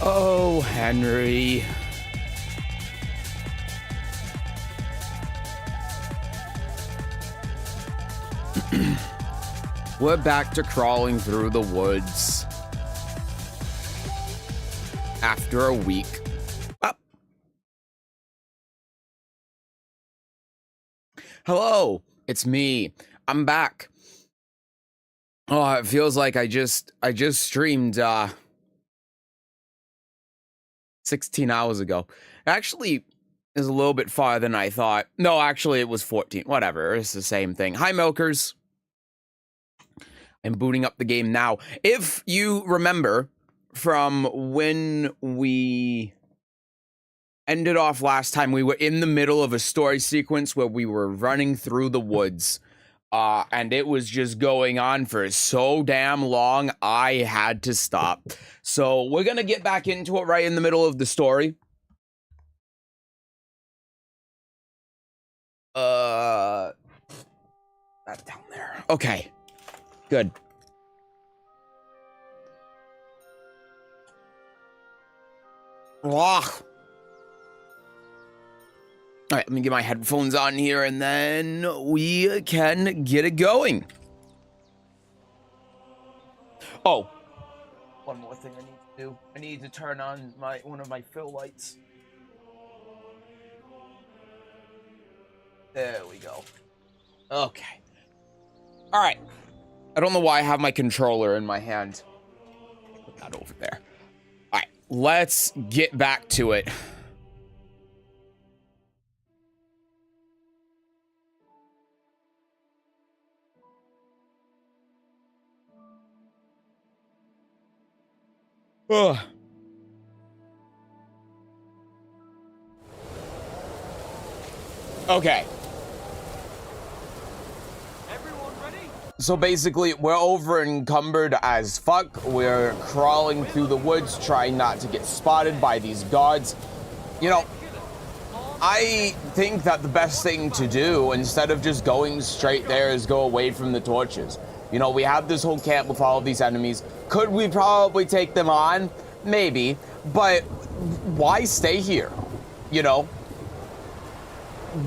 Oh, Henry. We're back to crawling through the woods. After a week. Up. Hello, it's me. I'm back. Oh, it feels like I just streamed 16 hours ago. Actually, is a little bit farther than I thought. No, actually it was 14. Whatever, it's the same thing. Hi, Milkers. I'm booting up the game now. If you remember from when we ended off last time, we were in the middle of a story sequence where we were running through the woods. And it was just going on for so damn long, I had to stop. So we're gonna get back into it right in the middle of the story. That down there. Okay. Good. Ugh. All right, let me get my headphones on here, and then we can get it going. Oh, one more thing I need to do. I need to turn on one of my fill lights. There we go. Okay. All right. I don't know why I have my controller in my hand. Put that over there. All right, let's get back to it. Ugh. Okay. Everyone ready? So basically, we're over encumbered as fuck. We're crawling through the woods, trying not to get spotted by these guards. You know, I think that the best thing to do, instead of just going straight there, is go away from the torches. You know, we have this whole camp with all of these enemies. Could we probably take them on? Maybe. But why stay here? You know?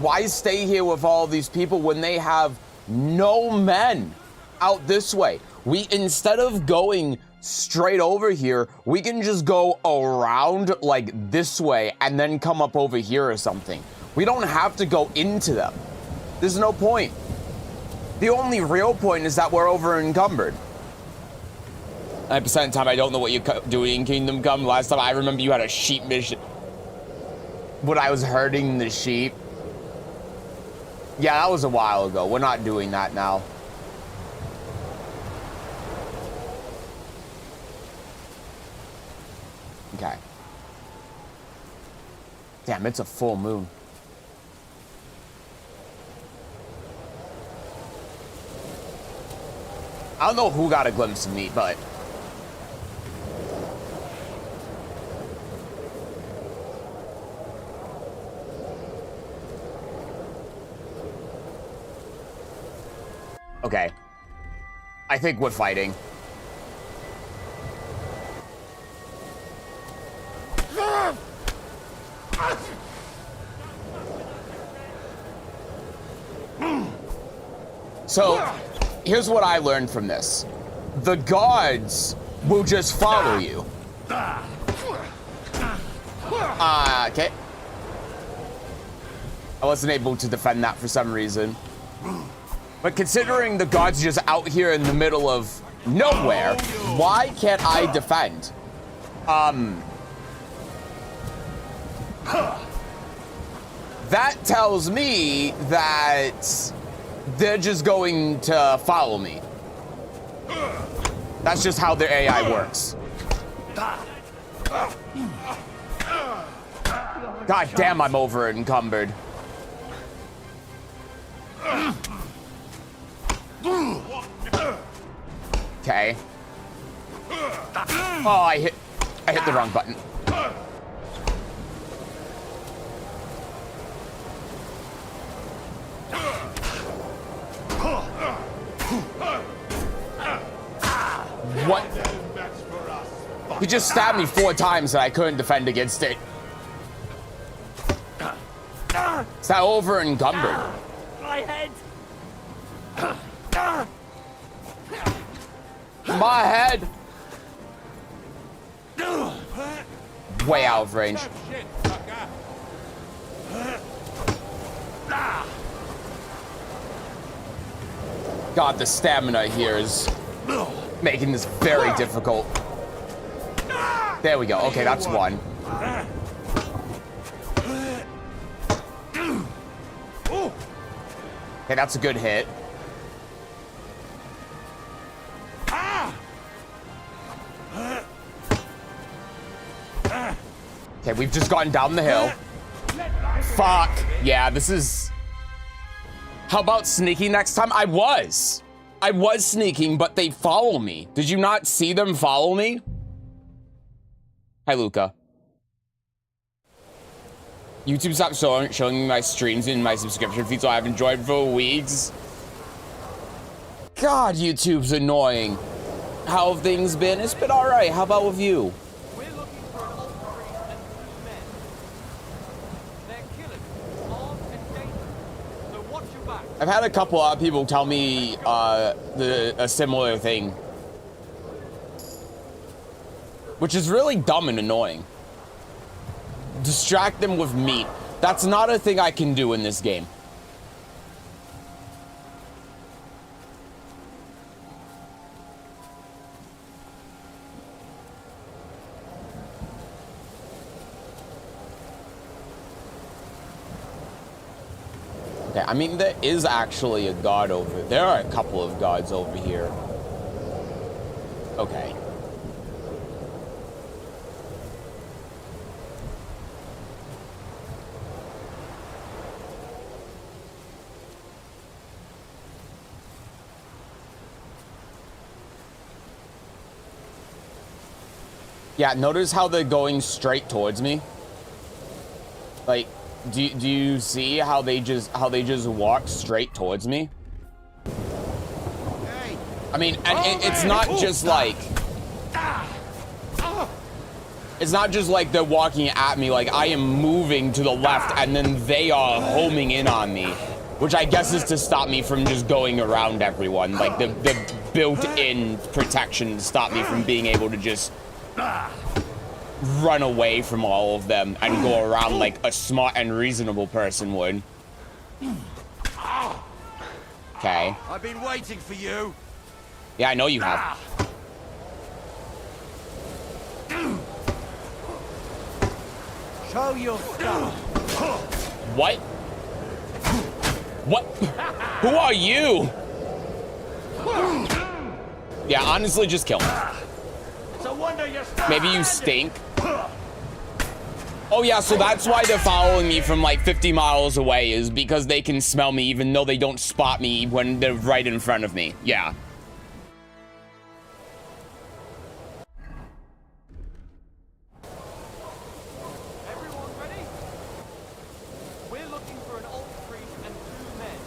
Why stay here with all these people when they have no men out this way? Instead of going straight over here, we can just go around like this way and then come up over here or something. We don't have to go into them. There's no point. The only real point is that we're over encumbered. 9% of the time, I don't know what you're doing in Kingdom Come. Last time I remember you had a sheep mission. When I was herding the sheep. Yeah, that was a while ago. We're not doing that now. Okay. Damn, it's a full moon. I don't know who got a glimpse of me, but... Okay. I think we're fighting. So, here's what I learned from this. The guards will just follow you. Okay. I wasn't able to defend that for some reason. But considering the guards are just out here in the middle of nowhere, why can't I defend? That tells me that they're just going to follow me. That's just how their AI works. God damn, I'm over encumbered. Okay. Oh, I hit the wrong button. What? He just stabbed me 4 times and I couldn't defend against it. It's that over encumbered. My head. My head. Way out of range. God, the stamina here is making this very difficult. There we go. Okay, that's one. Okay, that's a good hit. Okay, we've just gotten down the hill. Fuck. Yeah, this is... How about sneaking next time? I was sneaking, but they follow me. Did you not see them follow me? Hi, Luca. YouTube stopped showing me my streams in my subscription feed, so I haven't enjoyed for weeks. God, YouTube's annoying. How have things been? It's been alright. How about with you? We're looking for an old priest and 2 men. They're killers, armed and dangerous. So watch your back. I've had a couple of people tell me a similar thing. Which is really dumb and annoying. Distract them with meat. That's not a thing I can do in this game. Okay, I mean, there is actually a god over there. There are a couple of gods over here. Okay. Yeah, notice how they're going straight towards me. Like, do you see how they just walk straight towards me? I mean, and it's not just like they're walking at me. Like, I am moving to the left, and then they are homing in on me, which I guess is to stop me from just going around everyone. Like, the built-in protection to stop me from being able to just run away from all of them and go around like a smart and reasonable person would. Okay. I've been waiting for you. Yeah, I know you have. Show your stuff. What? What? Who are you? Yeah, honestly, just kill me. Maybe you stink. Oh yeah, so that's why they're following me from like 50 miles away, is because they can smell me even though they don't spot me when they're right in front of me. Yeah. Everyone ready? We're looking for an old priest and 2 men.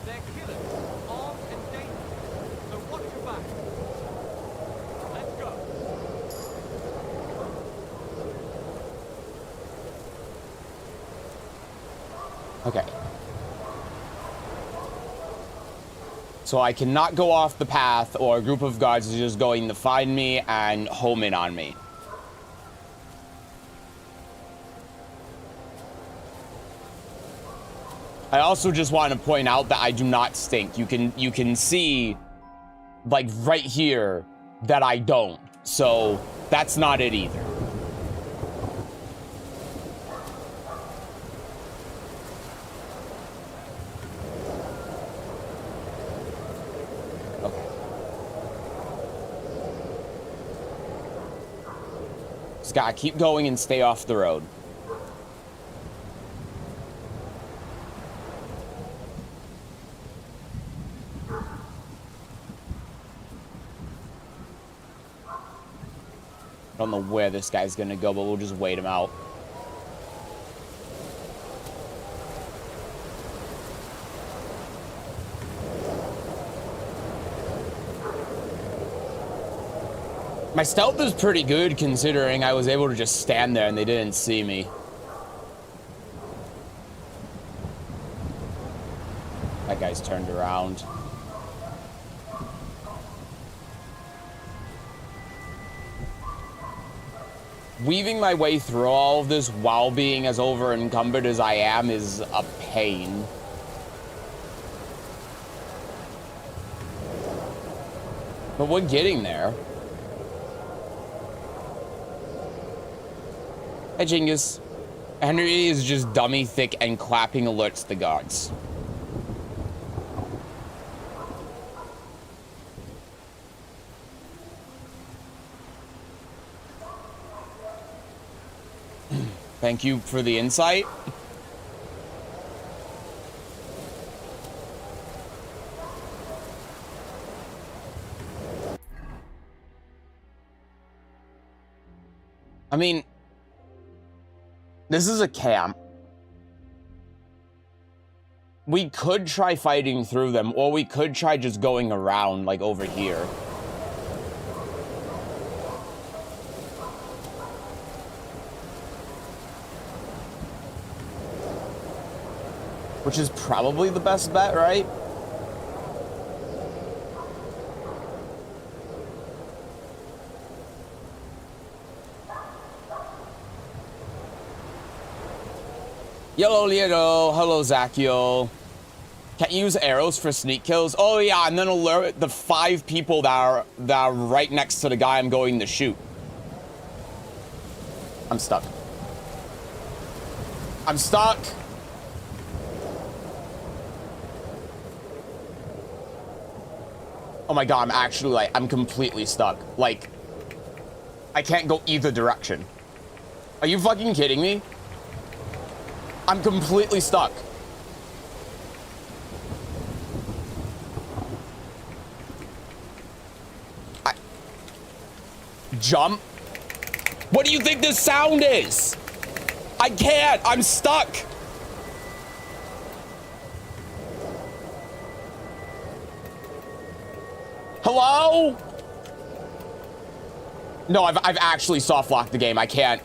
They're killers, armed and dangerous. So watch your back. Let's go. Okay. So I cannot go off the path, or a group of guards is just going to find me and home in on me. I also just want to point out that I do not stink. You can see, like, right here that I don't. So that's not it either. Okay. Just gotta keep going and stay off the road. I don't know where this guy's gonna go, but we'll just wait him out. My stealth is pretty good considering I was able to just stand there and they didn't see me. That guy's turned around. Weaving my way through all of this while being as over encumbered as I am is a pain. But we're getting there. Hey, Genghis. Henry is just dummy thick and clapping alerts the guards. Thank you for the insight. I mean, this is a camp. We could try fighting through them, or we could try just going around, like over here. Which is probably the best bet, right? Yellow Leodo, hello Zachiel. Can't use arrows for sneak kills. Oh yeah, and then alert the 5 people that are right next to the guy I'm going to shoot. I'm stuck. I'm stuck. Oh my god, I'm actually like, I'm completely stuck. Like, I can't go either direction. Are you fucking kidding me? I'm completely stuck. Jump? What do you think this sound is? I can't, I'm stuck. Hello? No, I've actually soft locked the game. I can't.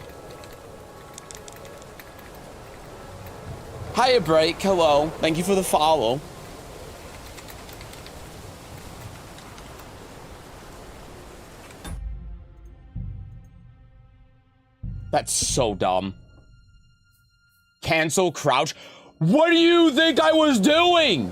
Hiya, Break. Hello. Thank you for the follow. That's so dumb. Cancel crouch. What do you think I was doing?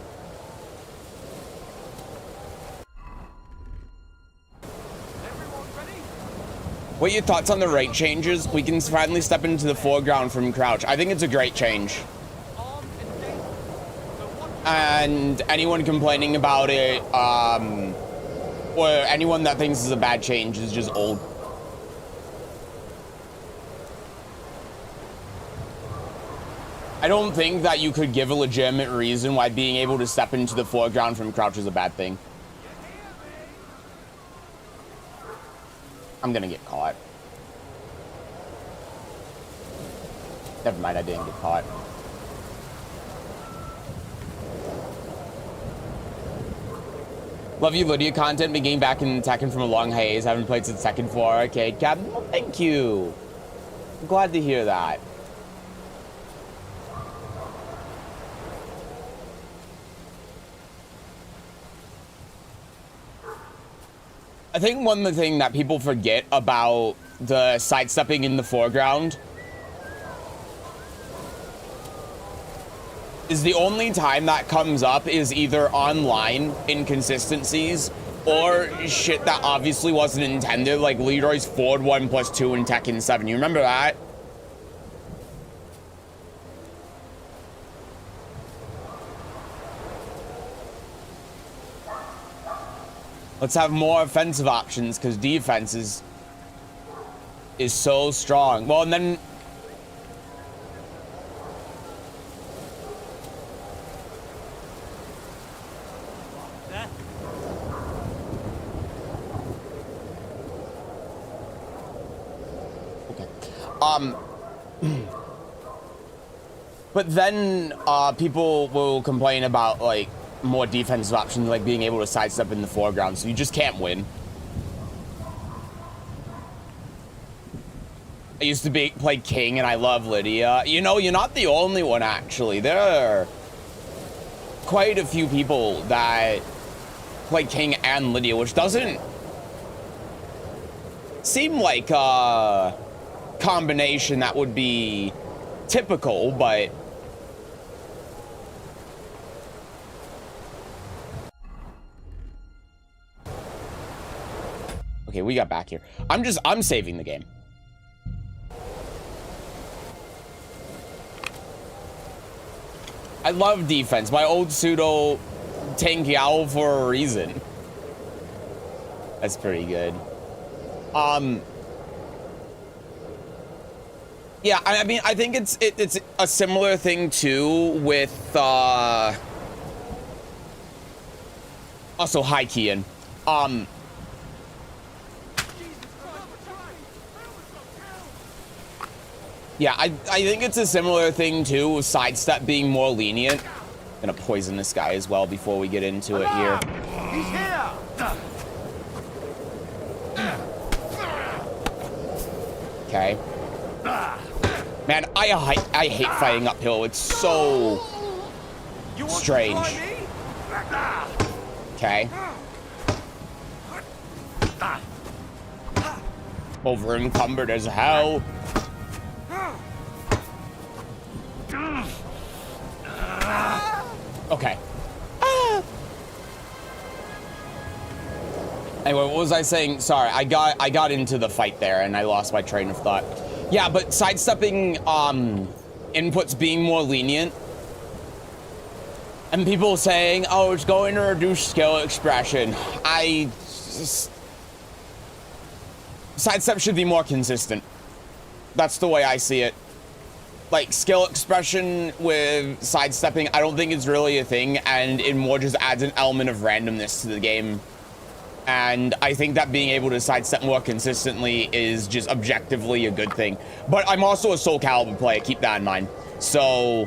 What are your thoughts on the rate changes? We can finally step into the foreground from crouch. I think it's a great change. And anyone complaining about it, or anyone that thinks it's a bad change is just old. I don't think that you could give a legitimate reason why being able to step into the foreground from crouch is a bad thing. I'm gonna get caught. Never mind, I didn't get caught. Love you, Lydia content. Been getting back in Tekken from a long hiatus. Haven't played since Tekken 4 Arcade Cap. Well, thank you. I'm glad to hear that. I think one thing that people forget about the sidestepping in the foreground is the only time that comes up is either online inconsistencies or shit that obviously wasn't intended, like Leroy's forward 1+2 in Tekken 7. You remember that? Let's have more offensive options because defense is so strong. Well, and then but then people will complain about like more defensive options, like being able to sidestep in the foreground, so you just can't win. I used to play King, and I love Lydia. You know, you're not the only one, actually. There are quite a few people that play King and Lydia, which doesn't seem like a combination that would be typical, but okay, we got back here. I'm saving the game. I love defense. My old pseudo tanky owl for a reason. That's pretty good. Yeah, I mean, I think it's a similar thing too with also hi Kian. Yeah, I think it's a similar thing too with sidestep being more lenient. I'm gonna poison this guy as well before we get into it here. He's here! Okay. Man, I hate fighting uphill. It's so strange. Okay. Over encumbered as hell. Okay. Anyway, what was I saying? Sorry, I got into the fight there and I lost my train of thought. Yeah, but sidestepping inputs being more lenient and people saying, oh, it's going to reduce skill expression. Sidestep should be more consistent. That's the way I see it. Like, skill expression with sidestepping, I don't think it's really a thing, and it more just adds an element of randomness to the game. And I think that being able to sidestep more consistently is just objectively a good thing. But I'm also a Soul Calibur player, keep that in mind. So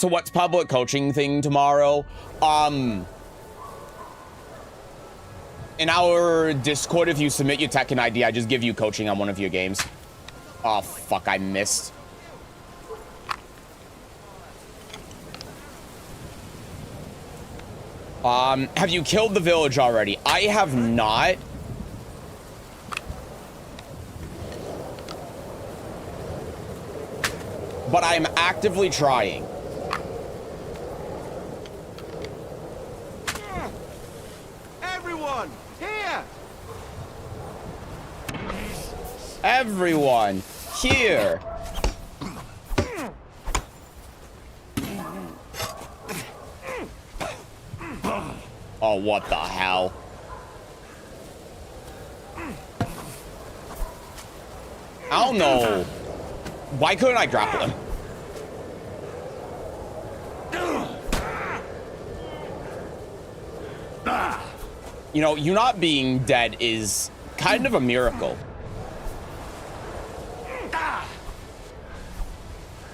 what's public coaching thing tomorrow? In our Discord, if you submit your Tekken ID, I just give you coaching on one of your games. Oh, fuck, I missed. Have you killed the village already? I have not. But I'm actively trying. Everyone, here! Everyone, here! Oh, what the hell? I don't know. Why couldn't I grapple him? You know, you not being dead is kind of a miracle.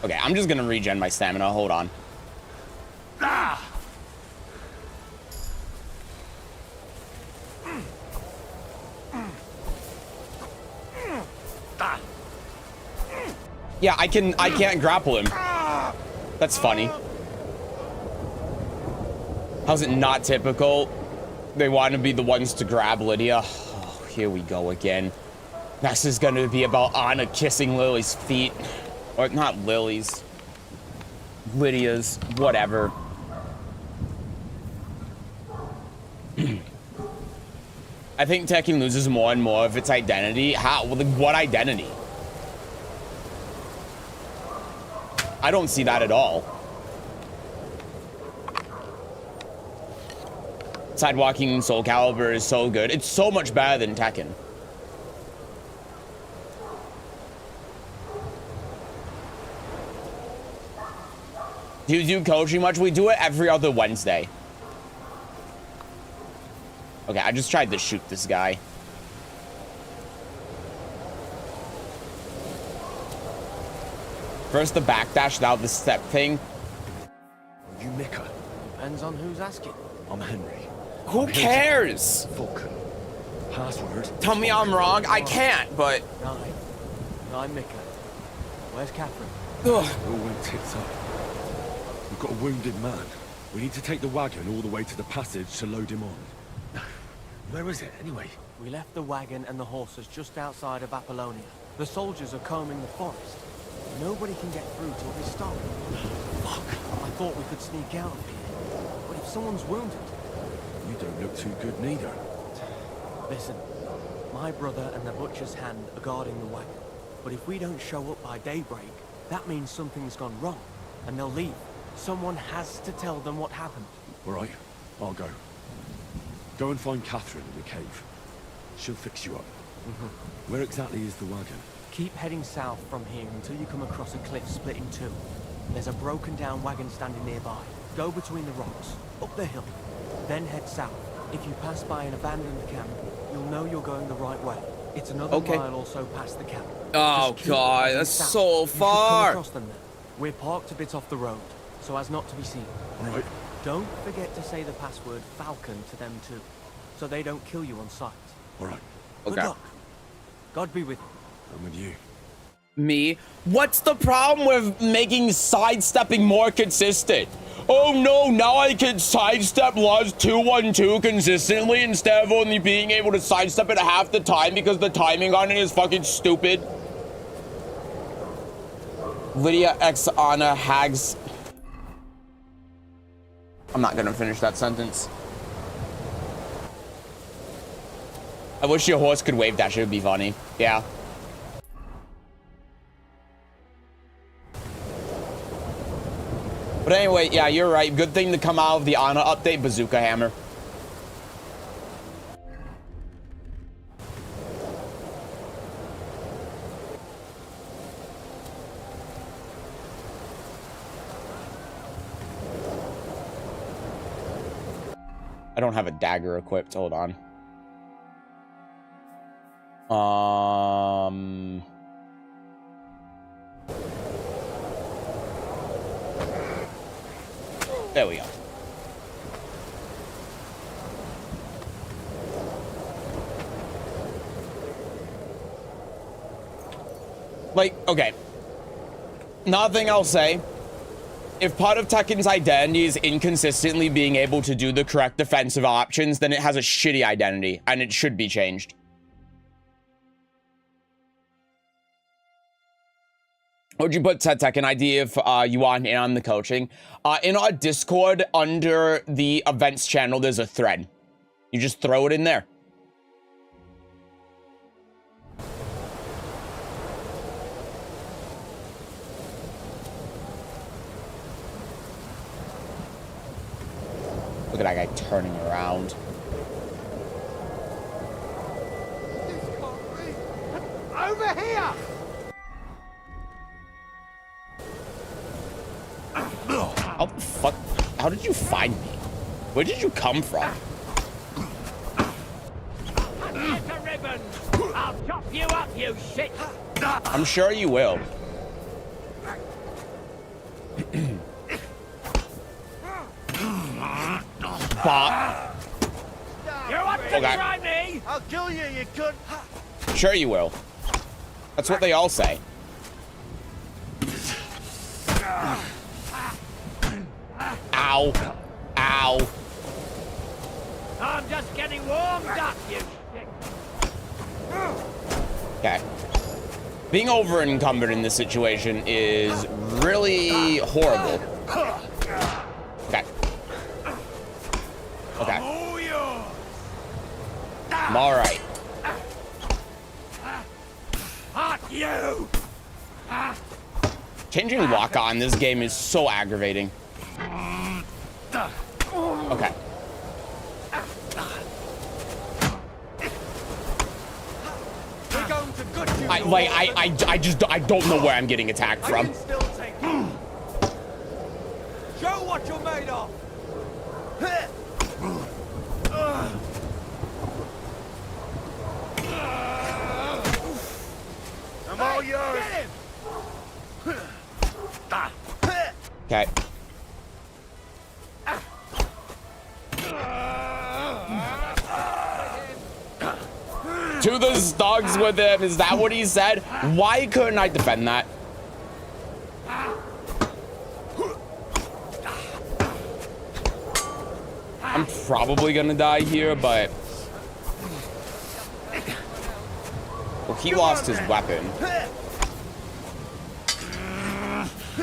Okay, I'm just gonna regen my stamina. Hold on. Yeah, I can't grapple him. That's funny. How's it not typical? They want to be the ones to grab Lydia. Oh, here we go again. Next is going to be about Anna kissing Lily's feet. Or not Lily's. Lydia's. Whatever. I think Tekken loses more and more of its identity. How? Well, what identity? I don't see that at all. Sidewalking in Soul Calibur is so good. It's so much better than Tekken. Do you do coaching much? We do it every other Wednesday. Okay, I just tried to shoot this guy. First the backdash, now the step thing. You Mika. Depends on who's asking. I'm Henry. Who cares? Vulcan. password. Tell me I'm wrong. I can't, but... 9 Mika. Where's Catherine? Ugh. It all went tits up. We've got a wounded man. We need to take the wagon all the way to the passage to load him on. Where is it, anyway? We left the wagon and the horses just outside of Apollonia. The soldiers are combing the forest. Nobody can get through till they stop. Fuck. I thought we could sneak out of here. But if someone's wounded... You don't look too good neither. Listen, my brother and the butcher's hand are guarding the wagon. But if we don't show up by daybreak, that means something's gone wrong, and they'll leave. Someone has to tell them what happened. All right, I'll go. Go and find Catherine in the cave. She'll fix you up. Where exactly is the wagon? Keep heading south from here until you come across a cliff split in two. There's a broken down wagon standing nearby. Go between the rocks, up the hill, then head south. If you pass by an abandoned camp, you'll know you're going the right way. It's another mile or so past the camp. Oh god, that's south. so You should far. come across them then. We're parked a bit off the road, so as not to be seen. Right. Don't forget to say the password Falcon to them too, so they don't kill you on sight. All right. Good Okay. luck. God be with you. I'm with you. Me? What's the problem with making sidestepping more consistent? Oh no, now I can sidestep laws 212 consistently instead of only being able to sidestep it half the time because the timing on it is fucking stupid. Lydia X Anna Hags. I'm not gonna finish that sentence. I wish your horse could wave dash, it would be funny. Yeah. But anyway, yeah, you're right. Good thing to come out of the Ana update, Bazooka Hammer. I don't have a dagger equipped. Hold on. There we go. Like, okay. Nothing I'll say. If part of Tekken's identity is inconsistently being able to do the correct defensive options, then it has a shitty identity, and it should be changed. Would you put Tekken ID if you want in on the coaching? In our Discord, under the events channel, there's a thread. You just throw it in there. Look at that guy turning around. Over here! How the fuck? How did you find me? Where did you come from? Get a ribbon! I'll chop you up, you shit! I'm sure you will. Bop. You want to Okay. try me? I'll kill you, you cunt! Sure you will. That's what they all say. Ow. Ow. I'm just getting warmed up, you shit! Okay. Being over encumbered in this situation is really horrible. Okay. Okay. I'm all right. Hot you! Changing walk on this game is so aggravating. Okay. We're going to gut you. I don't know where I'm getting attacked I from. can still take it. Show what you're made of. I'm all yours! Okay. To the stugs with him. Is that what he said? Why couldn't I defend that? I'm probably gonna die here, but... Well, he lost his weapon.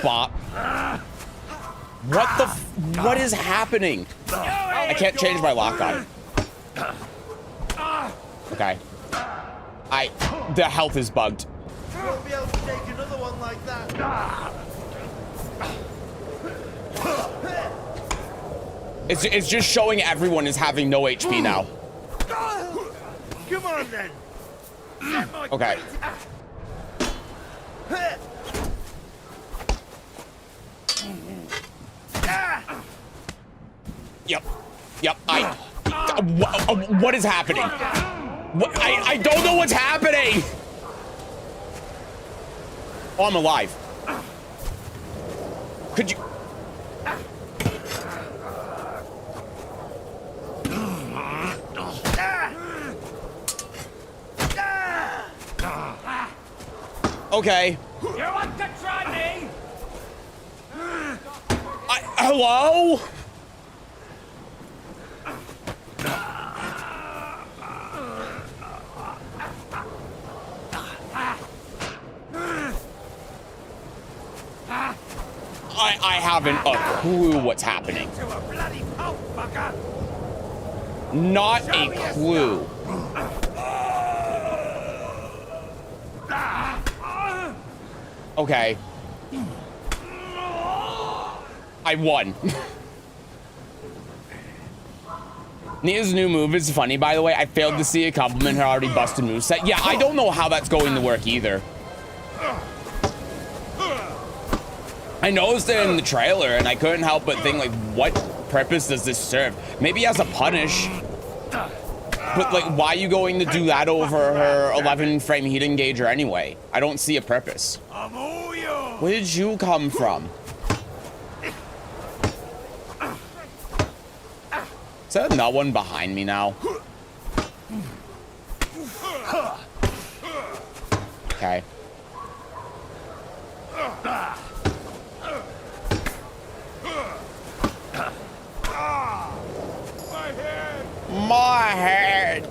Bop. What is happening? I can't change my lock on. Okay. The health is bugged. You won't be able to take another one like that. It's just showing everyone is having no HP now. Come on then. Okay. Yep. What is happening? I don't know what's happening. Oh, I'm alive. Could you? Okay. You want to try me? Hello? I haven't a clue what's happening. To a bloody pulp, fucker. Not a clue. Okay. I won. Nia's new move is funny, by the way. I failed to see a compliment her already busted moveset. Yeah, I don't know how that's going to work either. I noticed it in the trailer, and I couldn't help but think, like, what purpose does this serve? Maybe as a punish. But, like, why are you going to do that over her 11-frame heat engager anyway? I don't see a purpose. I'm all yours. Where did you come from? Is there not one behind me now? Okay. My head.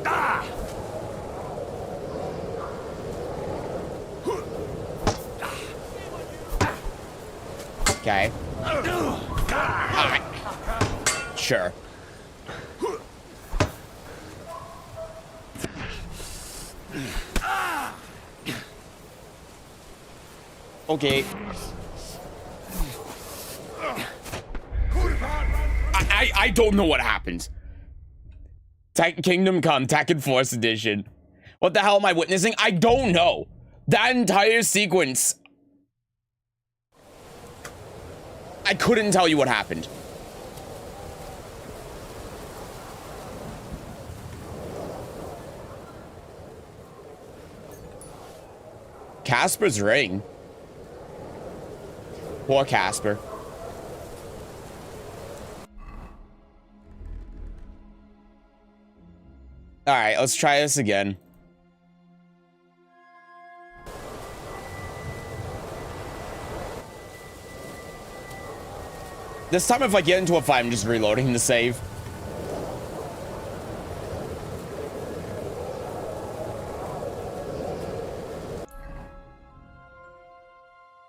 Okay. Alright. Sure. Okay. I don't know what happens. Kingdom Come, Tekken Force Edition. What the hell am I witnessing? I don't know. That entire sequence. I couldn't tell you what happened. Casper's ring. Poor Casper. All right, let's try this again. This time, if I get into a fight, I'm just reloading the save.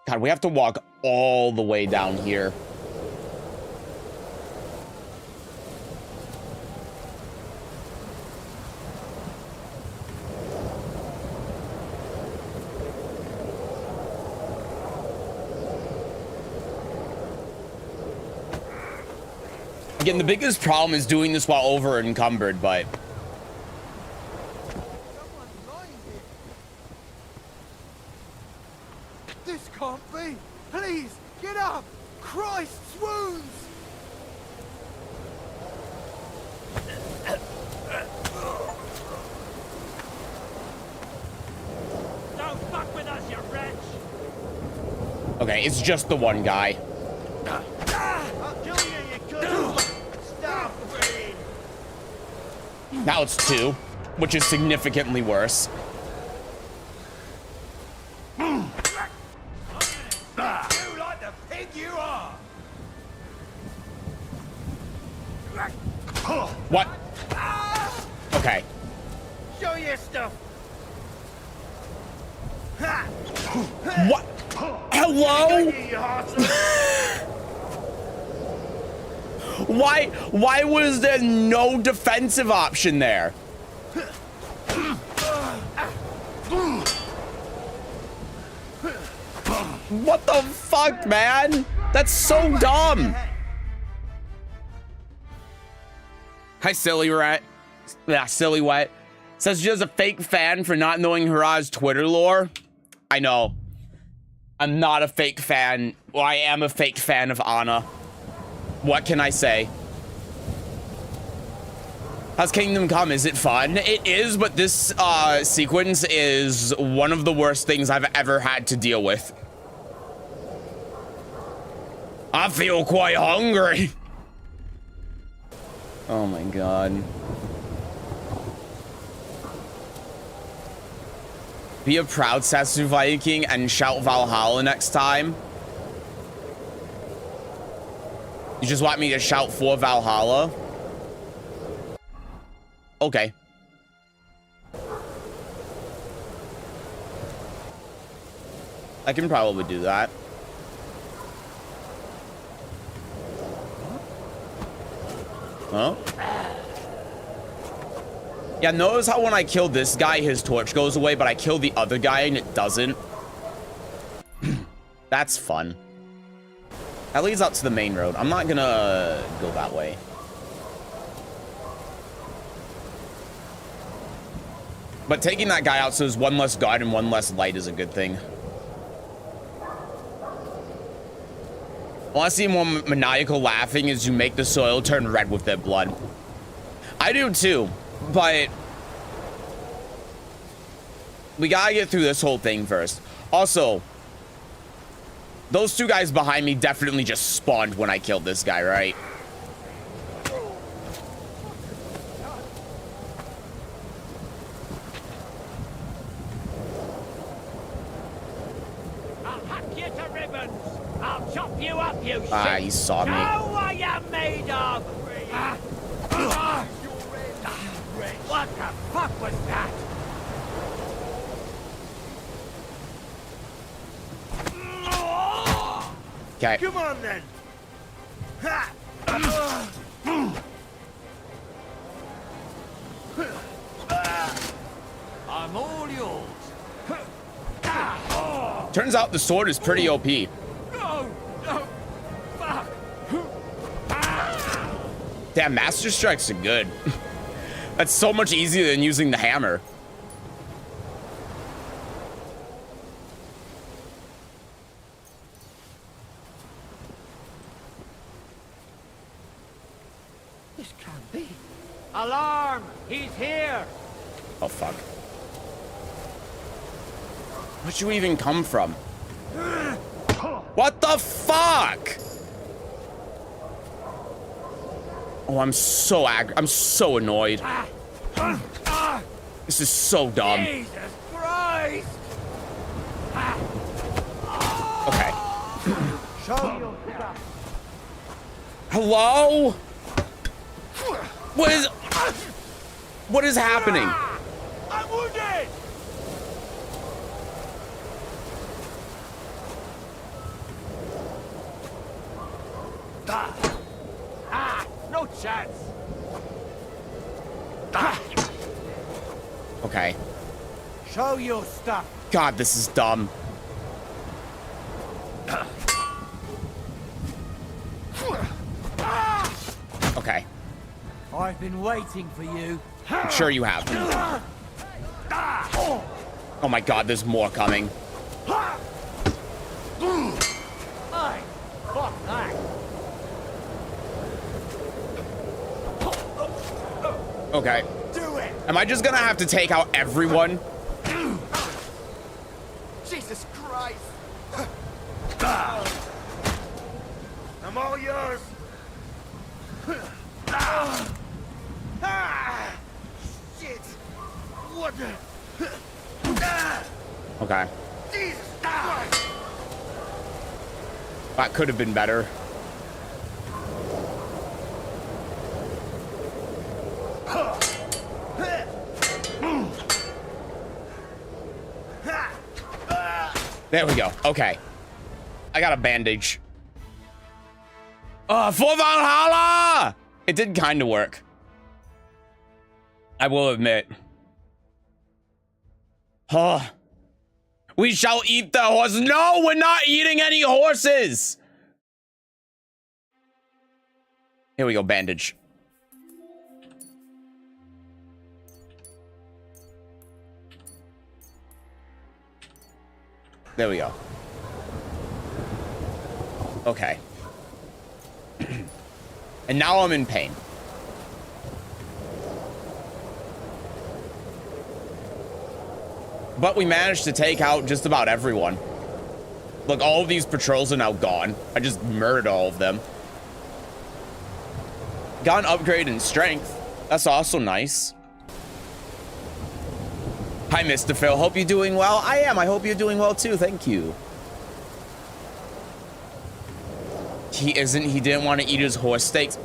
God, we have to walk all the way down here. Again, the biggest problem is doing this while over encumbered, but Someone's lying here. This can't be. Please, get up. Christ swoons. Don't fuck with us, you wretch. okay, it's just the one guy. I'll kill you, you cunt. Stop, brain. Now it's two. which is significantly worse. You like the pig you are! What? Okay. Show your stuff. What? Hello? Why was there no defensive option there? What the fuck, man? That's so dumb. Hi, Silly Rat. Yeah, Silly Wet. Says she's a fake fan for not knowing Hurrah's Twitter lore. I know. I'm not a fake fan. Well, I am a fake fan of Anna. What can I say? How's Kingdom Come? Is it fun? It is, but this sequence is one of the worst things I've ever had to deal with. I feel quite hungry. Oh my god. Be a proud Sesu Viking and shout Valhalla next time. You just want me to shout for Valhalla? Okay. I can probably do that. Huh? Yeah, notice how when I kill this guy, his torch goes away, but I kill the other guy and it doesn't. That's fun. That leads out to the main road. I'm not gonna go that way. But taking that guy out so there's one less guard and one less light is a good thing. I want to see more maniacal laughing as you make the soil turn red with their blood. I do too, but we gotta get through this whole thing first. Also, those two guys behind me definitely just spawned when I killed this guy, right? I'll hack you to ribbons. I'll chop you up, you shit. Ah, he saw me. Show what you're made of. What the fuck was that? Okay. Come on then. I'm all yours. Turns out the sword is pretty OP. No, no, fuck. Damn, Master Strikes are good. That's so much easier than using the hammer. This can't be. Alarm! He's here! Oh, fuck. Where'd you even come from? What the fuck? Oh, I'm so I'm so annoyed. This is so dumb. Jesus Christ! Okay. Show your stuff. Hello? What is happening? I'm wounded! No chance. Okay. Show your stuff. God, this is dumb. Okay. I've been waiting for you. I'm sure you have. Oh my god, there's more coming. Aye, fuck that. Okay. Do it. Am I just gonna have to take out everyone? Jesus Christ! I'm all yours. Shit! Okay. Jesus Christ! That could have been better. There we go. Okay. I got a bandage. For Valhalla! It did kind of work. I will admit. Huh. We shall eat the horse. No, we're not eating any horses. Here we go, bandage. There we go. Okay. And now I'm in pain. But we managed to take out just about everyone. Look, all of these patrols are now gone. I just murdered all of them. Got an upgrade in strength. That's also nice. Hi, Mr. Phil. Hope you're doing well. I am. I hope you're doing well too. Thank you. He isn't. He didn't want to eat his horse steaks.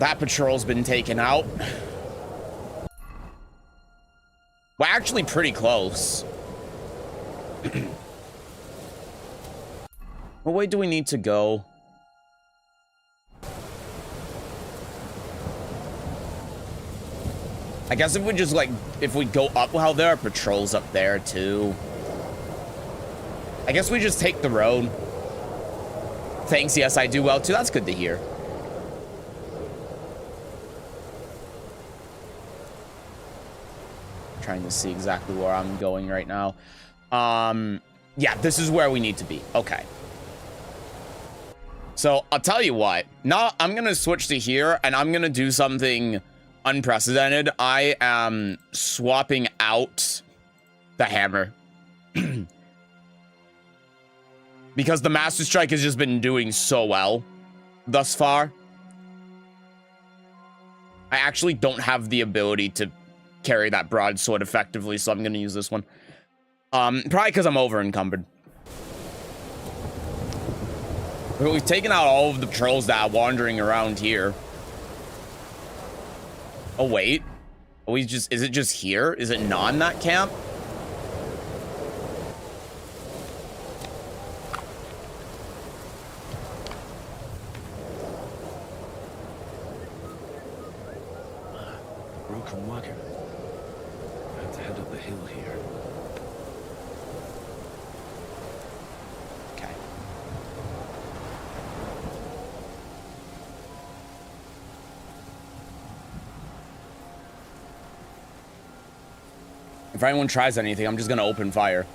That patrol's been taken out. We're actually pretty close. What way do we need to go? I guess if we just if we go up, well, there are patrols up there too. I guess we just take the road. Thanks, yes, I do well too. That's good to hear. Trying to see exactly where I'm going right now. Yeah, this is where we need to be. Okay. So I'll tell you what. Now I'm gonna switch to here, and I'm gonna do something unprecedented. I am swapping out the hammer because the Master Strike has just been doing so well thus far. I actually don't have the ability to carry that broadsword effectively, so I'm gonna use this one. Probably because I'm over encumbered. But we've taken out all of the patrols that are wandering around here. Oh wait, is it just here? Is it not in that camp? Broken wagon. I have to head up the hill here. Okay. If anyone tries anything, I'm just gonna open fire.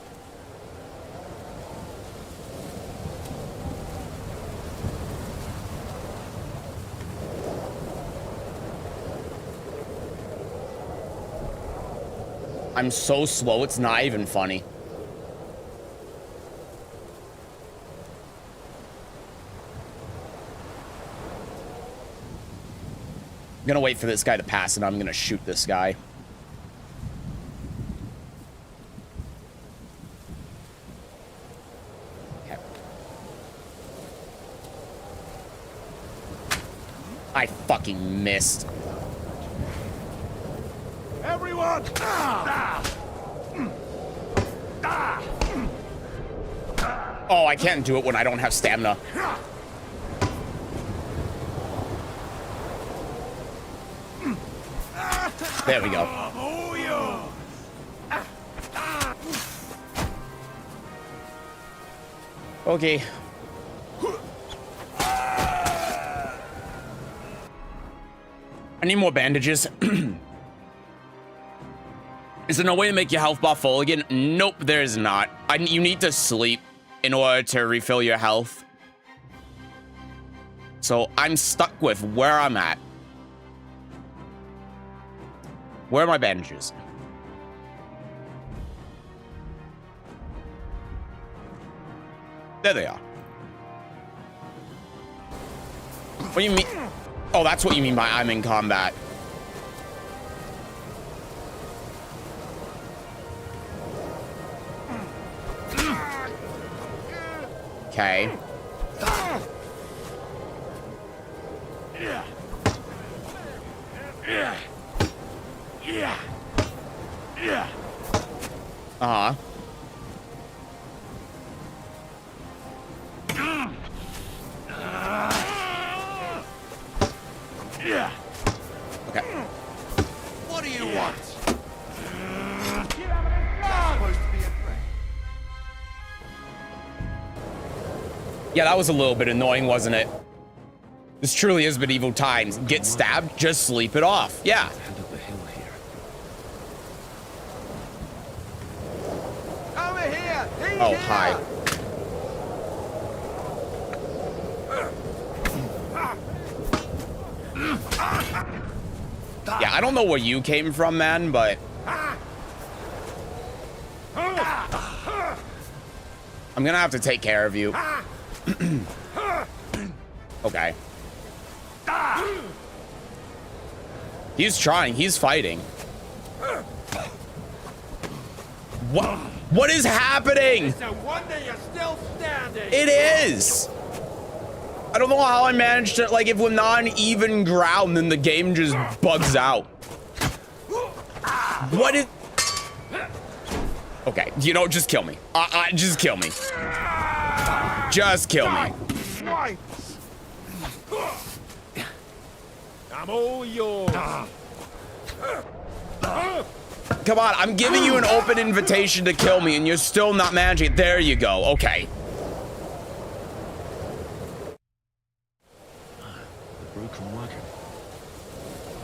I'm so slow, it's not even funny. I'm gonna wait for this guy to pass and I'm gonna shoot this guy. Okay. I fucking missed. Everyone! Oh, I can't do it when I don't have stamina. There we go. Okay. I need more bandages. Is there no way to make your health bar full again? Nope, there is not. You need to sleep in order to refill your health. So I'm stuck with where I'm at. Where are my bandages? There they are. What do you mean? Oh, that's what you mean by I'm in combat. Okay. Uh-huh. Okay. What do you want? That's supposed to be a threat. Yeah, that was a little bit annoying, wasn't it? This truly is medieval times. Get stabbed, just sleep it off. Yeah. Head up the hill here. Over here! He's Oh, here! hi. Yeah, I don't know where you came from, man, but... I'm gonna have to take care of you. Okay. He's trying. He's fighting. What is happening? It's a wonder you're still standing. It is. I don't know how I managed to, like, if we're not on even ground, then the game just bugs out. What is... Okay, you know, just kill me. Just kill me. Just kill me. I'm all yours. Come on, I'm giving you an open invitation to kill me, and you're still not managing it. There you go. Okay. The broken wagon. I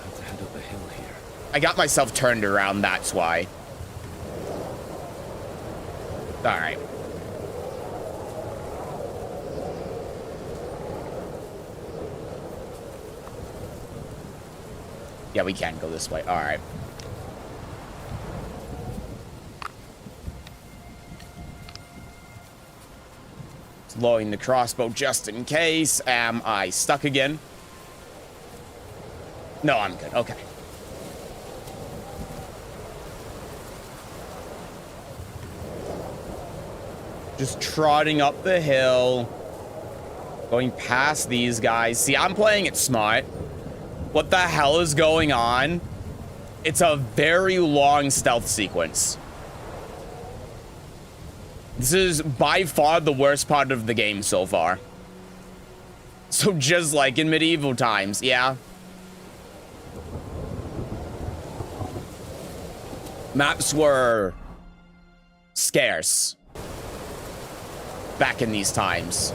have to head up the hill here. I got myself turned around, that's why. All right. Yeah, we can go this way. All right. Lowering the crossbow just in case. Am I stuck again? No, I'm good. Okay. Just trotting up the hill. Going past these guys. See, I'm playing it smart. What the hell is going on? It's a very long stealth sequence. This is by far the worst part of the game so far. So just like in medieval times, yeah. Maps were scarce back in these times.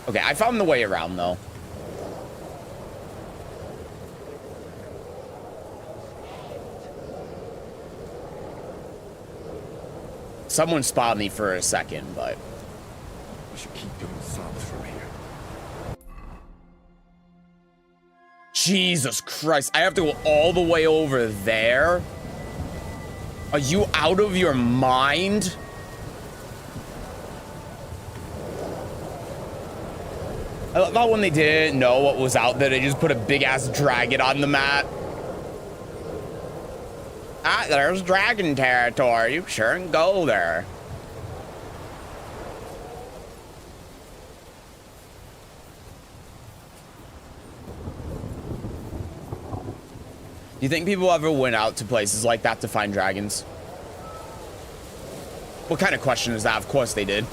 Okay, I found the way around though. Someone spotted me for a second, but... We should keep going south from here. Jesus Christ, I have to go all the way over there? Are you out of your mind? I thought when they didn't know what was out there, they just put a big-ass dragon on the map. Ah, there's dragon territory. You sure can go there. Do you think people ever went out to places like that to find dragons? What kind of question is that? Of course they did.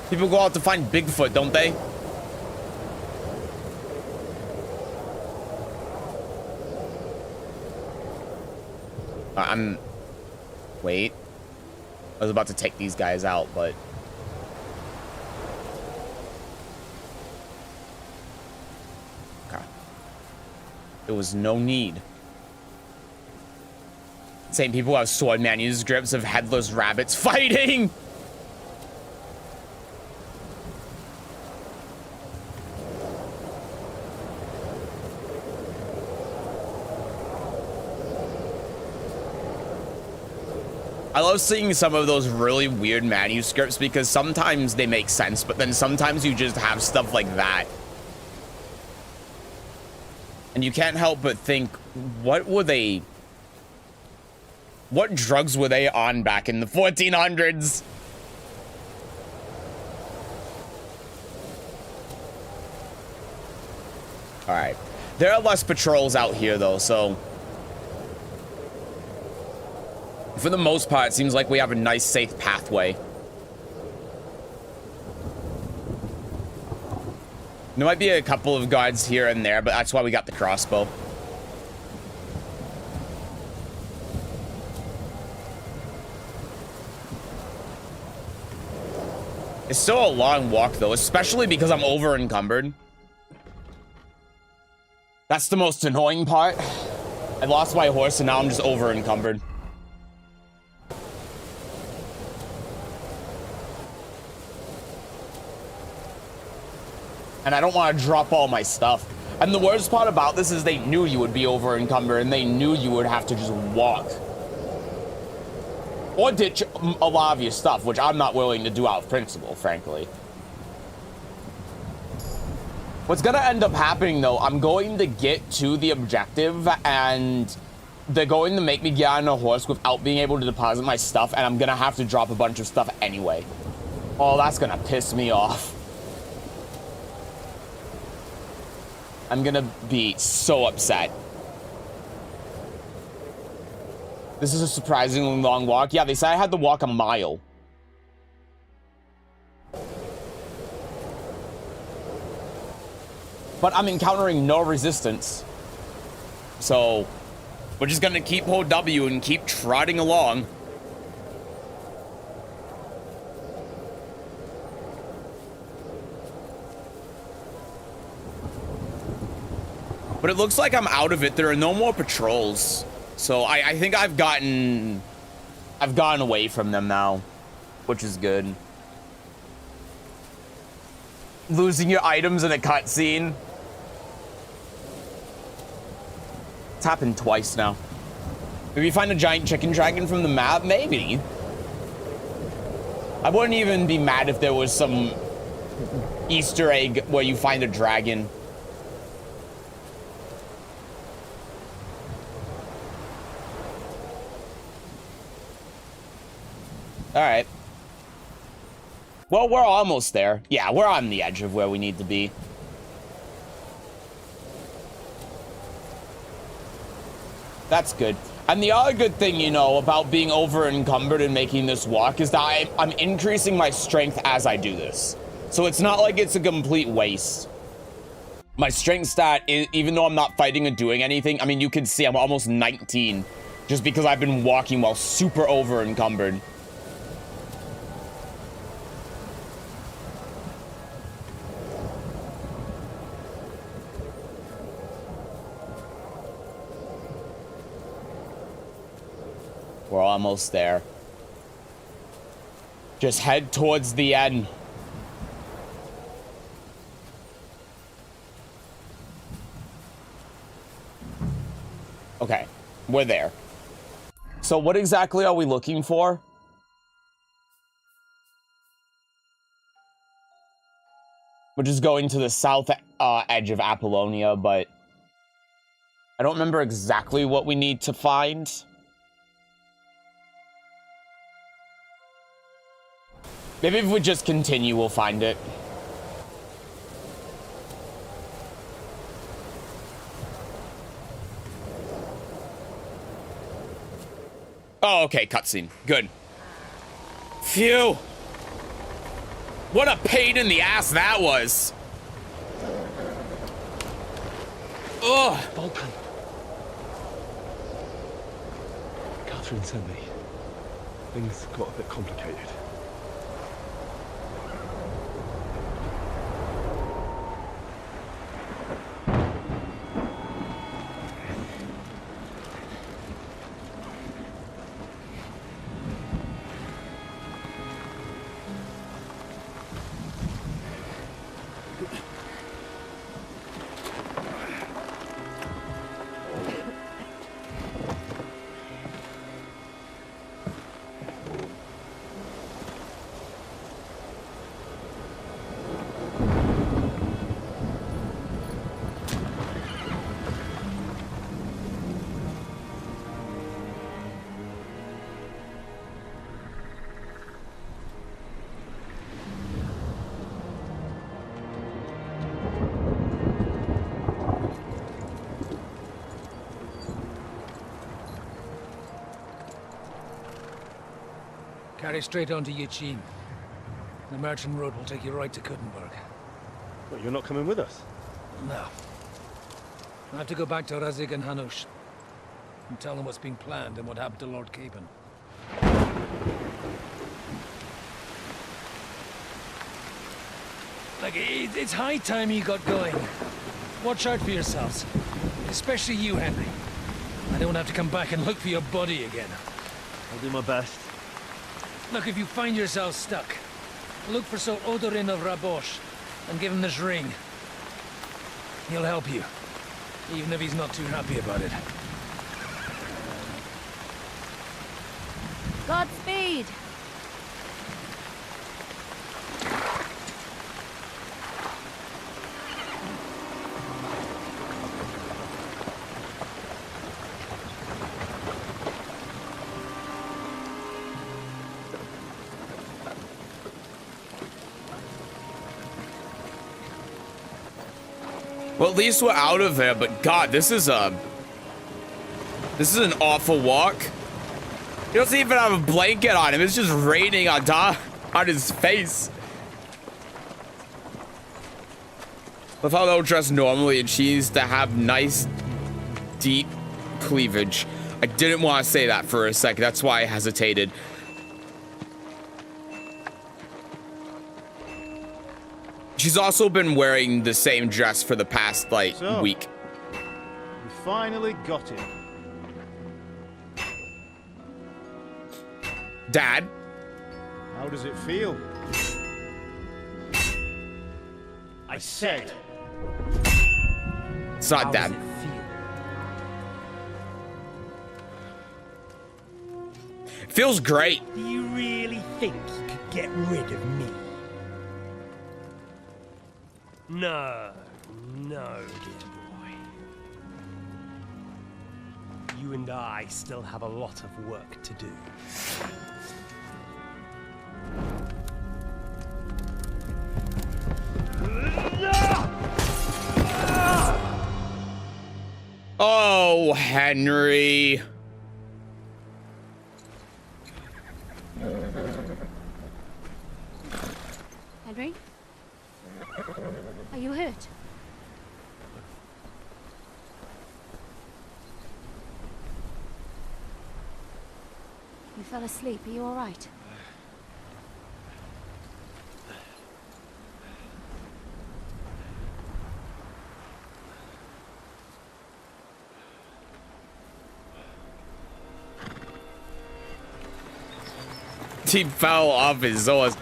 People go out to find Bigfoot, don't they? Wait. I was about to take these guys out, but... Okay. There was no need. Same people have sword manuscripts of headless rabbits fighting. I love seeing some of those really weird manuscripts because sometimes they make sense, but then sometimes you just have stuff like that. And you can't help but think, what drugs were they on back in the 1400s? All right. There are less patrols out here, though, so for the most part, it seems like we have a nice, safe pathway. There might be a couple of guards here and there, but that's why we got the crossbow. It's still a long walk, though, especially because I'm over encumbered. That's the most annoying part. I lost my horse and now I'm just over encumbered. And I don't want to drop all my stuff. And the worst part about this is they knew you would be over encumbered and they knew you would have to just walk. Or ditch a lot of your stuff, which I'm not willing to do out of principle, frankly. What's gonna end up happening, though, I'm going to get to the objective and they're going to make me get on a horse without being able to deposit my stuff, and I'm gonna have to drop a bunch of stuff anyway. Oh, that's gonna piss me off. I'm gonna be so upset. This is a surprisingly long walk. Yeah, they said I had to walk a mile. But I'm encountering no resistance. So we're just gonna keep hold W and keep trotting along. But it looks like I'm out of it. There are no more patrols. So I think I've gotten away from them now, which is good. Losing your items in a cutscene. It's happened twice now. Maybe find a giant chicken dragon from the map? Maybe. I wouldn't even be mad if there was some Easter egg where you find a dragon. All right. Well, we're almost there. Yeah, we're on the edge of where we need to be. That's good. And the other good thing, you know, about being over encumbered and making this walk is that I'm increasing my strength as I do this. So it's not like it's a complete waste. My strength stat, even though I'm not fighting or doing anything, I mean, you can see I'm almost 19 just because I've been walking while super over encumbered. We're almost there. Just head towards the end. Okay, we're there. So what exactly are we looking for? We're just going to the south edge of Apollonia, but I don't remember exactly what we need to find. Maybe if we just continue, we'll find it. Oh, okay, cutscene. Good. Phew. What a pain in the ass that was. Ugh. Vulcan. Catherine sent me. Things got a bit complicated. Carry straight on to Yuchin. The merchant road will take you right to Kuttenberg. But you're not coming with us? No. I have to go back to Razik and Hanush and tell them what's been planned and what happened to Lord Capon. Like, it's high time you got going. Watch out for yourselves. Especially you, Henry. I don't have to come back and look for your body again. I'll do my best. Look, if you find yourself stuck, look for Sir Odorin of Rabosh and give him this ring. He'll help you, even if he's not too happy about it. Godspeed! Well, at least we're out of there, but God, this is an awful walk. He doesn't even have a blanket on him. It's just raining on his face. With how they'll dress normally, and she needs to have nice, deep cleavage. I didn't want to say that for a second. That's why I hesitated. She's also been wearing the same dress for the past, like, week. We finally got him. Dad? How does it feel? I said. It's not How Dad. does it feel? Feels great. Do you really think you could get rid of me? No, no, dear boy. You and I still have a lot of work to do. Oh, Henry. Henry? Are you hurt? You fell asleep. Are you all right? He fell off his horse.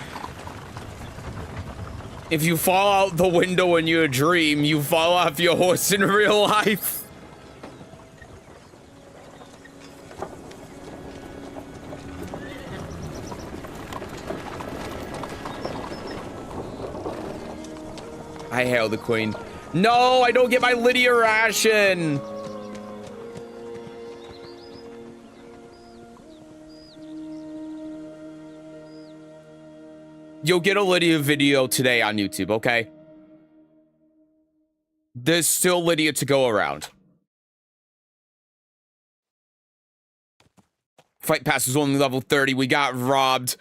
If you fall out the window in your dream, you fall off your horse in real life. I hail the queen. No, I don't get my Lydia ration. You'll get a Lydia video today on YouTube, okay? There's still Lydia to go around. Fight pass was only level 30. We got robbed.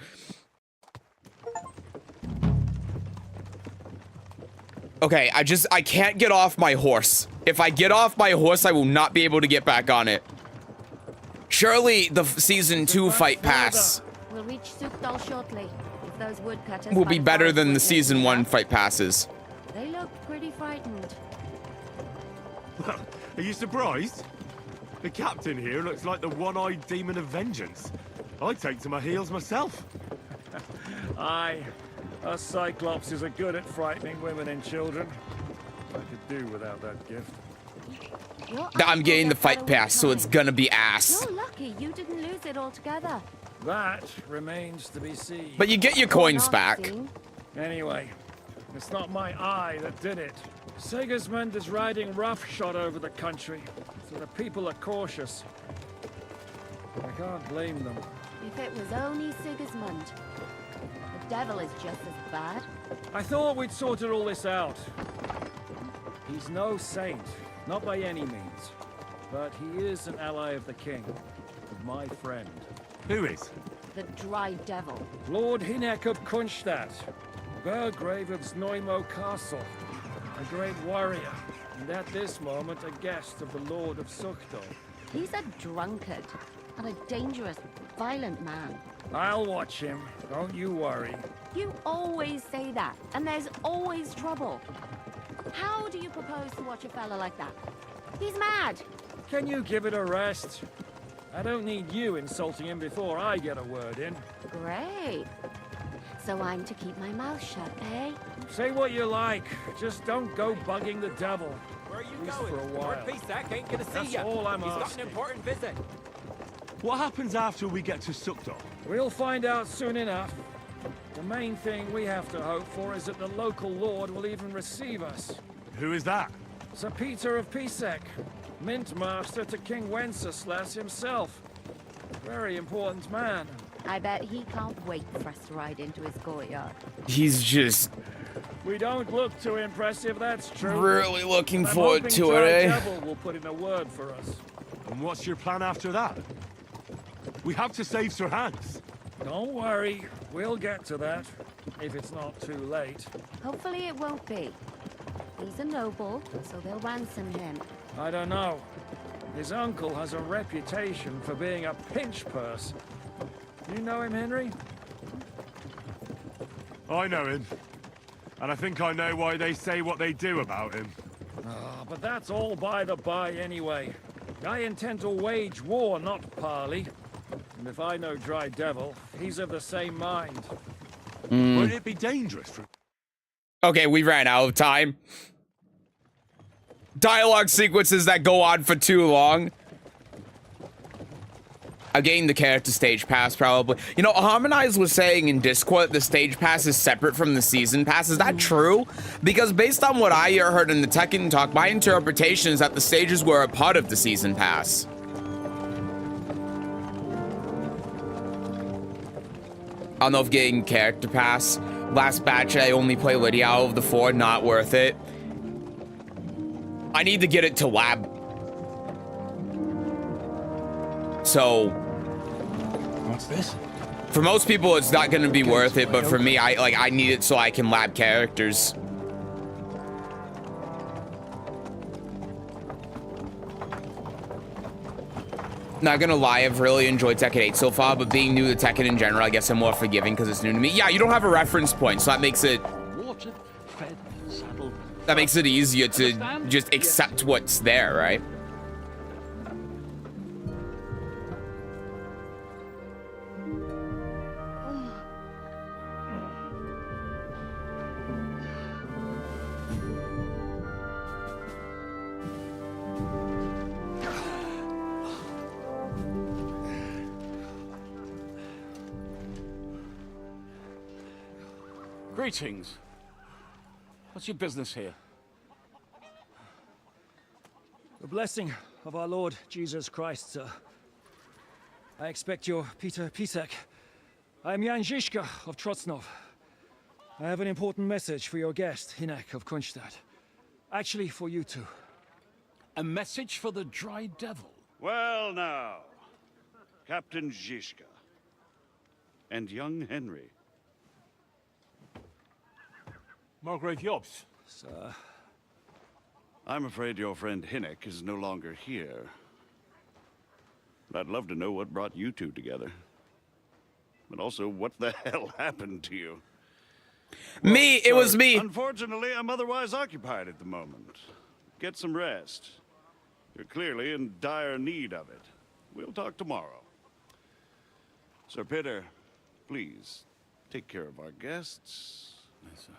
Okay, I can't get off my horse. If I get off my horse, I will not be able to get back on it. Surely the season 2 fight pass We'll reach Sukdal shortly. If those woodcutters will be find better forest than the wood season making 1 up, fight passes. They look pretty frightened. Are you surprised? The captain here looks like the one-eyed demon of vengeance. I'd take to my heels myself. Aye, us Cyclopses are good at frightening women and children. I could do without that gift. Your I'm getting the uncle fight gets better pass, so with it's time. gonna be ass. You're lucky you didn't lose it altogether. That remains to be seen. But you get your coins back. Anyway, it's not my eye that did it. Sigismund is riding roughshod over the country, so the people are cautious. I can't blame them. If it was only Sigismund. The devil is just as bad. I thought we'd sorted all this out. He's no saint, not by any means. But he is an ally of the king, and my friend. Who is? the Dry Devil? Lord Hinek of Kunstadt, Burgrave of Znojmo Castle, a great warrior, and at this moment a guest of the Lord of Sukto. He's a drunkard and a dangerous, violent man. I'll watch him, don't you worry. You always say that, and there's always trouble. How do you propose to watch a fella like that? He's mad. Can you give it a rest? I don't need you insulting him before I get a word in. Great. So I'm to keep my mouth shut, eh? Say what you like, just don't go bugging the devil. Where are you At least going? for a Lord while. Pisak ain't gonna see That's ya. all I'm He's got asking. an important visit. What happens after we get to Sukdal? We'll find out soon enough. The main thing we have to hope for is that the local lord will even receive us. Who is that? Sir Peter of Pisek, Mint Master to King Wenceslas himself. Very important man. I bet he can't wait for us to ride into his courtyard. He's just We don't look too impressive, that's true. really looking But I'm forward hoping to Dry it, eh? Devil will put in a word for us. And what's your plan after that? We have to save Sir Hans. Don't worry, we'll get to that, if it's not too late. Hopefully it won't be. He's a noble, so they'll ransom him. I don't know. His uncle has a reputation for being a pinch purse. You know him, Henry? I know him. And I think I know why they say what they do about him. Ah, but that's all by the by anyway. I intend to wage war, not parley. And if I know Dry Devil, he's of the same mind. Won't it be dangerous for... Okay, we ran out of time. Dialogue sequences that go on for too long. I'm getting the character stage pass, probably. You know, Harmonize was saying in Discord the stage pass is separate from the season pass. Is that true? Because based on what I heard in the Tekken talk, my interpretation is that the stages were a part of the season pass. I don't know if getting character pass. Last batch, I only play Lydia out of the 4, not worth it. I need to get it to lab. So, What's this? for most people, it's not going to be worth it, but for me, I need it so I can lab characters. Not gonna lie, I've really enjoyed Tekken 8 so far, but being new to Tekken in general, I guess I'm more forgiving because it's new to me. Yeah, you don't have a reference point, so that makes it easier to just accept what's there, right? Greetings. What's your business here? The blessing of our Lord Jesus Christ, sir. I expect your Peter Pisek. I am Jan Žižka of Trocnov. I have an important message for your guest, Hinek of Kunstadt. Actually, for you two. A message for the Dry Devil? Well now, Captain Žižka. And young Henry. Margrave Jobs. Sir. I'm afraid your friend Hinek is no longer here. But I'd love to know what brought you two together. But also, what the hell happened to you? Me, it was me. Unfortunately, I'm otherwise occupied at the moment. Get some rest. You're clearly in dire need of it. We'll talk tomorrow. Sir Peter, please, take care of our guests. Yes, sir.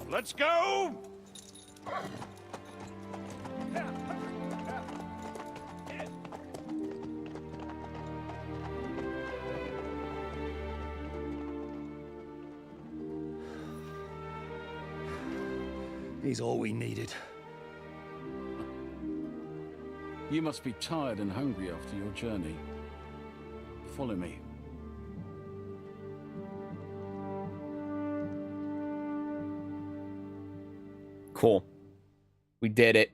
Let's go! He's all we needed. You must be tired and hungry after your journey. Follow me. Cool. We did it.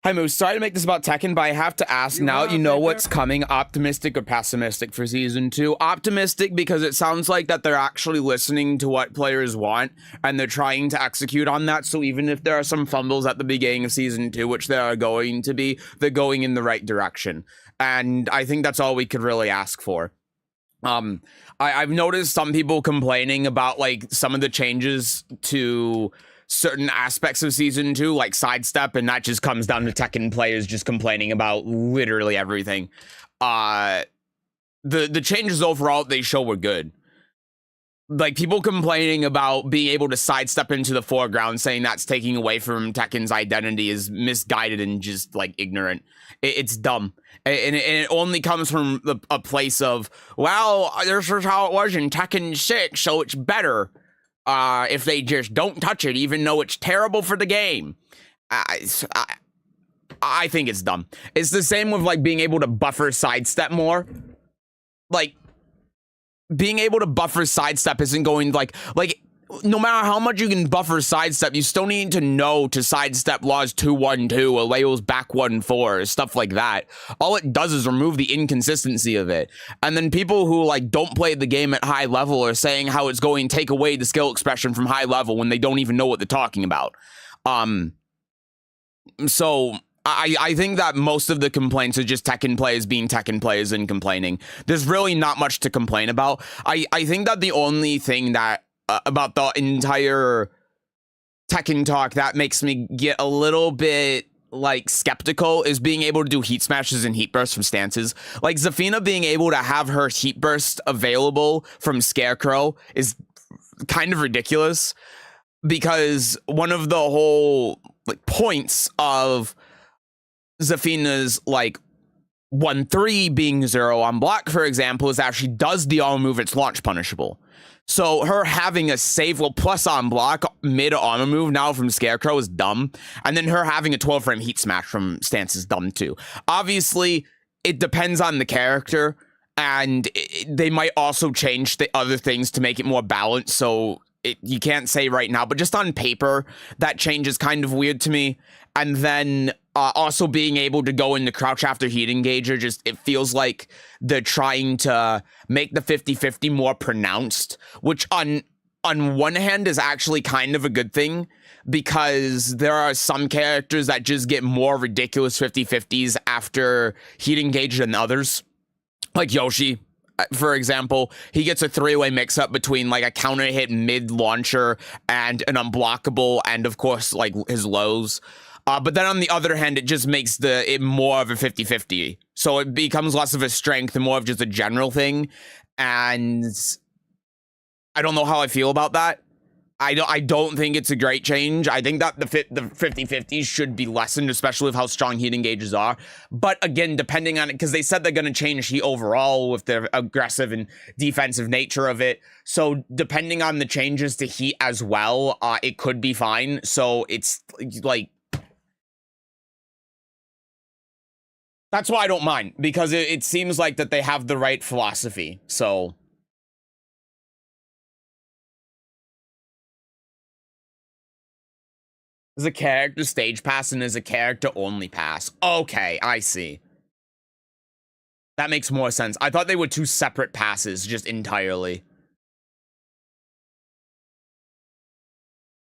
Hi Moose, sorry to make this about Tekken, but I have to ask now that you know what's coming, optimistic or pessimistic for Season 2? Optimistic because it sounds like that they're actually listening to what players want, and they're trying to execute on that, so even if there are some fumbles at the beginning of Season 2, which there are going to be, they're going in the right direction. And I think that's all we could really ask for. I've noticed some people complaining about, like, some of the changes to certain aspects of Season 2, like sidestep, and that just comes down to Tekken players just complaining about literally everything. The changes overall they show were good. Like, people complaining about being able to sidestep into the foreground, saying that's taking away from Tekken's identity, is misguided and just, like, ignorant. It's dumb. And it only comes from a place of, well, this is how it was in Tekken 6, so it's better. If they just don't touch it, even though it's terrible for the game. I think it's dumb. It's the same with, like, being able to buffer sidestep more. Like, being able to buffer sidestep isn't going, like, no matter how much you can buffer sidestep, you still need to know to sidestep laws 2-1-2 or Layle's back 1-4, stuff like that. All it does is remove the inconsistency of it. And then people who, like, don't play the game at high level are saying how it's going to take away the skill expression from high level when they don't even know what they're talking about. So I think that most of the complaints are just Tekken players being Tekken players and complaining. There's really not much to complain about. I think that the only thing that about the entire Tekken talk that makes me get a little bit, like, skeptical is being able to do heat smashes and heat bursts from stances. Like, Zafina being able to have her heat burst available from Scarecrow is kind of ridiculous, because one of the whole, like, points of Zafina's, like, 1-3 being 0 on block, for example, is that she does the armor move, it's launch punishable. So her having a save plus on block mid armor move now from Scarecrow is dumb. And then her having a 12 frame heat smash from stance is dumb too. Obviously, it depends on the character, and they might also change the other things to make it more balanced. So you can't say right now, but just on paper, that change is kind of weird to me. And then also being able to go into crouch after heat engager, just, it feels like they're trying to make the 50-50 more pronounced, which on one hand is actually kind of a good thing, because there are some characters that just get more ridiculous 50-50s after heat engage than others. Like Yoshi, for example, he gets a 3-way mix-up between, like, a counter hit mid-launcher and an unblockable, and of course, like, his lows. But then on the other hand, it just makes it more of a 50-50. So it becomes less of a strength and more of just a general thing. And I don't know how I feel about that. I don't think it's a great change. I think that the 50-50s should be lessened, especially with how strong heat engages are. But again, depending on it, because they said they're going to change heat overall with the aggressive and defensive nature of it. So depending on the changes to heat as well, it could be fine. So it's like, that's why I don't mind, because it seems like that they have the right philosophy. So is a character stage pass and is a character only pass. Okay, I see. That makes more sense. I thought they were 2 separate passes, just entirely.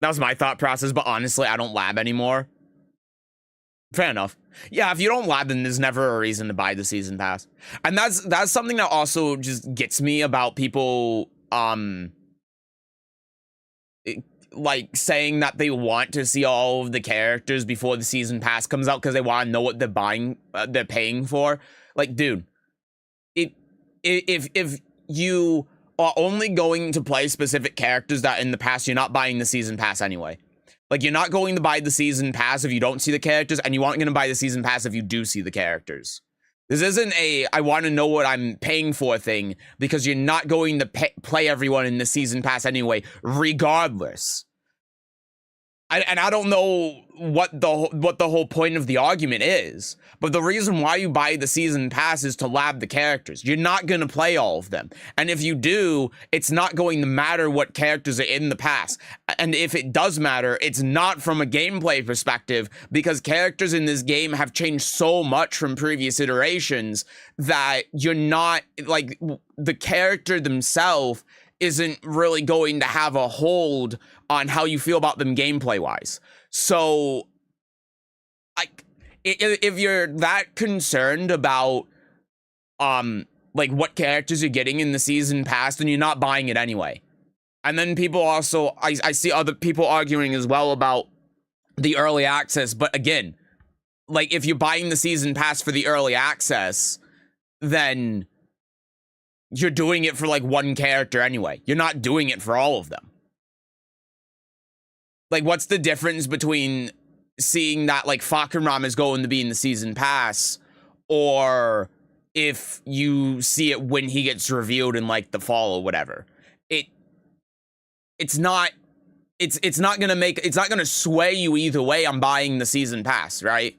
That was my thought process, but honestly, I don't lab anymore. Fair enough. Yeah, if you don't lab, then there's never a reason to buy the season pass. And that's something that also just gets me about people, like, saying that they want to see all of the characters before the season pass comes out because they want to know what they're paying for. Like, dude, if you are only going to play specific characters that in the past, you're not buying the season pass anyway. Like, you're not going to buy the season pass if you don't see the characters, and you aren't going to buy the season pass if you do see the characters. This isn't a I want to know what I'm paying for thing, because you're not going to play everyone in the season pass anyway, regardless. And I don't know what the whole point of the argument is, but the reason why you buy the season pass is to lab the characters. You're not going to play all of them. And if you do, it's not going to matter what characters are in the pass. And if it does matter, it's not from a gameplay perspective, because characters in this game have changed so much from previous iterations that you're not, like, the character themselves isn't really going to have a hold on how you feel about them gameplay wise. So, like, if you're that concerned about like what characters you're getting in the season pass, then you're not buying it anyway. And then people also, I see other people arguing as well about the early access, but again, like, if you're buying the season pass for the early access, then you're doing it for like one character anyway. You're not doing it for all of them. Like, what's the difference between seeing that like Fahkumram is going to be in the season pass, or if you see it when he gets revealed in like the fall or whatever? It's not gonna sway you either way on buying the season pass, right?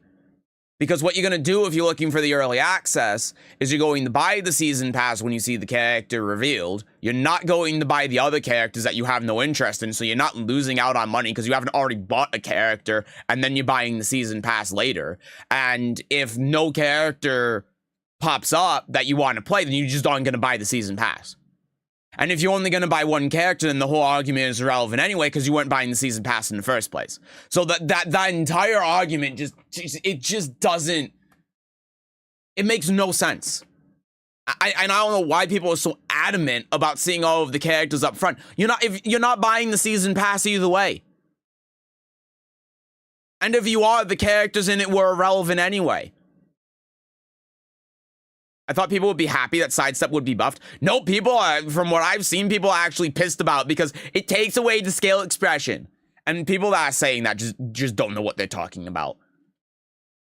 Because what you're going to do if you're looking for the early access is you're going to buy the season pass when you see the character revealed. You're not going to buy the other characters that you have no interest in, so you're not losing out on money because you haven't already bought a character, and then you're buying the season pass later. And if no character pops up that you want to play, then you just aren't going to buy the season pass. And if you're only going to buy one character, then the whole argument is irrelevant anyway, because you weren't buying the season pass in the first place. So that entire argument just doesn't, it makes no sense. I don't know why people are so adamant about seeing all of the characters up front. If you're not buying the season pass either way. And if you are, the characters in it were irrelevant anyway. I thought people would be happy that Sidestep would be buffed. No, people are, from what I've seen, people are actually pissed about because it takes away the scale expression. And people that are saying that just don't know what they're talking about.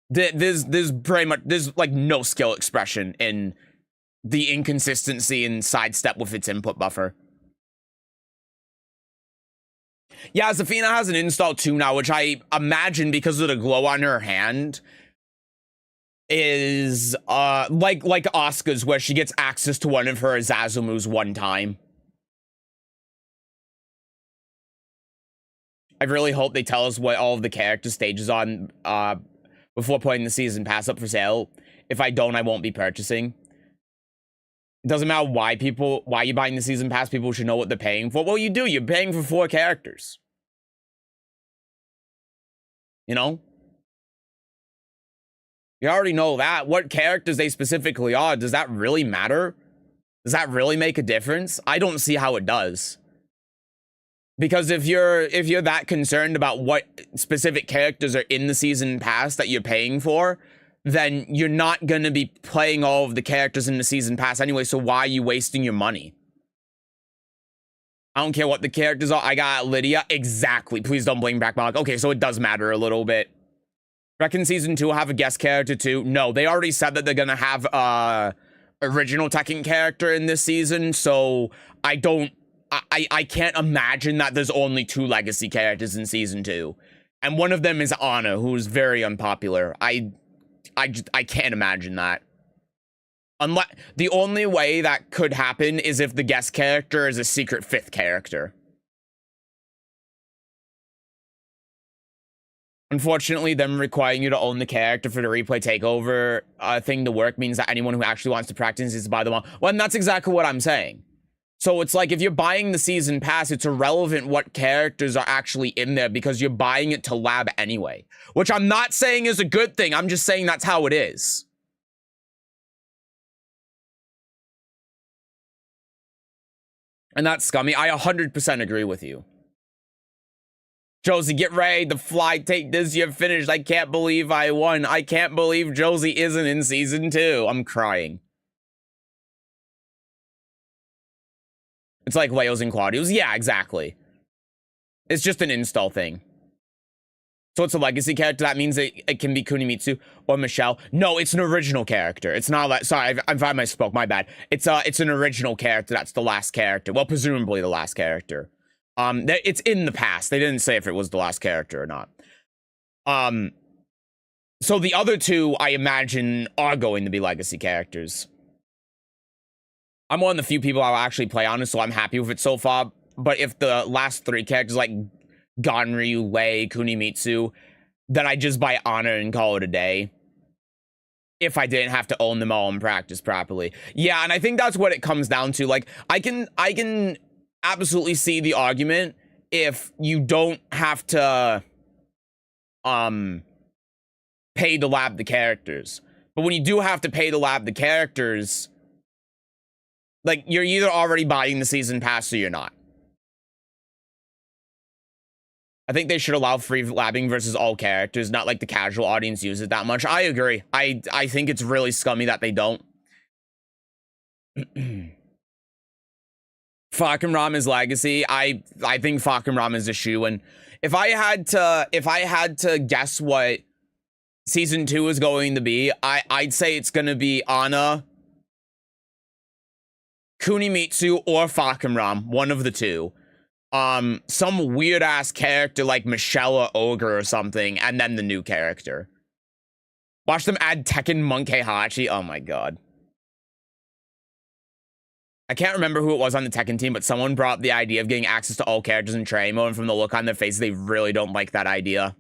There's like no skill expression in the inconsistency in Sidestep with its input buffer. Yeah, Zafina has an install too now, which I imagine because of the glow on her hand is like Asuka's, where she gets access to one of her Azazel moves one time. I really hope they tell us what all of the character stages on before putting the season pass up for sale. If I don't, I won't be purchasing. It doesn't matter why you're buying the season pass, people should know what they're paying for. Well, you do. You're paying for 4 characters. You know? You already know that. What characters they specifically are, does that really matter? Does that really make a difference? I don't see how it does. Because if you're that concerned about what specific characters are in the season pass that you're paying for, then you're not going to be playing all of the characters in the season pass anyway, so why are you wasting your money? I don't care what the characters are. I got Lydia. Exactly. Please don't bring back Malik. Okay, so it does matter a little bit. Reckon Season 2 will have a guest character too? No, they already said that they're gonna have original Tekken character in this season, so I can't imagine that there's only 2 legacy characters in Season 2. And one of them is Anna, who's very unpopular. I can't imagine that. Unless the only way that could happen is if the guest character is a secret 5th character. Unfortunately, them requiring you to own the character for the replay takeover thing to work means that anyone who actually wants to practice is to buy them all. Well, and that's exactly what I'm saying. So it's like if you're buying the season pass, it's irrelevant what characters are actually in there because you're buying it to lab anyway. Which I'm not saying is a good thing. I'm just saying that's how it is. And that's scummy. I 100% agree with you. Josie, get ready. The fly take this. You're finished. I can't believe I won. I can't believe Josie isn't in Season 2. I'm crying. It's like Leo's and Claudio's. Yeah, exactly. It's just an install thing. So it's a legacy character. That means it can be Kunimitsu or Michelle. No, it's an original character. It's not like... Sorry, I misspoke. My bad. It's an original character. That's the last character. Well, presumably the last character. It's in the past. They didn't say if it was the last character or not. So the other two, I imagine, are going to be legacy characters. I'm one of the few people I'll actually play on it, so I'm happy with it so far. But if the last three characters, like Ganryu, Lei, Kunimitsu, then I just buy Honor and call it a day. If I didn't have to own them all and practice properly. Yeah, and I think that's what it comes down to. Like, I can absolutely see the argument if you don't have to pay to lab the characters. But when you do have to pay to lab the characters, like, you're either already buying the season pass or you're not. I think they should allow free labbing versus all characters, not like the casual audience use it that much. I agree. I think it's really scummy that they don't. Fakum is legacy. I think Fakum is a shoe-in. If I had to guess what season 2 is going to be, I'd say it's gonna be Ana, Kunimitsu, or Fakum, one of the two. Some weird ass character like Michelle or Ogre or something, and then the new character. Watch them add Tekken Monk Heihachi. Oh my god. I can't remember who it was on the Tekken team, but someone brought up the idea of getting access to all characters in training mode, and from the look on their faces, they really don't like that idea.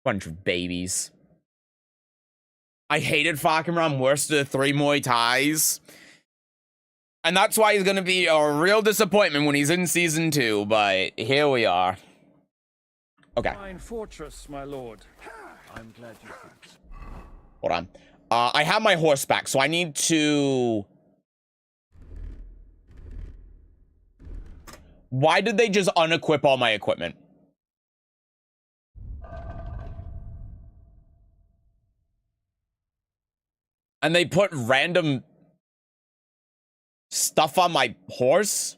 Bunch of babies. I hated Fakum worse than the 3 Muay Thais. And that's why he's going to be a real disappointment when he's in season 2, but here we are. Okay. Fine fortress, my lord. I'm glad you think so. Hold on. I have my horse back, so I need to... Why did they just unequip all my equipment? And they put random stuff on my horse?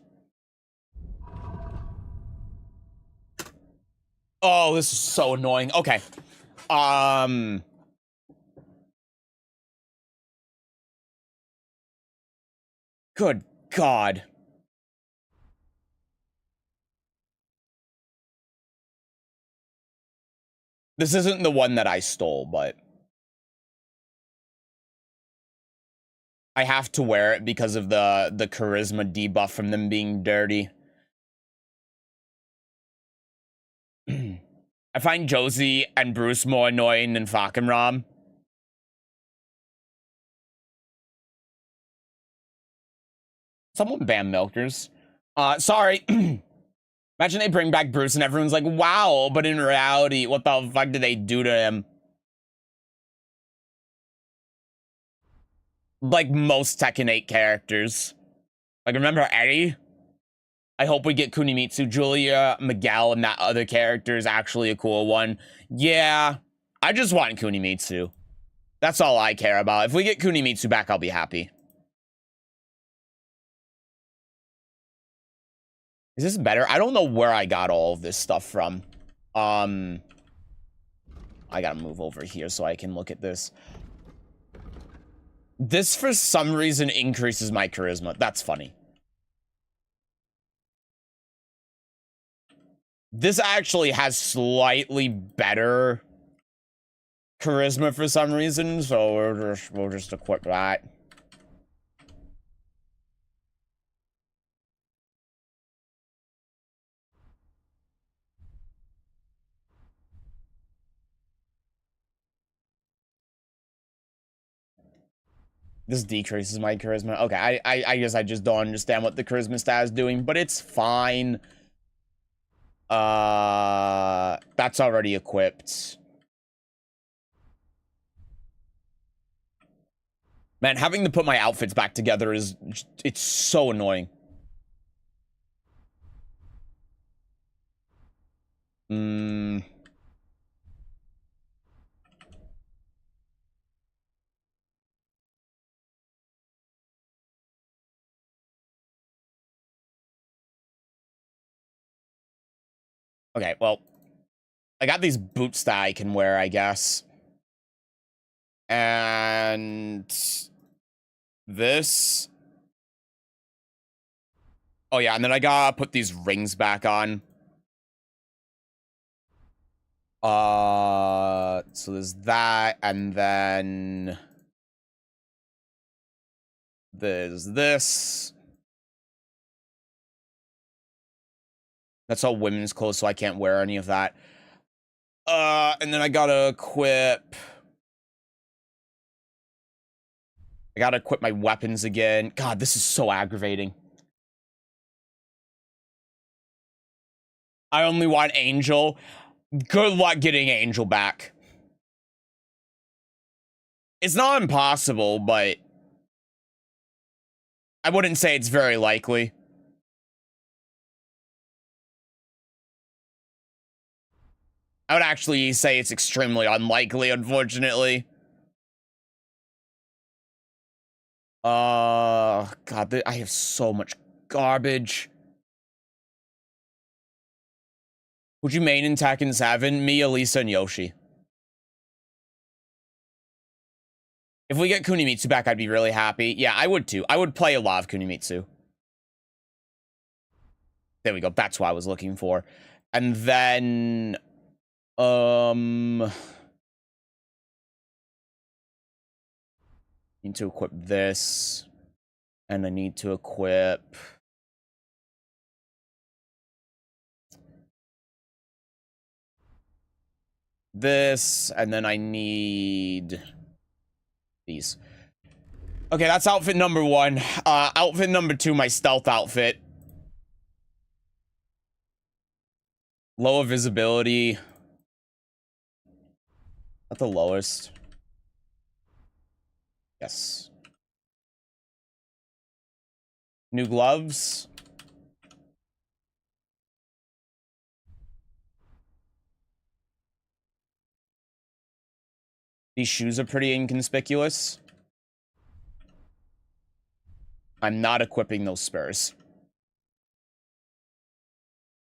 Oh, this is so annoying. Okay. Good God. This isn't the one that I stole, but I have to wear it because of the charisma debuff from them being dirty. I find Josie and Bruce more annoying than Fakum. Someone ban Milkers. Sorry. Imagine they bring back Bruce and everyone's like, wow, but in reality, what the fuck did they do to him? Like most Tekken 8 characters. Like, remember Eddie? I hope we get Kunimitsu. Julia, Miguel, and that other character is actually a cool one. Yeah, I just want Kunimitsu. That's all I care about. If we get Kunimitsu back, I'll be happy. Is this better? I don't know where I got all of this stuff from. I gotta move over here so I can look at this. This, for some reason, increases my charisma. That's funny. This actually has slightly better charisma for some reason, so we'll just equip that. This decreases my charisma. Okay, I guess I just don't understand what the charisma stat is doing, but it's fine. That's already equipped. Man, having to put my outfits back together is... it's so annoying. Okay, well, I got these boots that I can wear, I guess. And this. Oh yeah, and then I gotta put these rings back on. So there's that, and then there's this. That's all women's clothes, so I can't wear any of that. And then I gotta equip. I gotta equip my weapons again. God, this is so aggravating. I only want Angel. Good luck getting Angel back. It's not impossible, but I wouldn't say it's very likely. I would actually say it's extremely unlikely, unfortunately. God, I have so much garbage. Would you main in Tekken 7? Me, Elisa, and Yoshi. If we get Kunimitsu back, I'd be really happy. Yeah, I would too. I would play a lot of Kunimitsu. There we go. That's what I was looking for. And then... need to equip this. And I need to equip... this, and then I need... these. Okay, that's outfit number 1. Outfit number 2, my stealth outfit. Lower visibility. At the lowest. Yes. New gloves. These shoes are pretty inconspicuous. I'm not equipping those spurs.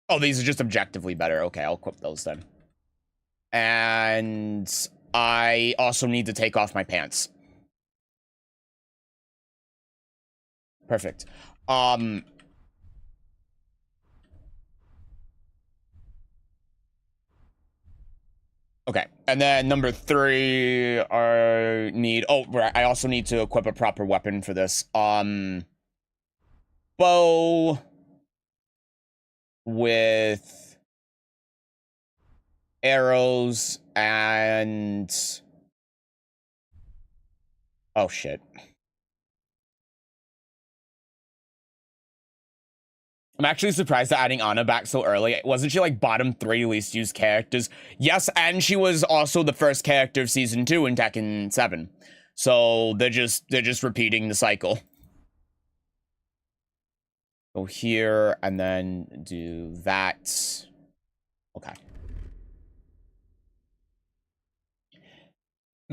Oh, these are just objectively better. Okay, I'll equip those then. And I also need to take off my pants. Perfect. Okay, and then number 3, I also need to equip a proper weapon for this. Bow with arrows and... oh, shit. I'm actually surprised at adding Anna back so early. Wasn't she like bottom 3 least used characters? Yes, and she was also the first character of season 2 in Tekken 7. So they're just repeating the cycle. Go here and then do that. Okay.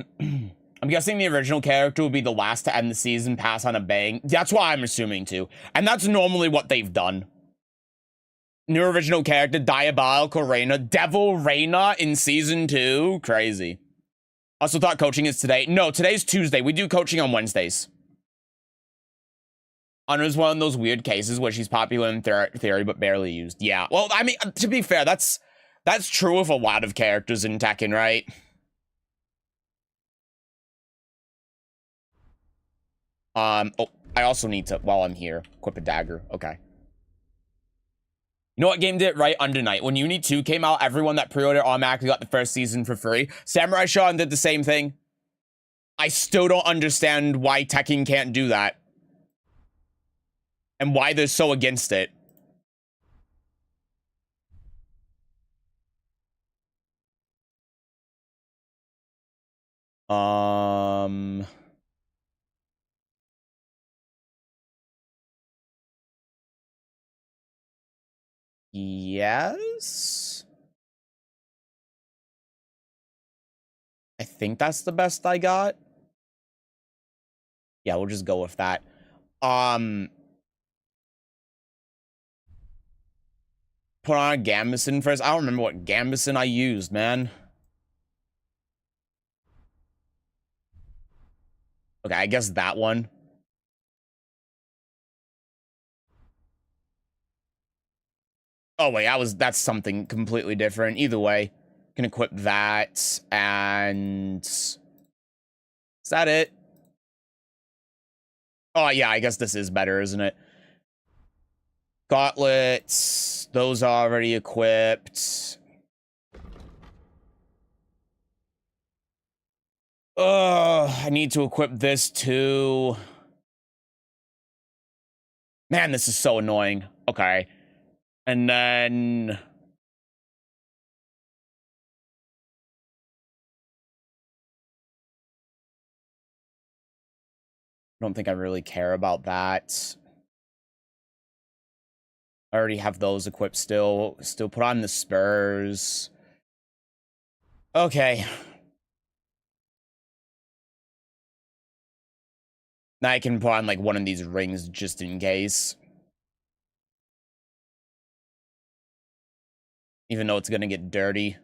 I'm guessing the original character will be the last to end the season, pass on a bang. That's what I'm assuming too. And that's normally what they've done. New original character, Diabolical Reina. Devil Reina in season 2. Crazy. Also thought coaching is today. No, today's Tuesday. We do coaching on Wednesdays. Anna's one of those weird cases where she's popular in theory, but barely used. Yeah. Well, I mean, to be fair, that's true of a lot of characters in Tekken, right? Oh, I also need to, while I'm here, equip a dagger. Okay. You know what game did it right? Under Night. When Uni 2 came out, everyone that pre-ordered automatically got the first season for free. Samurai Shodown did the same thing. I still don't understand why Tekken can't do that. And why they're so against it. Yes? I think that's the best I got. Yeah, we'll just go with that. Put on a Gambison first. I don't remember what Gambison I used, man. Okay, I guess that one. Oh wait, that's something completely different. Either way, can equip that, and is that it? Oh yeah, I guess this is better, isn't it? Gauntlets, those are already equipped. I need to equip this too. Man, this is so annoying. Okay. And then... I don't think I really care about that. I already have those equipped still. Still put on the spurs. Okay. Now I can put on, like, one of these rings just in case. Even though it's gonna get dirty.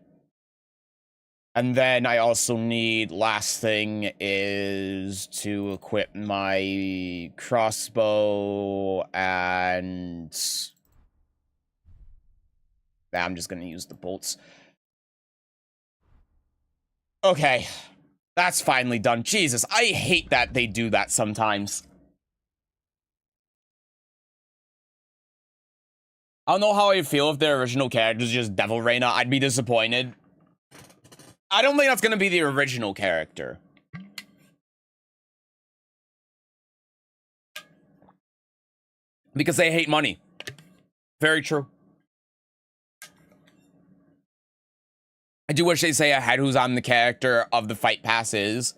And then I also need, last thing is to equip my crossbow and... I'm just gonna use the bolts. Okay. That's finally done. Jesus, I hate that they do that sometimes. I don't know how I'd feel if their original character is just Devil Reina. I'd be disappointed. I don't think that's gonna be the original character. Because they hate money. Very true. I do wish they say ahead who's on the character of the fight pass is.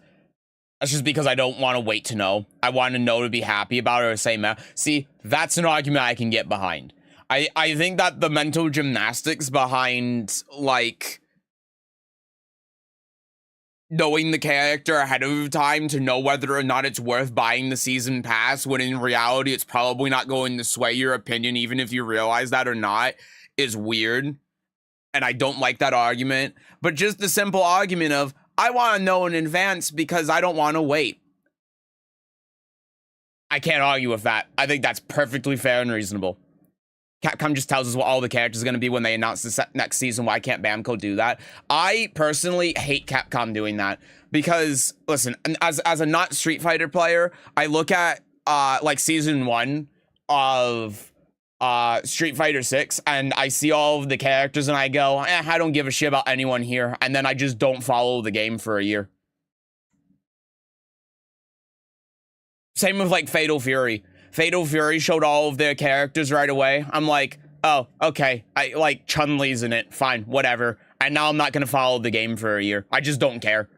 That's just because I don't want to wait to know. I want to know to be happy about it or say, man. See, that's an argument I can get behind. I think that the mental gymnastics behind, like, knowing the character ahead of time to know whether or not it's worth buying the season pass, when in reality it's probably not going to sway your opinion, even if you realize that or not, is weird. And I don't like that argument. But just the simple argument of, I want to know in advance because I don't want to wait. I can't argue with that. I think that's perfectly fair and reasonable. Capcom just tells us what all the characters are going to be when they announce the next season. Why can't Bamco do that? I personally hate Capcom doing that. Because, listen, as a not Street Fighter player, I look at, like, Season 1 of... Street Fighter 6, and I see all of the characters and I go, I don't give a shit about anyone here, and then I just don't follow the game for a year. Same with, like, Fatal Fury. Fatal Fury showed all of their characters right away. I'm like, oh, okay, like, Chun-Li's in it, fine, whatever. And now I'm not gonna follow the game for a year. I just don't care.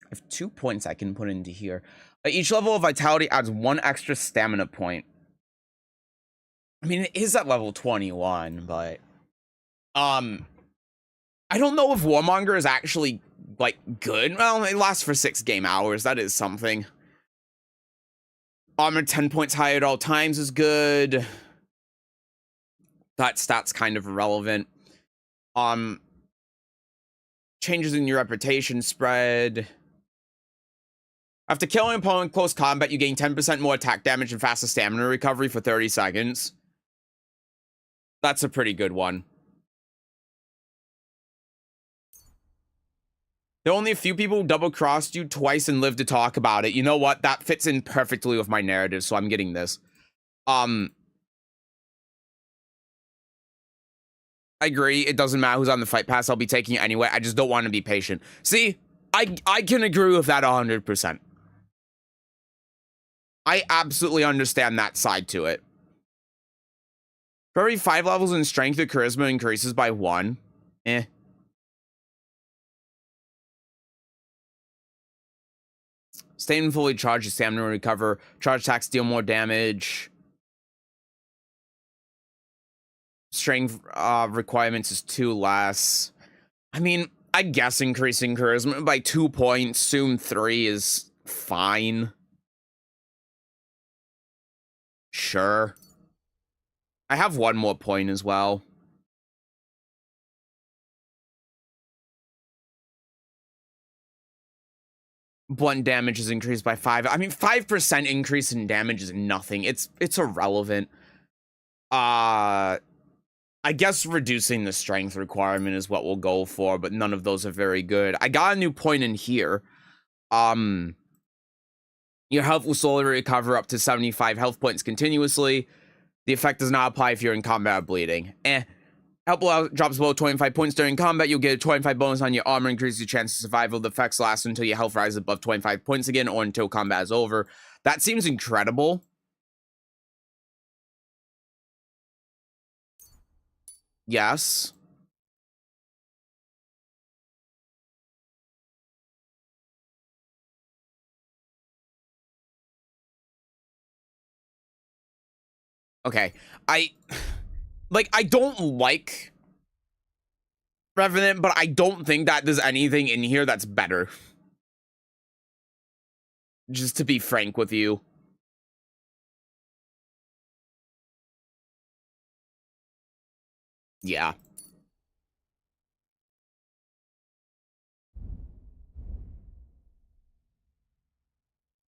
I have 2 points I can put into here. Each level of Vitality adds 1 extra stamina point. I mean, it is at level 21, but... I don't know if Warmonger is actually, like, good. Well, it lasts for 6 game hours. That is something. Armor 10 points higher at all times is good. That stat's kind of irrelevant. Changes in your reputation spread... After killing an opponent in close combat, you gain 10% more attack damage and faster stamina recovery for 30 seconds. That's a pretty good one. There are only a few people who double-crossed you twice and live to talk about it. You know what? That fits in perfectly with my narrative, so I'm getting this. I agree. It doesn't matter who's on the fight pass. I'll be taking it anyway. I just don't want to be patient. See, I can agree with that 100%. I absolutely understand that side to it. For every 5 levels in strength, the charisma increases by 1. Staying fully charged, your stamina recover. Charge attacks deal more damage. Strength requirements is 2 less. I mean, I guess increasing charisma by 2 points, soon 3 is fine. Sure. I have 1 more point as well. Blunt damage is increased by 5. I mean, 5% increase in damage is nothing. It's irrelevant. I guess reducing the strength requirement is what we'll go for, but none of those are very good. I got a new point in here. Your health will slowly recover up to 75 health points continuously. The effect does not apply if you're in combat or bleeding. Health drops below 25 points during combat. You'll get a 25 bonus on your armor, increases your chance of survival. The effects last until your health rises above 25 points again, or until combat is over. That seems incredible. Yes. Okay. I don't like Revenant, but I don't think that there's anything in here that's better. Just to be frank with you. Yeah.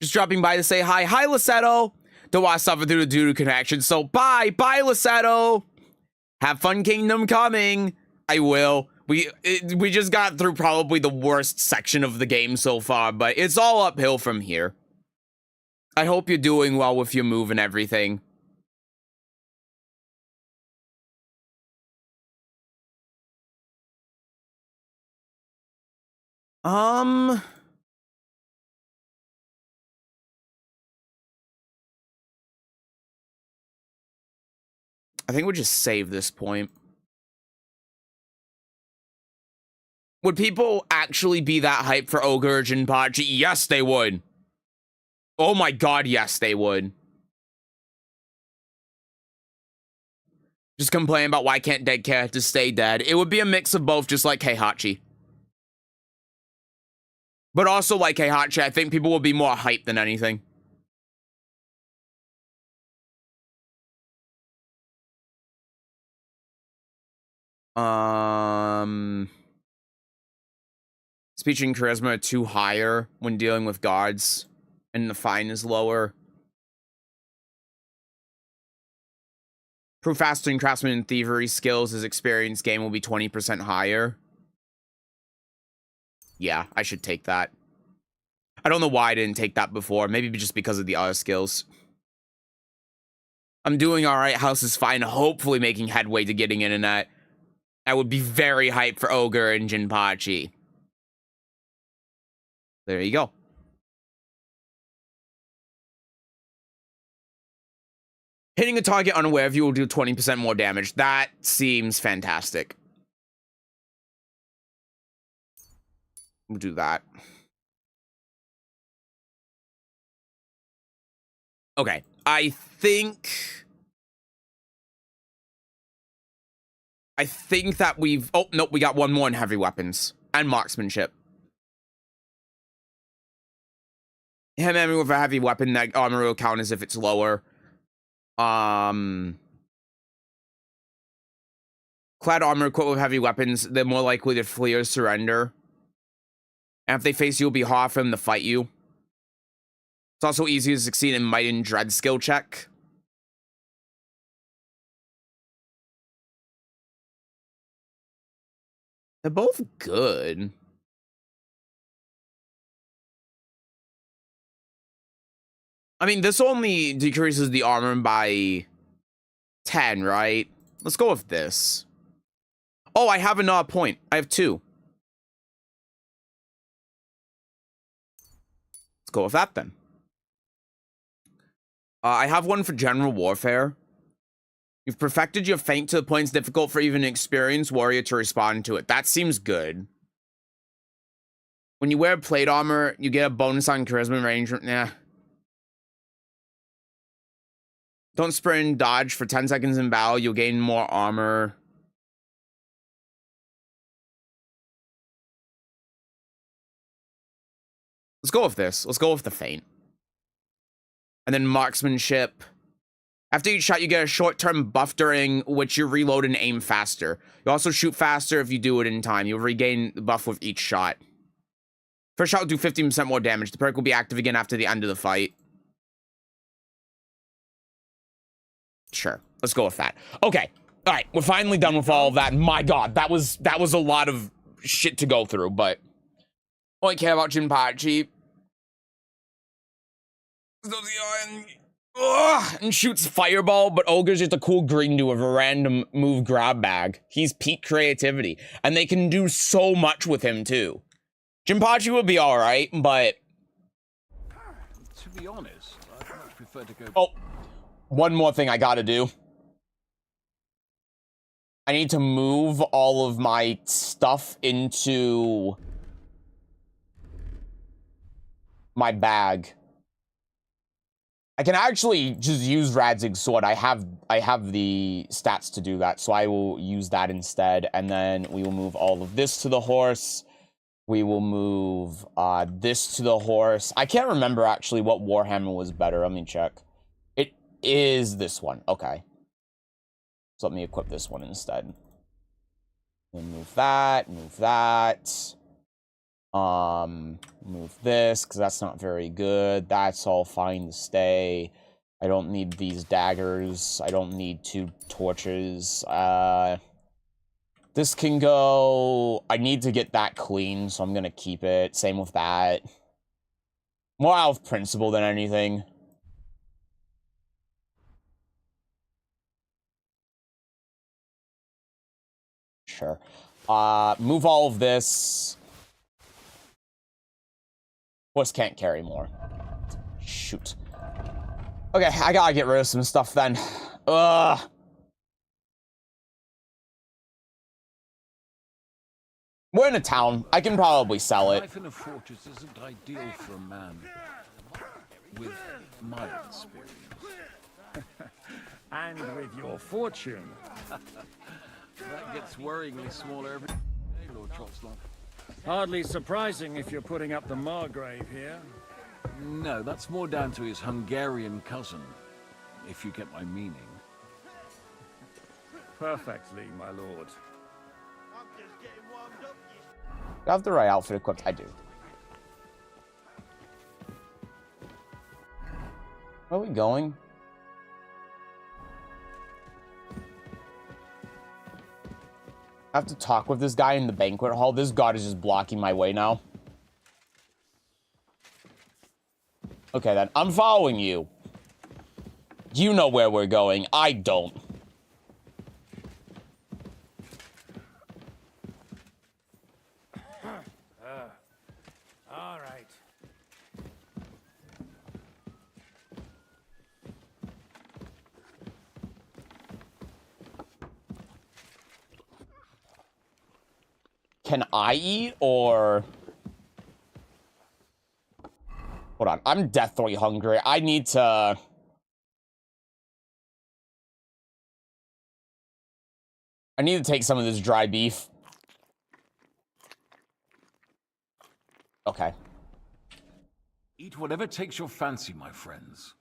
Just dropping by to say hi. Hi, Lissetto. Don't want to suffer through the doo-doo connection, so bye. Bye, Lissetto. Have fun, Kingdom Coming. I will. We just got through probably the worst section of the game so far, but it's all uphill from here. I hope you're doing well with your move and everything. I think we'll just save this point. Would people actually be that hyped for Ogre Jinpachi? Yes, they would. Oh my god, yes, they would. Just complain about why can't dead characters stay dead. It would be a mix of both, just like Heihachi. But also like Heihachi, I think people will be more hyped than anything. Speech and charisma are too higher when dealing with guards, and the fine is lower. Proof faster in craftsman and thievery skills as experience gain will be 20% higher. Yeah, I should take that. I don't know why I didn't take that before. Maybe just because of the other skills. I'm doing alright. House is fine. Hopefully making headway to getting internet. I would be very hyped for Ogre and Jinpachi. There you go. Hitting a target unaware of you will do 20% more damage. That seems fantastic. We'll do that. Okay, I think that we've... Oh, nope, we got one more in heavy weapons. And marksmanship. Him aiming with a heavy weapon, that armor will count as if it's lower. Clad armor equipped with heavy weapons, they're more likely to flee or surrender. And if they face you, it'll be hard for them to fight you. It's also easy to succeed in Might and Dread skill check. They're both good. I mean, this only decreases the armor by 10, right? Let's go with this. Oh, I have another point. I have 2. Let's go with that then. I have one for general warfare. You've perfected your feint to the point it's difficult for even an experienced warrior to respond to it. That seems good. When you wear plate armor, you get a bonus on charisma range. Nah. Don't sprint and dodge for 10 seconds in battle. You'll gain more armor. Let's go with this. Let's go with the feint. And then marksmanship. After each shot, you get a short-term buff during which you reload and aim faster. You also shoot faster if you do it in time. You'll regain the buff with each shot. First shot will do 15% more damage. The perk will be active again after the end of the fight. Sure. Let's go with that. Okay. All right. We're finally done with all of that. My God, that was a lot of shit to go through, but all I care about Jinpachi. And shoots fireball, but Ogre's just a cool green dude with a random move grab bag. He's peak creativity, and they can do so much with him too. Jinpachi would be all right, but to be honest, I'd much prefer to go. Oh, one more thing I gotta do. I need to move all of my stuff into my bag. I can actually just use Radzig's sword. I have the stats to do that, so I will use that instead. And then we will move all of this to the horse. We will move this to the horse. I can't remember actually what Warhammer was better. Let me check. It is this one. Okay. So let me equip this one instead. Then move that, move that. Move this, because that's not very good. That's all fine to stay. I don't need these daggers. I don't need 2 torches. This can go. I need to get that clean, so I'm gonna keep it. Same with that. More out of principle than anything. Sure. Move all of this. Horse can't carry more. Shoot. Okay, I gotta get rid of some stuff then. Ugh. We're in a town. I can probably sell it. Life in a fortress isn't ideal for a man with my experience. And with your fortune. That gets worryingly smaller every day, Lord Trotslon. Hardly surprising if you're putting up the Margrave here. No, that's more down to his Hungarian cousin, if you get my meaning. Perfectly, my lord. Do I have the right outfit equipped? I do. Where are we going? I have to talk with this guy in the banquet hall. This god is just blocking my way now. Okay, then. I'm following you. You know where we're going. I don't. All right. Can I eat, or... Hold on. I'm deathly hungry. I need to... I need to take some of this dry beef. Okay. Eat whatever takes your fancy, my friends.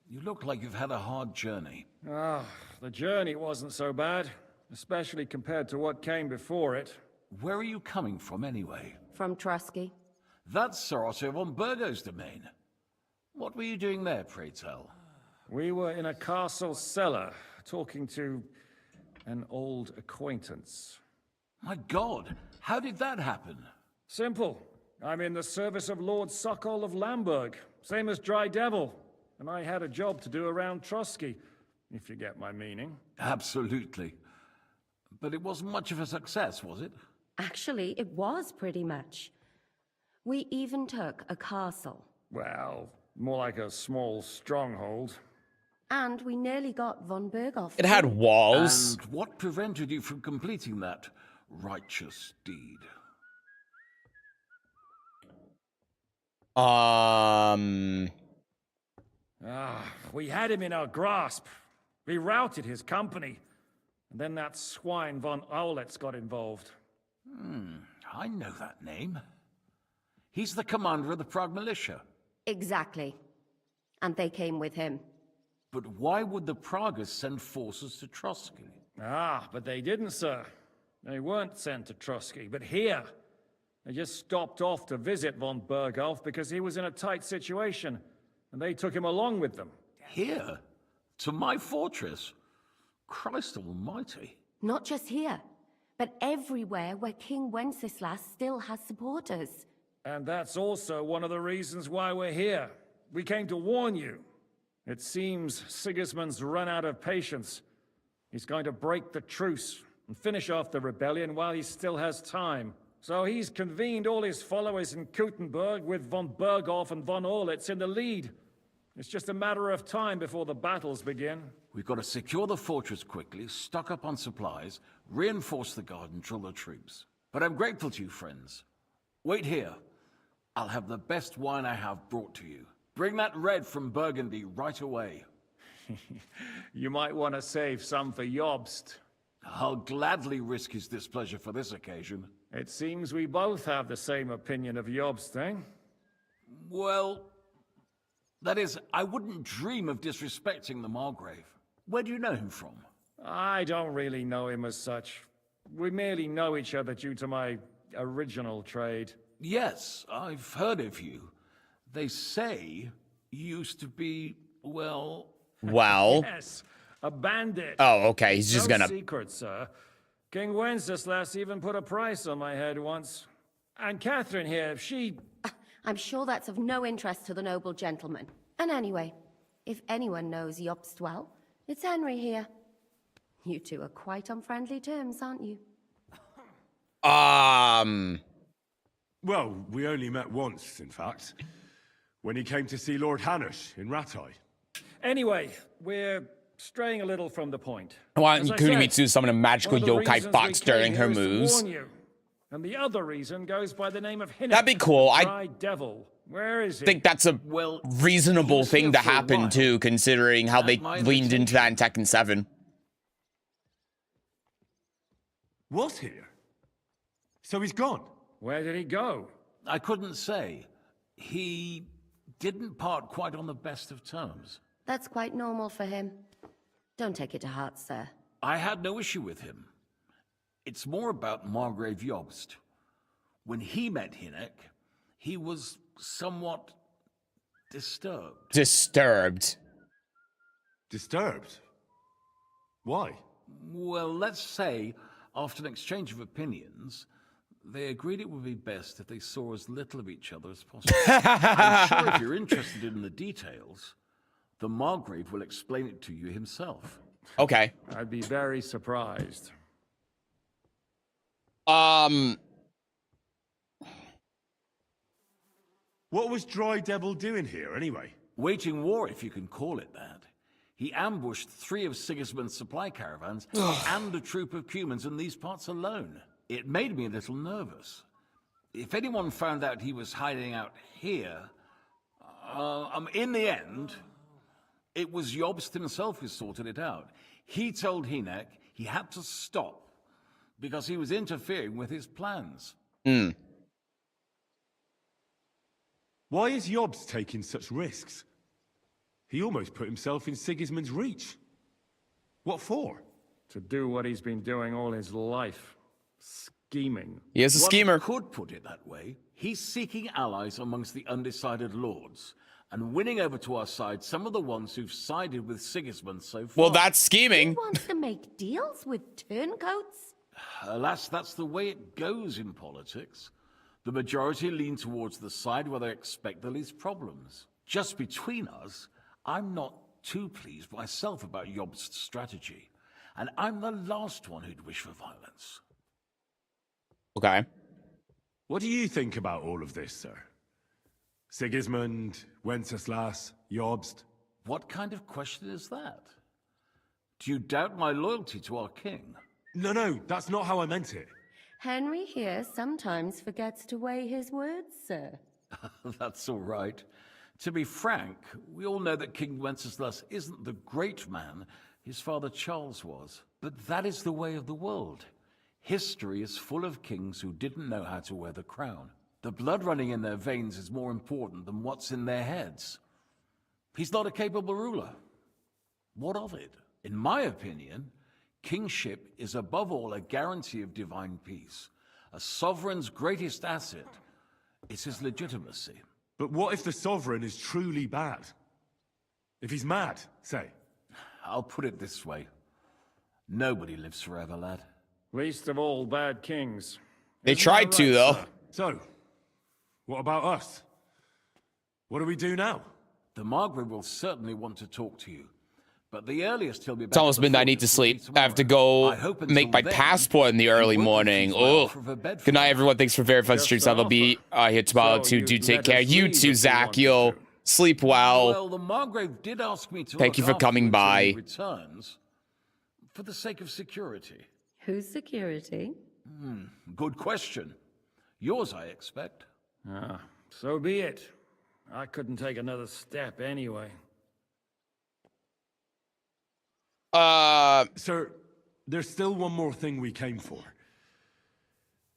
You look like you've had a hard journey. Ah, the journey wasn't so bad, especially compared to what came before it. Where are you coming from, anyway? From Trusky. That's Sir Otto von Burgo's domain. What were you doing there, pray tell? We were in a castle cellar, talking to an old acquaintance. My God, how did that happen? Simple. I'm in the service of Lord Sokol of Lamberg, same as Dry Devil, and I had a job to do around Trusky, if you get my meaning. Absolutely. But it wasn't much of a success, was it? Actually, it was pretty much. We even took a castle. Well, more like a small stronghold. And we nearly got von Berghoff. It had walls. And what prevented you from completing that righteous deed? We had him in our grasp. We routed his company. And then that swine von Aulitz got involved. I know that name. He's the commander of the Prague militia. Exactly. And they came with him. But why would the Praguers send forces to Trusky? But they didn't, sir. They weren't sent to Trusky, but here. They just stopped off to visit von Berghoff because he was in a tight situation, and they took him along with them. Here? To my fortress? Christ almighty. Not just here, but everywhere where King Wenceslas still has supporters. And that's also one of the reasons why we're here. We came to warn you. It seems Sigismund's run out of patience. He's going to break the truce and finish off the rebellion while he still has time. So he's convened all his followers in Kuttenberg with von Berghoff and von Orlitz in the lead. It's just a matter of time before the battles begin. We've got to secure the fortress quickly, stock up on supplies, reinforce the guard and drill the troops. But I'm grateful to you, friends. Wait here. I'll have the best wine I have brought to you. Bring that red from Burgundy right away. You might want to save some for Jobst. I'll gladly risk his displeasure for this occasion. It seems we both have the same opinion of Jobst, eh? Well, that is, I wouldn't dream of disrespecting the Margrave. Where do you know him from? I don't really know him as such. We merely know each other due to my original trade. Yes, I've heard of you. They say you used to be, well... Well... Yes, a bandit. Oh, okay, he's just no gonna... secret, sir. King Wenceslas even put a price on my head once. And Catherine here, she... I'm sure that's of no interest to the noble gentleman. And anyway, if anyone knows Jobst well, it's Henry here. You two are quite on friendly terms, aren't you? Well, we only met once, in fact. When he came to see Lord Hanush in Rattay. Anyway, we're straying a little from the point. Why As I Kunimitsu said, summon a magical one of the yokai reasons fox we came during her here is to moves? warn you. And the other reason goes by the name of Hinnock. That'd be cool. I Dry Devil. Where is he? think that's a reasonable thing to happen too, considering how they leaned into that in Tekken 7. Was here? So he's gone? Where did he go? I couldn't say. He didn't part quite on the best of terms. That's quite normal for him. Don't take it to heart, sir. I had no issue with him. It's more about Margrave Jobst. When he met Hinnock, he was somewhat disturbed. Disturbed? Disturbed? Why? Well, let's say, after an exchange of opinions, they agreed it would be best if they saw as little of each other as possible. I'm sure if you're interested in the details, the Margrave will explain it to you himself. Okay. I'd be very surprised. What was Dry Devil doing here, anyway? Waging war, if you can call it that. He ambushed 3 of Sigismund's supply caravans and a troop of Cumans in these parts alone. It made me a little nervous. If anyone found out he was hiding out here, in the end, it was Jobst himself who sorted it out. He told Hinnock he had to stop because he was interfering with his plans. Why is Jobst taking such risks? He almost put himself in Sigismund's reach. What for? To do what he's been doing all his life. Scheming. He is a schemer. One could put it that way. He's seeking allies amongst the undecided lords, and winning over to our side some of the ones who've sided with Sigismund so far. Well, that's scheming. He wants to make deals with turncoats? Alas, that's the way it goes in politics. The majority lean towards the side where they expect the least problems. Just between us, I'm not too pleased myself about Jobst's strategy, and I'm the last one who'd wish for violence. Okay. What do you think about all of this, sir? Sigismund, Wenceslas, Jobst? What kind of question is that? Do you doubt my loyalty to our king? No, that's not how I meant it. Henry here sometimes forgets to weigh his words, sir. That's all right. To be frank, we all know that King Wenceslas isn't the great man his father Charles was. But that is the way of the world. History is full of kings who didn't know how to wear the crown. The blood running in their veins is more important than what's in their heads. He's not a capable ruler. What of it? In my opinion, kingship is above all a guarantee of divine peace, A sovereign's greatest asset is his legitimacy. But what if the Sovereign is truly bad? If he's mad, say? I'll put it this way. Nobody lives forever, lad. Least of all bad kings. They Isn't tried that to, right, though. sir? So, what about us? What do we do now? The Margrave will certainly want to talk to you. But the earliest he'll be back. It's almost midnight. I need to sleep. I have to go make my passport in the early morning. Oh, good night, everyone. Thanks for verifying streams. I'll be here tomorrow too. Do take care. You too, Zach. You'll sleep well. Well, the Margrave did ask me to. Thank you for coming by. Returns, for the sake of security. Whose security? Good question. Yours, I expect. Ah, so be it. I couldn't take another step anyway. Sir, there's still one more thing we came for.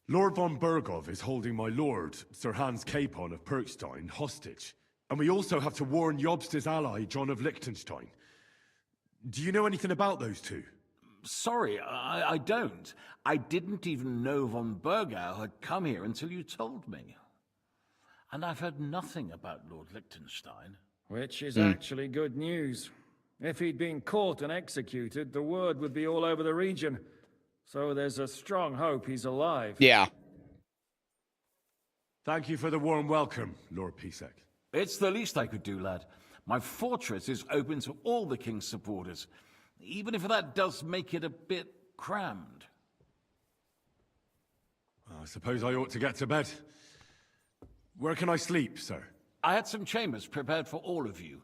Lord von Bergov is holding my lord, Sir Hans Capon of Perkstein, hostage. And we also have to warn Jobst's ally, John of Liechtenstein. Do you know anything about those two? Sorry, I don't. I didn't even know von Bergau had come here until you told me. And I've heard nothing about Lord Liechtenstein. Which is actually good news. If he'd been caught and executed, the word would be all over the region. So there's a strong hope he's alive. Yeah. Thank you for the warm welcome, Lord Pisek. It's the least I could do, lad. My fortress is open to all the king's supporters, even if that does make it a bit crammed. I suppose I ought to get to bed. Where can I sleep, sir? I had some chambers prepared for all of you.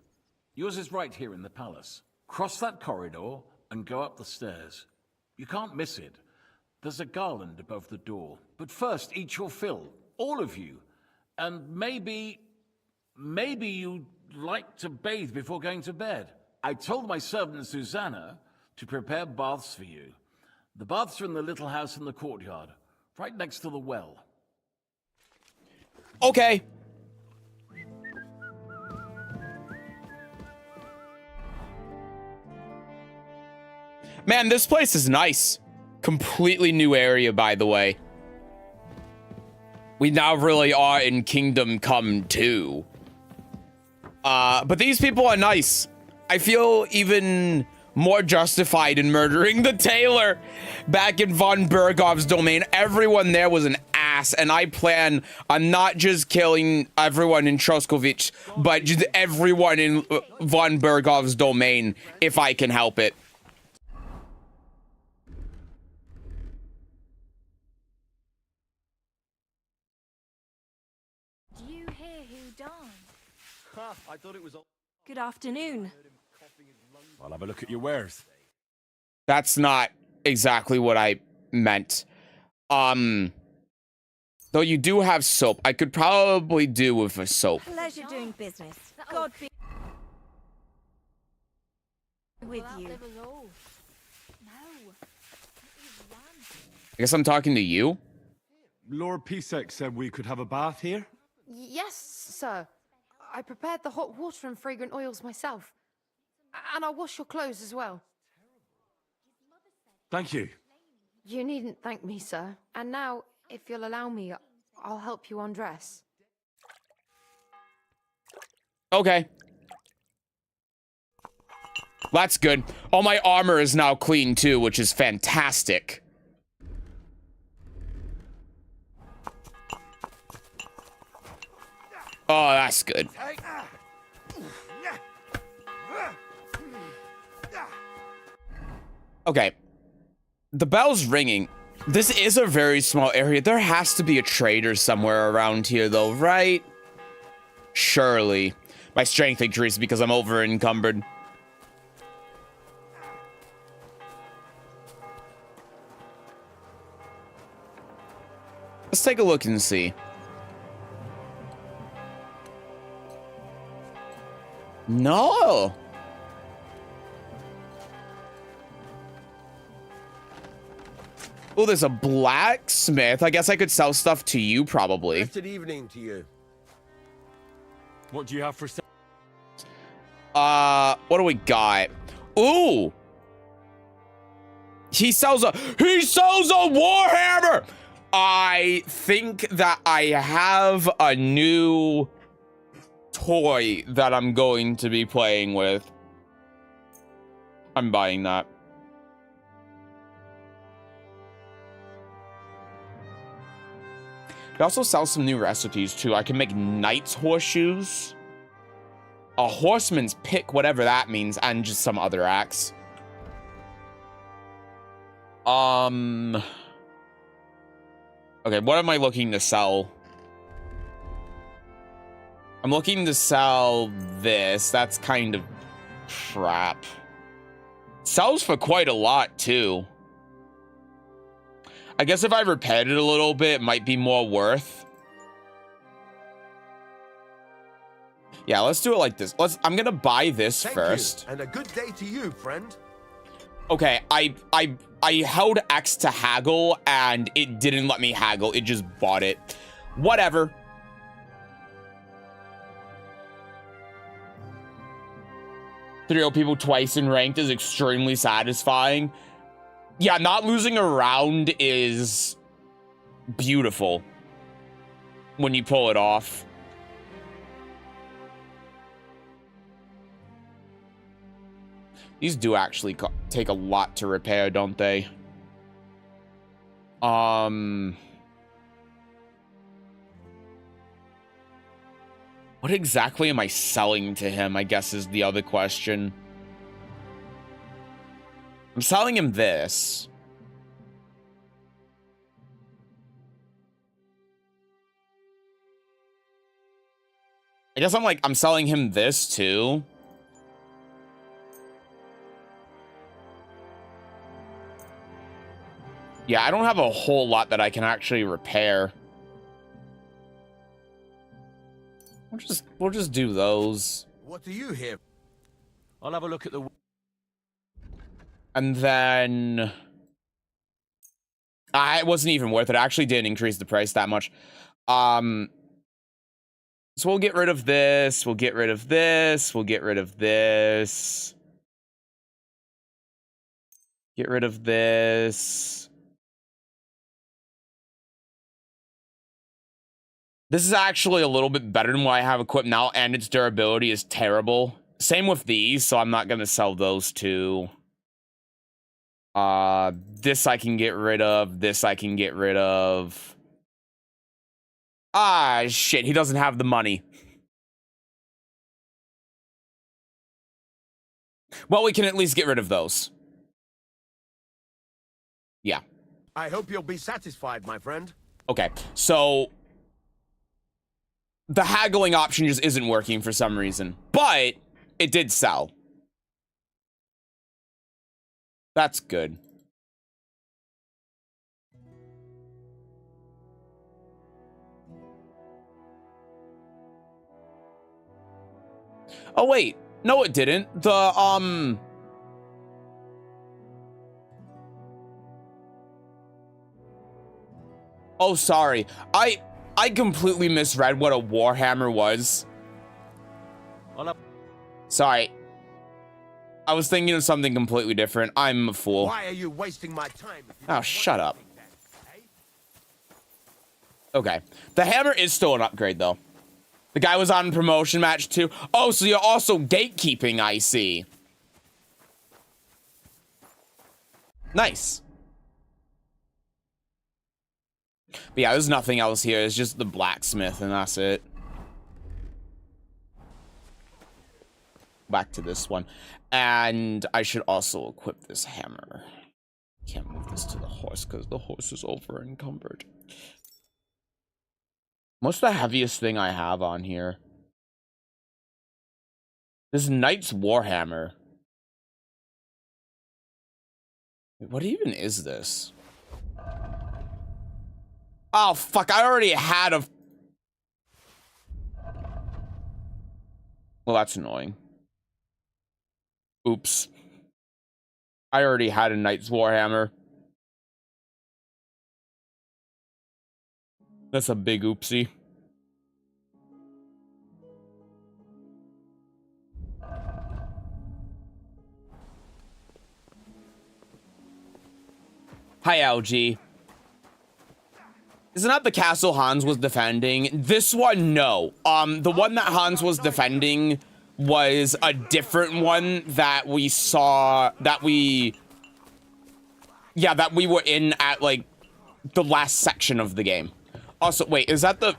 Yours is right here in the palace. Cross that corridor and go up the stairs. You can't miss it. There's a garland above the door. But first, eat your fill, all of you. And maybe you'd like to bathe before going to bed. I told my servant Susanna to prepare baths for you. The baths are in the little house in the courtyard, right next to the well. Okay. Man, this place is nice. Completely new area, by the way. We now really are in Kingdom Come 2. But these people are nice. I feel even more justified in murdering the tailor back in von Bergov's domain. Everyone there was an ass, and I plan on not just killing everyone in Troskovich, but just everyone in von Bergov's domain if I can help it. Do you hear who died? I thought it was all... Good afternoon. I'll have a look at your wares. That's not exactly what I meant. Though you do have soap. I could probably do with a soap. Pleasure doing business. God be with you. I guess I'm talking to you. Lord Pisek said we could have a bath here? Yes, sir. I prepared the hot water and fragrant oils myself. And I'll wash your clothes as well. Thank you. You needn't thank me, sir. And now, if you'll allow me, I'll help you undress. Okay. That's good. All my armor is now clean too, which is fantastic. Oh, that's good. Okay. The bell's ringing. This is a very small area. There has to be a trader somewhere around here, though, right? Surely. My strength increased because I'm over encumbered. Let's take a look and see. No. Oh, there's a blacksmith. I guess I could sell stuff to you, probably. Good evening to you. What do you have for sale? What do we got? Ooh. He sells a warhammer. I think that I have a new toy that I'm going to be playing with. I'm buying that. They also sell some new recipes too. I can make knight's horseshoes, a horseman's pick, whatever that means, and just some other axe. Okay, what am I looking to sell? I'm looking to sell this. That's kind of crap. Sells for quite a lot too. I guess if I repaired it a little bit, it might be more worth. Yeah, let's do it like this. I'm gonna buy this first. And a good day to you, friend. Okay, I held X to haggle and it didn't let me haggle. It just bought it. Whatever. Three people twice in ranked is extremely satisfying. Yeah, not losing a round is beautiful when you pull it off. These do actually take a lot to repair, don't they? What exactly am I selling to him, I guess is the other question. I'm selling him this. I guess I'm selling him this too. Yeah, I don't have a whole lot that I can actually repair. We'll just do those. What do you hear? I'll have a look at the... And then... it wasn't even worth it. I actually didn't increase the price that much. So we'll get rid of this. We'll get rid of this. We'll get rid of this. Get rid of this. This is actually a little bit better than what I have equipped now, and its durability is terrible. Same with these, so I'm not going to sell those two. This I can get rid of. This I can get rid of. Ah, shit, he doesn't have the money. Well, we can at least get rid of those. Yeah. I hope you'll be satisfied, my friend. Okay, so... the haggling option just isn't working for some reason, but it did sell. That's good. Oh, wait. No, it didn't. Oh, sorry. I completely misread what a Warhammer was. Sorry. I was thinking of something completely different. I'm a fool. Why are you wasting my time? Oh, shut up. Okay. The hammer is still an upgrade, though. The guy was on promotion match, too. Oh, so you're also gatekeeping, I see. Nice. But yeah, there's nothing else here. It's just the blacksmith, and that's it. Back to this one. And I should also equip this hammer. Can't move this to the horse because the horse is over encumbered. What's the heaviest thing I have on here? This Knight's Warhammer. What even is this? Oh, fuck, I already had a... Well, that's annoying. Oops. I already had a Knight's Warhammer. That's a big oopsie. Hi, LG. Isn't that the castle Hans was defending? This one, no. The one that Hans was defending was a different one that we saw, that we were in at, like, the last section of the game. Also, wait, is that the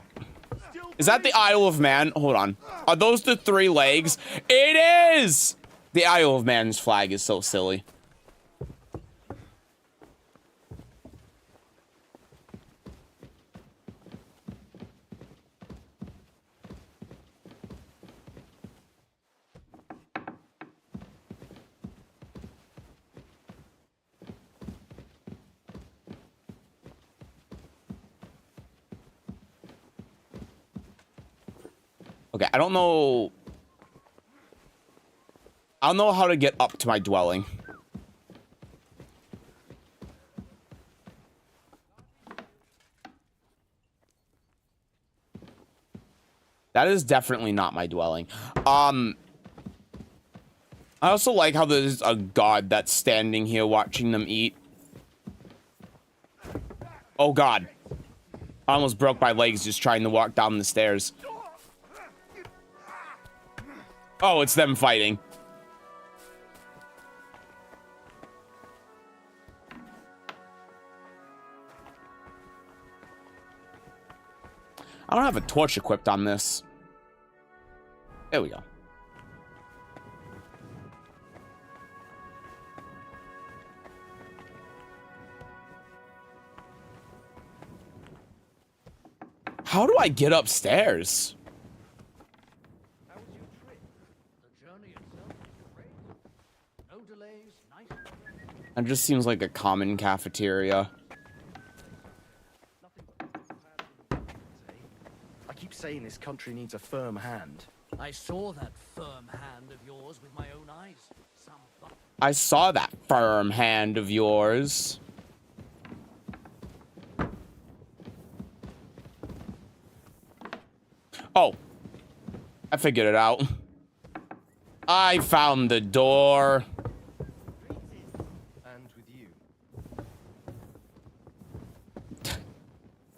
Isle of Man? Hold on. Are those the 3 legs? It is! The Isle of Man's flag is so silly. Okay, I don't know how to get up to my dwelling. That is definitely not my dwelling. I also like how there's a god that's standing here watching them eat. Oh god. I almost broke my legs just trying to walk down the stairs. Oh, it's them fighting. I don't have a torch equipped on this. There we go. How do I get upstairs? It just seems like a common cafeteria. I keep saying this country needs a firm hand. I saw that firm hand of yours with my own eyes. I saw that firm hand of yours. Oh. I figured it out. I found the door. And with you.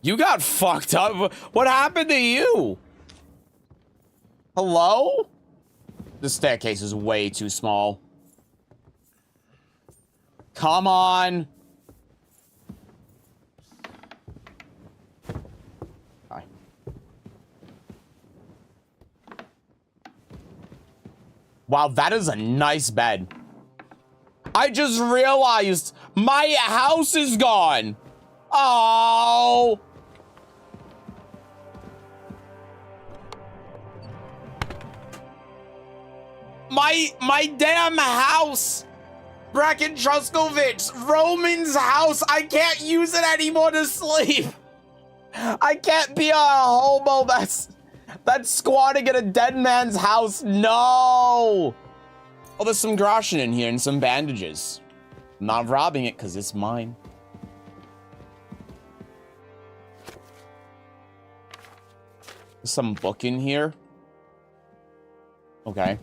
You got fucked up. What happened to you? Hello? The staircase is way too small. Come on. Hi. Wow, that is a nice bed. I just realized my house is gone. Oh. My damn house. Bracken Truskovich, Roman's house. I can't use it anymore to sleep. I can't be a hobo that's squatting at a dead man's house. No. Oh, there's some groschen in here and some bandages. I'm not robbing it because it's mine. There's some book in here. Okay.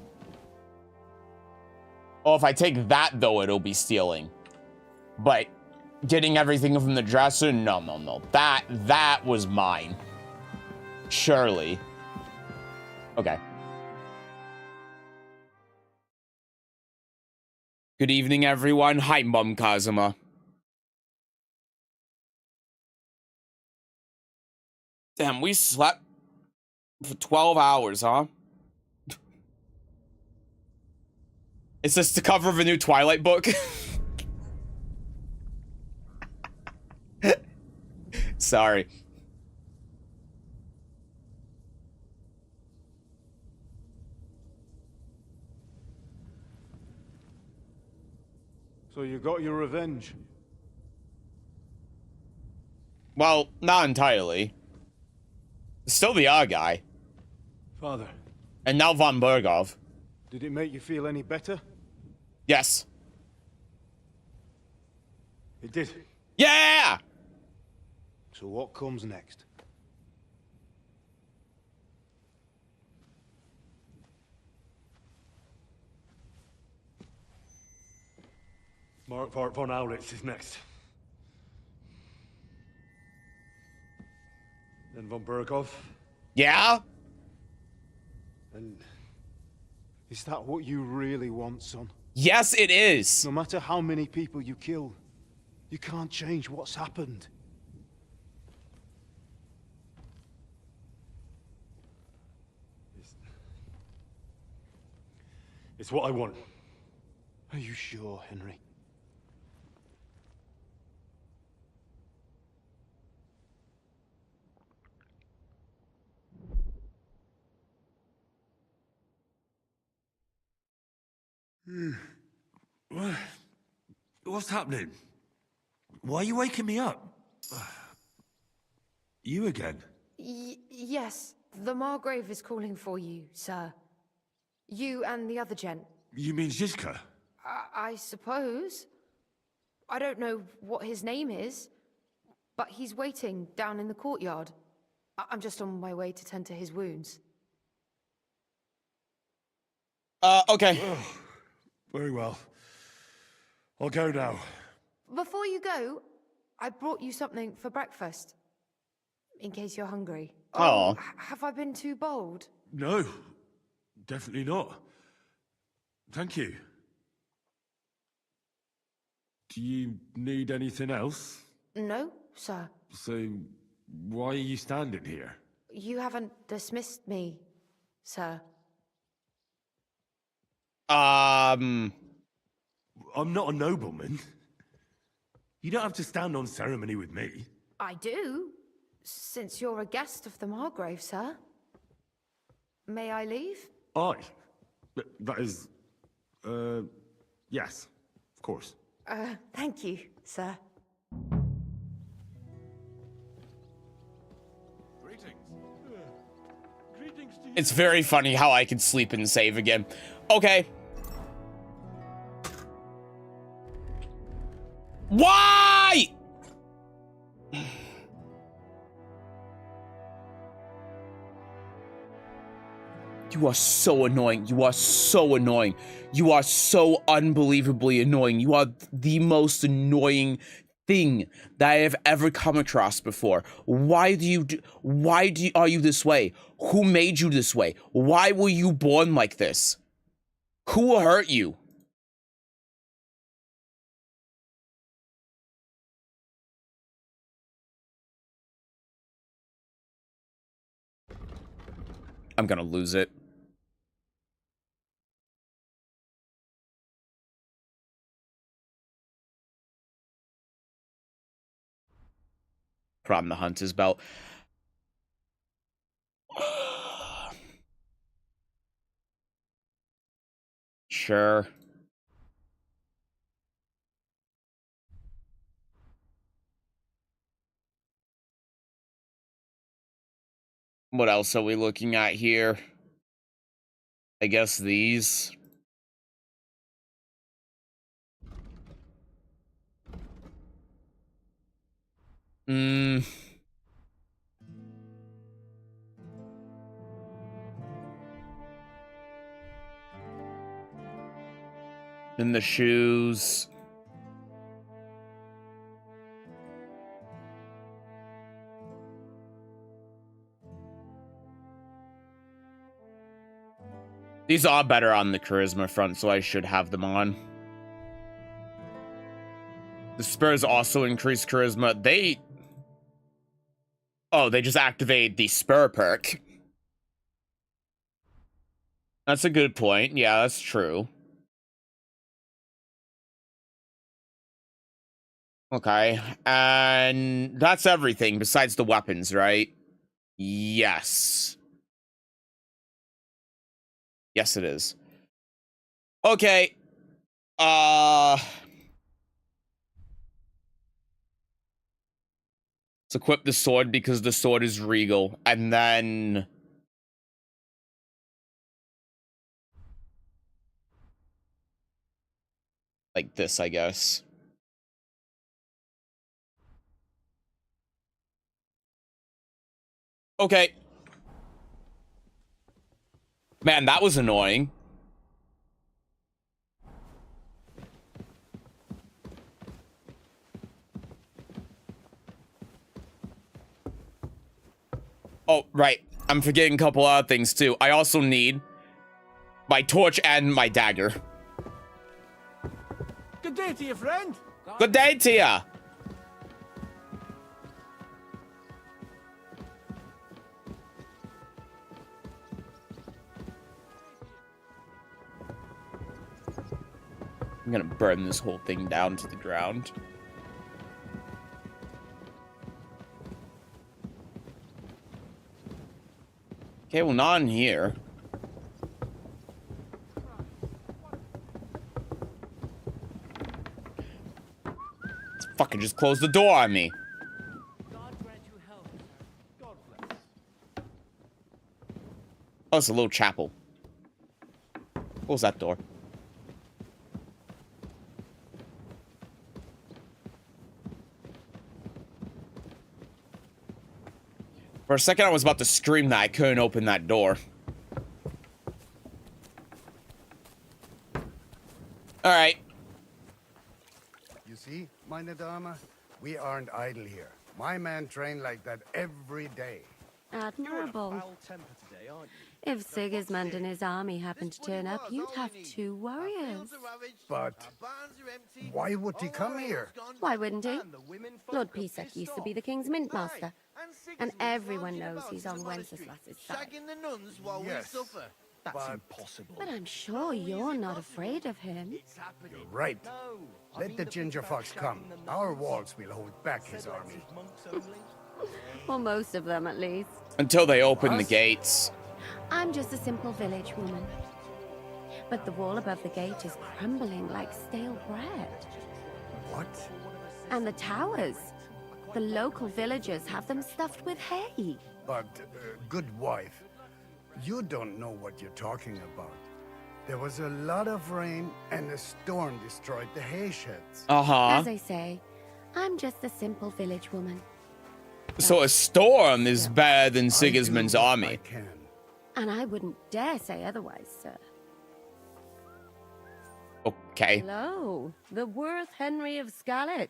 Oh, if I take that, though, it'll be stealing. But getting everything from the dresser? No, no, no. That was mine. Surely. Okay. Good evening, everyone. Hi, Mum Kazuma. Damn, we slept for 12 hours, huh? Is this the cover of a new Twilight book? Sorry. So you got your revenge? Well, not entirely. Still the R guy. Father. And now von Bergov. Did it make you feel any better? Yes. It did? Yeah! So what comes next? Mark von Aulitz is next. Then von Bergov? Yeah? And is that what you really want, son? Yes, it is. No matter how many people you kill, you can't change what's happened. It's what I want. Are you sure, Henry? What's happening? Why are you waking me up? You again? Yes, the Margrave is calling for you, sir. You and the other gent. You mean Zizka? I suppose. I don't know what his name is, but he's waiting down in the courtyard. I'm just on my way to tend to his wounds. Okay. Very well. I'll go now. Before you go, I brought you something for breakfast. In case you're hungry. Oh. Have I been too bold? No, definitely not. Thank you. Do you need anything else? No, sir. So, why are you standing here? You haven't dismissed me, sir. I'm not a nobleman. You don't have to stand on ceremony with me. I do, since you're a guest of the Margrave, sir. May I leave? That is... yes, of course. Thank you, sir. It's very funny how I can sleep and save again. Okay. Why? You are so annoying. You are so annoying. You are so unbelievably annoying. You are the most annoying thing that I have ever come across before. Why are you this way? Who made you this way? Why were you born like this? Who hurt you? I'm gonna lose it. Put on the hunter's belt. Sure. What else are we looking at here? I guess these. In the shoes. These are better on the charisma front, so I should have them on. The spurs also increase charisma. Oh, they just activate the spur perk. That's a good point. Yeah, that's true. Okay, and that's everything besides the weapons, right? Yes. Yes, it is. Okay. Let's equip the sword because the sword is regal, and then like this, I guess. Okay. Man, that was annoying. Oh, right. I'm forgetting a couple other things, too. I also need my torch and my dagger. Good day to you, friend. Good day to ya. I'm gonna burn this whole thing down to the ground. Okay, well, not in here. Let's fucking just close the door on me. Oh, it's a little chapel. Close that door. For a second, I was about to scream that I couldn't open that door. All right. You see, meine Dame, we aren't idle here. My men train like that every day. Admirable. If Sigismund and his army happened to turn up, you'd have 2 warriors. But why would he come here? Why wouldn't he? Lord Pisek used to be the king's mint master. And everyone knows he's on Wenceslas's side. Yes, That's impossible. But I'm sure you're not afraid of him. You're right. Let the ginger fox come. Our walls will hold back his army. Well, most of them, at least. Until they open the gates. I'm just a simple village woman. But the wall above the gate is crumbling like stale bread. What? And the towers. The local villagers have them stuffed with hay. But, good wife, you don't know what you're talking about. There was a lot of rain and a storm destroyed the hay sheds. As I say, I'm just a simple village woman. So a storm is better than Sigismund's army. And I wouldn't dare say otherwise, sir. Okay. Hello, the Worth Henry of Skalitz.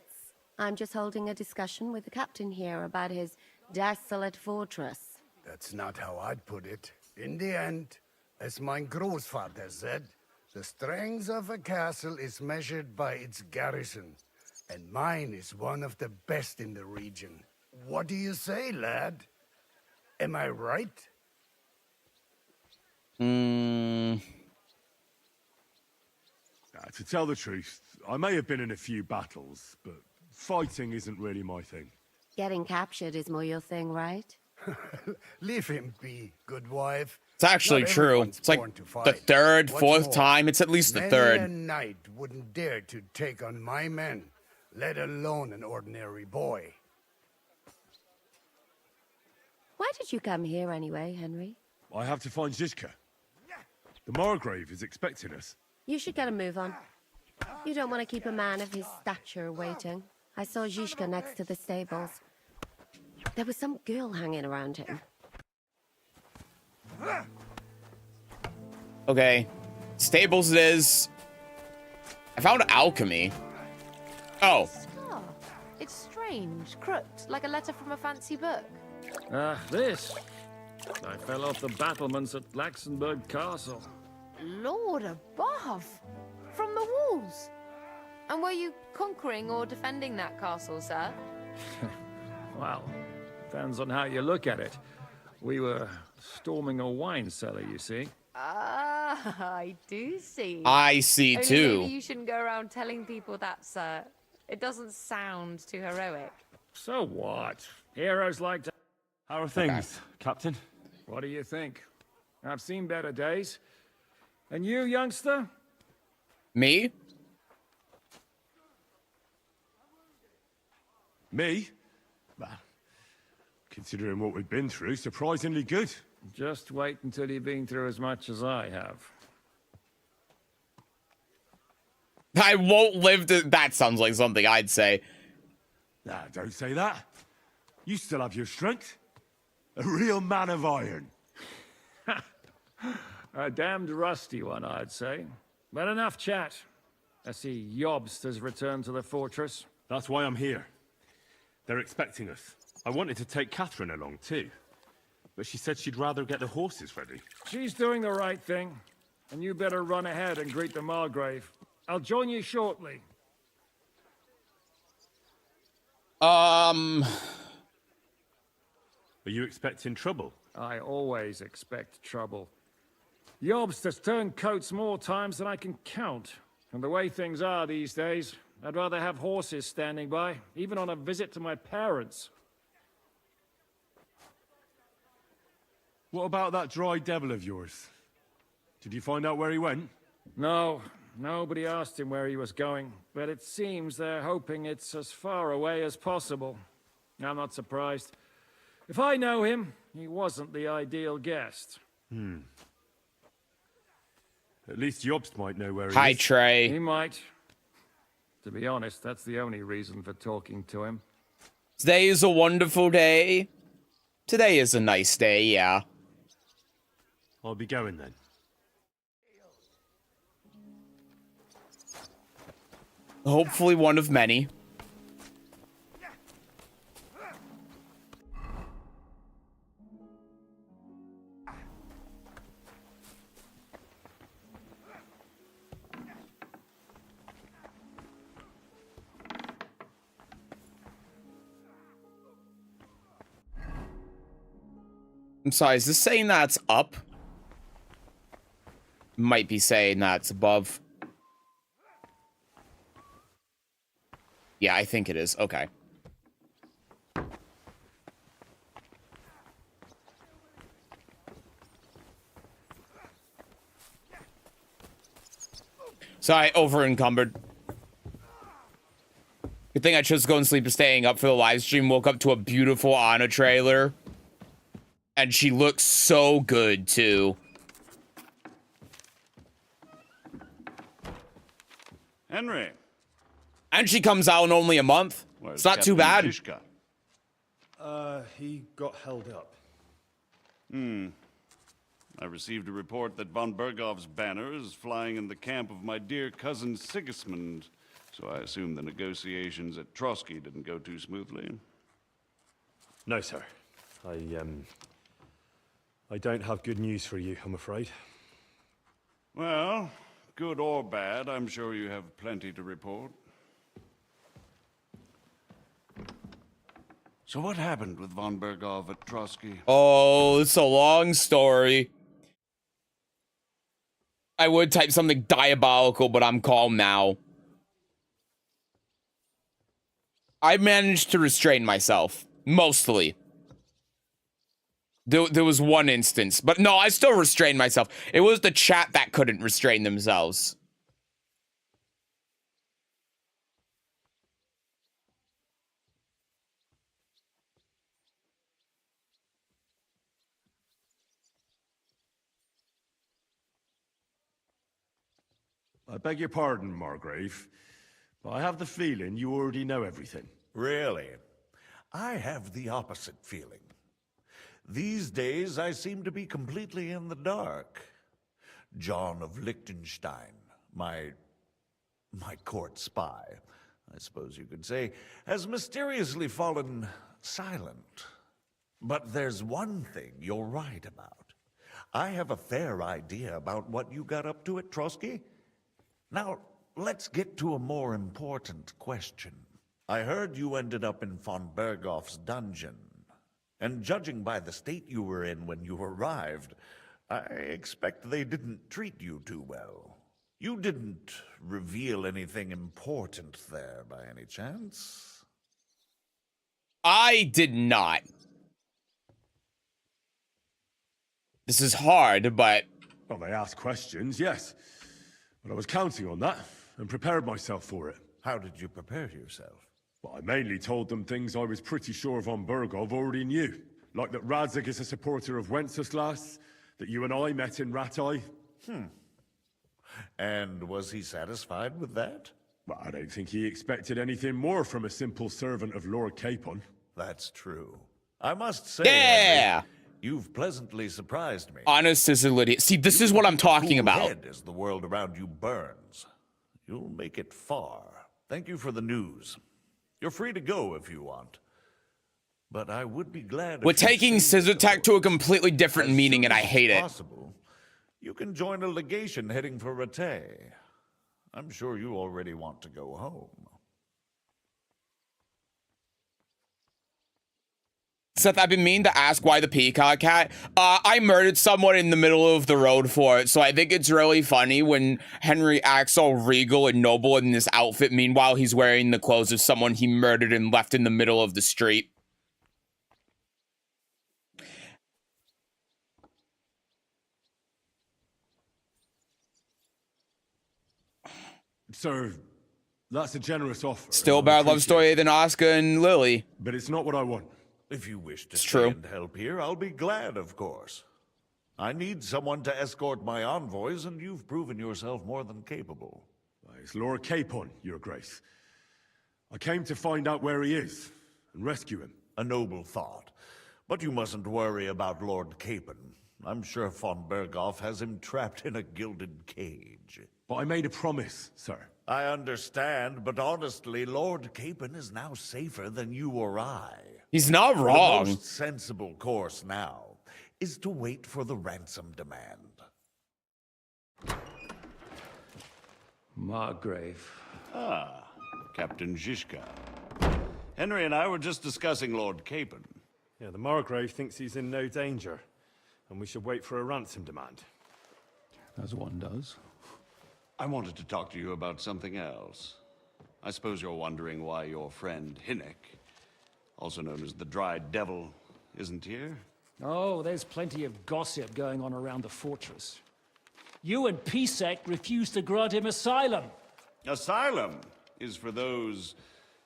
I'm just holding a discussion with the captain here about his desolate fortress. That's not how I'd put it. In the end, as my grandfather said, the strength of a castle is measured by its garrison, and mine is one of the best in the region. What do you say, lad? Am I right? To tell the truth, I may have been in a few battles, but fighting isn't really my thing. Getting captured is more your thing, right? Leave him be, good wife. It's actually true. It's like the third, fourth time. It's at least the third. Many a knight wouldn't dare to take on my men, let alone an ordinary boy. Why did you come here anyway, Henry? I have to find Zizka. The Margrave is expecting us. You should get a move on. You don't want to keep a man of his stature waiting. I saw Zizka next to the stables. There was some girl hanging around him. Okay. Stables it is. I found alchemy. Oh. Oh, it's strange, crooked, like a letter from a fancy book. This. I fell off the battlements at Laxenburg Castle. Lord above! From the walls! And were you conquering or defending that castle, sir? Well, depends on how you look at it. We were storming a wine cellar, you see. Ah, I do see. I see, Only too. Maybe you shouldn't go around telling people that, sir. It doesn't sound too heroic. So what? Heroes like to... How are things, Captain? What do you think? I've seen better days. And you, youngster? Me? Me? Well, considering what we've been through, surprisingly good. Just wait until you've been through as much as I have. I won't live to... That sounds like something I'd say. Nah, don't say that. You still have your strength. A real man of iron. A damned rusty one, I'd say. But enough chat. I see Jobst has returned to the fortress. That's why I'm here. They're expecting us. I wanted to take Catherine along, too. But she said she'd rather get the horses ready. She's doing the right thing. And you better run ahead and greet the Margrave. I'll join you shortly. Are you expecting trouble? I always expect trouble. Jobst has turned coats more times than I can count. And the way things are these days, I'd rather have horses standing by, even on a visit to my parents. What about that dry devil of yours? Did you find out where he went? No, nobody asked him where he was going, but it seems they're hoping it's as far away as possible. I'm not surprised. If I know him, he wasn't the ideal guest. At least Jobst might know where he is. Hi, Trey. He might. To be honest, that's the only reason for talking to him. Today is a wonderful day. Today is a nice day, yeah. I'll be going then. Hopefully one of many. I'm sorry, is this saying that's up? Might be saying that's above. Yeah, I think it is. Okay. Sorry, over encumbered. Good thing I chose to go and sleep and staying up for the live stream. Woke up to a beautiful Anna trailer. And she looks so good, too. Henry. And she comes out in only a month. Where's It's not Captain too bad. Tishka? He got held up. I received a report that von Bergov's banner is flying in the camp of my dear cousin Sigismund. So I assume the negotiations at Trotsky didn't go too smoothly. No, sir. I don't have good news for you, I'm afraid. Well, good or bad, I'm sure you have plenty to report. So what happened with von Bergov at Trotsky? Oh, it's a long story. I would type something diabolical, but I'm calm now. I managed to restrain myself. Mostly. There was one instance, but no, I still restrained myself. It was the chat that couldn't restrain themselves. I beg your pardon, Margrave, but I have the feeling you already know everything. Really? I have the opposite feeling. These days, I seem to be completely in the dark. John of Liechtenstein, my court spy, I suppose you could say, has mysteriously fallen silent. But there's one thing you're right about. I have a fair idea about what you got up to at Trotsky. Now, let's get to a more important question. I heard you ended up in von Bergov's dungeon. And judging by the state you were in when you arrived, I expect they didn't treat you too well. You didn't reveal anything important there by any chance? I did not. This is hard, but... Well, they asked questions, yes. But I was counting on that, and prepared myself for it. How did you prepare yourself? Well, I mainly told them things I was pretty sure von Bergov already knew. Like that Radzig is a supporter of Wenceslas, that you and I met in Ratai. And was he satisfied with that? Well, I don't think he expected anything more from a simple servant of Lord Capon. That's true. I must say, Yeah! Henry, you've pleasantly surprised me. Honest as an idiot. See, this is what I'm talking about. Head as the world around you burns. You'll make it far. Thank you for the news. You're free to go if you want. but I would be glad. We're taking scissor tech to a completely different meaning, and I hate it. Possible, you can join a legation heading for Rattay. I'm sure you already want to go home. Seth, I've been meaning to ask why the peacock hat. I murdered someone in the middle of the road for it, so I think it's really funny when Henry acts all regal and noble in this outfit. Meanwhile, he's wearing the clothes of someone he murdered and left in the middle of the street. Sir, that's a generous offer. Still a bad love story than Oscar and Lily. But it's not what I want. If you wish to It's stay true. and help here, I'll be glad, of course. I need someone to escort my envoys, and you've proven yourself more than capable. It's Lord Capon, Your Grace. I came to find out where he is and rescue him. A noble thought. But you mustn't worry about Lord Capon. I'm sure von Berghoff has him trapped in a gilded cage. But I made a promise, sir. I understand, but honestly, Lord Capon is now safer than you or I. He's not wrong. The most sensible course now is to wait for the ransom demand. Margrave. Ah, Captain Zizka. Henry and I were just discussing Lord Capon. Yeah, the Margrave thinks he's in no danger, and we should wait for a ransom demand. As one does. I wanted to talk to you about something else. I suppose you're wondering why your friend Hinnek, also known as the Dried Devil, isn't here? Oh, there's plenty of gossip going on around the fortress. You and Pisek refused to grant him asylum. Asylum is for those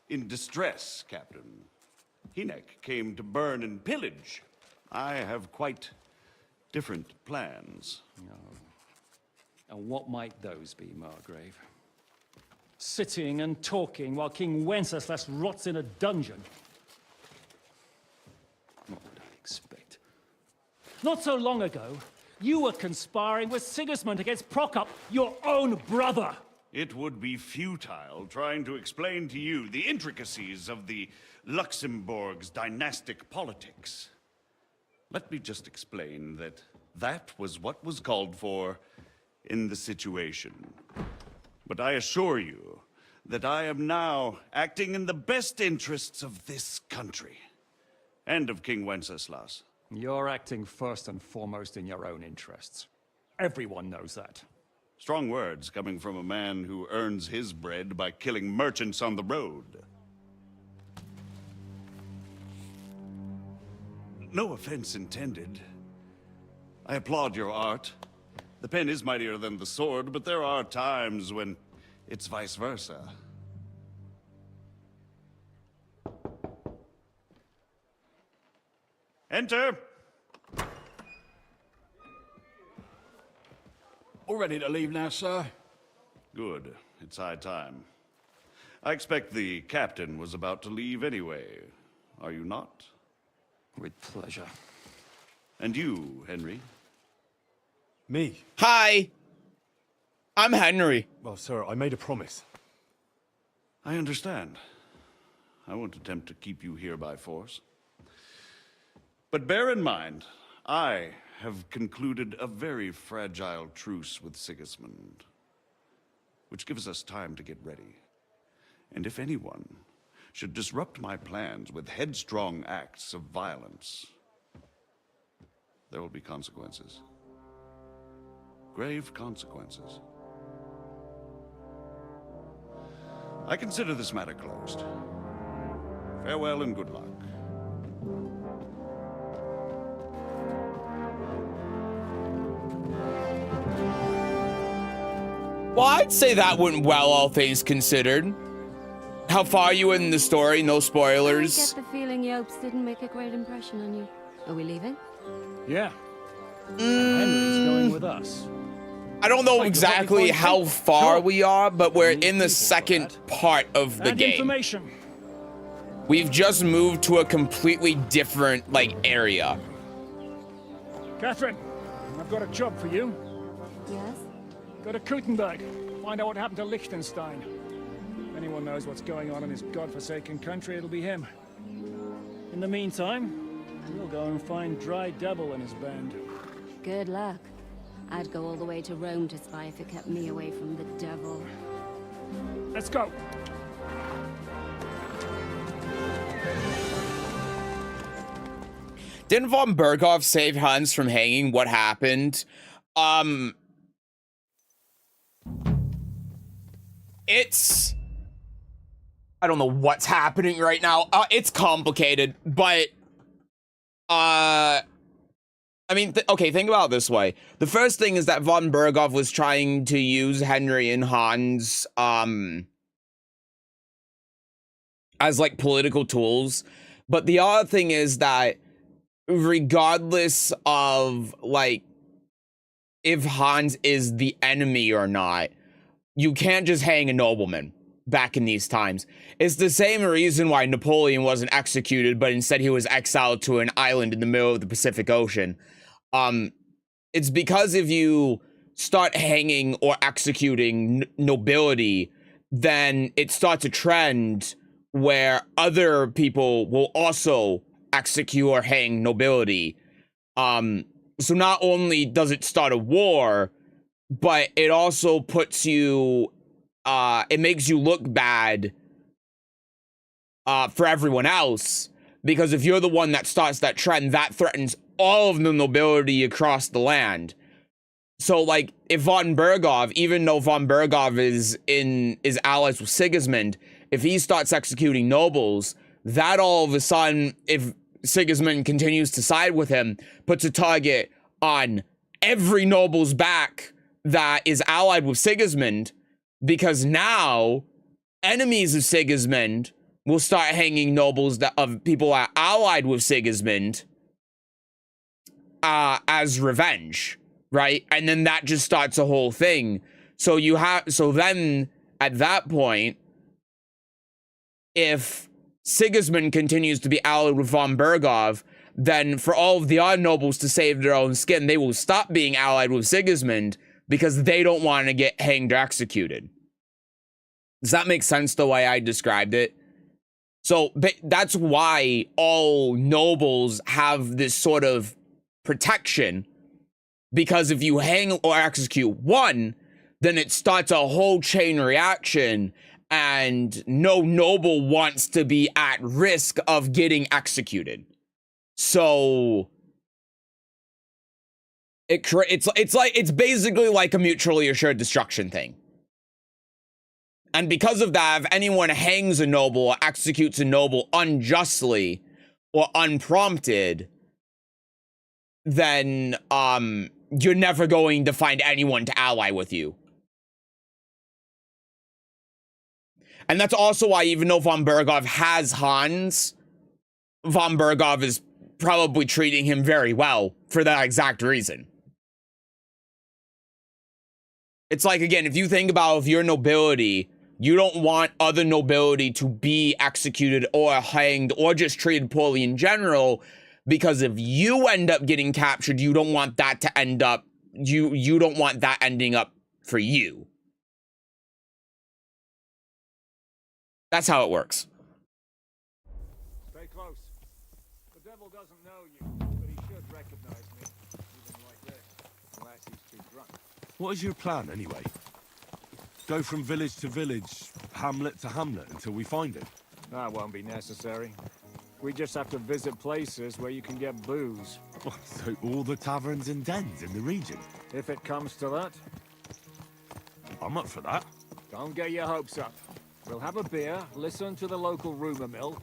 in distress, Captain. Hinnek came to burn and pillage. I have quite different plans. And what might those be, Margrave? Sitting and talking while King Wenceslas rots in a dungeon. What would I expect? Not so long ago, you were conspiring with Sigismund against Prokop, your own brother. It would be futile trying to explain to you the intricacies of the Luxembourg's dynastic politics. Let me just explain that that was what was called for in the situation. But I assure you that I am now acting in the best interests of this country and of King Wenceslas. You're acting first and foremost in your own interests. Everyone knows that. Strong words coming from a man who earns his bread by killing merchants on the road. No offense intended. I applaud your art. The pen is mightier than the sword, but there are times when it's vice versa. Enter! All ready to leave now, sir? Good. It's high time. I expect the captain was about to leave anyway. Are you not? With pleasure. And you, Henry? Me? Hi. I'm Henry. Well, sir, I made a promise. I understand. I won't attempt to keep you here by force. But bear in mind, I have concluded a very fragile truce with Sigismund, which gives us time to get ready. And if anyone should disrupt my plans with headstrong acts of violence, there will be consequences. Grave consequences. I consider this matter closed. Farewell and good luck. Well, I'd say that went well, all things considered. How far are you in the story? No spoilers. I get the feeling Yopes didn't make a great impression on you. Are we leaving? Yeah. And Henry's going with us. I don't know exactly how far we are, but we're in the second part of the game. Information. We've just moved to a completely different, area. Catherine, I've got a job for you. Yes? Go to Kuttenberg. Find out what happened to Liechtenstein. If anyone knows what's going on in this godforsaken country, it'll be him. In the meantime, we'll go and find Dry Devil and his band. Good luck. I'd go all the way to Rome to spy if it kept me away from the devil. Let's go! Didn't von Berghoff save Hans from hanging? What happened? It's... I don't know what's happening right now. It's complicated, but... I mean, okay, think about it this way. The first thing is that von Berghoff was trying to use Henry and Hans, as, like, political tools. But the other thing is that regardless of, like, if Hans is the enemy or not, you can't just hang a nobleman back in these times. It's the same reason why Napoleon wasn't executed, but instead he was exiled to an island in the middle of the Pacific Ocean. It's because if you start hanging or executing nobility, then it starts a trend where other people will also execute or hang nobility. So not only does it start a war, but it also puts you, it makes you look bad for everyone else, because if you're the one that starts that trend, that threatens all of the nobility across the land. So, like, if von Berghoff, even though von Berghoff is allies with Sigismund, if he starts executing nobles, that all of a sudden, if Sigismund continues to side with him, puts a target on every noble's back that is allied with Sigismund, because now enemies of Sigismund will start hanging nobles of people that are allied with Sigismund as revenge, right? And then that just starts a whole thing. So then at that point, if Sigismund continues to be allied with von Berghoff, then for all of the other nobles to save their own skin, they will stop being allied with Sigismund because they don't want to get hanged or executed. Does that make sense the way I described it? So that's why all nobles have this sort of protection, because if you hang or execute one, then it starts a whole chain reaction, and no noble wants to be at risk of getting executed. So it's basically like a mutually assured destruction thing. And because of that, if anyone hangs a noble or executes a noble unjustly or unprompted, then you're never going to find anyone to ally with you. And that's also why, even though von Berghoff has Hans, von Berghoff is probably treating him very well for that exact reason. It's like, again, if you think about if you're nobility, you don't want other nobility to be executed or hanged or just treated poorly in general, because if you end up getting captured, you don't want that to end up, you don't want that ending up for you. That's how it works. Stay close. The devil doesn't know you, but he should recognize me, even like this, unless he's too drunk. What is your plan, anyway? Go from village to village, hamlet to hamlet, until we find him? That won't be necessary. We just have to visit places where you can get booze. So all the taverns and dens in the region? If it comes to that. I'm up for that. Don't get your hopes up. We'll have a beer, listen to the local rumor mill,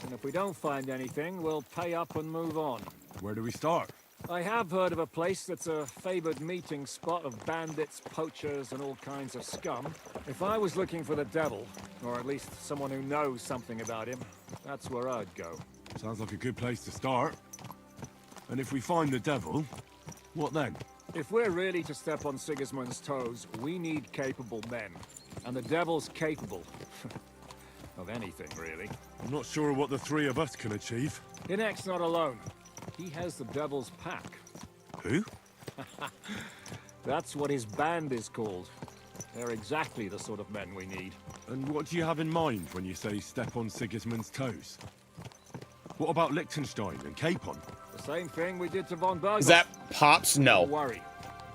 and if we don't find anything, we'll pay up and move on. Where do we start? I have heard of a place that's a favored meeting spot of bandits, poachers, and all kinds of scum. If I was looking for the devil, or at least someone who knows something about him, that's where I'd go. Sounds like a good place to start. And if we find the devil, what then? If we're really to step on Sigismund's toes, we need capable men. And the devil's capable. Of anything, really. I'm not sure what the three of us can achieve. Inek's not alone. He has the devil's pack. Who? That's what his band is called. They're exactly the sort of men we need. And what do you have in mind when you say step on Sigismund's toes? What about Liechtenstein and Capon? The same thing we did to von Burgos. Is that Pops? No. Don't worry.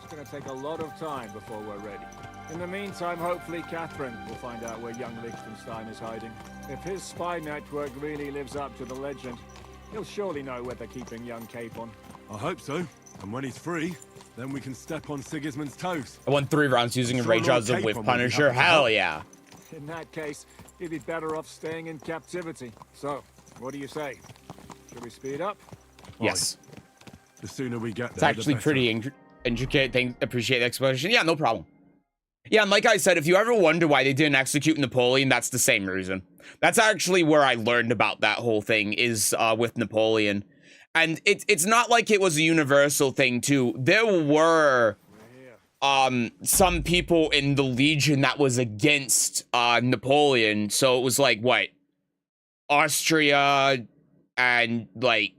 It's going to take a lot of time before we're ready. In the meantime, hopefully Catherine will find out where young Liechtenstein is hiding. If his spy network really lives up to the legend, he'll surely know where they're keeping young Capon. I hope so. And when he's free, then we can step on Sigismund's toes. I won 3 rounds using a Rage Odds with Punisher. Hell yeah. In that case, he'd be better off staying in captivity. So, what do you say? Should we speed up? Yes. The sooner we get there, it's actually pretty intricate. Appreciate the explanation. Yeah, no problem. Yeah, and like I said, if you ever wonder why they didn't execute Napoleon, that's the same reason. That's actually where I learned about that whole thing, is with Napoleon. And it's not like it was a universal thing, too. There were some people in the Legion that was against Napoleon. So it was like, what? Austria and, like,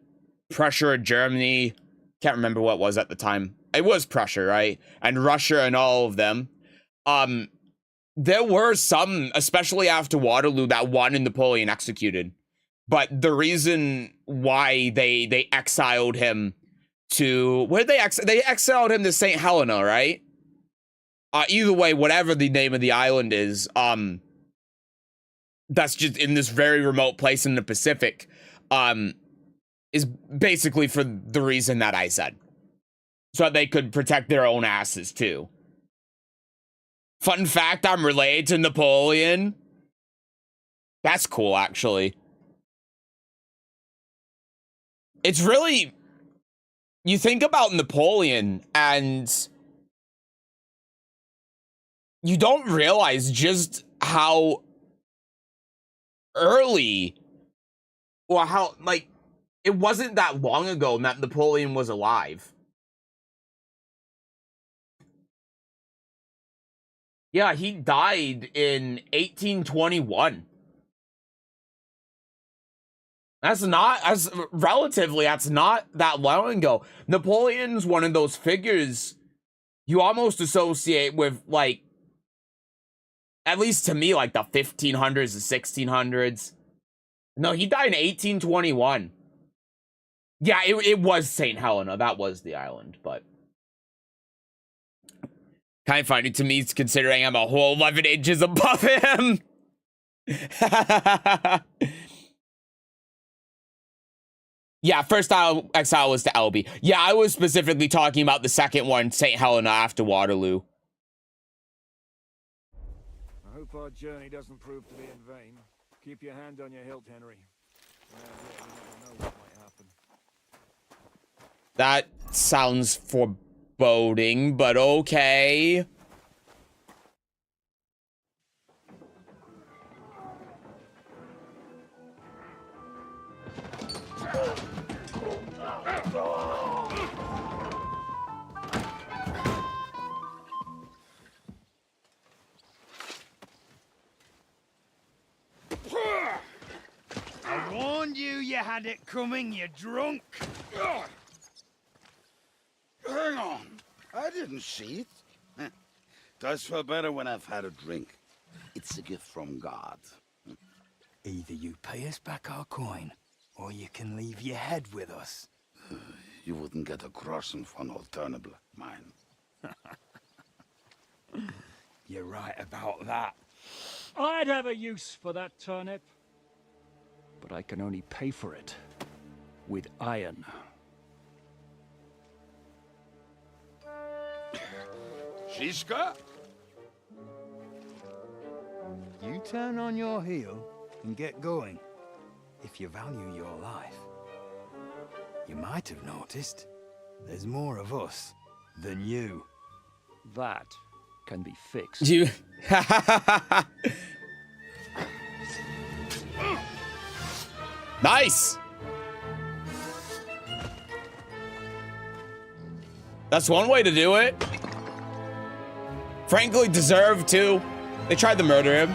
Prussia or Germany. Can't remember what it was at the time. It was Prussia, right? And Russia and all of them. There were some, especially after Waterloo, that wanted Napoleon executed. But the reason why they exiled him to... Where did they exiled him to St. Helena, right? Either way, whatever the name of the island is, that's just in this very remote place in the Pacific, is basically for the reason that I said. So that they could protect their own asses, too. Fun fact, I'm related to Napoleon. That's cool, actually. It's really... You think about Napoleon, and... you don't realize just how early... or how, like... it wasn't that long ago that Napoleon was alive. Yeah, he died in 1821. That's not that long ago. Napoleon's one of those figures you almost associate with, like, at least to me, like the 1500s, the 1600s. No, he died in 1821. Yeah, it was St. Helena. That was the island, but... kind of funny to me, considering I'm a whole 11 inches above him. Yeah, first exile was to Elbe. Yeah, I was specifically talking about the second one, St. Helena, after Waterloo. I hope our journey doesn't prove to be in vain. Keep your hand on your hilt, Henry. You never know what might happen. That sounds foreboding, but okay. I warned you had it coming, you drunk. Hang on. I didn't see it. Does feel better when I've had a drink. It's a gift from God. Either you pay us back our coin, or you can leave your head with us. You wouldn't get a groschen for an alternative mine. You're right about that. I'd have a use for that turnip. But I can only pay for it with iron. Shiska? You turn on your heel and get going. If you value your life. You might have noticed there's more of us than you. That can be fixed. You... Nice! That's one way to do it. Frankly, deserved too. They tried to murder him.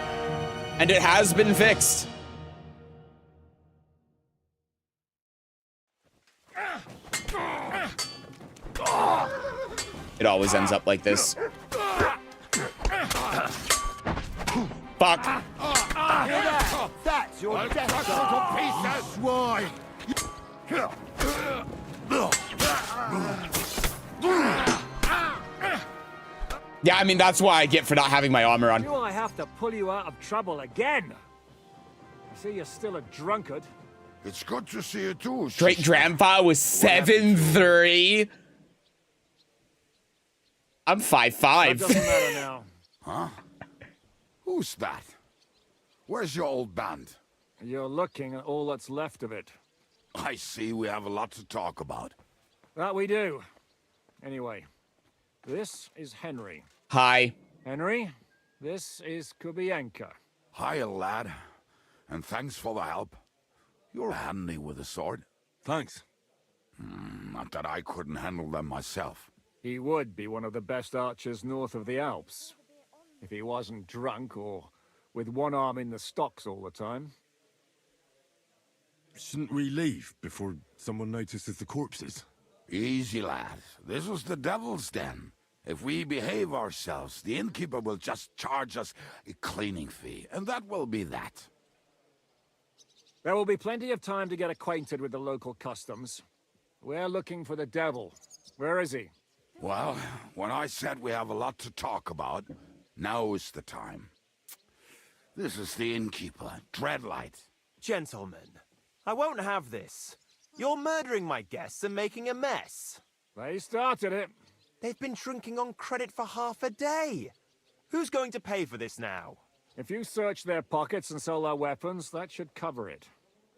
And it has been fixed. It always ends up like this. Fuck. That's your death, swine. Yeah, I mean, that's why I get for not having my armor on. Do I have to pull you out of trouble again? I see you're still a drunkard. It's good to see you too. Great grandpa was 7'3". I'm 5'5". That doesn't matter now. Huh? Who's that? Where's your old band? You're looking at all that's left of it. I see we have a lot to talk about. That we do. Anyway, this is Henry. Hi. Henry, this is Kubienka. Hiya, lad. And thanks for the help. You're handy with a sword. Thanks. Not that I couldn't handle them myself. He would be one of the best archers north of the Alps. If he wasn't drunk or with one arm in the stocks all the time. Shouldn't we leave before someone notices the corpses? Easy, lad. This was the devil's den. If we behave ourselves, the innkeeper will just charge us a cleaning fee, and that will be that. There will be plenty of time to get acquainted with the local customs. We're looking for the devil. Where is he? Well, when I said we have a lot to talk about, now is the time. This is the innkeeper, Dreadlight. Gentlemen, I won't have this. You're murdering my guests and making a mess. They started it. They've been drinking on credit for half a day. Who's going to pay for this now? If you search their pockets and sell their weapons, that should cover it.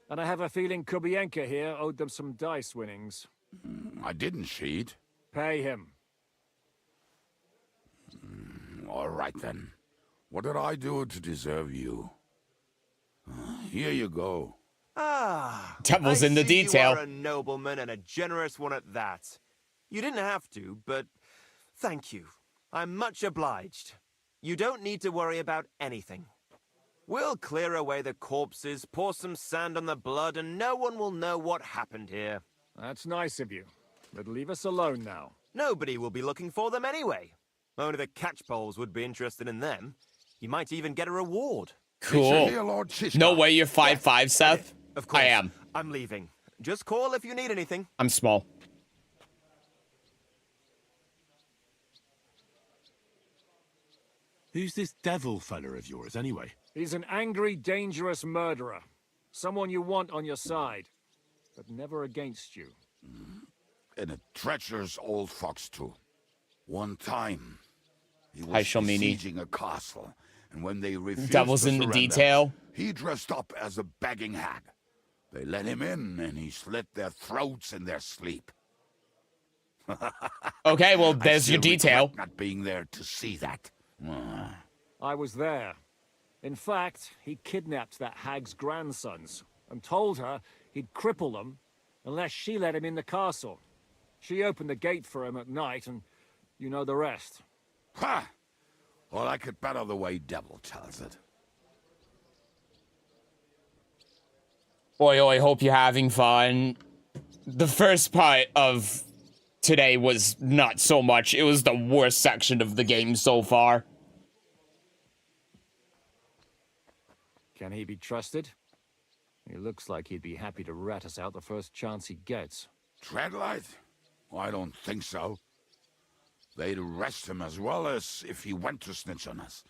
And I have a feeling Kubienka here owed them some dice winnings. I didn't cheat. Pay him. All right, then. What did I do to deserve you? Here you go. Ah, Devil's I in the see detail. You are a nobleman and a generous one at that. You didn't have to, but thank you. I'm much obliged. You don't need to worry about anything. We'll clear away the corpses, pour some sand on the blood, and no one will know what happened here. That's nice of you. But leave us alone now. Nobody will be looking for them anyway. Only the catchpoles would be interested in them. You might even get a reward. Cool. No way you're 5'5", Seth. Of course. I am. I'm leaving. Just call if you need anything. I'm small. Who's this devil fella of yours, anyway? He's an angry, dangerous murderer. Someone you want on your side, but never against you. And a treacherous old fox, too. One time, he Hi, was Shalmini. besieging a castle, and when they refused Devil's to in the surrender, detail. he dressed up as a begging hag. They let him in, and he slit their throats in their sleep. Okay, well, I there's your still detail. regret not being there to see that. I was there. In fact, he kidnapped that hag's grandsons and told her he'd cripple them unless she let him in the castle. She opened the gate for him at night, and you know the rest. Ha! Well, I could better the way Devil tells it. Oi, oi, hope you're having fun. The first part of today was not so much. It was the worst section of the game so far. Can he be trusted? He looks like he'd be happy to rat us out the first chance he gets. Dreadlight? I don't think so. They'd arrest him as well as if he went to snitch on us.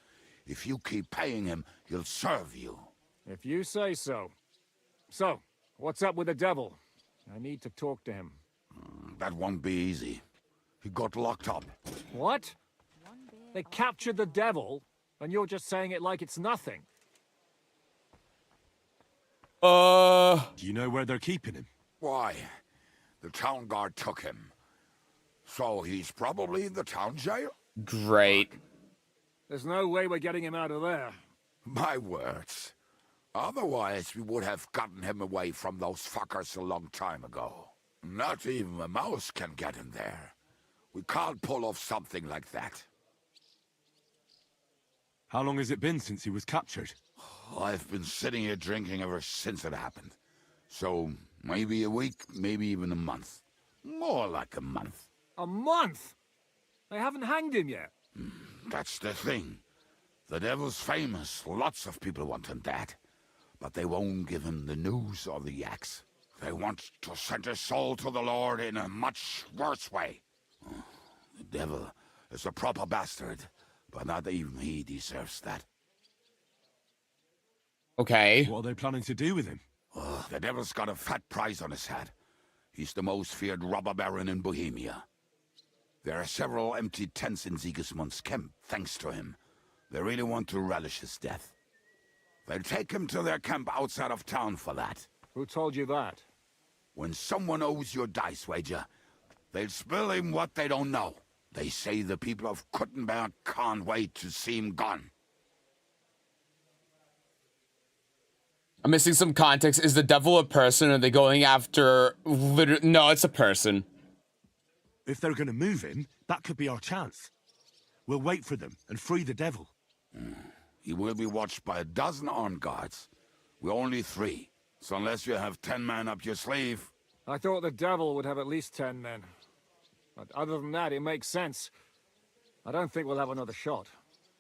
If you keep paying him, he'll serve you. If you say so. So, what's up with the devil? I need to talk to him. That won't be easy. He got locked up. What? They captured the devil, and you're just saying it like it's nothing. Do you know where they're keeping him? Why? The town guard took him. So he's probably in the town jail? Great. There's no way we're getting him out of there. My words. Otherwise, we would have gotten him away from those fuckers a long time ago. Not even a mouse can get in there. We can't pull off something like that. How long has it been since he was captured? I've been sitting here drinking ever since it happened. So, maybe a week, maybe even a month. More like a month. A month? They haven't hanged him yet. That's the thing. The devil's famous. Lots of people want him dead. But they won't give him the news or the axe. They want to send his soul to the Lord in a much worse way. The devil is a proper bastard, but not even he deserves that. Okay. What are they planning to do with him? The devil's got a fat price on his head. He's the most feared robber baron in Bohemia. There are several empty tents in Sigismund's camp, thanks to him. They really want to relish his death. They'll take him to their camp outside of town for that. Who told you that? When someone owes you a dice wager, they'll spill him what they don't know. They say the people of Kuttenberg can't wait to see him gone. I'm missing some context. Is the devil a person? Or are they going after... No, it's a person. If they're going to move him, that could be our chance. We'll wait for them and free the devil. He will be watched by a dozen armed guards. We're only 3. So unless you have 10 men up your sleeve... I thought the devil would have at least 10 men. But other than that, it makes sense. I don't think we'll have another shot.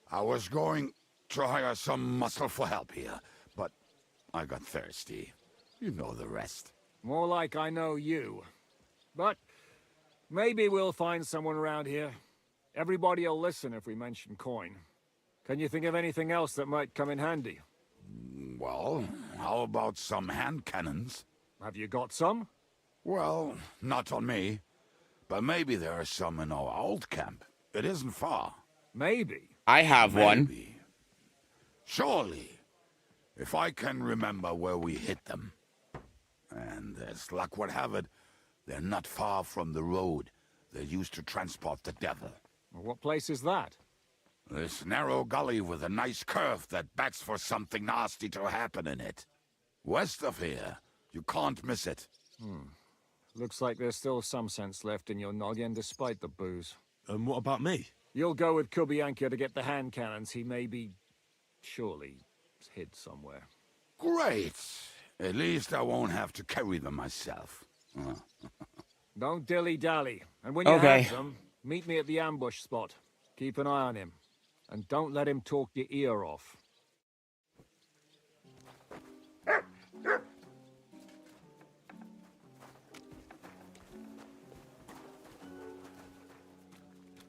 I was going to hire some muscle for help here, but I got thirsty. You know the rest. More like I know you. But maybe we'll find someone around here. Everybody will listen if we mention coin. Can you think of anything else that might come in handy? Well, how about some hand cannons? Have you got some? Well, not on me. But maybe there are some in our old camp. It isn't far. Maybe. I have one. Surely. If I can remember where we hit them. And as luck would have it, they're not far from the road they used to transport the devil. What place is that? This narrow gully with a nice curve that backs for something nasty to happen in it. West of here, you can't miss it. Looks like there's still some sense left in your noggin despite the booze. And what about me? You'll go with Kubianka to get the hand cannons. He may be... surely hid somewhere. Great. At least I won't have to carry them myself. Don't dilly-dally. And when you have them, meet me at the ambush spot. Keep an eye on him. And don't let him talk your ear off.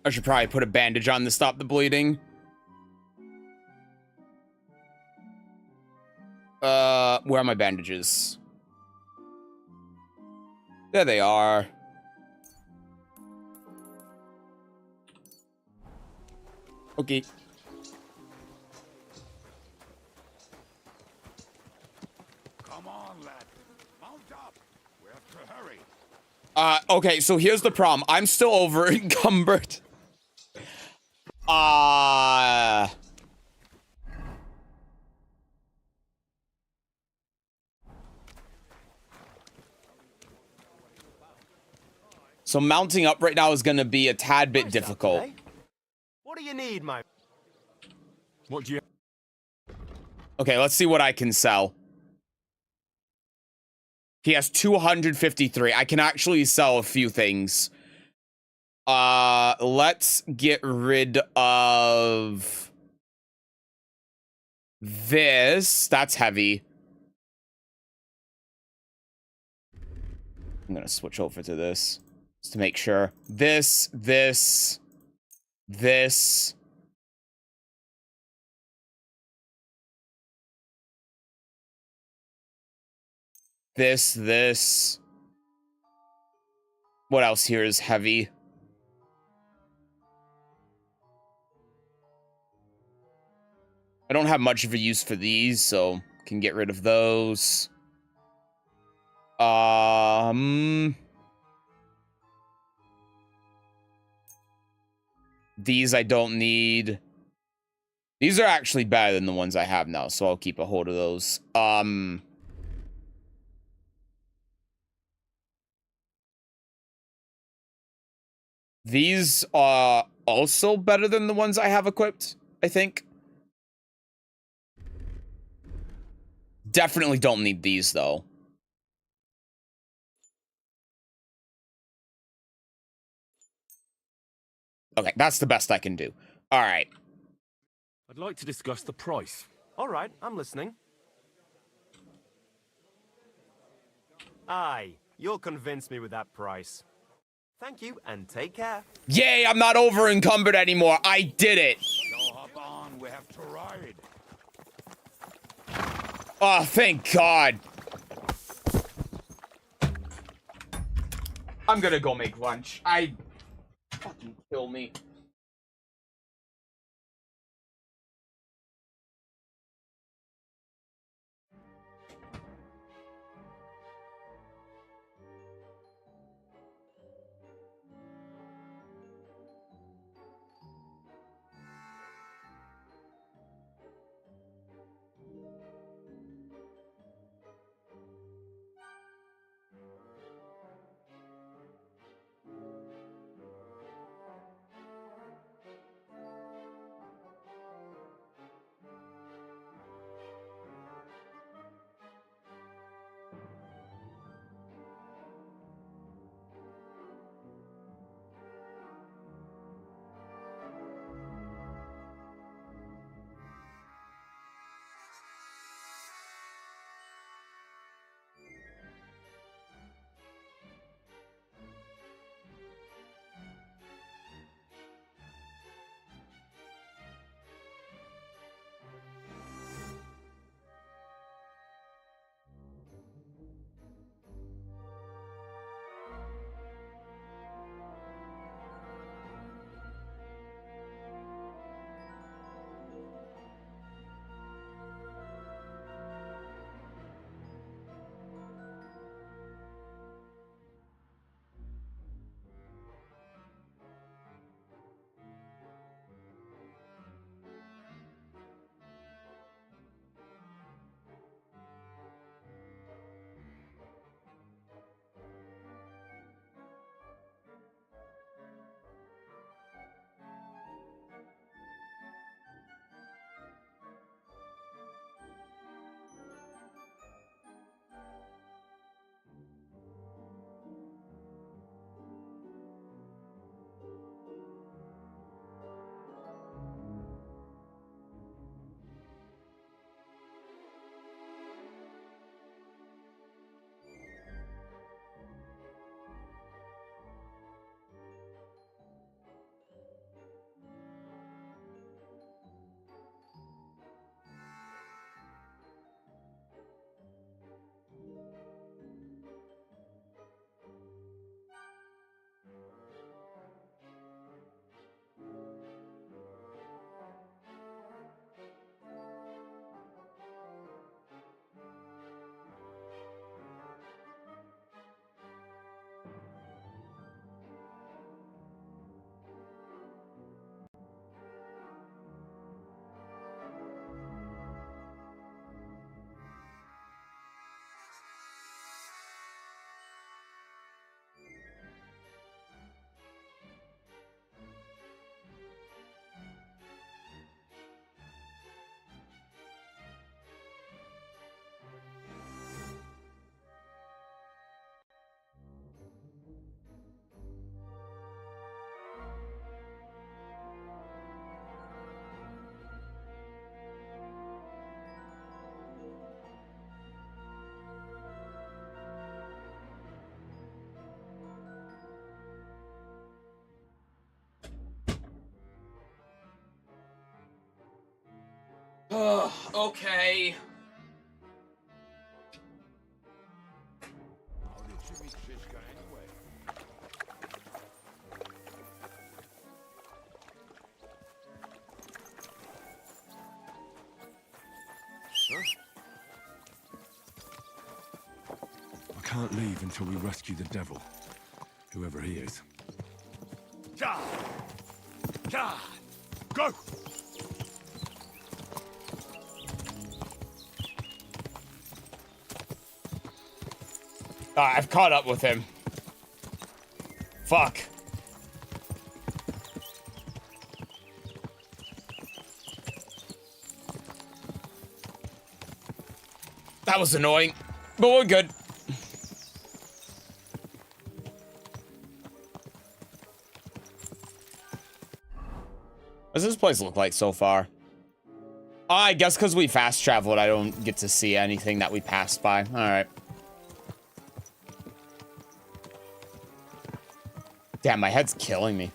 I should probably put a bandage on to stop the bleeding. Where are my bandages? There they are. Okay. Come on, lad. Mount up. We have to hurry. Okay, so here's the problem. I'm still over encumbered. So mounting up right now is going to be a tad bit difficult. What do you need, my... What do you... Okay, let's see what I can sell. He has 253. I can actually sell a few things. Let's get rid of this. That's heavy. I'm gonna switch over to this just to make sure. This. This. What else here is heavy? I don't have much of a use for these, so can get rid of those. These I don't need. These are actually better than the ones I have now, so I'll keep a hold of those. These are also better than the ones I have equipped, I think. Definitely don't need these, though. Okay, that's the best I can do. All right. I'd like to discuss the price. All right, I'm listening. Aye, you'll convince me with that price. Thank you, and take care. Yay, I'm not over encumbered anymore. I did it. So hop on, we have to ride. Oh, thank God. I'm gonna go make lunch. Fucking kill me. Ugh, okay. How did you meet Siska anyway? I can't leave until we rescue the devil, whoever he is. Ja! Ja! Go! I've caught up with him. Fuck. That was annoying, but we're good. What does this place look like so far? Oh, I guess because we fast traveled, I don't get to see anything that we passed by. All right. Damn, my head's killing me.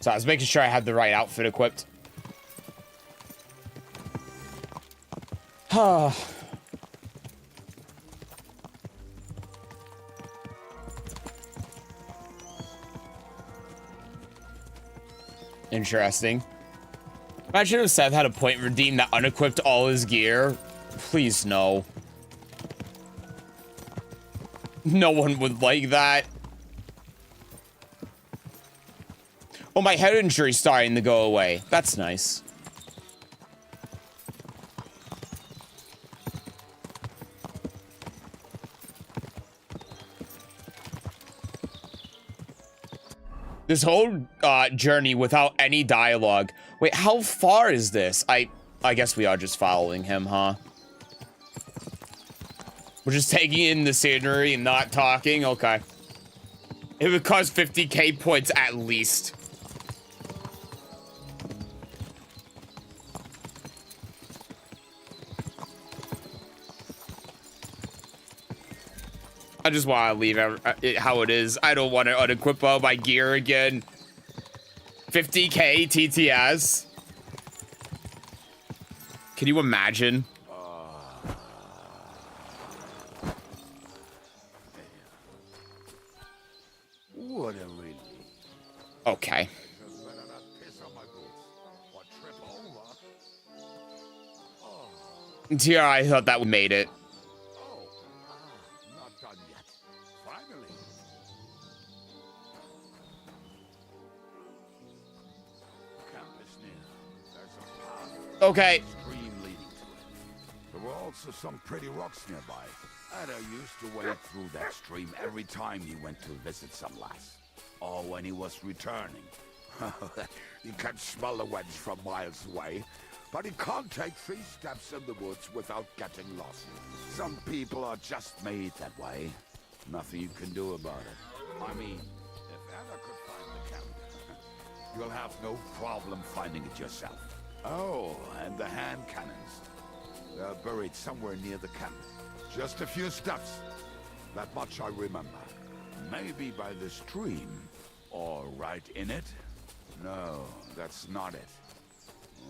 So I was making sure I had the right outfit equipped. Interesting. Imagine if Seth had a point redeem that unequipped all his gear. Please no. No one would like that. Oh, my head injury's starting to go away. That's nice. This whole journey without any dialogue. Wait, how far is this? I guess we are just following him, huh? We're just taking in the scenery and not talking? Okay. It would cost 50k points at least. I just want to leave it how it is. I don't want to unequip all my gear again. 50k TTS. Can you imagine? What a relief. Okay. Yeah, I thought that made it. Okay. There were also some pretty rocks nearby. And I used to wade through that stream every time he went to visit some lass. Or when he was returning. You can smell the wench from miles away, but he can't take 3 steps in the woods without getting lost. Some people are just made that way. Nothing you can do about it. I mean, if Anna could find the camp, you'll have no problem finding it yourself. Oh, and the hand cannons. They're buried somewhere near the camp. Just a few steps. That much I remember. Maybe by the stream. Or right in it? No, that's not it.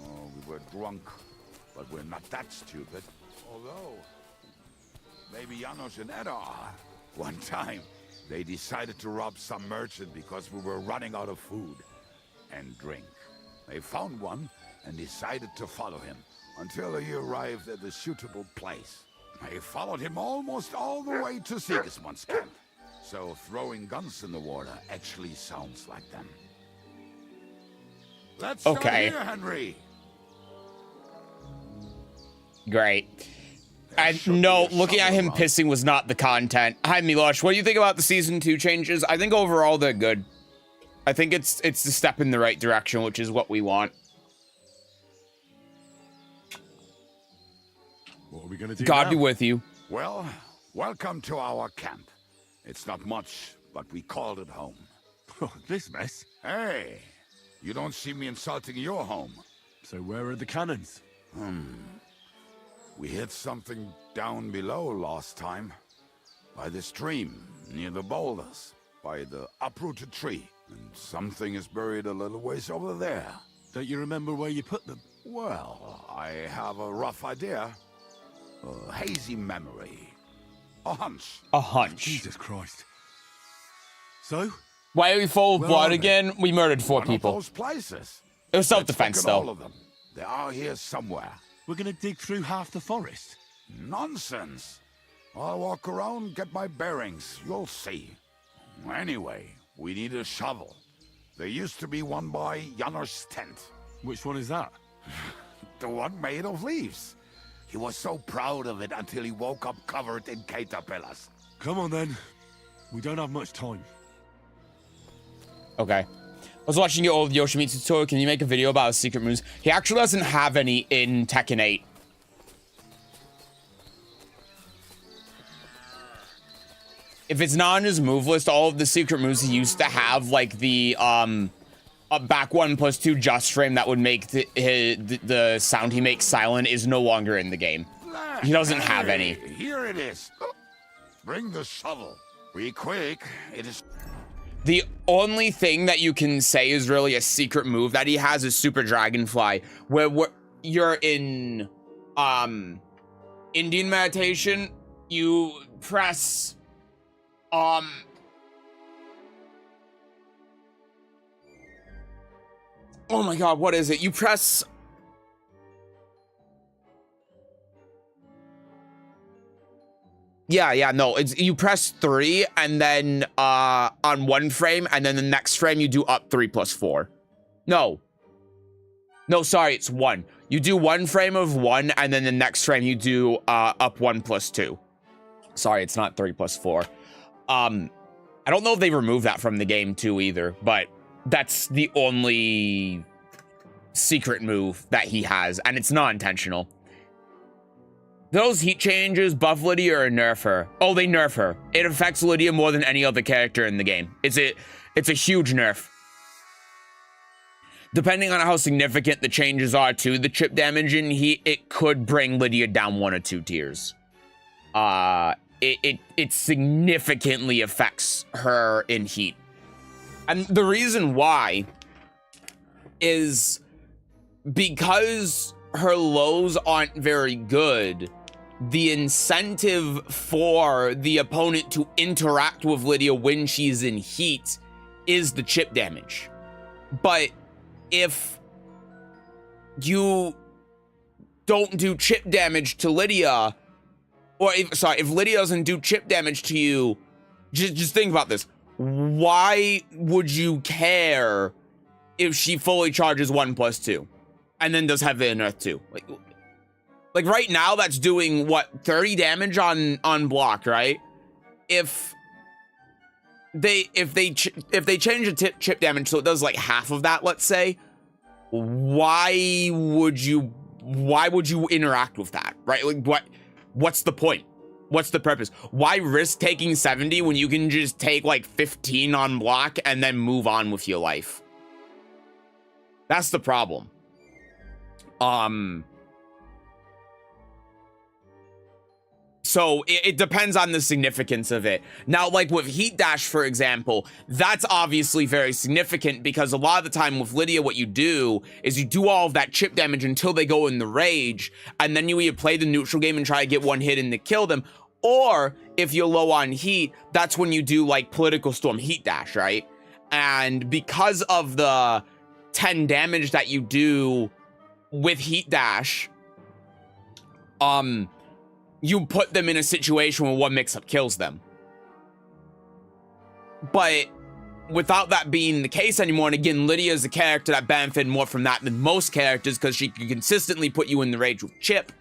Oh, we were drunk. But we're not that stupid. Although, maybe Janos and Edda are. One time, they decided to rob some merchant because we were running out of food and drink. They found one and decided to follow him until he arrived at a suitable place. They followed him almost all the way to Sigismund's camp. So throwing guns in the water actually sounds like them. Let's start here, Henry. Great. And no, looking at him pissing was not the content. Hi, Milosh. What do you think about the season 2 changes? I think overall they're good. I think it's a step in the right direction, which is what we want. What are we gonna do God now? be with you. Well, welcome to our camp. It's not much, but we called it home. This mess? Hey, you don't see me insulting your home. So where are the cannons? We hit something down below last time. By the stream, near the boulders, by the uprooted tree. And something is buried a little ways over there. Don't you remember where you put them? Well, I have a rough idea. A hazy memory. A hunch. A hunch. Jesus Christ. So? Why are we full of Where blood are they? again? We murdered 4 One people. of those places. It was self-defense, Let's look at all though. of them. They are here somewhere. We're gonna dig through half the forest? Nonsense. I'll walk around, get my bearings. You'll see. Anyway, we need a shovel. There used to be one by Janor's tent. Which one is that? The one made of leaves. He was so proud of it until he woke up covered in caterpillars. Come on then. We don't have much time. Okay. I was watching your old Yoshimitsu tutorial. Can you make a video about his secret moves? He actually doesn't have any in Tekken 8. if it's not on his move list, all of the secret moves he used to have, like the back 1+2 just frame that would make the sound he makes silent, is no longer in the game. He doesn't have any. Here it is. Bring the shovel. Be quick. It is. The only thing that you can say is really a secret move that he has is Super Dragonfly, where you're in Indian meditation, you press oh my god, what is it? You press it's you press 3 and then on one frame, and then the next frame you do up 3+4. No, sorry, it's 1. You do one frame of 1, and then the next frame you do up 1+2. Sorry, it's not 3+4. I don't know if they removed that from the game too either, but that's the only secret move that he has, and it's not intentional. Those heat changes buff Lydia or nerf her? Oh, they nerf her. It affects Lydia more than any other character in the game. It's a huge nerf. Depending on how significant the changes are to the chip damage in heat, it could bring Lydia down 1 or 2 tiers. It significantly affects her in heat. And the reason why is because her lows aren't very good, the incentive for the opponent to interact with Lydia when she's in heat is the chip damage. But if you don't do chip damage to Lydia, or if Lydia doesn't do chip damage to you, just think about this. Why would you care if she fully charges 1+2 and then does have the Earth 2? Like right now, that's doing what, 30 damage on block, right? If they change the chip damage so it does like half of that, let's say, why would you interact with that, right? Like what's the point? What's the purpose? Why risk taking 70 when you can just take like 15 on block and then move on with your life? That's the problem. So it depends on the significance of it. Now, like with Heat Dash, for example, that's obviously very significant because a lot of the time with Lydia, what you do is you do all of that chip damage until they go in the rage, and then you either play the neutral game and try to get one hit in to kill them, or if you're low on heat, that's when you do like Political Storm Heat Dash, right? And because of the 10 damage that you do with Heat Dash, you put them in a situation where one mix-up kills them. But without that being the case anymore, and again, Lydia is a character that benefited more from that than most characters because she can consistently put you in the rage with chip.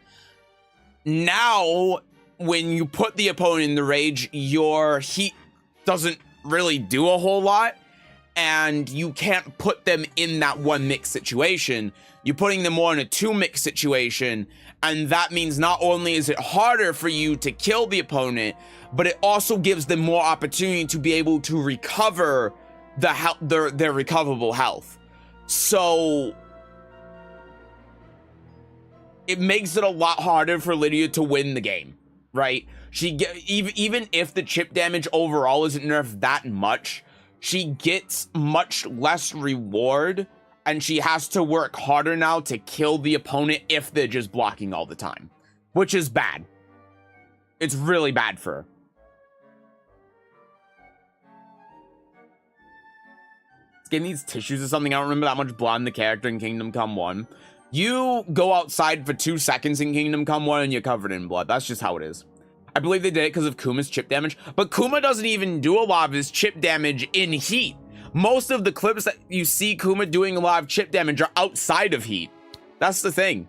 Now, when you put the opponent in the rage, your heat doesn't really do a whole lot, and you can't put them in that one mix situation. You're putting them more in a 2 mix situation, and that means not only is it harder for you to kill the opponent, but it also gives them more opportunity to be able to recover their recoverable health. So it makes it a lot harder for Lydia to win the game, right? Even if the chip damage overall isn't nerfed that much, she gets much less reward, and she has to work harder now to kill the opponent if they're just blocking all the time, which is bad. It's really bad for her. Getting these tissues or something. I don't remember that much blood in the character in Kingdom Come 1. You go outside for 2 seconds in Kingdom Come 1 and you're covered in blood. That's just how it is. I believe they did it because of Kuma's chip damage, but Kuma doesn't even do a lot of his chip damage in heat. Most of the clips that you see Kuma doing a lot of chip damage are outside of heat. That's the thing.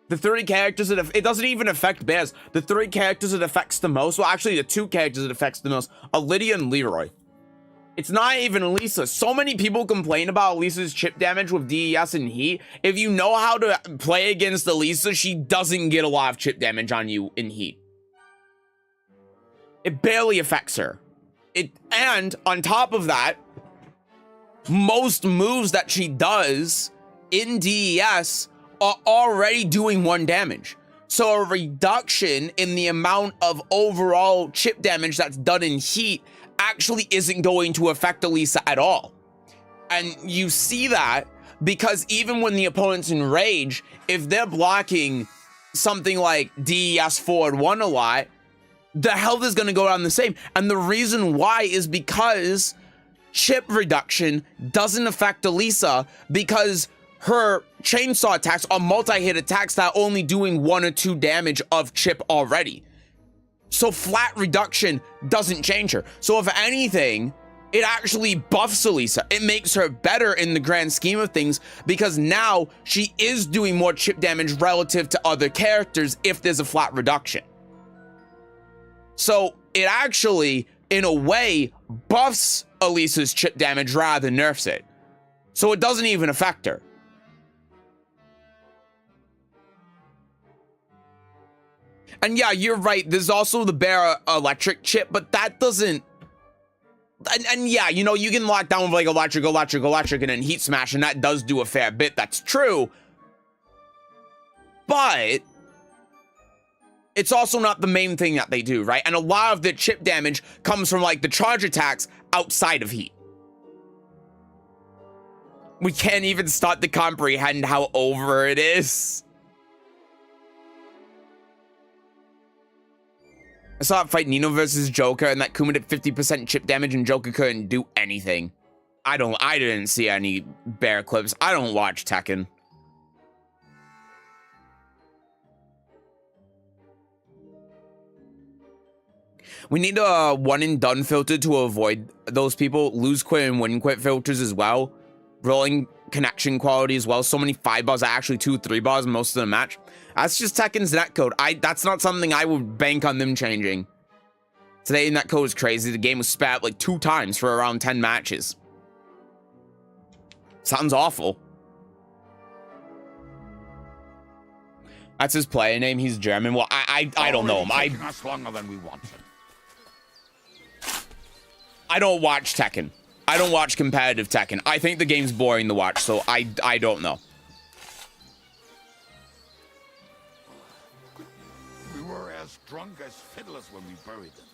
The 3 characters that it doesn't even affect Bears. The 3 characters it affects the most, well, actually the 2 characters it affects the most are Lydia and Leroy. It's not even Elisa. So many people complain about Elisa's chip damage with DES and heat. If you know how to play against Elisa, she doesn't get a lot of chip damage on you in heat. It barely affects her. And on top of that, most moves that she does in DES are already doing 1 damage. So a reduction in the amount of overall chip damage that's done in heat actually isn't going to affect Elisa at all. And you see that because even when the opponent's in rage, if they're blocking something like DES forward 1 a lot, the health is going to go down the same. And the reason why is because chip reduction doesn't affect Elisa because her chainsaw attacks are multi-hit attacks that are only doing 1 or 2 damage of chip already. So flat reduction doesn't change her. So if anything, it actually buffs Elisa. It makes her better in the grand scheme of things because now she is doing more chip damage relative to other characters if there's a flat reduction. So it actually, in a way, buffs Elisa's chip damage rather than nerfs it. So it doesn't even affect her. And yeah, you're right. There's also the Bear electric chip, but that doesn't... And yeah, you know, you can lock down with like electric, and then heat smash, and that does do a fair bit. That's true. But it's also not the main thing that they do, right? And a lot of the chip damage comes from like the charge attacks outside of heat. We can't even start to comprehend how over it is. I saw it fight Nino versus Joker, and that Kuma did 50% chip damage, and Joker couldn't do anything. I didn't see any Bear clips. I don't watch Tekken. We need a one and done filter to avoid those people. Lose quit and win quit filters as well. Rolling connection quality as well. So many 5 bars are actually 2-3 bars most of the match. That's just Tekken's netcode. That's not something I would bank on them changing. Today netcode is crazy. The game was spat like 2 times for around 10 matches. Sounds awful. That's his player name. He's German. Well, I don't know him. Us longer than we wanted. I don't watch Tekken. I don't watch competitive Tekken. I think the game's boring to watch, so I don't know. We were as drunk as fiddlers when we buried them.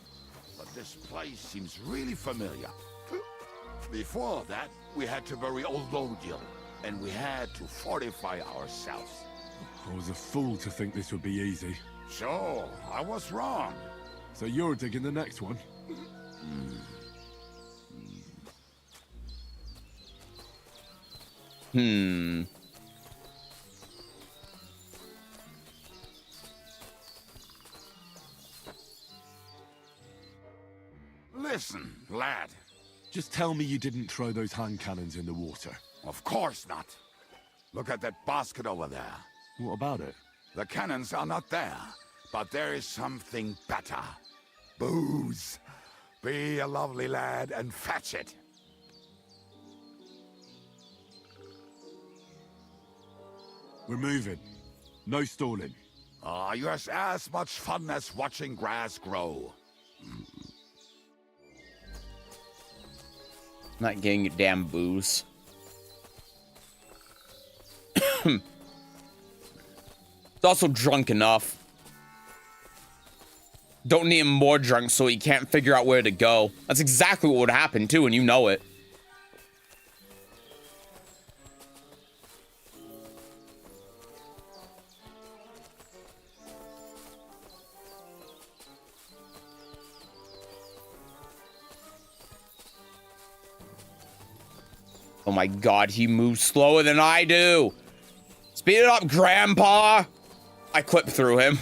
But this place seems really familiar. Before that, we had to bury old Lodil, and we had to fortify ourselves. I was a fool to think this would be easy. So, I was wrong. So you're digging the next one? Listen, lad. Just tell me you didn't throw those hand cannons in the water. Of course not. Look at that basket over there. What about it? The cannons are not there, but there is something better. Booze. Be a lovely lad and fetch it. We're moving. No stalling. You're as much fun as watching grass grow. Not getting your damn booze. It's also drunk enough. Don't need him more drunk so he can't figure out where to go. That's exactly what would happen too, and you know it. Oh my god, he moves slower than I do. Speed it up, Grandpa. I clipped through him.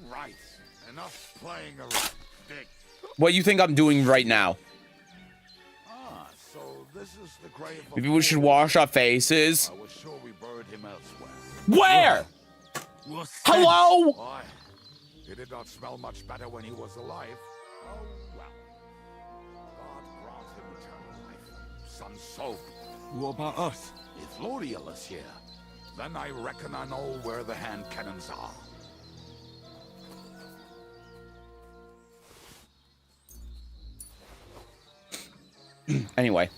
Right. Enough playing around, Dick. What do you think I'm doing right now? So this is the grave of... Maybe we should wash our faces. I was sure we buried him elsewhere. Where? Hello? Why? He did not smell much better when he was alive. Oh, well. God grant him eternal life. Some soap. What about us? If Lodiel is here, Then I reckon I know where the hand cannons are. Anyway.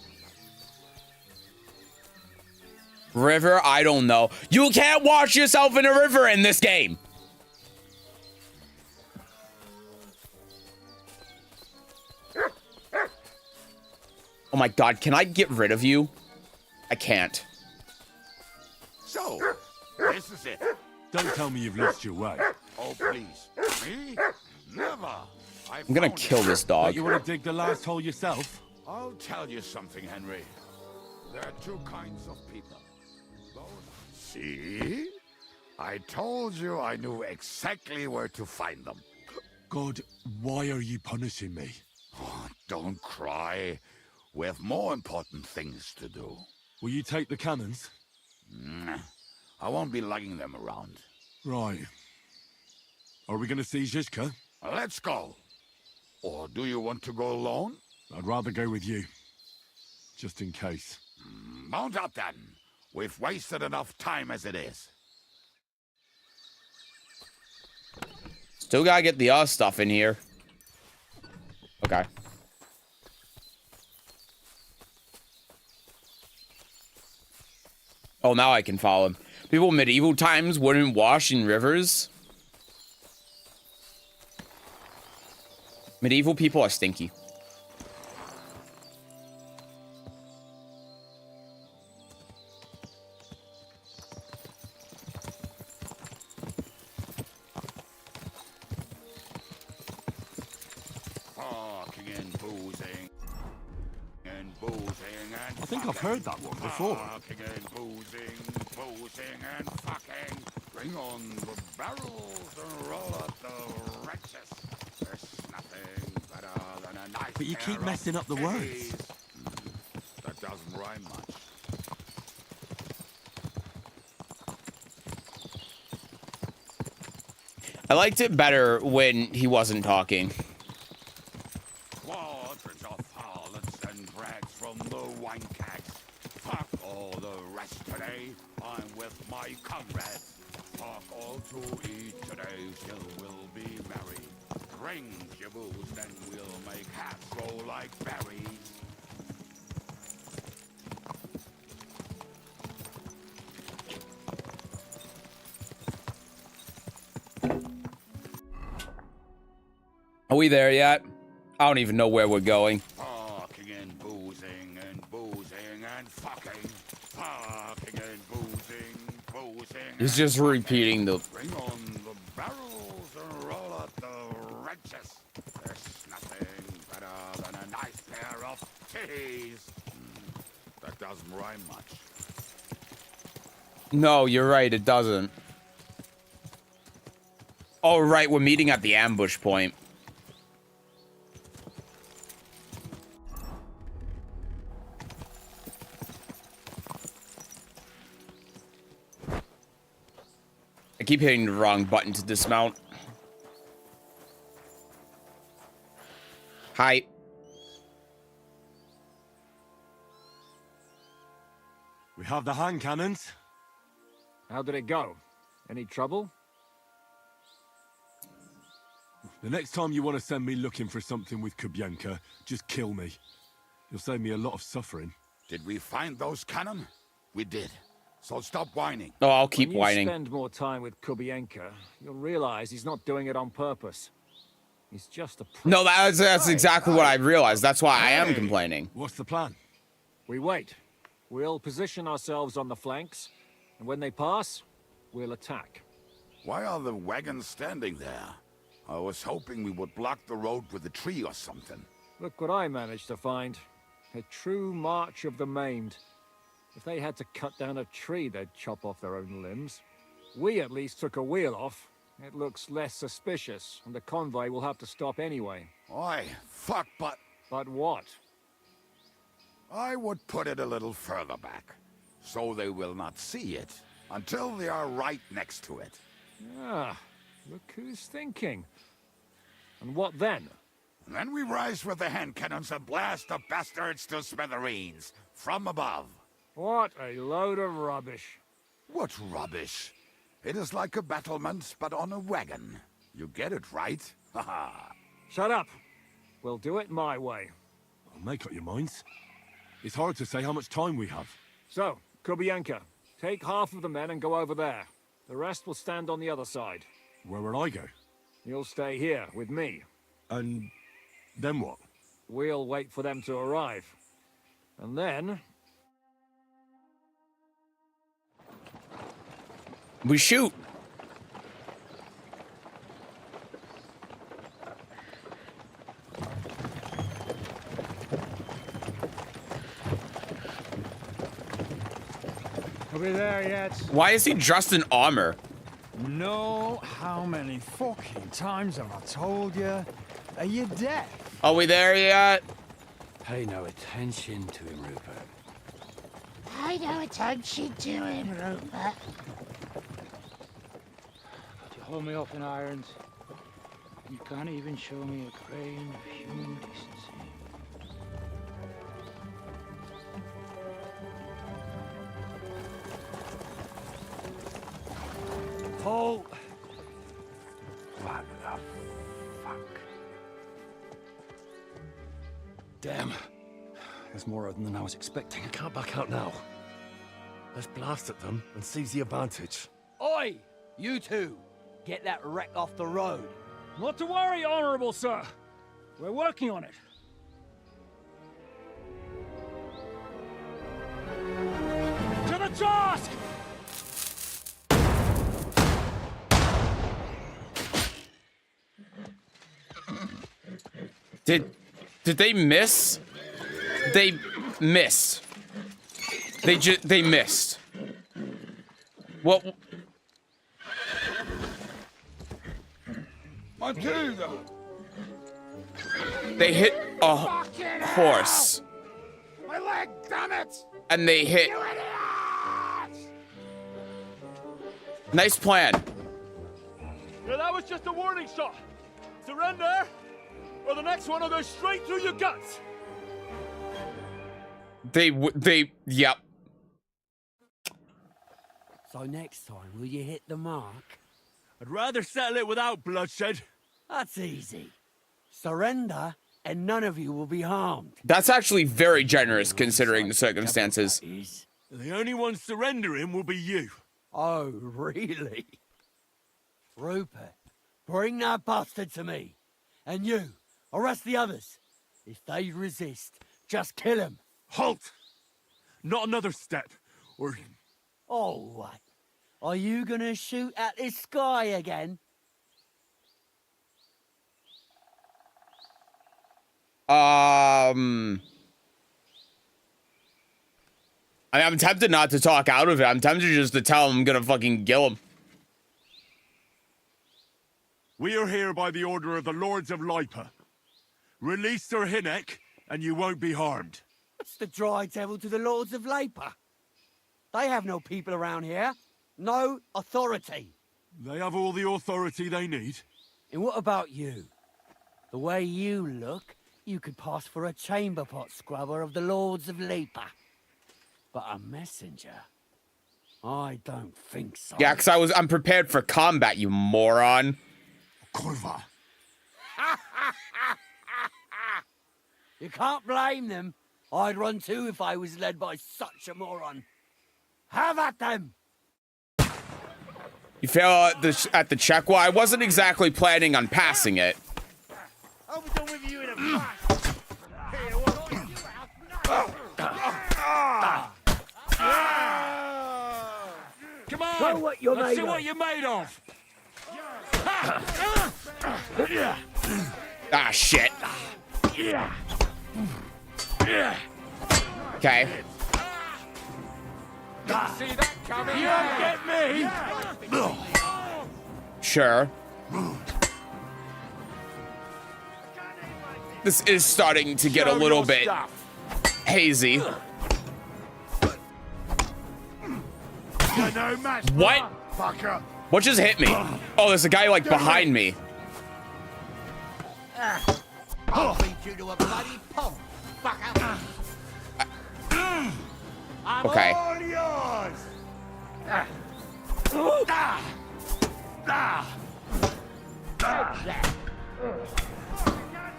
River? I don't know. You can't wash yourself in a river in this game. Oh my god, can I get rid of you? I can't. So, this is it. Don't tell me you've lost your way. Oh, please. Me? Never. I'm gonna kill this dog. You want to dig the last hole yourself? I'll tell you something, Henry. There are two kinds of people. Those... See? I told you I knew exactly where to find them. God, why are you punishing me? Oh, don't cry. We have more important things to do. Will you take the cannons? I won't be lugging them around. Right. Are we going to see Zizka? Let's go. Or do you want to go alone? I'd rather go with you. Just in case. Mount up then. We've wasted enough time as it is. Still gotta get the other stuff in here. Okay. Oh, now I can follow him. People in medieval times wouldn't wash in rivers. Medieval people are stinky. Talking and boozing. And boozing and I think I've heard that one before. Talking and boozing and fucking. Bring on the barrels and roll up the wretches. There's nothing better than a nice But you pair keep of messing up the titties. words. That doesn't rhyme much. I liked it better when he wasn't talking. Quadrants of harlots and drags from the wine kegs. Fuck all the rest today. I'm with my comrades. Fuck all to eat today. Still we'll be merry. Drink your booze, then we'll make hats grow like berries. Are we there yet? I don't even know where we're going. Fucking and boozing and fucking. Fucking and boozing. He's just repeating the... Bring on the barrels and roll out the wrenches. There's nothing better than a nice pair of titties. That doesn't rhyme much. No, you're right, it doesn't. Oh, right, we're meeting at the ambush point. I keep hitting the wrong button to dismount. Hi. We have the hand cannons. How did it go? Any trouble? The next time you want to send me looking for something with Kubienka, just kill me. You'll save me a lot of suffering. Did we find those cannon? We did. So stop whining. Oh, I'll keep when you whining. spend more time with Kubienka, you'll realize he's not doing it on purpose. He's just a prick. No, that's exactly what I realized. That's why I am complaining. What's the plan? We wait. We'll position ourselves on the flanks, and when they pass, we'll attack. Why are the wagons standing there? I was hoping we would block the road with a tree or something. Look what I managed to find. A true march of the maimed. If they had to cut down a tree, they'd chop off their own limbs. We at least took a wheel off. It looks less suspicious, and the convoy will have to stop anyway. Oi, fuck, but... But what? I would put it a little further back, so they will not see it, until they are right next to it. Ah, look who's thinking. And what then? Then we rise with the hand cannons and blast the bastards to smithereens, from above. What a load of rubbish. What rubbish. It is like a battlement, but on a wagon. You get it, right? Haha. Shut up. We'll do it my way. Well, make up your minds. It's hard to say how much time we have. So, Kubianka, take half of the men and go over there. The rest will stand on the other side. Where will I go? You'll stay here with me. And then what? We'll wait for them to arrive. And then... we shoot. Are we there yet? Why is he dressed in armor? No, how many fucking times have I told you? Are you deaf? Are we there yet? Pay no attention to him, Rupert. Pay no attention to him, Rupert. But you hold me up in irons. You can't even show me a grain of human decency. Paul! What the fuck? Damn. There's more of them than I was expecting. We can't back out now. Let's blast at them and seize the advantage. Oi! You two! Get that wreck off the road. Not to worry, Honorable Sir. We're working on it. To the task! Did they miss? They missed. They missed. What? They hit a horse. My leg, damn it! And they hit. Nice plan. Yeah, that was just a warning shot. Surrender, or the next one will go straight through your guts. Yep. So next time, will you hit the mark? I'd rather settle it without bloodshed. That's easy. Surrender, and none of you will be harmed. That's actually very generous considering the circumstances. The only one surrendering will be you. Oh, really? Rupert, bring that bastard to me. And you, arrest the others. If they resist, just kill them. Halt! Not another step, or... Oh, what? Are you gonna shoot at this sky again? I'm tempted not to talk out of it. I'm tempted just to tell him I'm gonna fucking kill him. We are here by the order of the Lords of Lipa. Release Sir Hinnek, and you won't be harmed. What's the dry devil to the Lords of Lipa? They have no people around here. No authority. They have all the authority they need. And what about you? The way you look, you could pass for a chamber pot scrubber of the Lords of Lipa. But a messenger? I don't think so. Yeah, because I'm prepared for combat, you moron. Kurva. You can't blame them. I'd run too if I was led by such a moron. Have at them! You fail at the check? Well, I wasn't exactly planning on passing it. I'll be done with you in a flash. Here, what you Come on! Show what you're Let's made see of. what you're made of! Ah, shit. Okay. See that coming? You don't get me! Sure. This is starting to get a little bit hazy. What? What just hit me? Oh, there's a guy like behind me. I'll beat you to a bloody pulp. Fucker. I'm Okay. all yours.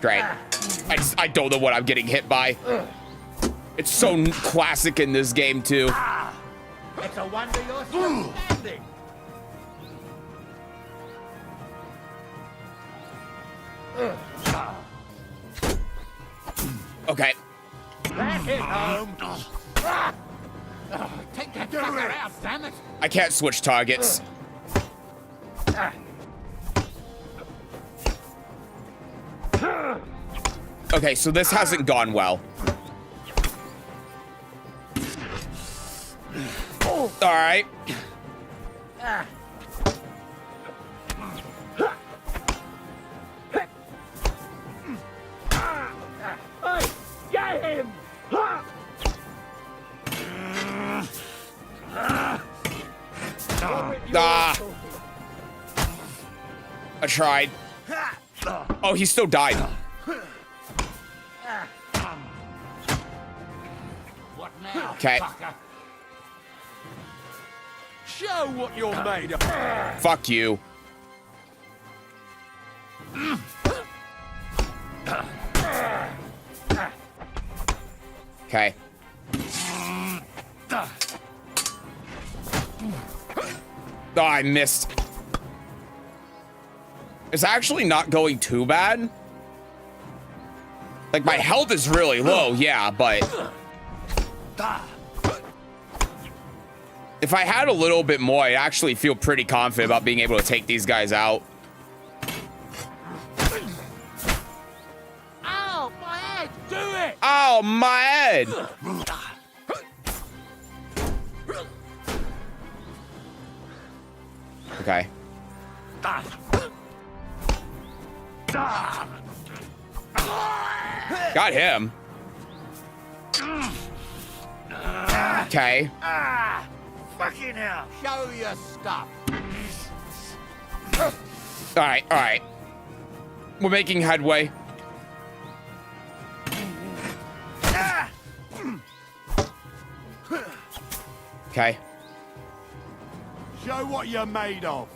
Great. I don't know what I'm getting hit by. It's so classic in this game too. It's a wonder you're still standing. Okay. That hit home. Take that fucker out, damn it. I can't switch targets. Okay, so this hasn't gone well. All right. Hey, get him! I tried. Oh, he still died. What now? Okay. Show what you're made of. Fuck you. Okay. Oh, I missed. It's actually not going too bad. Like, my health is really low, yeah, but if I had a little bit more, I'd actually feel pretty confident about being able to take these guys out. Ow, my head! Do it! Oh, my head! Okay. Got him. Okay. Fucking hell! Show your stuff. All right. We're making headway. Okay. Show what you're made of.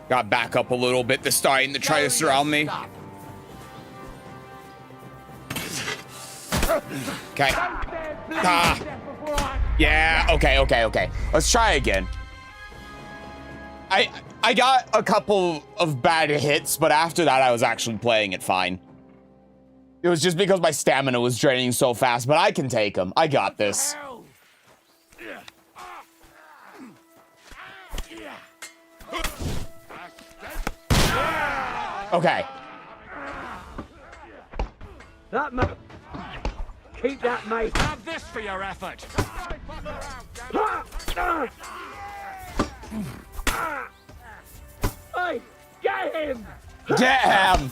Got back up a little bit. They're starting to try to surround me. Okay. Yeah, okay. Let's try again. I got a couple of bad hits, but after that I was actually playing it fine. It was just because my stamina was draining so fast, but I can take them. I got this. Okay. That mate. Keep that, mate. Have this for your effort. Hey, get him! Get him!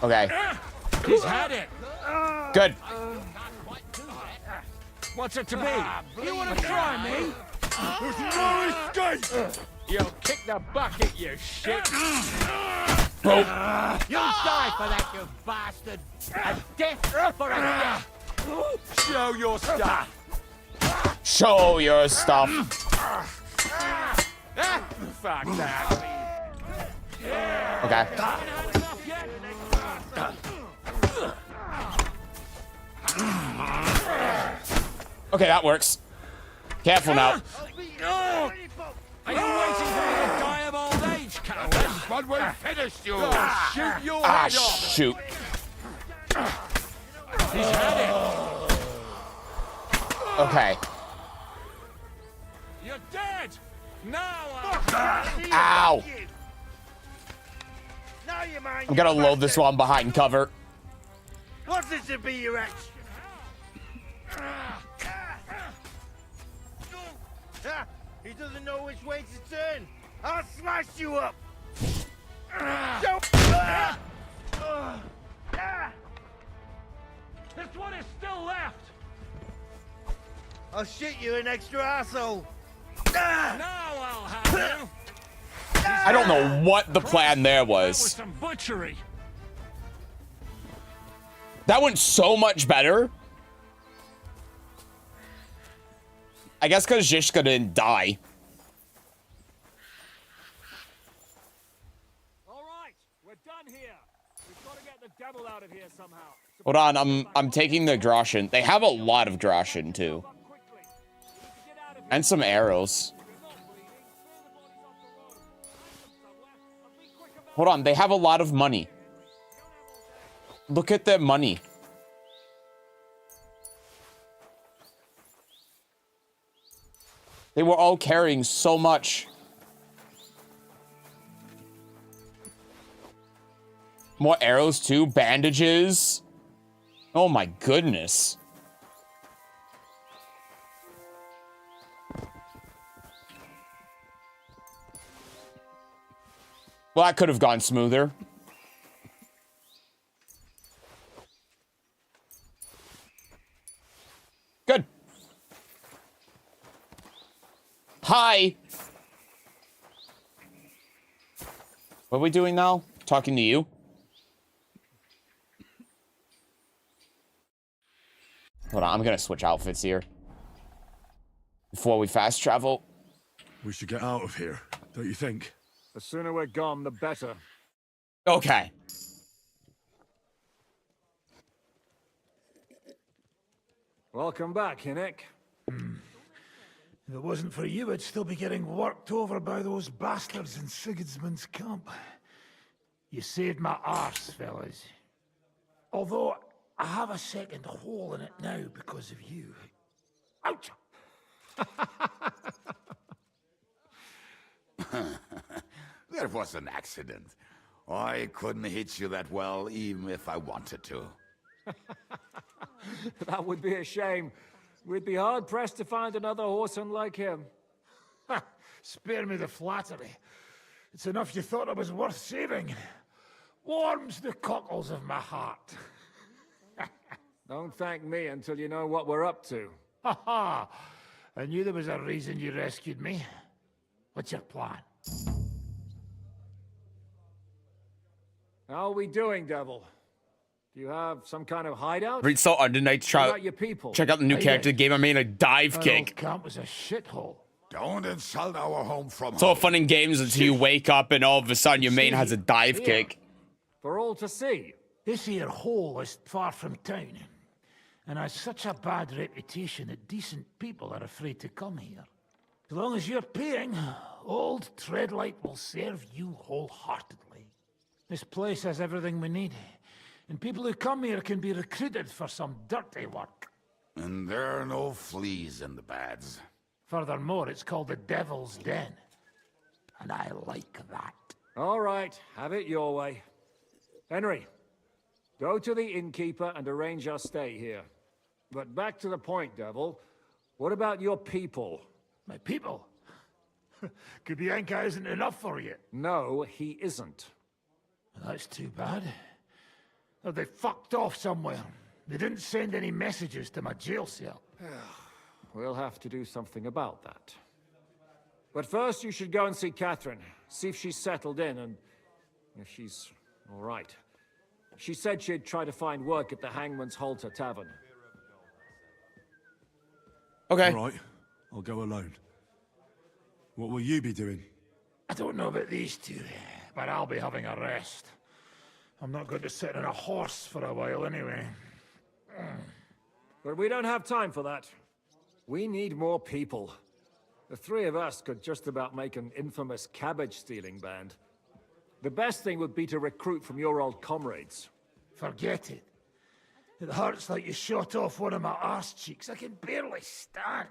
Okay. He's had it. Good. What's it to be? You want to try me? There's no escape! You'll kick the bucket, you shit! You'll die for that, you bastard! A death for a death! Show your stuff! Show your stuff. Fuck that. Okay. Okay, that works. Careful now. Are you waiting for me to die of old age, coward? But we finished you! Shoot your Ah, head off! shoot. He's had it! Okay. You're dead! Now Ow. Now you mind. I'm gonna load this while I'm behind cover. What's this to be your action? He doesn't know which way to turn. I'll smash you up. This one is still left! I'll shoot you an extra asshole. Now I'll have you! He's I don't know what the plan there That was was. some butchery. That went so much better. I guess because Zhishka didn't die. All right, we're done here. We've got to get the devil out of here somehow. Hold on, I'm taking the Droshin. They have a lot of Droshin too. And some arrows. Hold on, they have a lot of money. Look at their money. They were all carrying so much. More arrows too, bandages. Oh my goodness. Well, that could have gone smoother. Good. Hi. What are we doing now? Talking to you? Hold on, I'm gonna switch outfits here. Before we fast travel. We should get out of here, don't you think? The sooner we're gone, the better. Okay. Welcome back, Hinnick. If it wasn't for you, I'd still be getting worked over by those bastards in Sigismund's camp. You saved my arse, fellas. Although, I have a second hole in it now because of you. Ouch! That was an accident. I couldn't hit you that well, even if I wanted to. That would be a shame. We'd be hard-pressed to find another horseman like him. Spare me the flattery. It's enough you thought I was worth saving. Warms the cockles of my heart. Don't thank me until you know what we're up to. Ha ha! I knew there was a reason you rescued me. What's your plan? How are we doing, Devil? Do you have some kind of hideout? Read so under night What try. about your people? Check out the new character game I made, a dive kick. Camp was a shithole. Don't insult our home from It's all home. fun and games until you wake up and all of a sudden your main has a dive Here. kick. For all to see. This here hole is far from town, and has such a bad reputation that decent people are afraid to come here. As long as you're paying, old Treadlight will serve you wholeheartedly. This place has everything we need, and people who come here can be recruited for some dirty work. And there are no fleas in the beds. Furthermore, it's called the Devil's Den, and I like that. All right, have it your way. Henry, go to the innkeeper and arrange our stay here. But back to the point, Devil. What about your people? My people? Kubienka isn't enough for you. No, he isn't. That's too bad. Oh, they fucked off somewhere. They didn't send any messages to my jail cell. We'll have to do something about that. But first, you should go and see Catherine. See if she's settled in and if she's all right. She said she'd try to find work at the Hangman's Halter Tavern. Okay. All right, I'll go alone. What will you be doing? I don't know about these two, but I'll be having a rest. I'm not going to sit on a horse for a while anyway. But we don't have time for that. We need more people. The three of us could just about make an infamous cabbage-stealing band. The best thing would be to recruit from your old comrades. Forget it. It hurts like you shot off one of my arse cheeks. I can barely stand.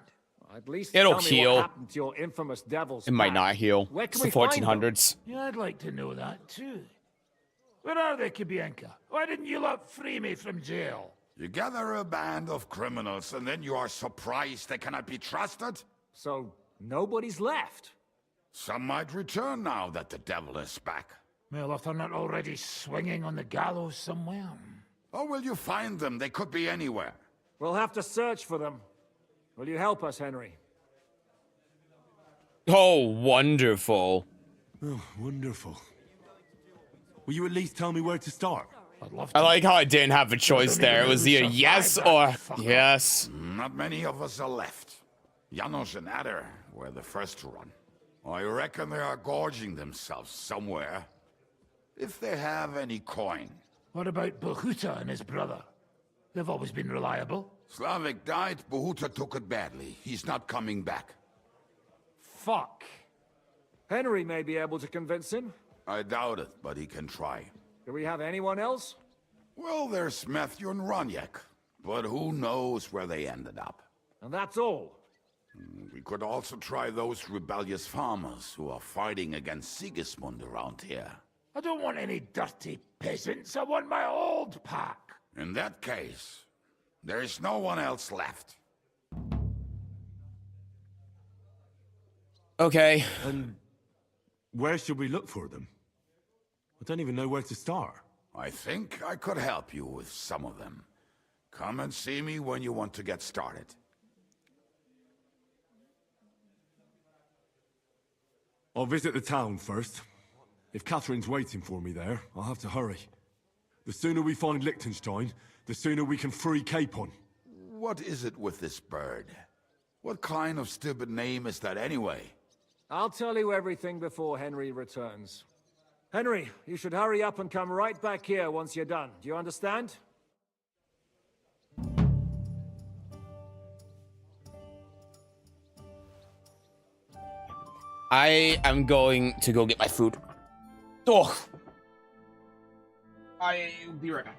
At least It'll tell me heal. what happened to your infamous devils. It might not heal. Where It's can the we find them? 1400s. Yeah, I'd like to know that too. Where are they, Kubienka? Why didn't you lot free me from jail? You gather a band of criminals and then you are surprised they cannot be trusted? So, nobody's left? Some might return now that the devil is back. Well, if they're not already swinging on the gallows somewhere. Or will you find them? They could be anywhere. We'll have to search for them. Will you help us, Henry? Oh, wonderful. Oh, wonderful. Will you at least tell me where to start? I'd love I like how I didn't have a choice there. It was either yes or yes. Not many of us are left. Janos and Adder were the first to run. I reckon they are gorging themselves somewhere. If they have any coin. What about Bahuta and his brother? They've always been reliable. Slavik died, Bahuta took it badly. He's not coming back. Fuck. Henry may be able to convince him. I doubt it, but he can try. Do we have anyone else? Well, there's Matthew and Roniak, but who knows where they ended up. And that's all. We could also try those rebellious farmers who are fighting against Sigismund around here. I don't want any dirty peasants. I want my old pack. In that case, there is no one else left. Okay. And where should we look for them? I don't even know where to start. I think I could help you with some of them. Come and see me when you want to get started. I'll visit the town first. If Catherine's waiting for me there, I'll have to hurry. The sooner we find Liechtenstein, the sooner we can free Capon. What is it with this bird? What kind of stupid name is that anyway? I'll tell you everything before Henry returns. Henry, you should hurry up and come right back here once you're done. Do you understand? I am going to go get my food. Oh. I'll be right back.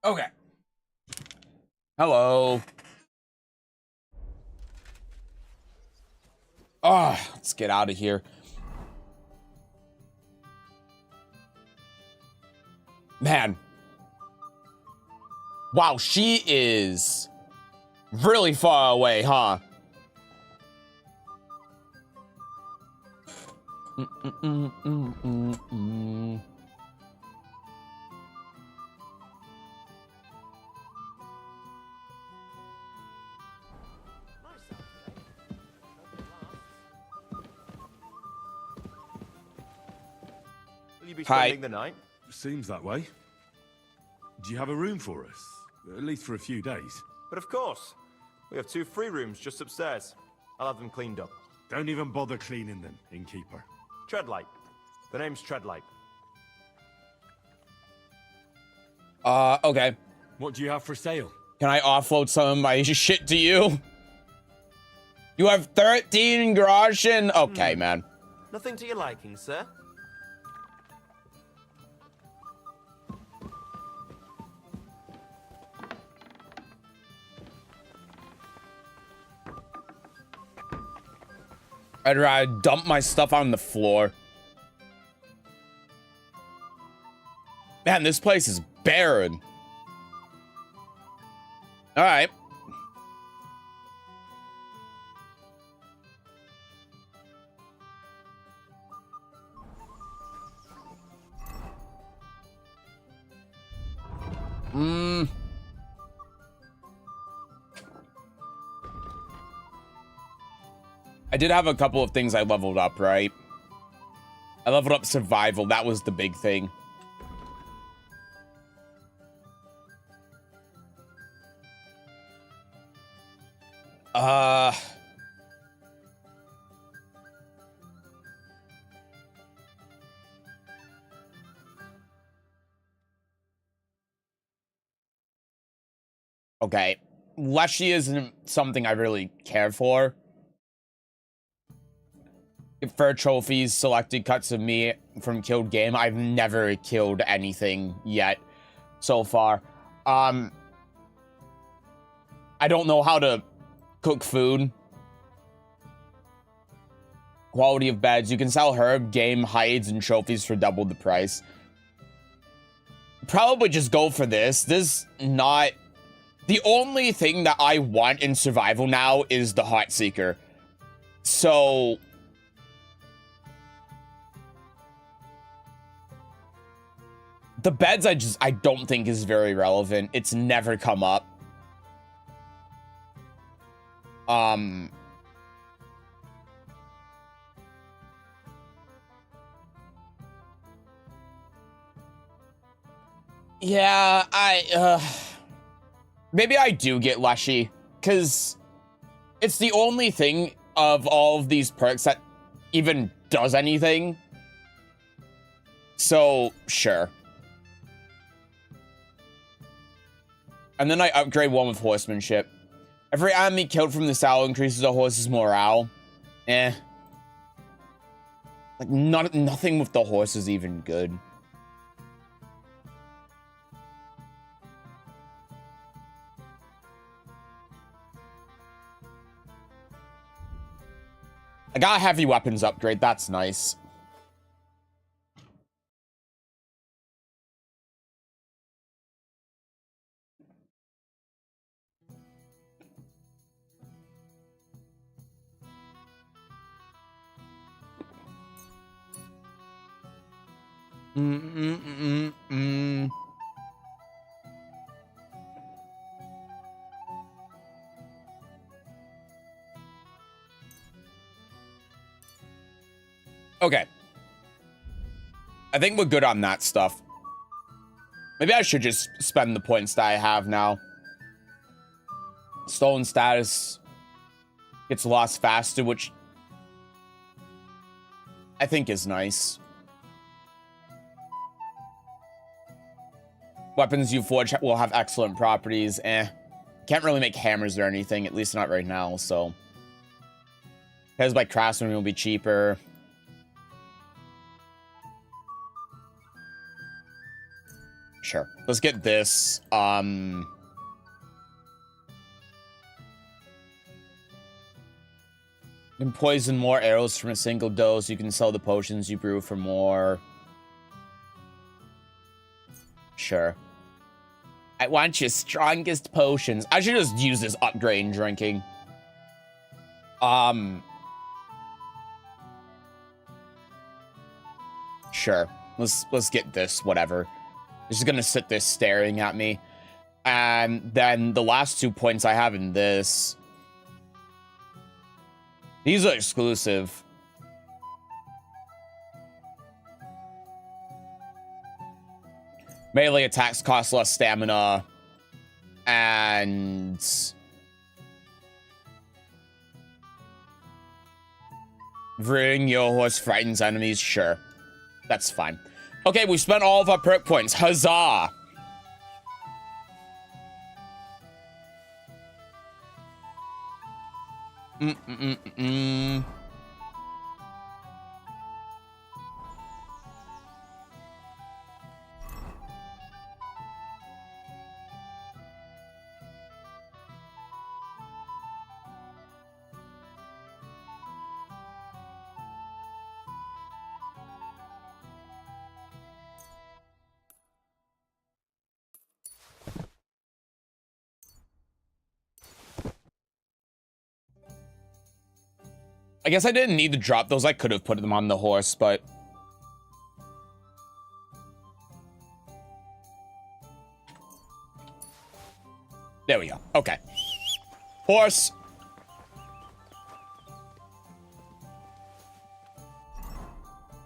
Okay. Hello. Ah, let's get out of here. Man. Wow, she is really far away, huh? you be Hi. spending the night? Seems that way. Do you have a room for us? At least for a few days. But of course. We have 2 free rooms just upstairs. I'll have them cleaned up. Don't even bother cleaning them, innkeeper. Treadlight. The name's Treadlight. Okay. What do you have for sale? Can I offload some of my shit to you? You have 13 groschen? Okay, man. Nothing to your liking, sir? I'd rather dump my stuff on the floor. Man, this place is barren. All right. I did have a couple of things I leveled up, right? I leveled up survival. That was the big thing. Okay. Leshy isn't something I really care for. For trophies, selected cuts of meat from killed game. I've never killed anything yet so far. I don't know how to cook food. Quality of beds. You can sell herb, game, hides, and trophies for double the price. Probably just go for this. This not... The only thing that I want in survival now is the Hot Seeker. So... The beds, I don't think is very relevant. It's never come up. Yeah, maybe I do get Leshy, because it's the only thing of all of these perks that even does anything. So, sure. And then I upgrade one with horsemanship. Every enemy killed from the saddle increases a horse's morale. Eh. Like, nothing with the horse is even good. I got a heavy weapons upgrade. That's nice. Okay. I think we're good on that stuff. Maybe I should just spend the points that I have now. Stolen status gets lost faster, which I think is nice. Weapons you forge will have excellent properties. Can't really make hammers or anything, at least not right now, so. Because by craftsman will be cheaper. Sure. Let's get this. And poison more arrows from a single dose. You can sell the potions you brew for more. Sure. I want your strongest potions. I should just use this upgrade in drinking. Sure. Let's get this, whatever. It's just gonna sit there staring at me. And then the last 2 points I have in this. These are exclusive. Melee attacks cost less stamina. And... bring your horse frightens enemies. Sure. That's fine. Okay, we've spent all of our perk points. Huzzah! I guess I didn't need to drop those. I could have put them on the horse, but... there we go. Okay. Horse.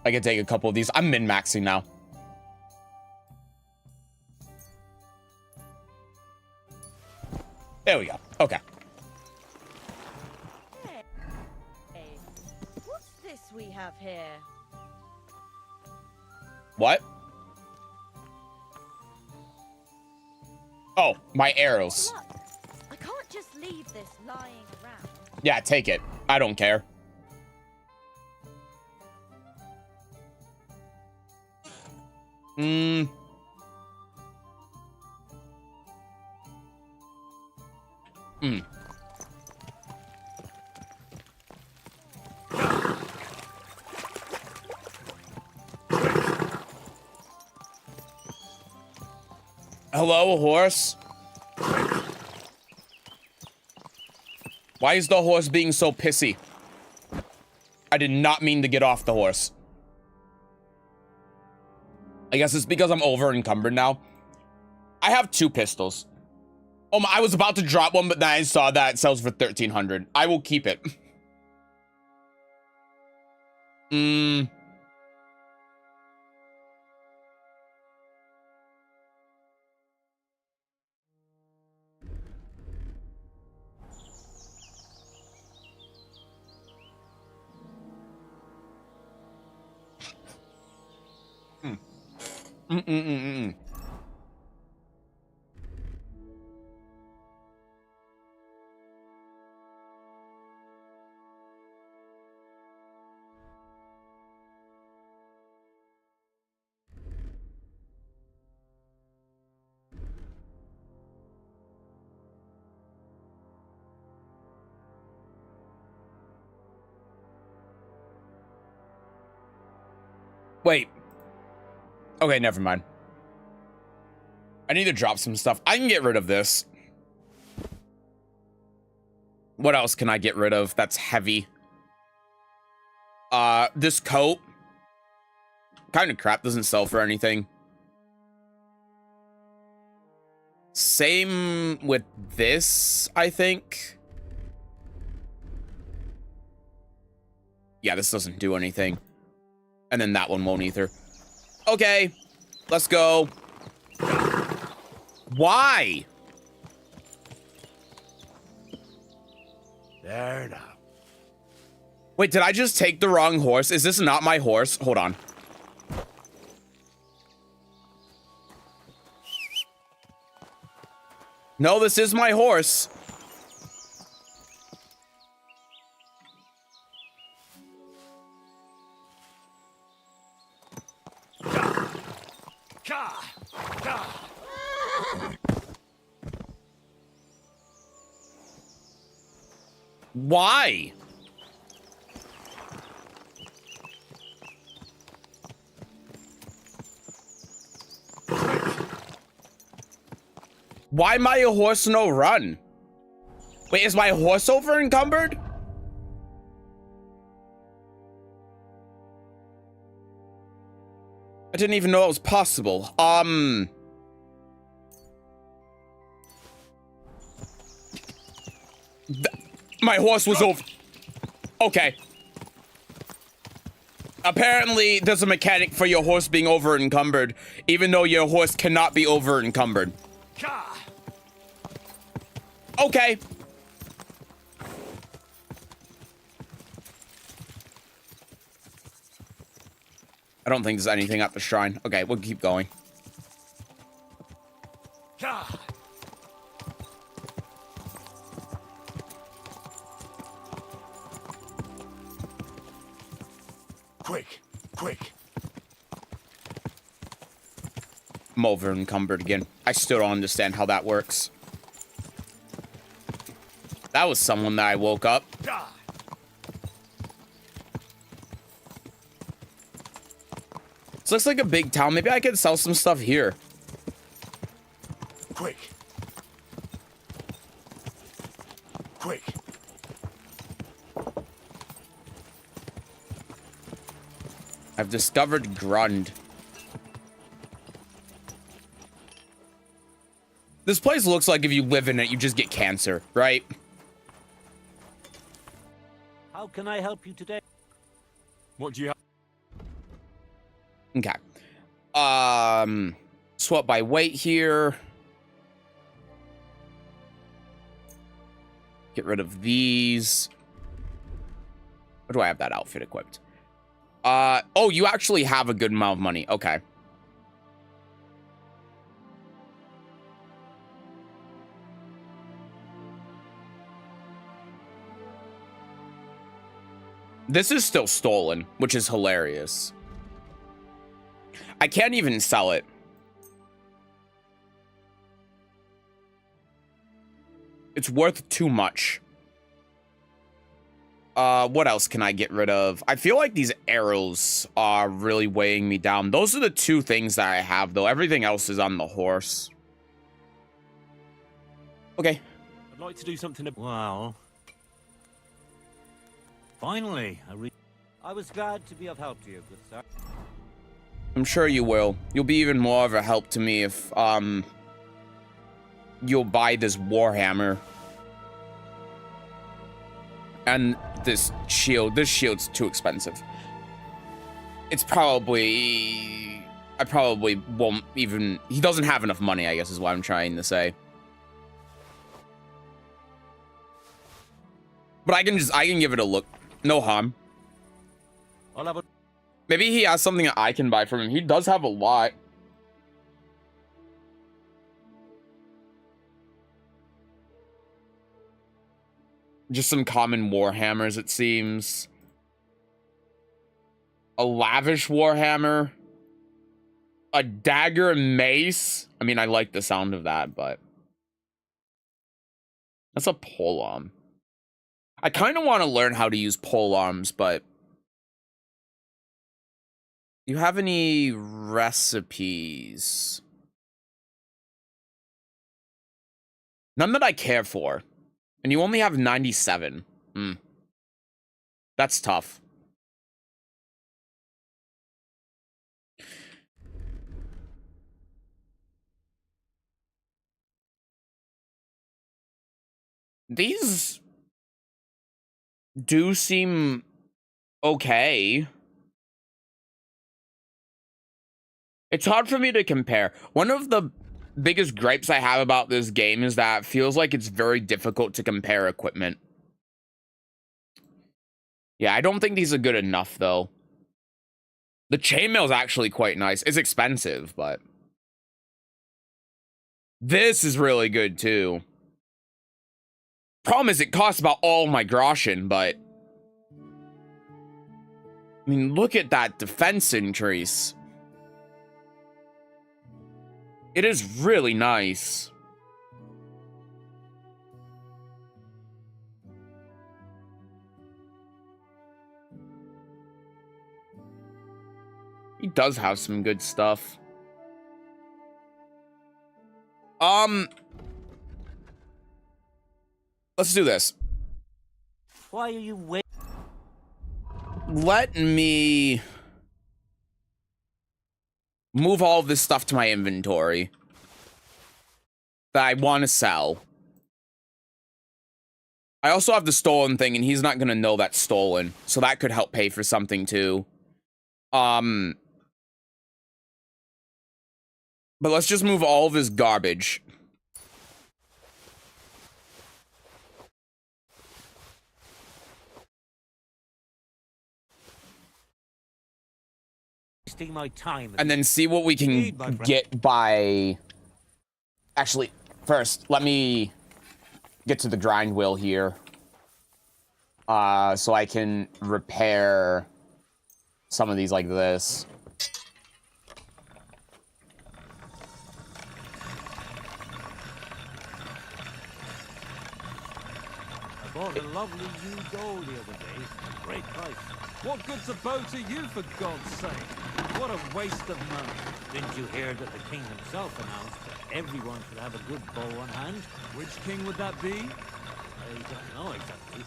I can take a couple of these. I'm min-maxing now. There we go. Okay. What's this we have here? What? Oh, my arrows. Look, I can't just leave this lying around. Yeah, take it. I don't care. Hello, horse? Why is the horse being so pissy? I did not mean to get off the horse. I guess it's because I'm over encumbered now. I have 2 pistols. Oh my, I was about to drop one, but then I saw that it sells for 1,300. I will keep it. Wait. Okay, never mind. I need to drop some stuff. I can get rid of this. What else can I get rid of that's heavy? This coat. Kind of crap, doesn't sell for anything. Same with this, I think. Yeah, this doesn't do anything. And then that one won't either. Okay, let's go. Why? There now. Wait, did I just take the wrong horse? Is this not my horse? Hold on. No, this is my horse. Why? Why am I a horse no run? Wait, is my horse over encumbered? I didn't even know it was possible. My horse was over. Okay. Apparently, there's a mechanic for your horse being over-encumbered, even though your horse cannot be over-encumbered. Okay. I don't think there's anything at the shrine. Okay, we'll keep going. Quick, quick. I'm over encumbered again. I still don't understand how that works. That was someone that I woke up. This looks like a big town. Maybe I could sell some stuff here. Quick. Quick. I've discovered Grund. This place looks like if you live in it, you just get cancer, right? How can I help you today? What do you have? Okay. Swap by weight here. Get rid of these. Or do I have that outfit equipped? Oh, you actually have a good amount of money. Okay. This is still stolen, which is hilarious. I can't even sell it. It's worth too much. What else can I get rid of? I feel like these arrows are really weighing me down. Those are the two things that I have, though. Everything else is on the horse. Okay. I'd like to do something. Wow. Finally, I was glad to be of help to you, good sir. I'm sure you will. You'll be even more of a help to me if, you'll buy this Warhammer. And this shield. This shield's too expensive. It's probably... I probably won't even... He doesn't have enough money, I guess is what I'm trying to say. But I can give it a look. No harm. I'll have a... Maybe he has something that I can buy from him. He does have a lot. Just some common Warhammers, it seems. A lavish Warhammer. A dagger and mace. I mean, I like the sound of that, but... That's a polearm. I kind of want to learn how to use polearms, but... Do you have any recipes? None that I care for. And you only have 97. That's tough. These do seem okay. It's hard for me to compare. One of the biggest gripes I have about this game is that it feels like it's very difficult to compare equipment. Yeah, I don't think these are good enough, though. The chainmail is actually quite nice. It's expensive, but... This is really good, too. Problem is, it costs about all my groschen, but... I mean, look at that defense increase. It is really nice. He does have some good stuff. Let's do this. Why are you waiting? Let me move all of this stuff to my inventory that I want to sell. I also have the stolen thing, and he's not going to know that's stolen, so that could help pay for something, too. But let's just move all of his garbage. Wasting my time. And then see what we can get by... Actually, first, let me get to the grind wheel here. So I can repair some of these like this. I bought a lovely new doll the other day. A great price. What good's a bow to you, for God's sake? What a waste of money. Didn't you hear that the king himself announced that everyone should have a good bow on hand? Which king would that be? I don't know exactly.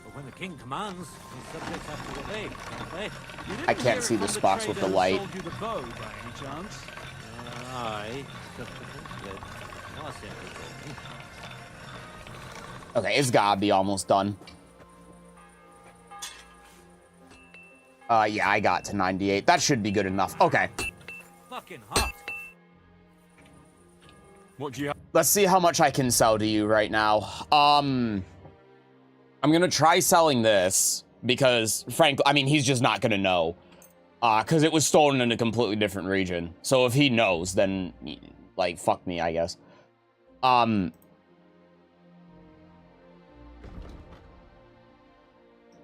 But when the king commands, his subjects have to obey, don't they? I can't see the spots with the light. Sold you the bow, by any chance? Aye. Good. Well, that's everything. Okay, it's gotta be almost done. Yeah, I got to 98. That should be good enough. Okay. Fucking hot. What do you have? Let's see how much I can sell to you right now. I'm gonna try selling this because, frankly, I mean, he's just not gonna know. Because it was stolen in a completely different region. So if he knows, then, like, fuck me, I guess.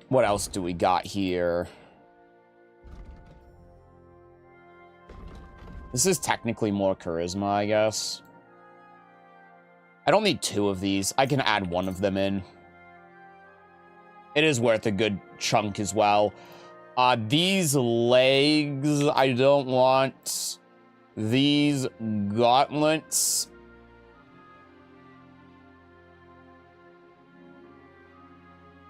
What else do we got here? This is technically more charisma, I guess. I don't need 2 of these. I can add 1 of them in. It is worth a good chunk as well. These legs, I don't want. These gauntlets.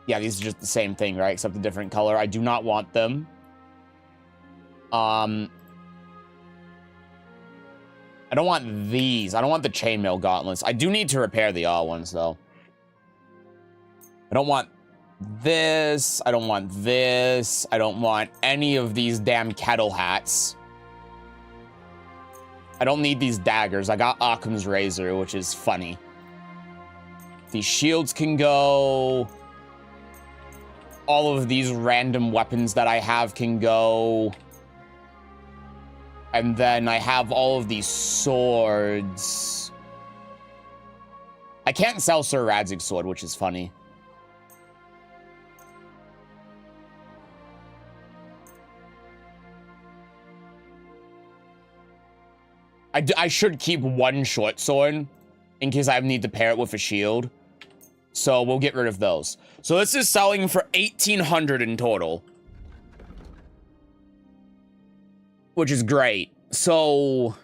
Yeah, these are just the same thing, right? Except a different color. I do not want them. I don't want these. I don't want the chainmail gauntlets. I do need to repair the all ones, though. I don't want this. I don't want this. I don't want any of these damn kettle hats. I don't need these daggers. I got Occam's razor, which is funny. These shields can go. All of these random weapons that I have can go. And then I have all of these swords. I can't sell Sir Radzig's sword, which is funny. I should keep 1 short sword in case I need to pair it with a shield. So we'll get rid of those. So this is selling for 1,800 in total. Which is great. So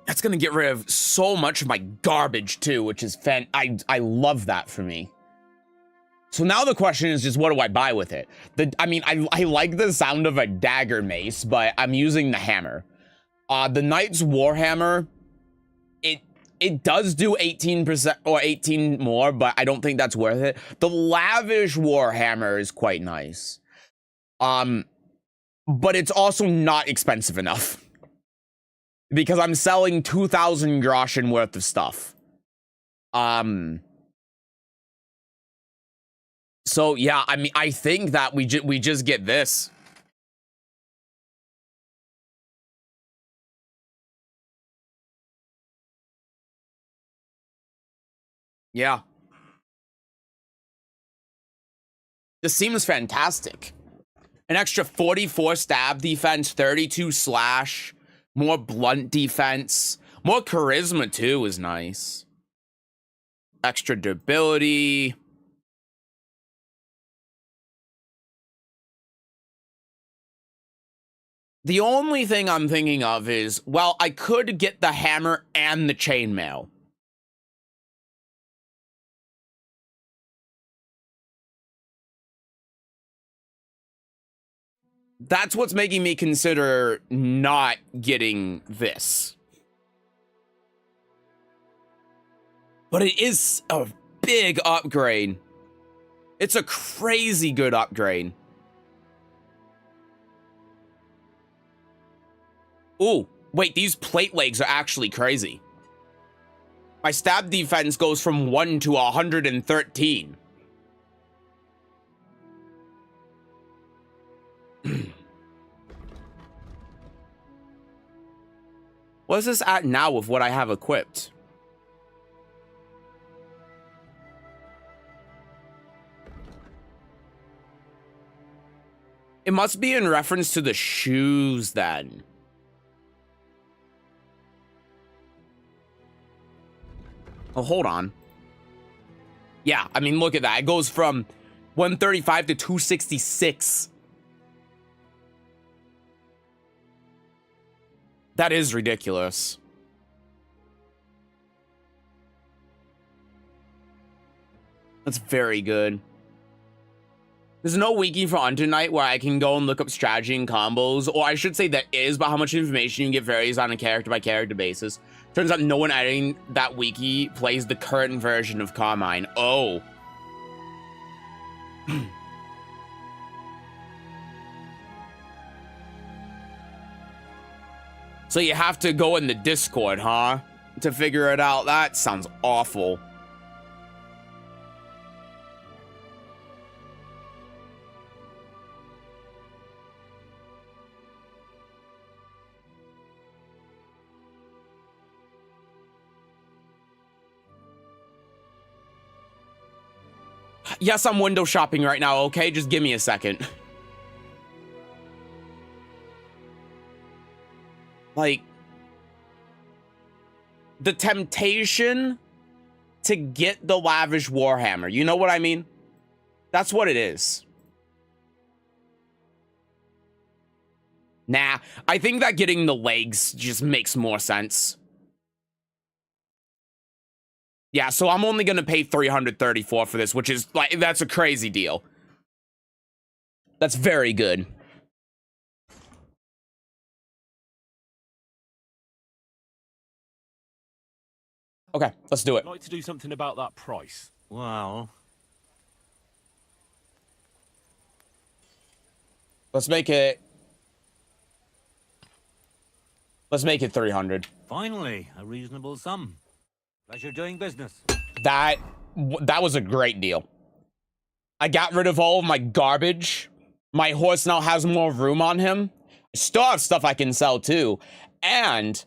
that's gonna get rid of so much of my garbage too, which is I love that for me. So now the question is just, what do I buy with it? I mean, I like the sound of a dagger mace, but I'm using the hammer. The Knight's Warhammer, it does do 18% or 18 more, but I don't think that's worth it. The Lavish Warhammer is quite nice. But it's also not expensive enough. Because I'm selling 2,000 groschen worth of stuff. So yeah, I mean, I think that we just get this. Yeah. This seems fantastic. An extra 44 stab defense, 32 slash, more blunt defense, more charisma too is nice. Extra durability. The only thing I'm thinking of is, well, I could get the hammer and the chainmail. That's what's making me consider not getting this. But it is a big upgrade. It's a crazy good upgrade. Ooh, wait, these plate legs are actually crazy. My stab defense goes from 1 to 113. What is this at now with what I have equipped? It must be in reference to the shoes then. Oh, hold on. Yeah, I mean, look at that. It goes from 135 to 266. That is ridiculous. That's very good. There's no wiki for Under Night where I can go and look up strategy and combos, or I should say there is, but how much information you get varies on a character-by-character basis. Turns out no one editing that wiki plays the current version of Carmine. Oh. So you have to go in the Discord, huh? To figure it out. That sounds awful. Yes, I'm window shopping right now, okay? Just give me a second. Like, the temptation to get the lavish Warhammer. You know what I mean? That's what it is. Nah, I think that getting the legs just makes more sense. Yeah, so I'm only going to pay $334 for this, which is, like, that's a crazy deal. That's very good. Okay, let's do it. I'd like to do something about that price. Well... Let's make it 300. Finally, a reasonable sum. Pleasure doing business. That was a great deal. I got rid of all of my garbage. My horse now has more room on him. I still have stuff I can sell too. And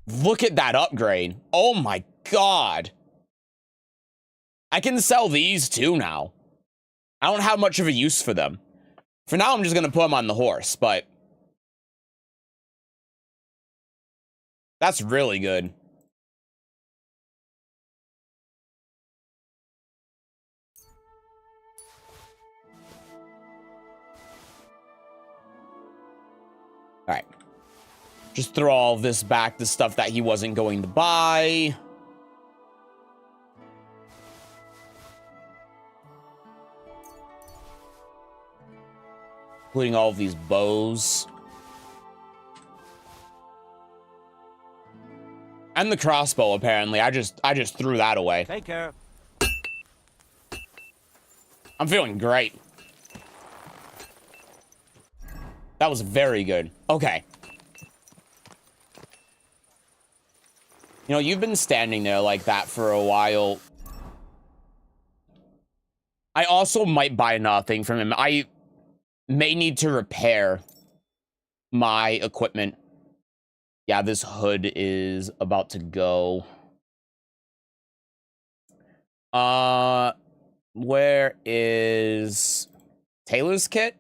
look at that upgrade. Oh my god. I can sell these too now. I don't have much of a use for them. For now, I'm just going to put them on the horse, but that's really good. All right. Just throw all this back, the stuff that he wasn't going to buy. Including all of these bows. And the crossbow, apparently. I just threw that away. Take care. I'm feeling great. That was very good. Okay. You know, you've been standing there like that for a while. I also might buy another thing from him. I may need to repair my equipment. Yeah, this hood is about to go. Where is Taylor's kit?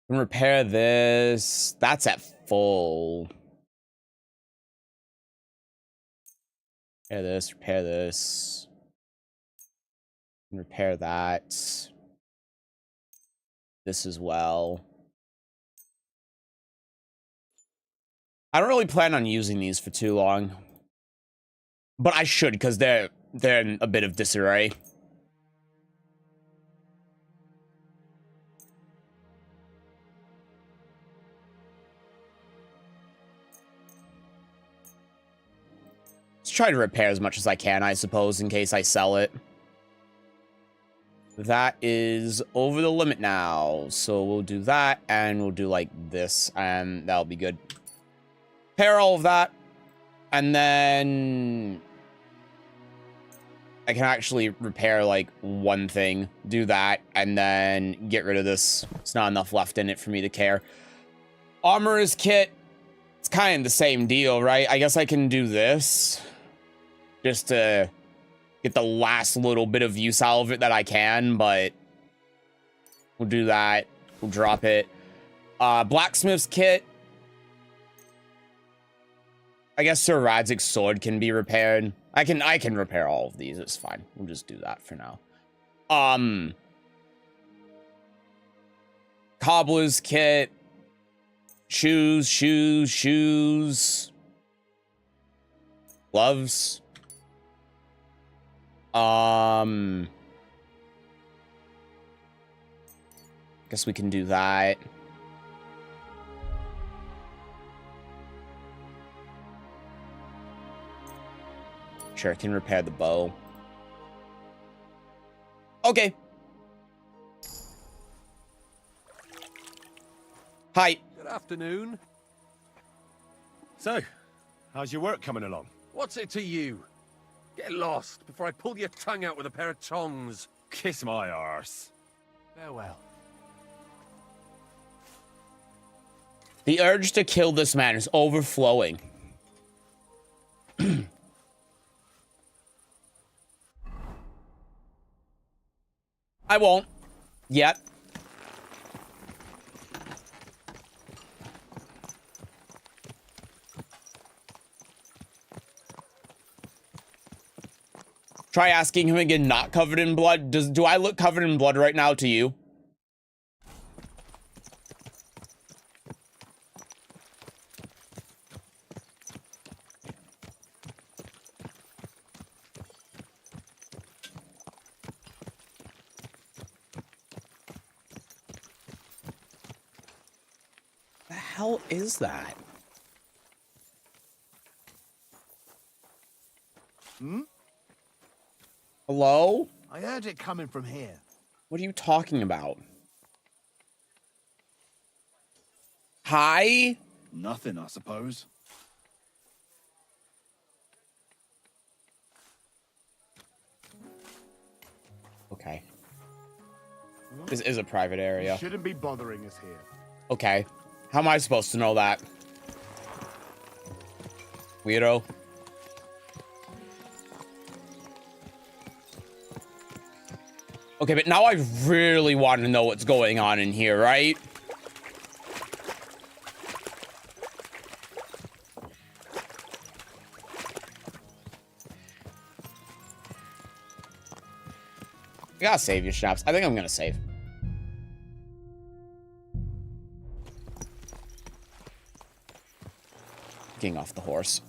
Can repair this. That's at full. Repair this, repair this. Can repair that. This as well. I don't really plan on using these for too long. But I should, because they're in a bit of disarray. Let's try to repair as much as I can, I suppose, in case I sell it. That is over the limit now. So we'll do that, and we'll do like this, and that'll be good. Repair all of that, and then I can actually repair like one thing, do that, and then get rid of this. It's not enough left in it for me to care. Armorer's kit, it's kind of the same deal, right? I guess I can do this just to get the last little bit of use out of it that I can, but we'll do that. We'll drop it. Blacksmith's kit. I guess Sir Radzig's sword can be repaired. I can repair all of these. It's fine. We'll just do that for now. Cobbler's kit. Shoes. Gloves. Guess we can do that. Sure, I can repair the bow. Okay. Hi. Good afternoon. So, how's your work coming along? What's it to you? Get lost before I pull your tongue out with a pair of tongs. Kiss my arse. Farewell. The urge to kill this man is overflowing. I won't. Yet. Try asking him again, not covered in blood. Do I look covered in blood right now to you? The hell is that? Hmm? Hello? I heard it coming from here. What are you talking about? Hi? Nothing, I suppose. Okay. This is a private area. You shouldn't be bothering us here. Okay. How am I supposed to know that? Weirdo. Okay, but now I really want to know what's going on in here, right? I gotta save your Schnapps. I think I'm gonna save. Getting off the horse.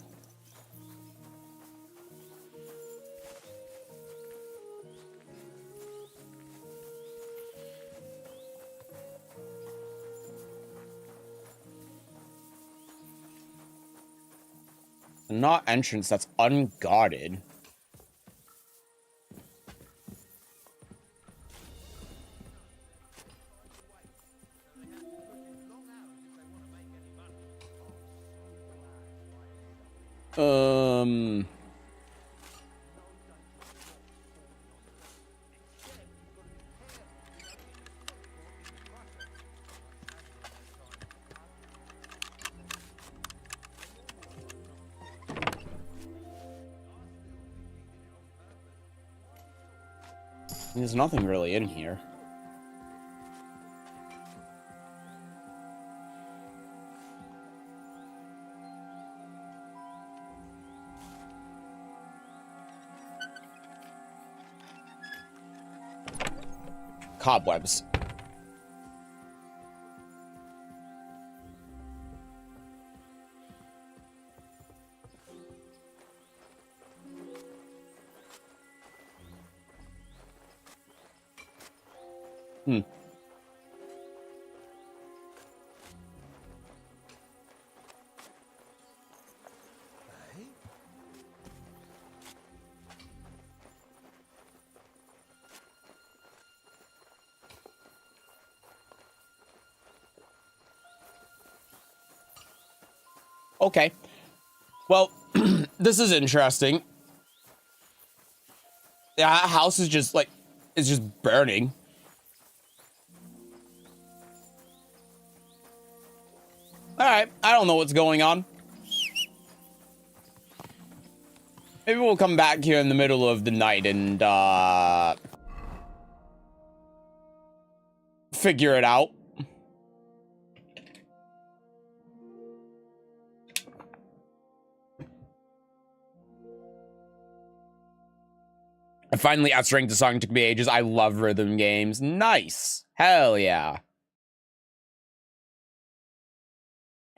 Not entrance, that's unguarded. There's nothing really in here. Cobwebs. Hmm. Okay. Well, this is interesting. Yeah, that house is just like, it's just burning. All right, I don't know what's going on. Maybe we'll come back here in the middle of the night and figure it out. I finally outranked the song. Took me ages. I love rhythm games. Nice. Hell yeah.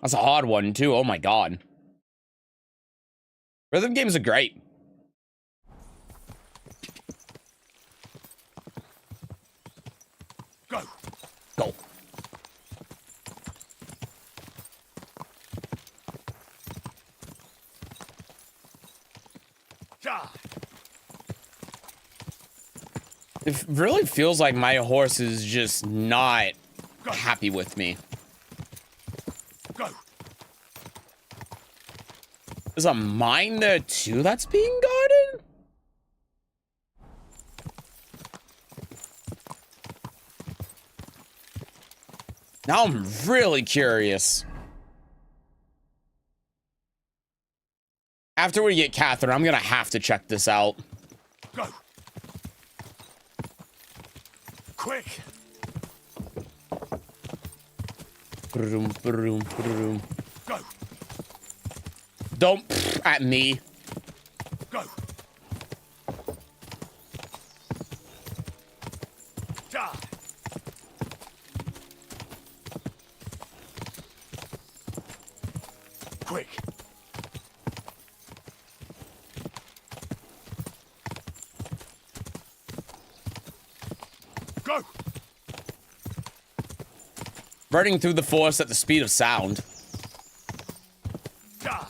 That's a hard one too. Oh my god. Rhythm games are great. Go. Go. It really feels like my horse is just not happy with me. Go. There's a mine there too that's being guarded? Now I'm really curious. After we get Catherine, I'm gonna have to check this out. Go. Quick. Broom, broom, broom. Go. Don't at me. Go. Die. Quick. Go. Running through the forest at the speed of sound. Die.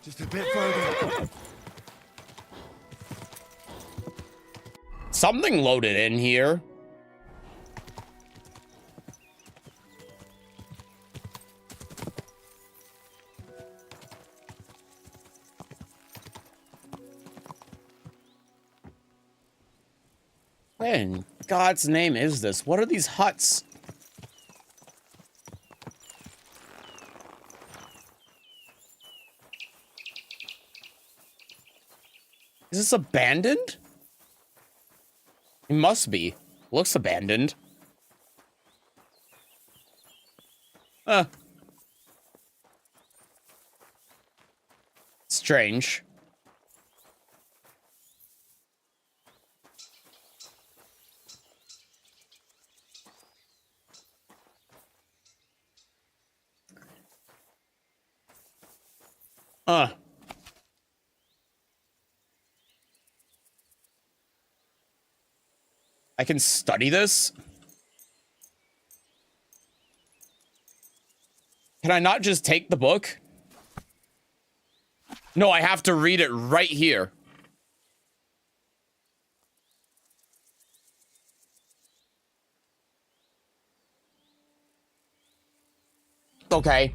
Just a bit further. Something loaded in here. What in God's name is this? What are these huts? Is this abandoned? It must be. Looks abandoned. Strange. I can study this? Can I not just take the book? No, I have to read it right here. Okay.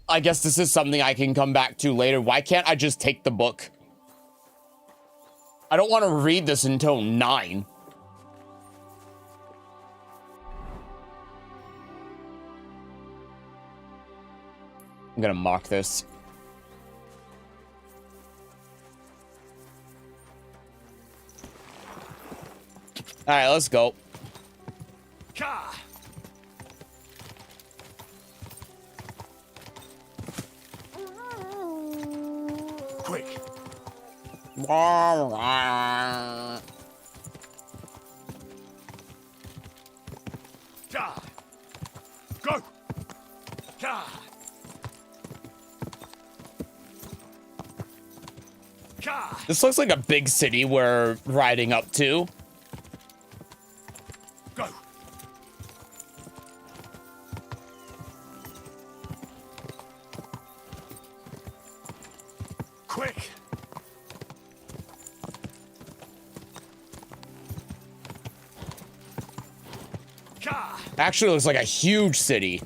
I guess this is something I can come back to later. Why can't I just take the book? I don't want to read this until 9. I'm gonna mark this. All right, let's go. Quick. Die. Go. Die. This looks like a big city we're riding up to. Go. Quick. Actually, it looks like a huge city.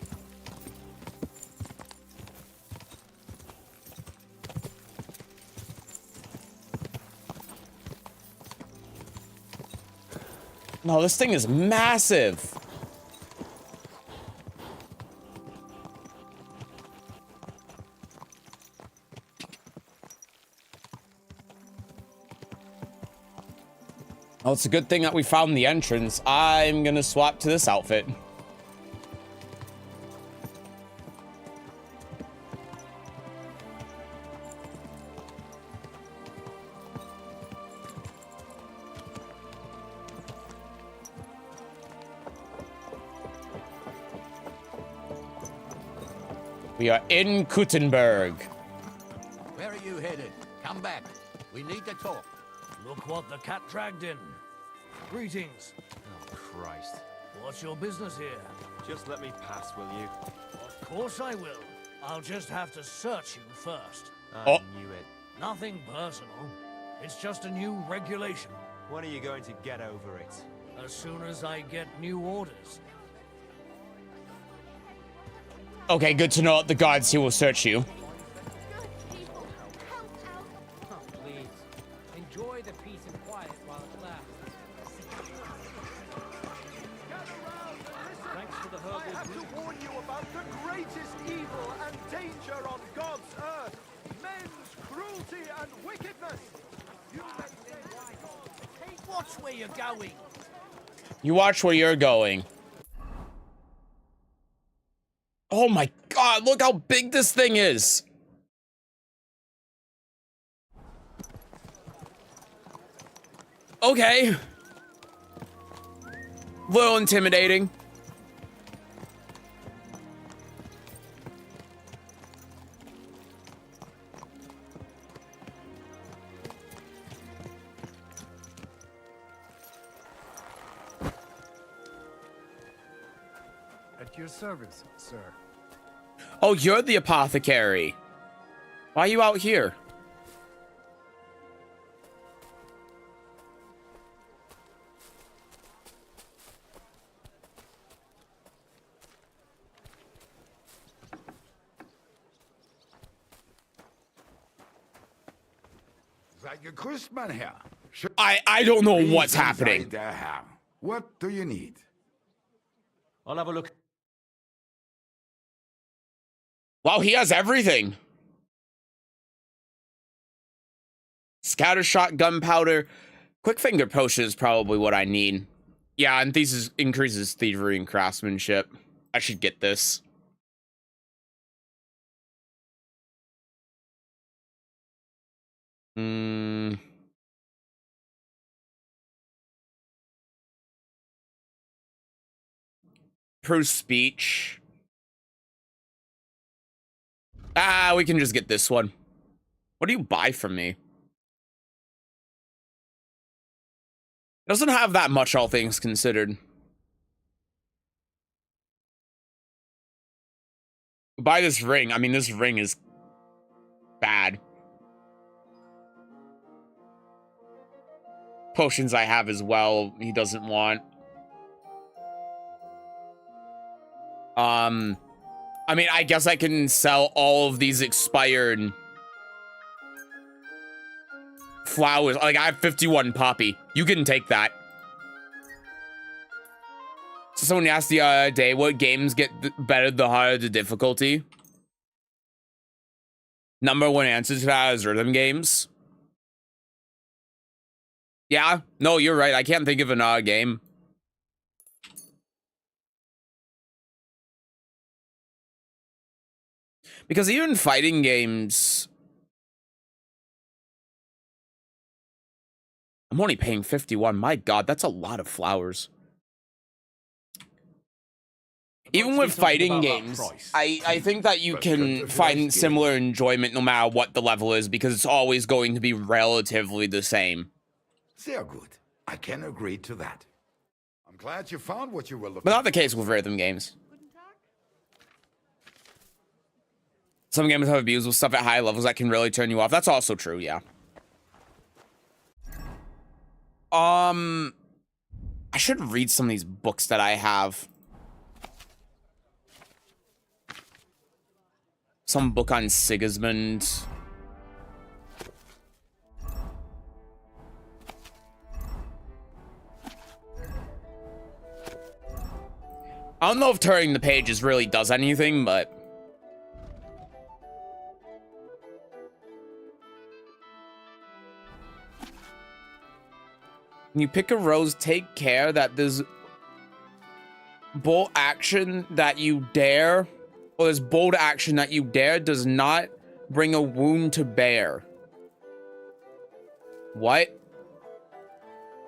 No, this thing is massive. Oh, it's a good thing that we found the entrance. I'm gonna swap to this outfit. We are in Kuttenberg. Where are you headed? Come back. We need to talk. Look what the cat dragged in. Greetings. Oh, Christ. What's your business here? Just let me pass, will you? Of course I will. I'll just have to search you first. I knew it. Nothing personal. It's just a new regulation. When are you going to get over it? As soon as I get new orders. Okay, good to know the guards here will search you. Oh, please. Enjoy the peace and quiet while it lasts. Thanks for the herbal I have to warn you about the greatest evil and danger on God's earth. Men's cruelty and wickedness. You may say why. Watch where you're going. You watch where you're going. Oh my god, look how big this thing is. Okay. Little intimidating. At your service, sir. Oh, you're the apothecary. Why are you out here? Seid gegrüßt, mein Herr. I don't know what's happening. Seid der Herr. What do you need? I'll have a look. Wow, he has everything. Scatter shot, gunpowder, quick finger potion is probably what I need. Yeah, and these increases thievery and craftsmanship. I should get this. Improve speech. Ah, we can just get this one. What do you buy from me? It doesn't have that much, all things considered. Buy this ring. I mean, this ring is bad. Potions I have as well, he doesn't want. I mean, I guess I can sell all of these expired flowers. Like, I have 51 poppy. You can take that. So someone asked the other day, what games get better the harder the difficulty? Number one answer to that is rhythm games. Yeah, no, you're right. I can't think of another game. Because even fighting games, I'm only paying 51. My God, that's a lot of flowers. Even with fighting games, I think that you can find similar enjoyment no matter what the level is, because it's always going to be relatively the same. Sehr good. I can agree to that. I'm glad you found what you were looking for. But not the case with rhythm games. Some games have abused with stuff at high levels that can really turn you off. That's also true, yeah. I should read some of these books that I have. Some book on Sigismund. I don't know if turning the pages really does anything, but... When you pick a rose, take care that there's bold action that you dare, or this bold action that you dare does not bring a wound to bear. What?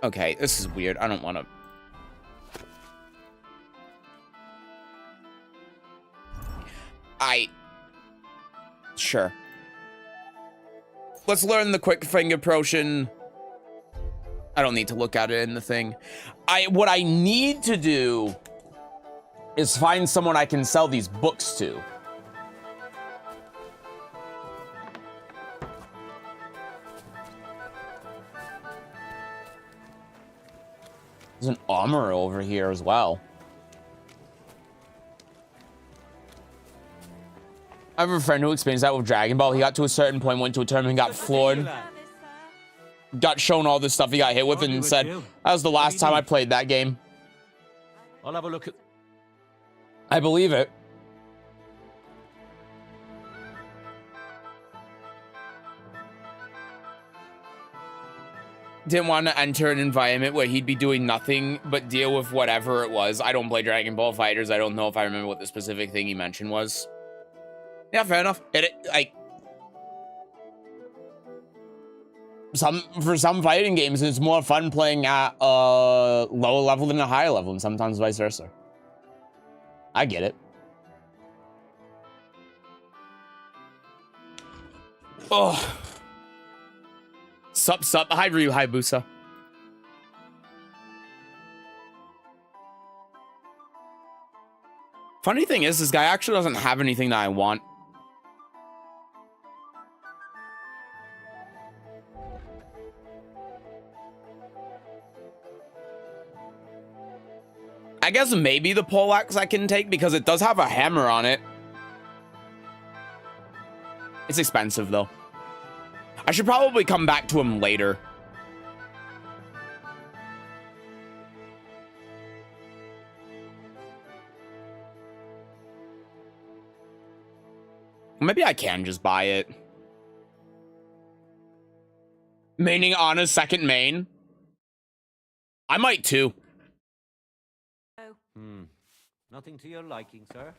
Okay, this is weird. I don't want to... Sure. Let's learn the quick finger potion. I don't need to look at it in the thing. What I need to do is find someone I can sell these books to. There's an armor over here as well. I have a friend who experienced that with Dragon Ball. He got to a certain point, went to a tournament, got floored. Got shown all this stuff he got hit with and said, that was the last time I played that game. I'll have a look at... I believe it. Didn't want to enter an environment where he'd be doing nothing but deal with whatever it was. I don't play Dragon Ball Fighters. I don't know if I remember what the specific thing he mentioned was. Yeah, fair enough. For some fighting games, it's more fun playing at a lower level than a higher level, and sometimes vice versa. I get it. Oh. Sup. Hi, Ryu. Hi, Busa. Funny thing is, this guy actually doesn't have anything that I want. I guess maybe the poleaxe I can take because it does have a hammer on it. It's expensive though. I should probably come back to him later. Maybe I can just buy it. Maining on a second main. I might too. Nothing to your liking, sir.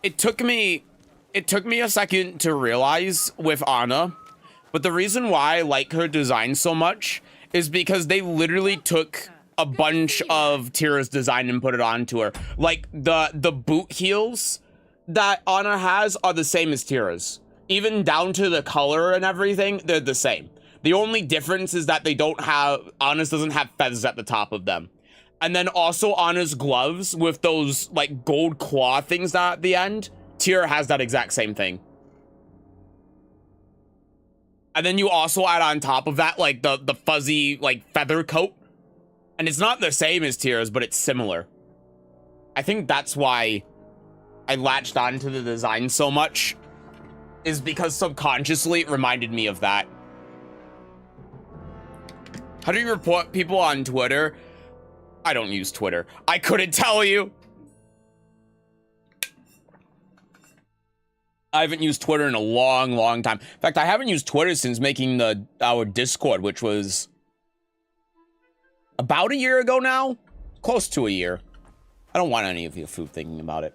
It took me a second to realize with Anna, but the reason why I like her design so much is because they literally took a bunch of Tira's design and put it onto her. Like the boot heels that Anna has are the same as Tira's. Even down to the color and everything, they're the same. The only difference is that they don't have, Anna's doesn't have feathers at the top of them. And then also Anna's gloves with those like gold claw things at the end, Tira has that exact same thing. And then you also add on top of that like the fuzzy like feather coat. And it's not the same as Tira's, but it's similar. I think that's why I latched onto the design so much, is because subconsciously it reminded me of that. How do you report people on Twitter? I don't use Twitter. I couldn't tell you. I haven't used Twitter in a long time. In fact, I haven't used Twitter since making our Discord, which was about a year ago now. Close to a year. I don't want any of your food thinking about it.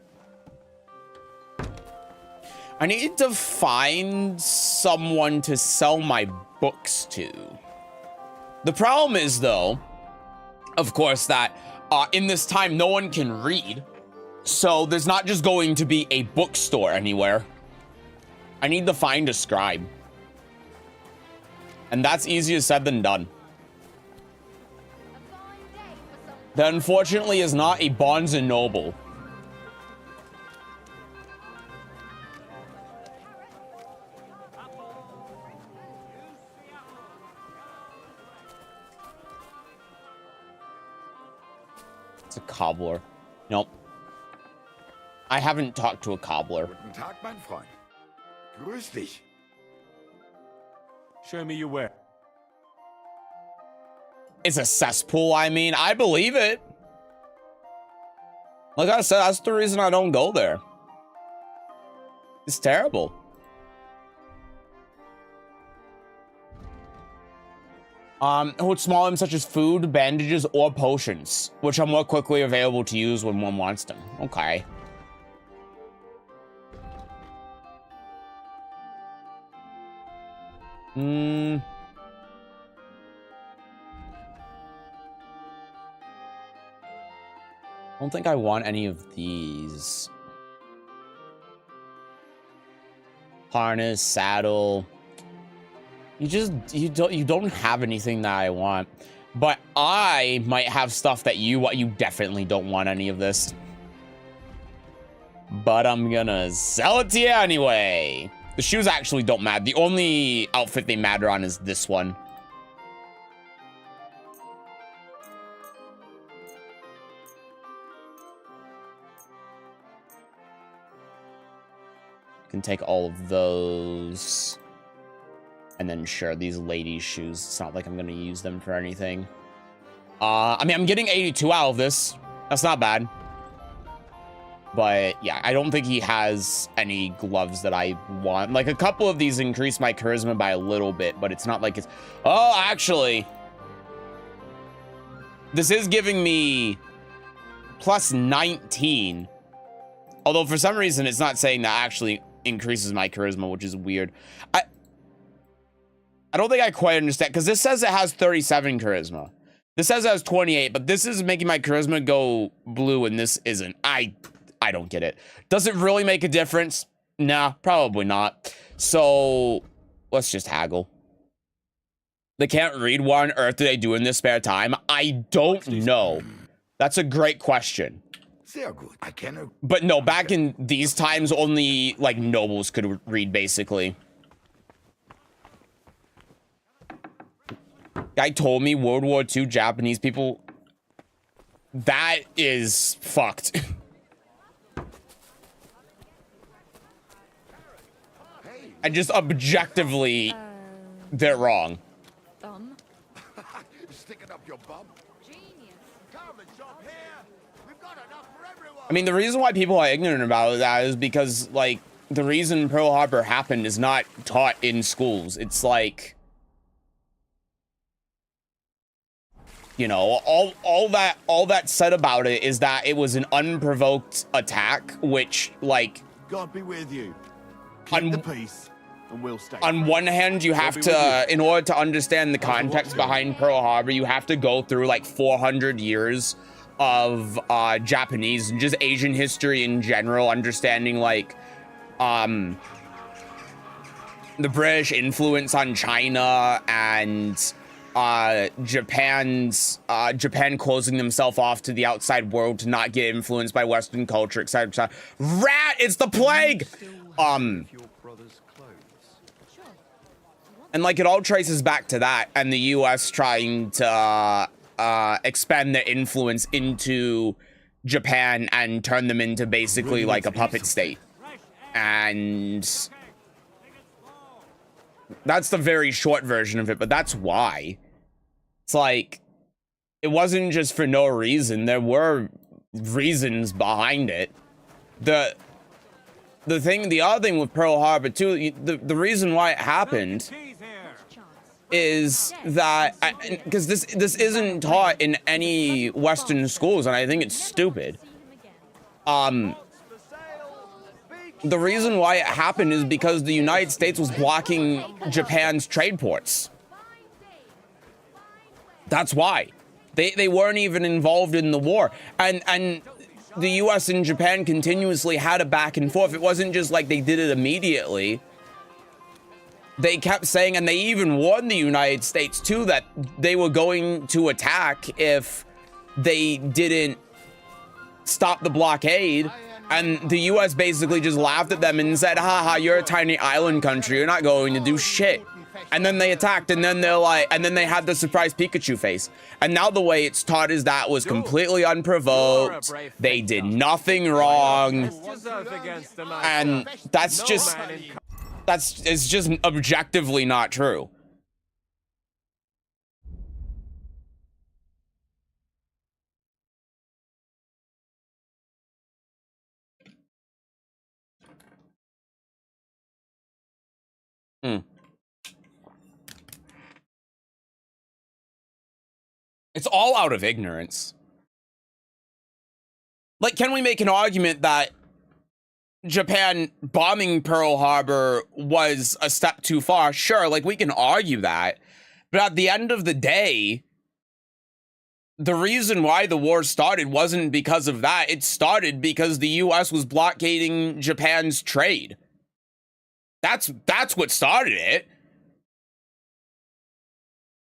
I need to find someone to sell my books to. The problem is, though, of course, that in this time, no one can read. So there's not just going to be a bookstore anywhere. I need to find a scribe. And that's easier said than done. There unfortunately is not a Barnes & Noble. cobbler. Nope. I haven't talked to a cobbler. Guten Tag, mein Freund. Grüß dich. Show me your way. It's a cesspool, I mean. I believe it. Like I said, that's the reason I don't go there. It's terrible. Hold small items such as food, bandages, or potions, which are more quickly available to use when one wants them. Okay. I don't think I want any of these. Harness, saddle. You don't have anything that I want. But I might have stuff that you definitely don't want any of this. But I'm gonna sell it to you anyway. The shoes actually don't matter. The only outfit they matter on is this one. Can take all of those. And then sure, these ladies' shoes. It's not like I'm gonna use them for anything. I mean, I'm getting 82 out of this. That's not bad. But yeah, I don't think he has any gloves that I want. Like a couple of these increase my charisma by a little bit, but it's not like it's... Oh, actually. This is giving me plus 19. Although for some reason, it's not saying that actually increases my charisma, which is weird. I don't think I quite understand, because this says it has 37 charisma. This says it has 28, but this is making my charisma go blue and this isn't. I don't get it. Does it really make a difference? Nah, probably not. So let's just haggle. They can't read. What on earth do they do in their spare time? I don't know. That's a great question. Sehr gut. I can. But no, back in these times, only like nobles could read, basically. Guy told me World War II Japanese people. That is fucked. And just objectively, they're wrong. Sticking up your bum. I mean, the reason why people are ignorant about that is because, like, the reason Pearl Harbor happened is not taught in schools. It's like, you know, all that said about it is that it was an unprovoked attack, which, like, God be with you. Keep the peace, and we'll stay. On one hand, you have to, in order to understand the context behind Pearl Harbor, you have to go through like 400 years of Japanese and just Asian history in general, understanding like the British influence on China and Japan closing themselves off to the outside world to not get influenced by Western culture, etc. Rat, it's the plague. And like it all traces back to that, and the U.S. trying to expand their influence into Japan and turn them into basically like a puppet state. And that's the very short version of it, but that's why. It's like, it wasn't just for no reason. There were reasons behind it. The other thing with Pearl Harbor too, the reason why it happened is that, because this isn't taught in any Western schools, and I think it's stupid. The reason why it happened is because the United States was blocking Japan's trade ports. That's why. They weren't even involved in the war. And the US and Japan continuously had a back and forth. It wasn't just like they did it immediately. They kept saying, and they even warned the United States too, that they were going to attack if they didn't stop the blockade. And the US basically just laughed at them and said, haha, you're a tiny island country. You're not going to do shit. And then they attacked, and then they're like, and then they had the surprise Pikachu face. And now the way it's taught is that was completely unprovoked. They did nothing wrong. And that's just, it's just objectively not true. It's all out of ignorance. Like, can we make an argument that Japan bombing Pearl Harbor was a step too far? Sure, like, we can argue that. But at the end of the day, the reason why the war started wasn't because of that. It started because the US was blockading Japan's trade. That's what started it.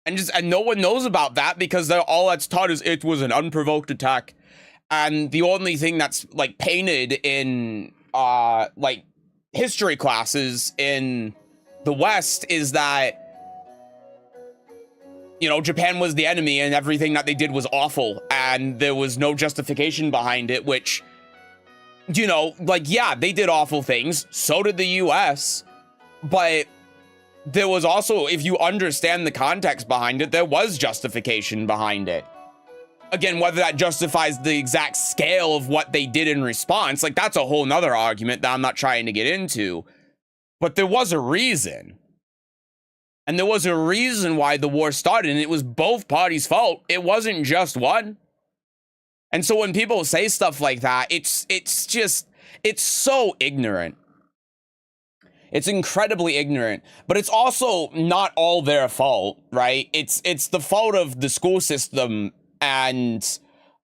And no one knows about that because all that's taught is it was an unprovoked attack. And the only thing that's like painted in like history classes in the West is that, you know, Japan was the enemy and everything that they did was awful and there was no justification behind it, which, you know, like, yeah, they did awful things. So did the US. But there was also, if you understand the context behind it, there was justification behind it. Again, whether that justifies the exact scale of what they did in response, like, that's a whole nother argument that I'm not trying to get into. But there was a reason. And there was a reason why the war started, and it was both parties' fault. It wasn't just one. And so when people say stuff like that, it's just, it's so ignorant. It's incredibly ignorant, but it's also not all their fault, right? It's the fault of the school system and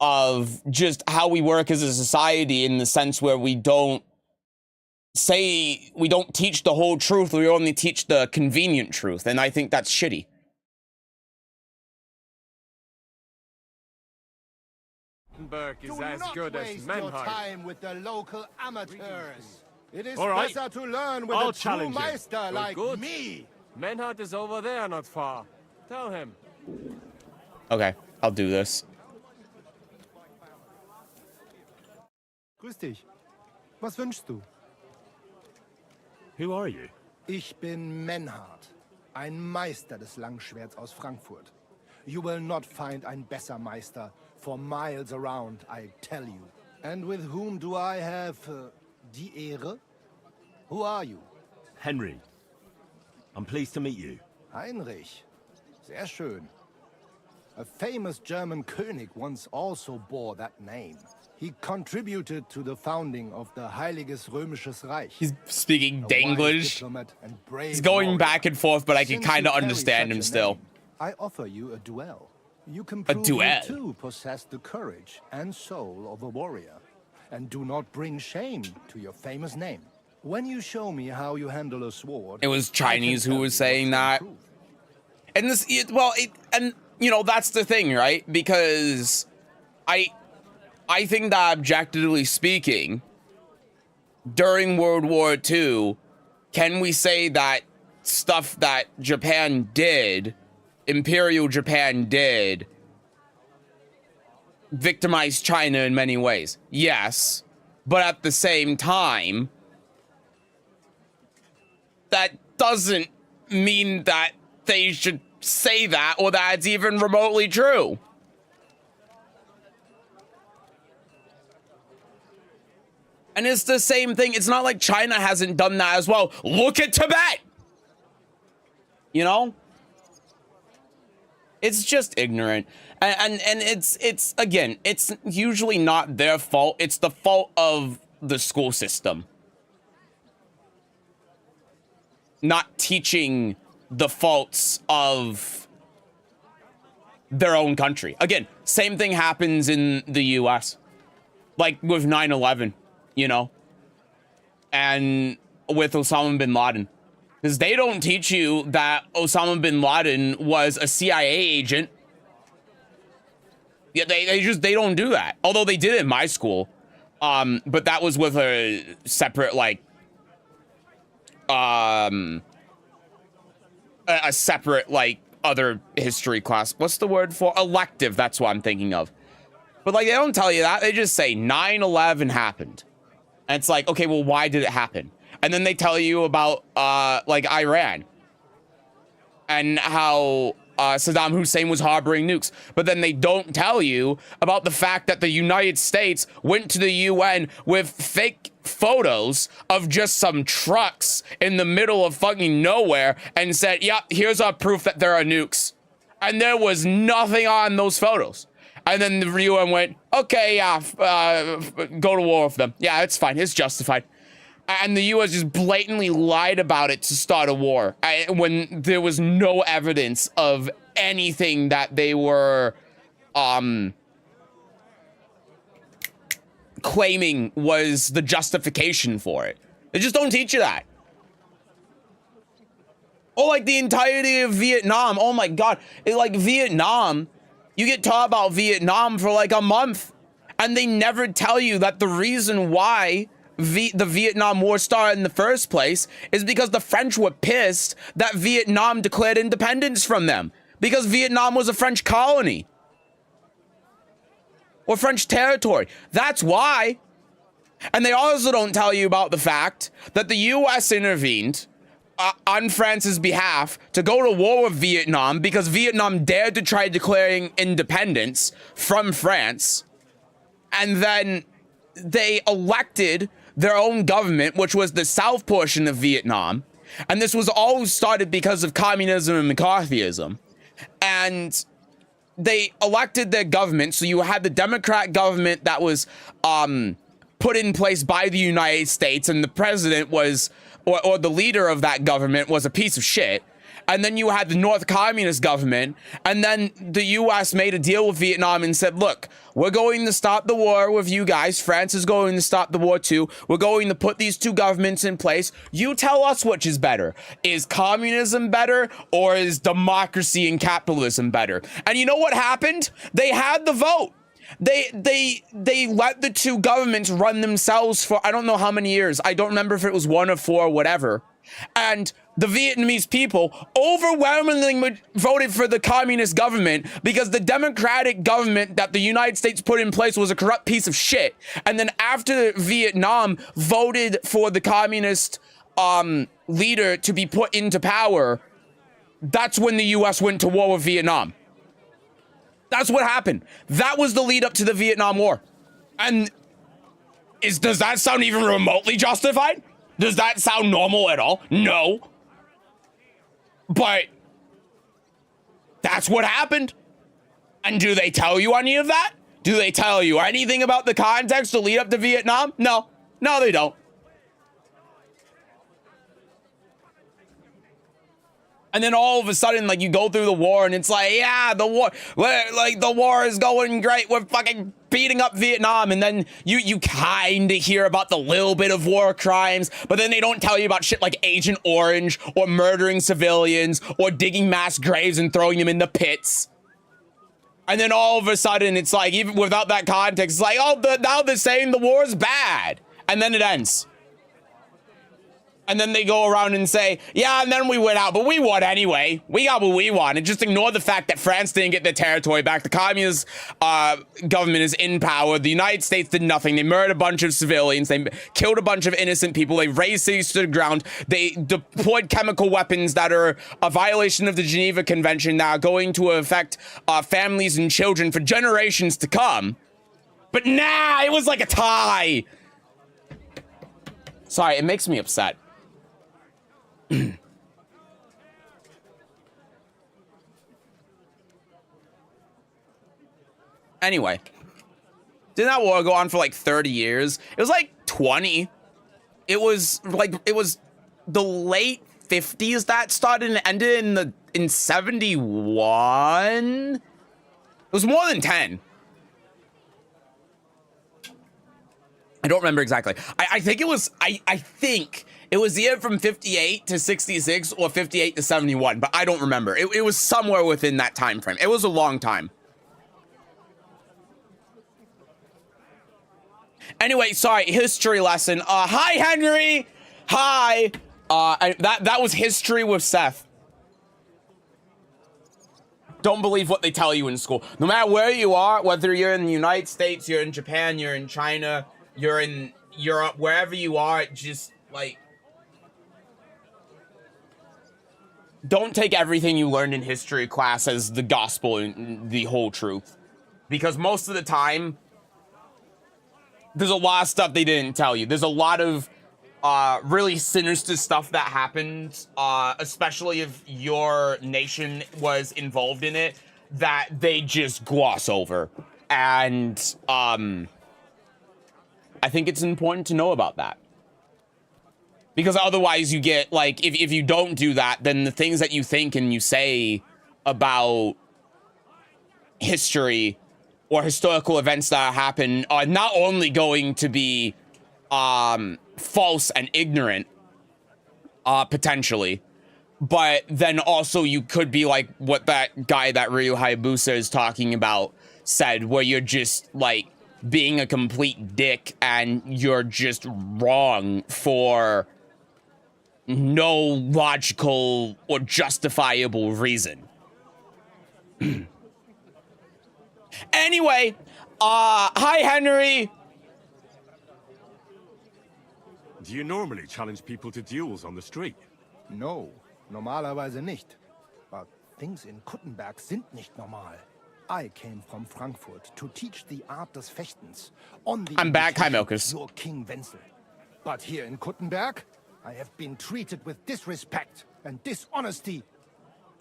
of just how we work as a society, in the sense where we don't teach the whole truth, we only teach the convenient truth, and I think that's shitty. Is as good as Menhard. Time with the local amateurs. It is All right. better to learn with I'll a true challenge you. meister like good. me. Menhard is over there, not far. Tell him. Okay, I'll do this. Grüß dich. Was wünschst du? Who are you? Ich bin Menhard, ein Meister des Langschwerts aus Frankfurt. You will not find ein besser Meister for miles around, I tell you. And with whom do I have die Ehre? Who are you? Henry. I'm pleased to meet you. Heinrich. Sehr schön. A famous German König once also bore that name. He contributed to the founding of the Heiliges Römisches Reich. He's speaking Danglish. He's going back and forth, but I can kind of understand him still. I offer you a duel. You can A prove duel? you too possess the courage and soul of a warrior. And do not bring shame to your famous name. When you show me how you handle a sword... It was Chinese who was saying that. And this, and you know, that's the thing, right? Because I think that, objectively speaking, during World War II, can we say that stuff that Japan did, Imperial Japan did, victimized China in many ways? Yes, but at the same time, that doesn't mean that they should say that, or that it's even remotely true. And it's the same thing. It's not like China hasn't done that as well. Look at Tibet! You know? It's just ignorant. And it's again, it's usually not their fault. It's the fault of the school system. Not teaching the faults of their own country. Again, same thing happens in the US. Like with 9/11, you know? And with Osama bin Laden. Because they don't teach you that Osama bin Laden was a CIA agent. Yeah, they don't do that. Although they did it in my school. But that was with a separate, like, a separate, like, other history class. What's the word for elective? That's what I'm thinking of. But like, they don't tell you that. They just say 9/11 happened. And it's like, okay, well, why did it happen? And then they tell you about, like, Iran. And how Saddam Hussein was harboring nukes. But then they don't tell you about the fact that the United States went to the UN with fake photos of just some trucks in the middle of fucking nowhere and said, yep, here's our proof that there are nukes. And there was nothing on those photos. And then the UN went, okay, yeah, go to war with them. Yeah, it's fine. It's justified. And the US just blatantly lied about it to start a war when there was no evidence of anything that they were claiming was the justification for it. They just don't teach you that. Or like the entirety of Vietnam. Oh my God. Like Vietnam, you get taught about Vietnam for like a month and they never tell you that the reason why the Vietnam War started in the first place is because the French were pissed that Vietnam declared independence from them because Vietnam was a French colony or French territory. That's why. And they also don't tell you about the fact that the US intervened on France's behalf to go to war with Vietnam because Vietnam dared to try declaring independence from France. And then they elected their own government, which was the south portion of Vietnam. And this was all started because of communism and McCarthyism. And they elected their government. So you had the Democrat government that was put in place by the United States. And the president was, or the leader of that government was a piece of shit. And then you had the North Communist government. And then the US made a deal with Vietnam and said, look, we're going to stop the war with you guys. France is going to stop the war too. We're going to put these two governments in place. You tell us which is better. Is communism better or is democracy and capitalism better? And you know what happened? They had the vote. They let the two governments run themselves for I don't know how many years. I don't remember if it was 1 or 4 or whatever. And the Vietnamese people overwhelmingly voted for the communist government because the democratic government that the United States put in place was a corrupt piece of shit. And then after Vietnam voted for the communist leader to be put into power, that's when the US went to war with Vietnam. That's what happened. That was the lead up to the Vietnam War. And does that sound even remotely justified? Does that sound normal at all? No. But that's what happened. And do they tell you any of that? Do they tell you anything about the context to lead up to Vietnam? No. No, they don't. And then all of a sudden, like, you go through the war and it's like, yeah, the war is going great. We're fucking beating up Vietnam. And then you kind of hear about the little bit of war crimes, but then they don't tell you about shit like Agent Orange or murdering civilians or digging mass graves and throwing them in the pits. And then all of a sudden, it's like, even without that context, it's like, oh, now they're saying the war's bad. And then it ends. And then they go around and say, yeah, and then we went out, but we won anyway. We got what we want. And just ignore the fact that France didn't get their territory back. The communist government is in power. The United States did nothing. They murdered a bunch of civilians. They killed a bunch of innocent people. They razed cities to the ground. They deployed chemical weapons that are a violation of the Geneva Convention that are going to affect families and children for generations to come. But nah, it was like a tie. Sorry, it makes me upset. Anyway, didn't that war go on for like 30 years? It was like 20. It was the late 50s that started and ended in 71. It was more than 10. I don't remember exactly. I think it was it was either from 58 to 66 or 58 to 71, but I don't remember. It was somewhere within that time frame. It was a long time. Anyway, sorry, history lesson. Hi, Henry. Hi. That was history with Seth. Don't believe what they tell you in school. No matter where you are, whether you're in the United States, you're in Japan, you're in China, you're in Europe, wherever you are, just, like, don't take everything you learned in history class as the gospel and the whole truth. Because most of the time, there's a lot of stuff they didn't tell you. There's a lot of really sinister stuff that happened, especially if your nation was involved in it, that they just gloss over. And I think it's important to know about that. Because otherwise you get, like, if you don't do that, then the things that you think and you say about history or historical events that happen are not only going to be false and ignorant, potentially, but then also you could be like what that guy that Ryu Hayabusa is talking about said, where you're just like being a complete dick and you're just wrong for no logical or justifiable reason. Anyway, hi Henry. Do you normally challenge people to duels on the street? No, normalerweise nicht. But things in Kuttenberg sind nicht normal. I came from Frankfurt to teach the art des Fechtens on the I'm back, hi Milkus. Your King Wenzel. But here in Kuttenberg, I have been treated with disrespect and dishonesty.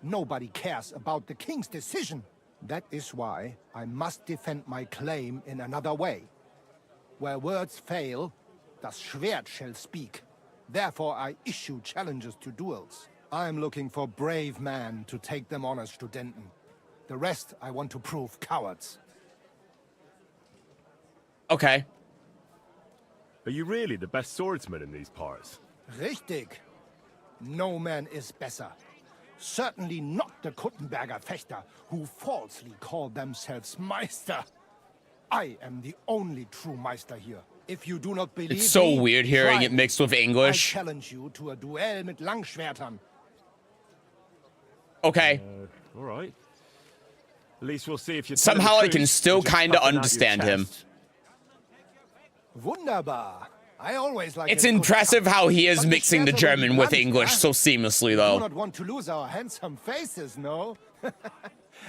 Nobody cares about the king's decision. That is why I must defend my claim in another way. Where words fail, das Schwert shall speak. Therefore I issue challenges to duels. I am looking for brave men to take them on as Studenten. The rest I want to prove cowards. Okay. Are you really the best swordsman in these parts? Richtig. No man is better. Certainly not the Kuttenberger Fechter, who falsely call themselves Meister. I am the only true Meister here. If you do not believe It's so me, weird hearing try it mixed with English. I challenge you to a duel mit Langschwertern. Okay. All right. At least we'll see if you Somehow I can still kind of understand him. Wunderbar. I always like It's impressive how he is mixing the German with English so seamlessly, We do though. not want to lose our handsome faces, no?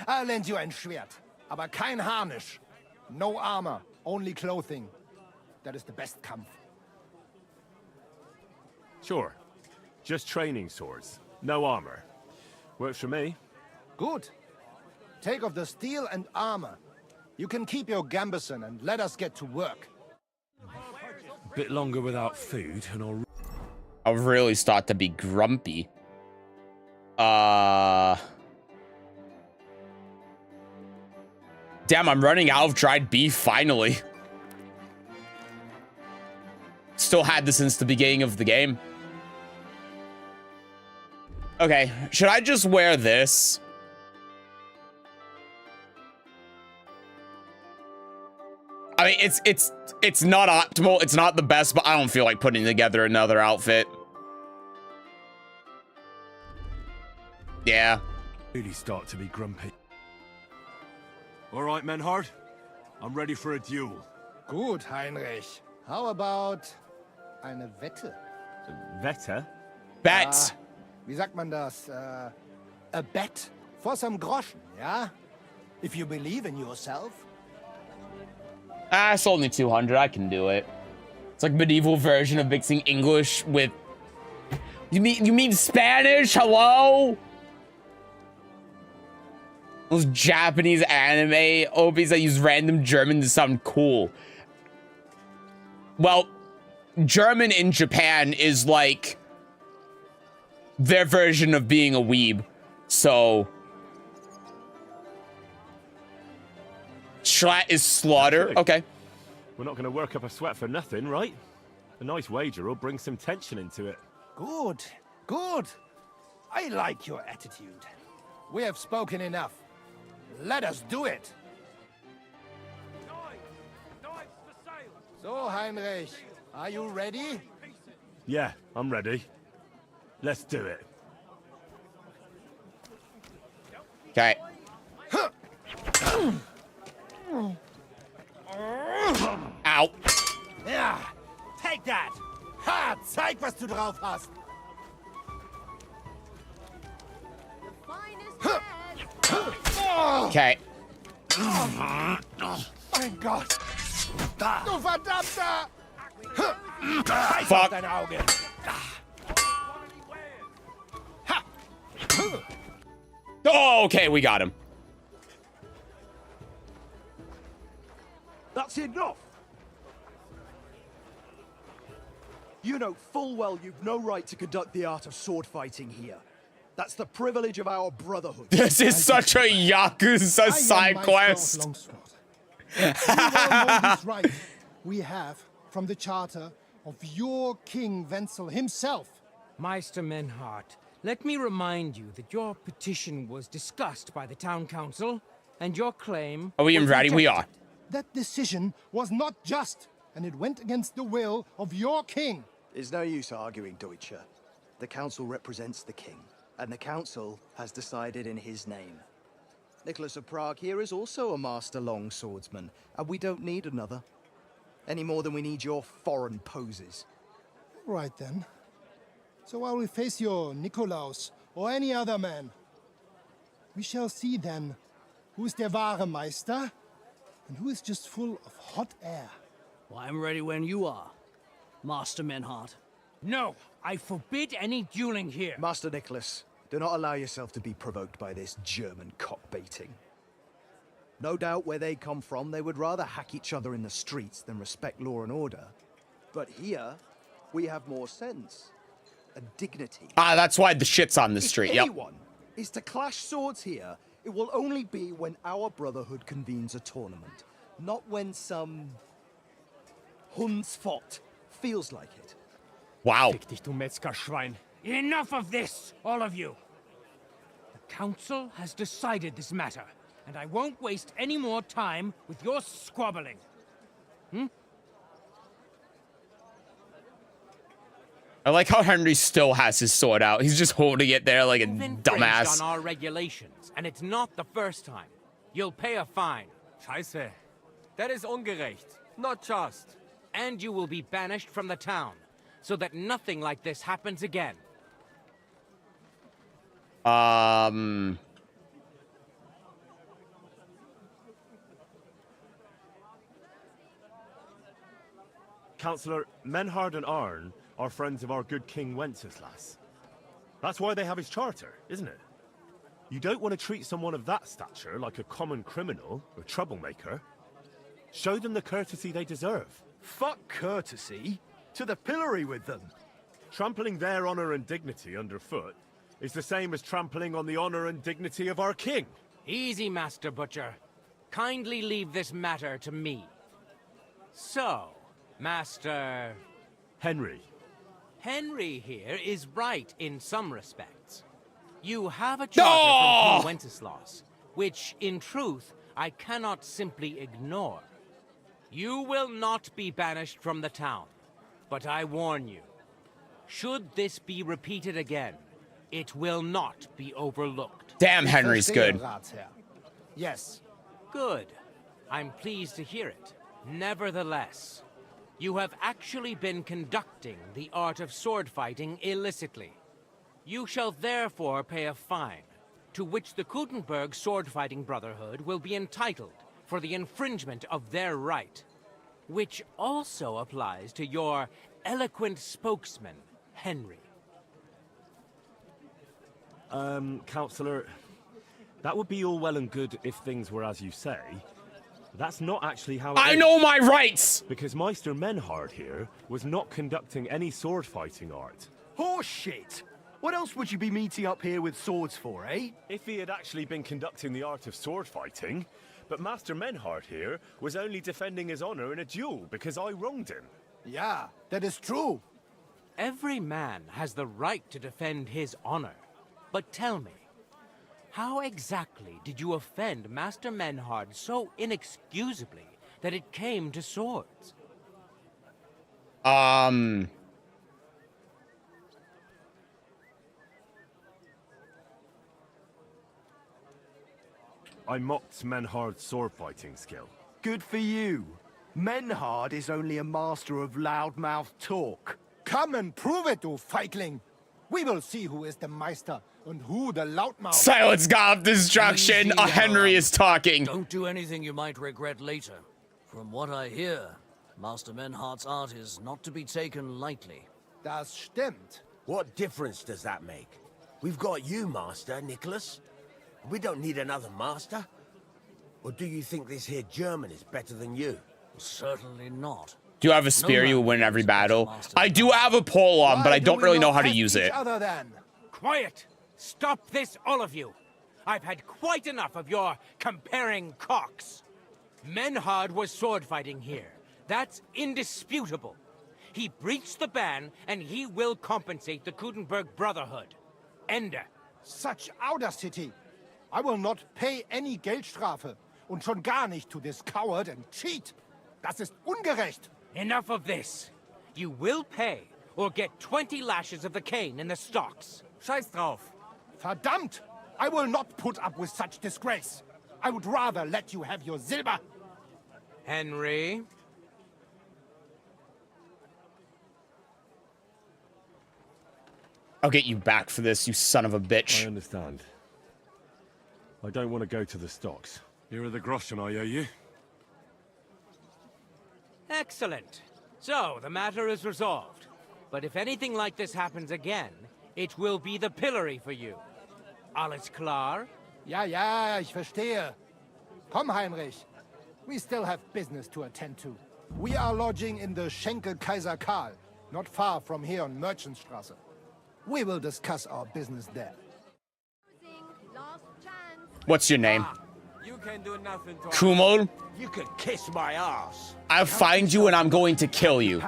I'll lend you ein Schwert, aber kein Harnisch. No armor, only clothing. That is the best Kampf. Sure. Just training swords. No armor. Works for me. Good. Take off the steel and armor. You can keep your gambeson and let us get to work. Bit longer without food and I'll really start to be grumpy. Damn, I'm running out of dried beef finally. Still had this since the beginning of the game. Okay, should I just wear this? I mean, it's not optimal. It's not the best, but I don't feel like putting together another outfit. Yeah. Really start to be grumpy. All right, Menhard. I'm ready for a duel. Gut, Heinrich. How about eine Wette? Wette? Bet. Wie sagt man das? A bet for some groschen, yeah? If you believe in yourself. Ah, it's only 200. I can do it. It's like medieval version of mixing English with. You mean Spanish? Hello? Those Japanese anime OPs that use random German to sound cool. Well, German in Japan is like their version of being a weeb. So Schlatt is slaughter. Okay. We're not going to work up a sweat for nothing, right? A nice wager will bring some tension into it. Good, good. I like your attitude. We have spoken enough. Let us do it. So, Heinrich, are you ready? Yeah, I'm ready. Let's do it. Okay. Ow. Ja, take that. Ha, zeig, was du drauf hast. Okay. Mein Gott! Du Verdammter! Fuck. Dein Auge. Oh, okay, we got him. That's enough! You know full well you've no right to conduct the art of sword fighting here. That's the privilege of our brotherhood. This is such a Yakuza side quest. You well know this right we have from the charter of your King Wenzel himself. Meister Menhart, let me remind you that your petition was discussed by the town council, and your claim Are we was ready? We are. rejected. That decision was not just, and it went against the will of your king. There's no use arguing, Deutscher. The council represents the king, and the council has decided in his name. Nicholas of Prague here is also a master long swordsman, and we don't need another. Any more than we need your foreign poses. Right then. So I will face your Nikolaus or any other man. We shall see then who is der wahre Meister and who is just full of hot air. Well, I'm ready when you are, Master Menhart. No, I forbid any dueling here. Master Nicholas, do not allow yourself to be provoked by this German cock-baiting. No doubt where they come from, they would rather hack each other in the streets than respect law and order. But here, we have more sense and dignity. Ah, that's why the shit's on the street. If Yep. anyone is to clash swords here, it will only be when our brotherhood convenes a tournament, not when some Hundsfott feels like it. Wow. Fick dich, du Metzgerschwein. Enough of this, all of you. The council has decided this matter, and I won't waste any more time with your squabbling. I like how Henry still has his sword out. He's just holding it there like a dumbass. On our regulations, and it's not the first time. You'll pay a fine. Scheiße. That is ungerecht. Not just. And you will be banished from the town, so that nothing like this happens again. Councillor, Menhard and Arn are friends of our good King Wenceslas. That's why they have his charter, isn't it? You don't want to treat someone of that stature like a common criminal or troublemaker. Show them the courtesy they deserve. Fuck courtesy. To the pillory with them. Trampling their honor and dignity underfoot is the same as trampling on the honor and dignity of our king. Easy, Master Butcher. Kindly leave this matter to me. So, Master... Henry. Henry here is right in some respects. You have a charter from King Wenceslas, which, in truth, I cannot simply ignore. You will not be banished from the town, but I warn you, should this be repeated again, it will not be overlooked. Damn, Henry's good. Yes. Good. I'm pleased to hear it. Nevertheless, you have actually been conducting the art of sword fighting illicitly. You shall therefore pay a fine, to which the Kutenberg Sword Fighting Brotherhood will be entitled for the infringement of their right, which also applies to your eloquent spokesman, Henry. Councillor, that would be all well and good if things were as you say. That's not actually how it I is. know my rights! Because Meister Menhard here was not conducting any sword fighting art. Horseshit! What else would you be meeting up here with swords for, eh? If he had actually been conducting the art of sword fighting, but Master Menhard here was only defending his honor in a duel because I wronged him. Yeah, that is true. Every man has the right to defend his honor. But tell me, how exactly did you offend Master Menhard so inexcusably that it came to swords? I mocked Menhard's sword-fighting skill. Good for you. Menhard is only a master of loudmouth talk. Come and prove it, du Feigling. We will see who is the Meister and who the loudmouth. Silence, God of Destruction. Henry is talking. Don't do anything you might regret later. From what I hear, Master Menhard's art is not to be taken lightly. Das stimmt. What difference does that make? We've got you, Master, Nicholas. We don't need another master. Or do you think this here German is better than you? Certainly not. Do you have a spear you win every battle? I do have a pole arm, but I don't really know how to use it. Quiet! Stop this, all of you! I've had quite enough of your comparing cocks. Menhard was sword fighting here. That's indisputable. He breached the ban, and he will compensate the Kudenberg Brotherhood. Ende. Such audacity! I will not pay any Geldstrafe. Und schon gar nicht to this coward and cheat. Das ist ungerecht. Enough of this. You will pay, or get 20 lashes of the cane in the stocks. Scheiß drauf. Verdammt! I will not put up with such disgrace. I would rather let you have your silber. Henry? I'll get you back for this, you son of a bitch. I understand. I don't want to go to the stocks. Here are the groschen I owe you. Excellent. So, the matter is resolved. But if anything like this happens again, it will be the pillory for you. Alles klar? Ja, ich verstehe. Komm, Heinrich. We still have business to attend to. We are lodging in the Schenkel Kaiser Karl, not far from here on Merchantstrasse. We will discuss our business there. What's your name? You can do nothing to Kumul? You could kiss my ass. I'll find you and I'm going to kill you.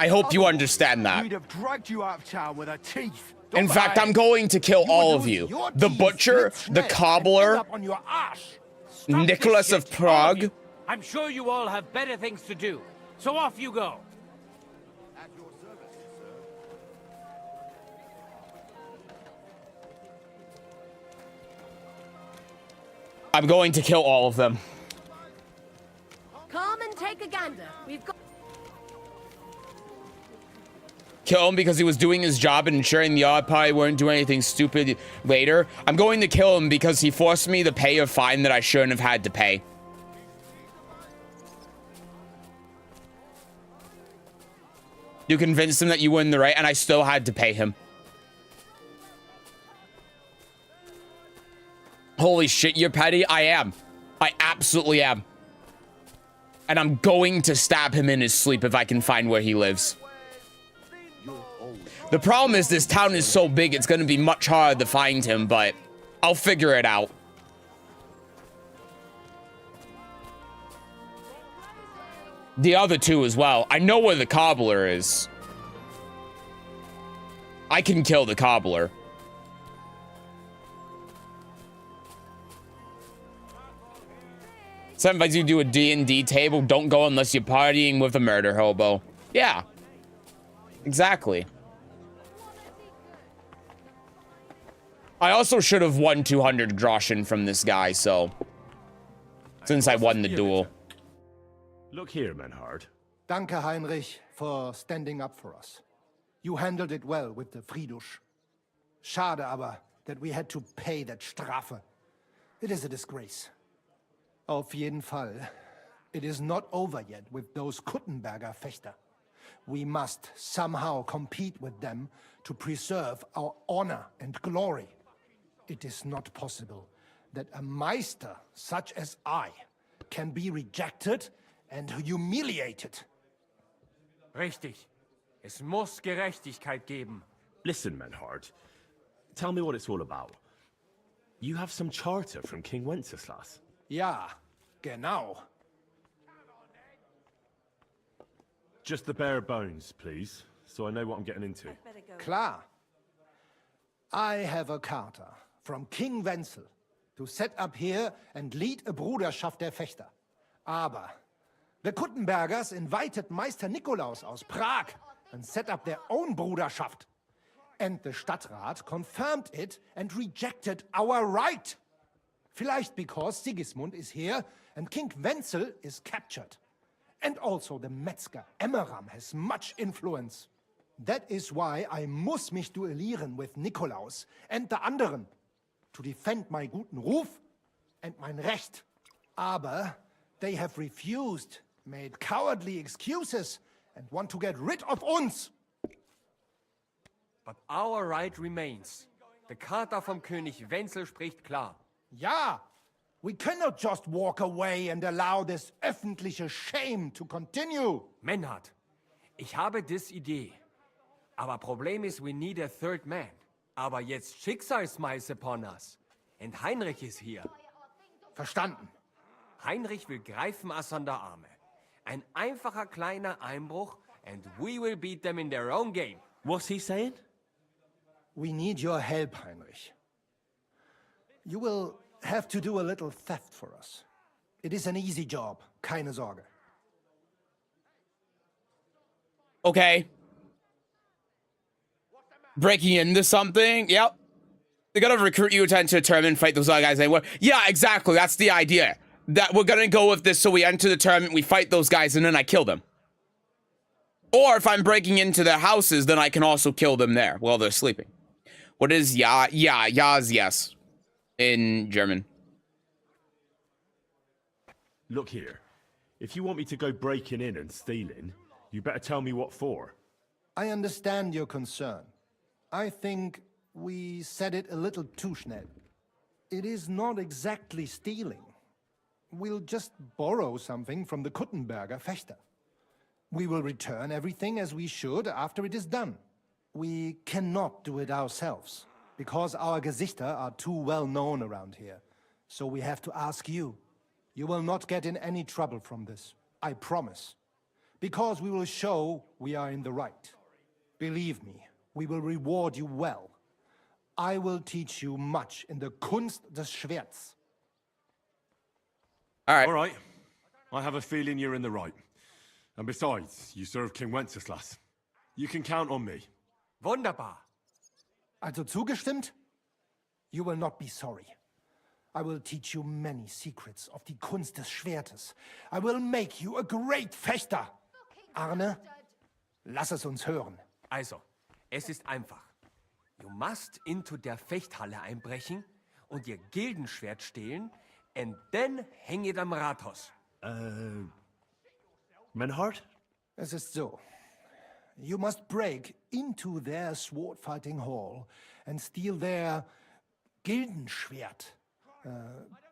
I hope you understand that. We'd have dragged you out of town with our teeth. In fact, I'm going to kill all of you. The butcher, the cobbler, Nicholas of Prague. I'm sure you all have better things to do. So off you go. I'm going to kill all of them. Come and take a gander. We've got... Kill him because he was doing his job and ensuring the odd party wouldn't do anything stupid later. I'm going to kill him because he forced me to pay a fine that I shouldn't have had to pay. You convinced him that you were in the right and I still had to pay him. Holy shit, you're petty? I am. I absolutely am. And I'm going to stab him in his sleep if I can find where he lives. The problem is this town is so big, it's going to be much harder to find him, but I'll figure it out. The other two as well. I know where the cobbler is. I can kill the cobbler. Sometimes you do a D&D table, don't go unless you're partying with a murder hobo. Yeah. Exactly. I also should have won 200 groschen from this guy, so... Since I won the duel. Look here, Menhard. Danke, Heinrich, for standing up for us. You handled it well with the Friedusch. Schade aber, that we had to pay that Strafe. It is a disgrace. Auf jeden Fall. It is not over yet with those Kuttenberger Fechter. We must somehow compete with them to preserve our honor and glory. It is not possible that a Meister such as I can be rejected and humiliated. Richtig. Es muss Gerechtigkeit geben. Listen, Menhard. Tell me what it's all about. You have some charter from King Wenceslas. Ja, genau. Just the bare bones, please, so I know what I'm getting into. Klar. I have a charter from King Wenzel to set up here and lead a Bruderschaft der Fechter. Aber the Kuttenbergers invited Meister Nikolaus aus Prague and set up their own Bruderschaft. And the Stadtrat confirmed it and rejected our right. Vielleicht because Sigismund is here and King Wenzel is captured. And also the Metzger Emmeram has much influence. That is why I muss mich duellieren with Nikolaus and the anderen to defend my guten Ruf and mein Recht. Aber they have refused, made cowardly excuses and want to get rid of uns. But our right remains. The Charta vom König Wenzel spricht klar. Ja, we cannot just walk away and allow this öffentliche shame to continue. Menhard, ich habe dis Idee. Aber Problem ist, we need a third man. Aber jetzt Schicksalsmeis upon us. And Heinrich ist hier. Verstanden. Heinrich will greifen us an der Arme. Ein einfacher kleiner Einbruch and we will beat them in their own game. What's he saying? We need your help, Heinrich. You will have to do a little theft for us. It is an easy job, keine Sorge. Okay. Breaking into something? Yep. They're gonna recruit you to enter a tournament, fight those other guys anyway. Yeah, exactly. That's the idea. That we're gonna go with this so we enter the tournament, we fight those guys, and then I kill them. Or if I'm breaking into their houses, then I can also kill them there while they're sleeping. What is ja? Yeah, ja is yes. In German. Look here. If you want me to go breaking in and stealing, you better tell me what for. I understand your concern. I think we said it a little too schnell. It is not exactly stealing. We'll just borrow something from the Kuttenberger Fechter. We will return everything as we should after it is done. We cannot do it ourselves, because our Gesichter are too well known around here. So we have to ask you. You will not get in any trouble from this, I promise. Because we will show we are in the right. Believe me, we will reward you well. I will teach you much in the Kunst des Schwerts. All right. I have a feeling you're in the right. And besides, you serve King Wenceslas. You can count on me. Wunderbar. Also zugestimmt? You will not be sorry. I will teach you many secrets of die Kunst des Schwertes. I will make you a great Fechter. Arne, lass es uns hören. Also, es ist einfach. You must into der Fechthalle einbrechen und ihr Gildenschwert stehlen and then hang it am Rathaus. Menhard? Es ist so. You must break into their sword fighting hall and steal their Gildenschwert.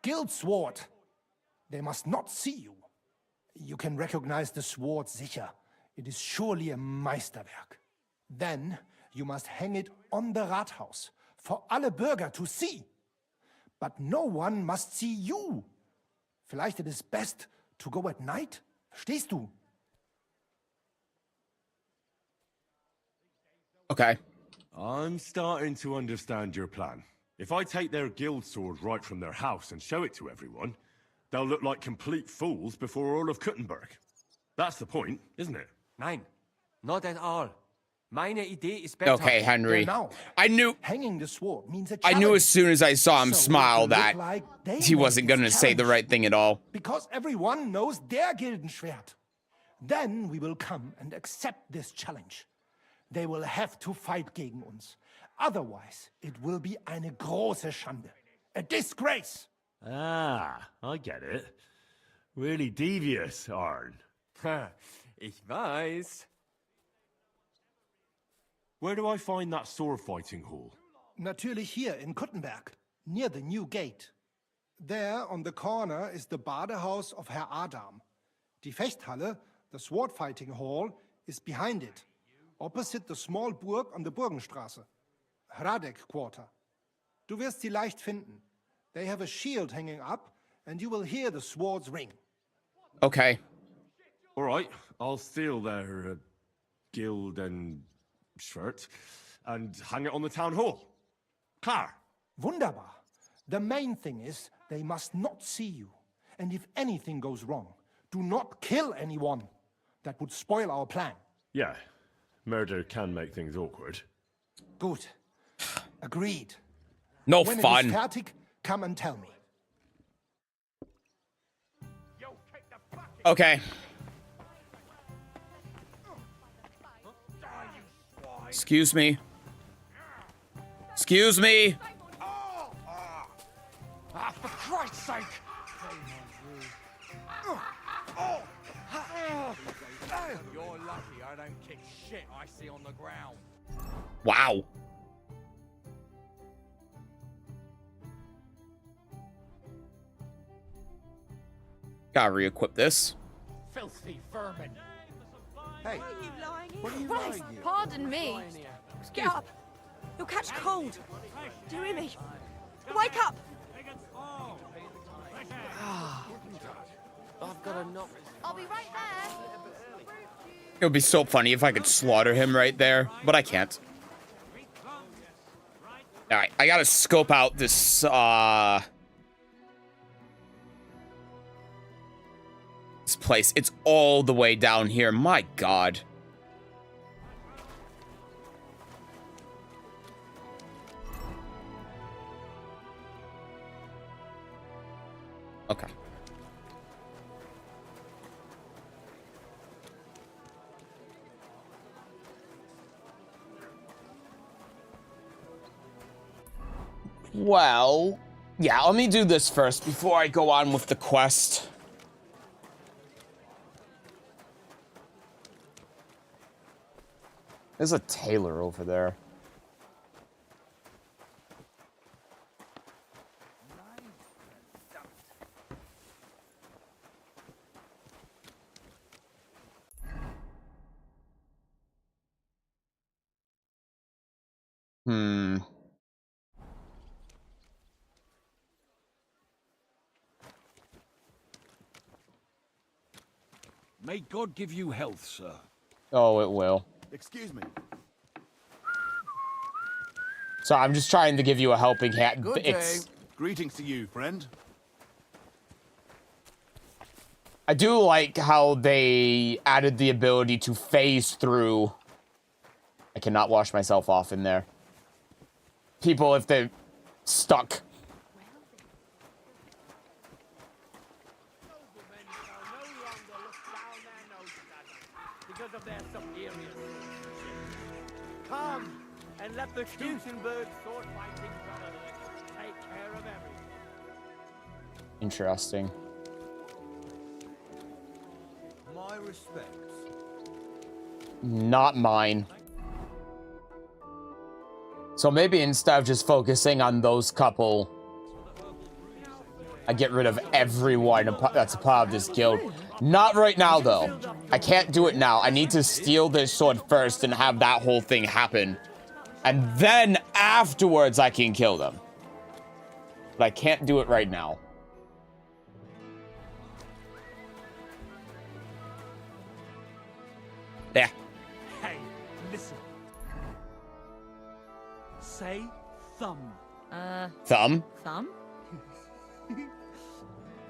Guild sword. They must not see you. You can recognize the sword sicher. It is surely a Meisterwerk. Then you must hang it on the Rathaus for alle Bürger to see. But no one must see you. Vielleicht it is best to go at night? Verstehst du? Okay. I'm starting to understand your plan. If I take their guild sword right from their house and show it to everyone, they'll look like complete fools before all of Kuttenberg. That's the point, isn't it? Nein, not at all. Meine Idee ist besser. Okay, Henry. Genau. I knew Hanging the sword means a I challenge. knew as soon as I saw him So smile it will that look like they he made wasn't this gonna say the challenge. right thing at all. Because everyone knows their Gildenschwert. Then we will come and accept this challenge. They will have to fight gegen uns. Otherwise, it will be eine große Schande. A disgrace. Ah, I get it. Really devious, Arn. Ich weiß. Where do I find that sword fighting hall? Natürlich hier in Kuttenberg, near the new gate. There on the corner is the Badehaus of Herr Adam. Die Fechthalle, the sword fighting hall, is behind it, opposite the small Burg on the Burgenstraße. Hradek Quarter. Du wirst sie leicht finden. They have a shield hanging up, and you will hear the swords ring. Okay. All right, I'll steal their guild and shirt and hang it on the town hall. Klar. Wunderbar. The main thing is they must not see you. And if anything goes wrong, do not kill anyone. That would spoil our plan. Yeah, murder can make things awkward. Gut. Agreed. No When fun. it is fertig, come and tell me. Okay. Excuse me. Excuse me. Ah, for Christ's sake! You're lucky I don't kick shit I see on the ground. Wow. Gotta re-equip this. Filthy vermin. Hey, what are you Christ, lying here? pardon me. Get up. You'll catch cold. Do you hear me? Wake up. I've got a knock. I'll be right there. It would be so funny if I could slaughter him right there, but I can't. Alright, I gotta scope out this, this place. It's all the way down here. My God. Okay. Well, yeah, let me do this first before I go on with the quest. There's a tailor over there. May God give you health, sir. Oh, it will. Excuse me. So I'm just trying to give you a helping hand. Good day. Greetings to you, friend. I do like how they added the ability to phase through. I cannot wash myself off in there. People, if they're stuck. Because of their superiors. Come and let the Gutenberg sword fighting brotherhood take care of everything. Interesting. My respects. Not mine. So maybe instead of just focusing on those couple, I get rid of everyone that's a part of this guild. Not right now, though. I can't do it now. I need to steal this sword first and have that whole thing happen. And then afterwards, I can kill them. But I can't do it right now. Yeah. Hey, listen. Say thumb. Thumb? Thumb?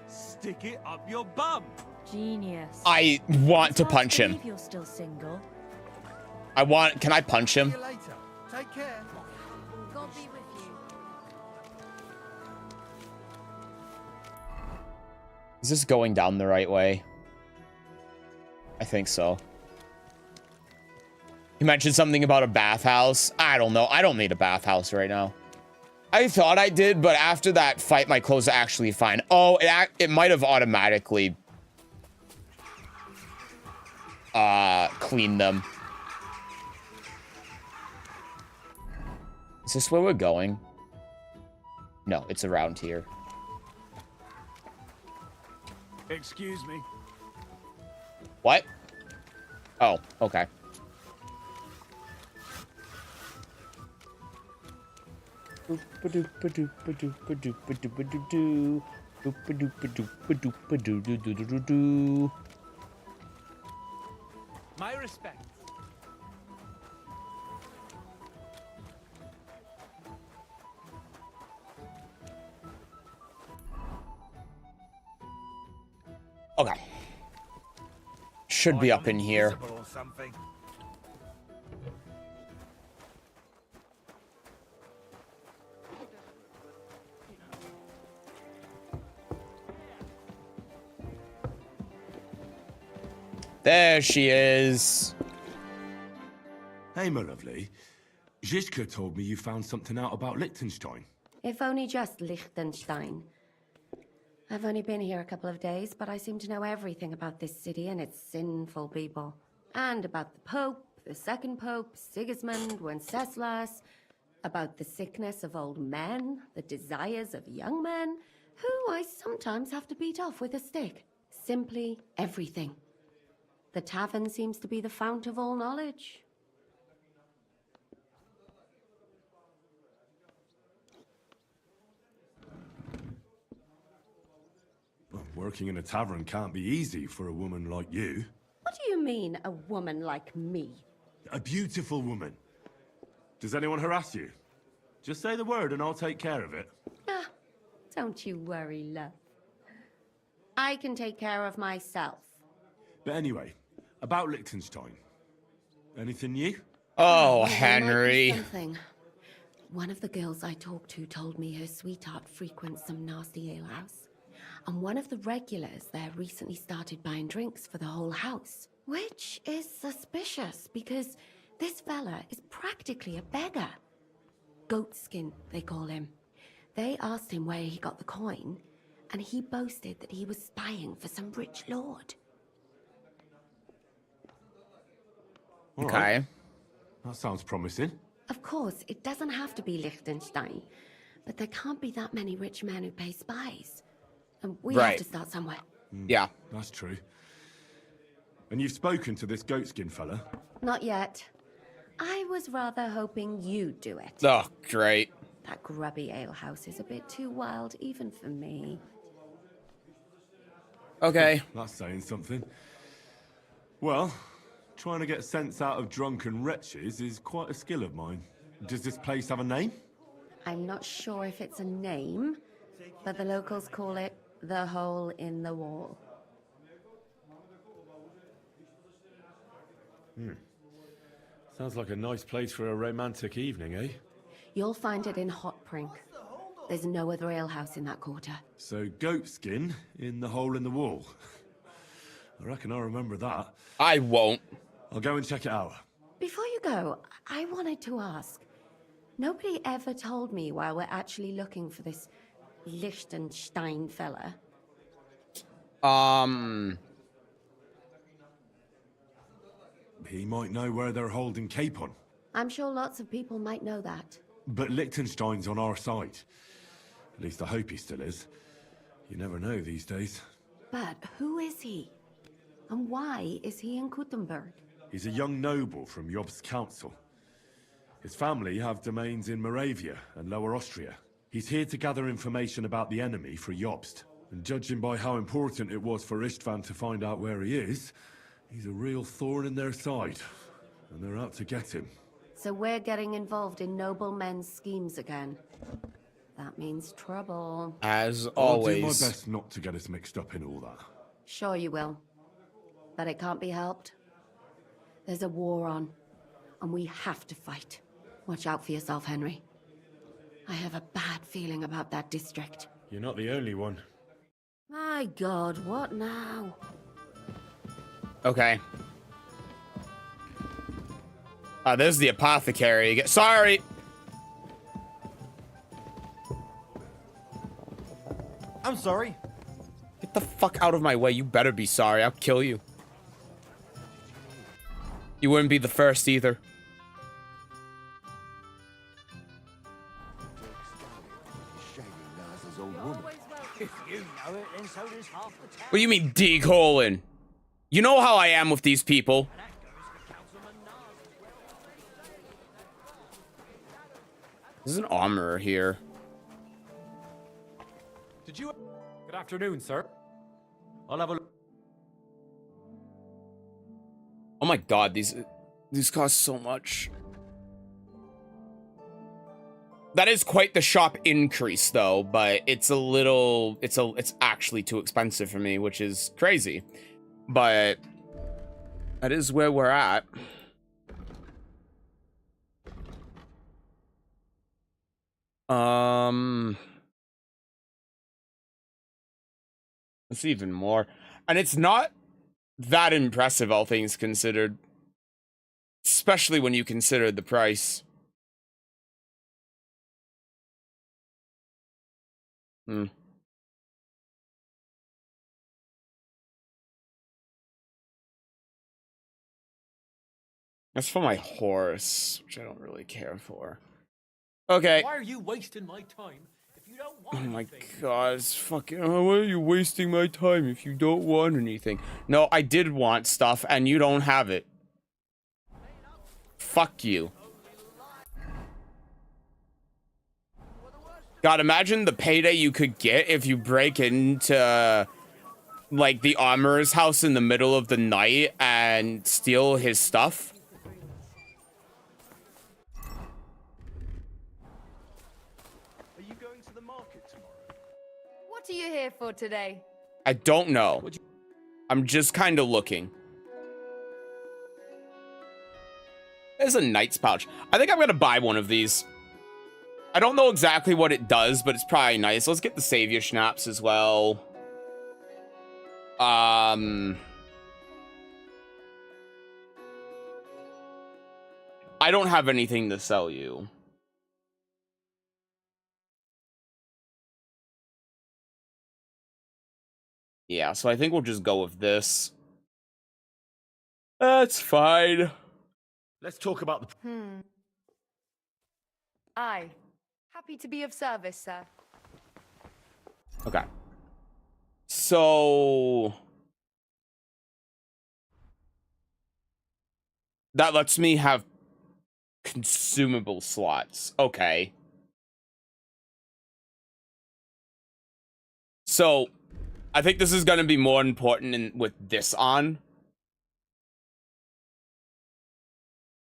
Stick it up your bum. Genius. I want to punch him. You're still single. Can I punch him? See you later. Take care. God be with you. Is this going down the right way? I think so. You mentioned something about a bathhouse. I don't know. I don't need a bathhouse right now. I thought I did, but after that fight, my clothes are actually fine. Oh, it might have automatically cleaned them. Is this where we're going? No, it's around here. Excuse me. What? Oh, okay. My respect. Okay. Should be up in here. Or something. There she is. Hey, my lovely. Zizka told me you found something out about Liechtenstein. If only just Liechtenstein. I've only been here a couple of days, but I seem to know everything about this city and its sinful people. And about the Pope, the second Pope, Sigismund, Wenceslas, about the sickness of old men, the desires of young men, who I sometimes have to beat off with a stick. Simply everything. The tavern seems to be the fount of all knowledge. Well, working in a tavern can't be easy for a woman like you. What do you mean, a woman like me? A beautiful woman. Does anyone harass you? Just say the word and I'll take care of it. Ah, don't you worry, love. I can take care of myself. But anyway, about Liechtenstein. Anything new? Oh, Well, there might be Henry. something. One of the girls I talked to told me her sweetheart frequents some nasty alehouse. And one of the regulars there recently started buying drinks for the whole house. Which is suspicious, because this fella is practically a beggar. Goatskin, they call him. They asked him where he got the coin, and he boasted that he was spying for some rich lord. All Okay. right. That sounds promising. Of course, it doesn't have to be Liechtenstein, but there can't be that many rich men who pay spies. And we have Right. to start somewhere. Yeah. That's true. And you've spoken to this goatskin fella? Not yet. I was rather hoping you'd do it. Oh, great. That grubby alehouse is a bit too wild, even for me. Okay. That's saying something. Well, trying to get sense out of drunken wretches is quite a skill of mine. Does this place have a name? I'm not sure if it's a name, but the locals call it the Hole in the Wall. Sounds like a nice place for a romantic evening, eh? You'll find it in Hot Prink. There's no other alehouse in that quarter. So, goatskin in the hole in the wall. I reckon I remember that. I won't. I'll go and check it out. Before you go, I wanted to ask. Nobody ever told me why we're actually looking for this Liechtenstein fella. He might know where they're holding Capon. I'm sure lots of people might know that. But Liechtenstein's on our side. At least I hope he still is. You never know these days. But who is he? And why is he in Kuttenberg? He's a young noble from Jobst's council. His family have domains in Moravia and Lower Austria. He's here to gather information about the enemy for Jobst. And judging by how important it was for Istvan to find out where he is, he's a real thorn in their side. And they're out to get him. So we're getting involved in noblemen's schemes again. That means trouble. As I'll do my always. best not to get us mixed up in all that. Sure you will. But it can't be helped. There's a war on, and we have to fight. Watch out for yourself, Henry. I have a bad feeling about that district. You're not the only one. My God, what now? Okay. There's the apothecary. Sorry. I'm sorry. Get the fuck out of my way. You better be sorry. I'll kill you. You wouldn't be the first either. If you know it, then so does half the town. What do you mean, dig hole in? You know how I am with these people. There's an armorer here. Did you... Good afternoon, sir. I'll have a look. Oh my god, these cost so much. That is quite the shop increase though, but it's a little it's actually too expensive for me, which is crazy. But that is where we're at. It's even more. And it's not that impressive, all things considered. Especially when you consider the price. That's for my horse, which I don't really care for. Okay. Why are you wasting my time if you don't want Oh my anything? god, it's fucking... Oh, why are you wasting my time if you don't want anything? No, I did want stuff, and you don't have it. Fuck you. God, imagine the payday you could get if you break into, like, the armorer's house in the middle of the night and steal his stuff. Are you going to the market tomorrow? What are you here for today? I don't know. I'm just kind of looking. There's a knight's pouch. I think I'm gonna buy one of these. I don't know exactly what it does, but it's probably nice. Let's get the savior schnapps as well. I don't have anything to sell you. Yeah, so I think we'll just go with this. That's fine. Let's talk about the... Aye. Happy to be of service, sir. Okay. So... that lets me have consumable slots. Okay. So, I think this is going to be more important with this on.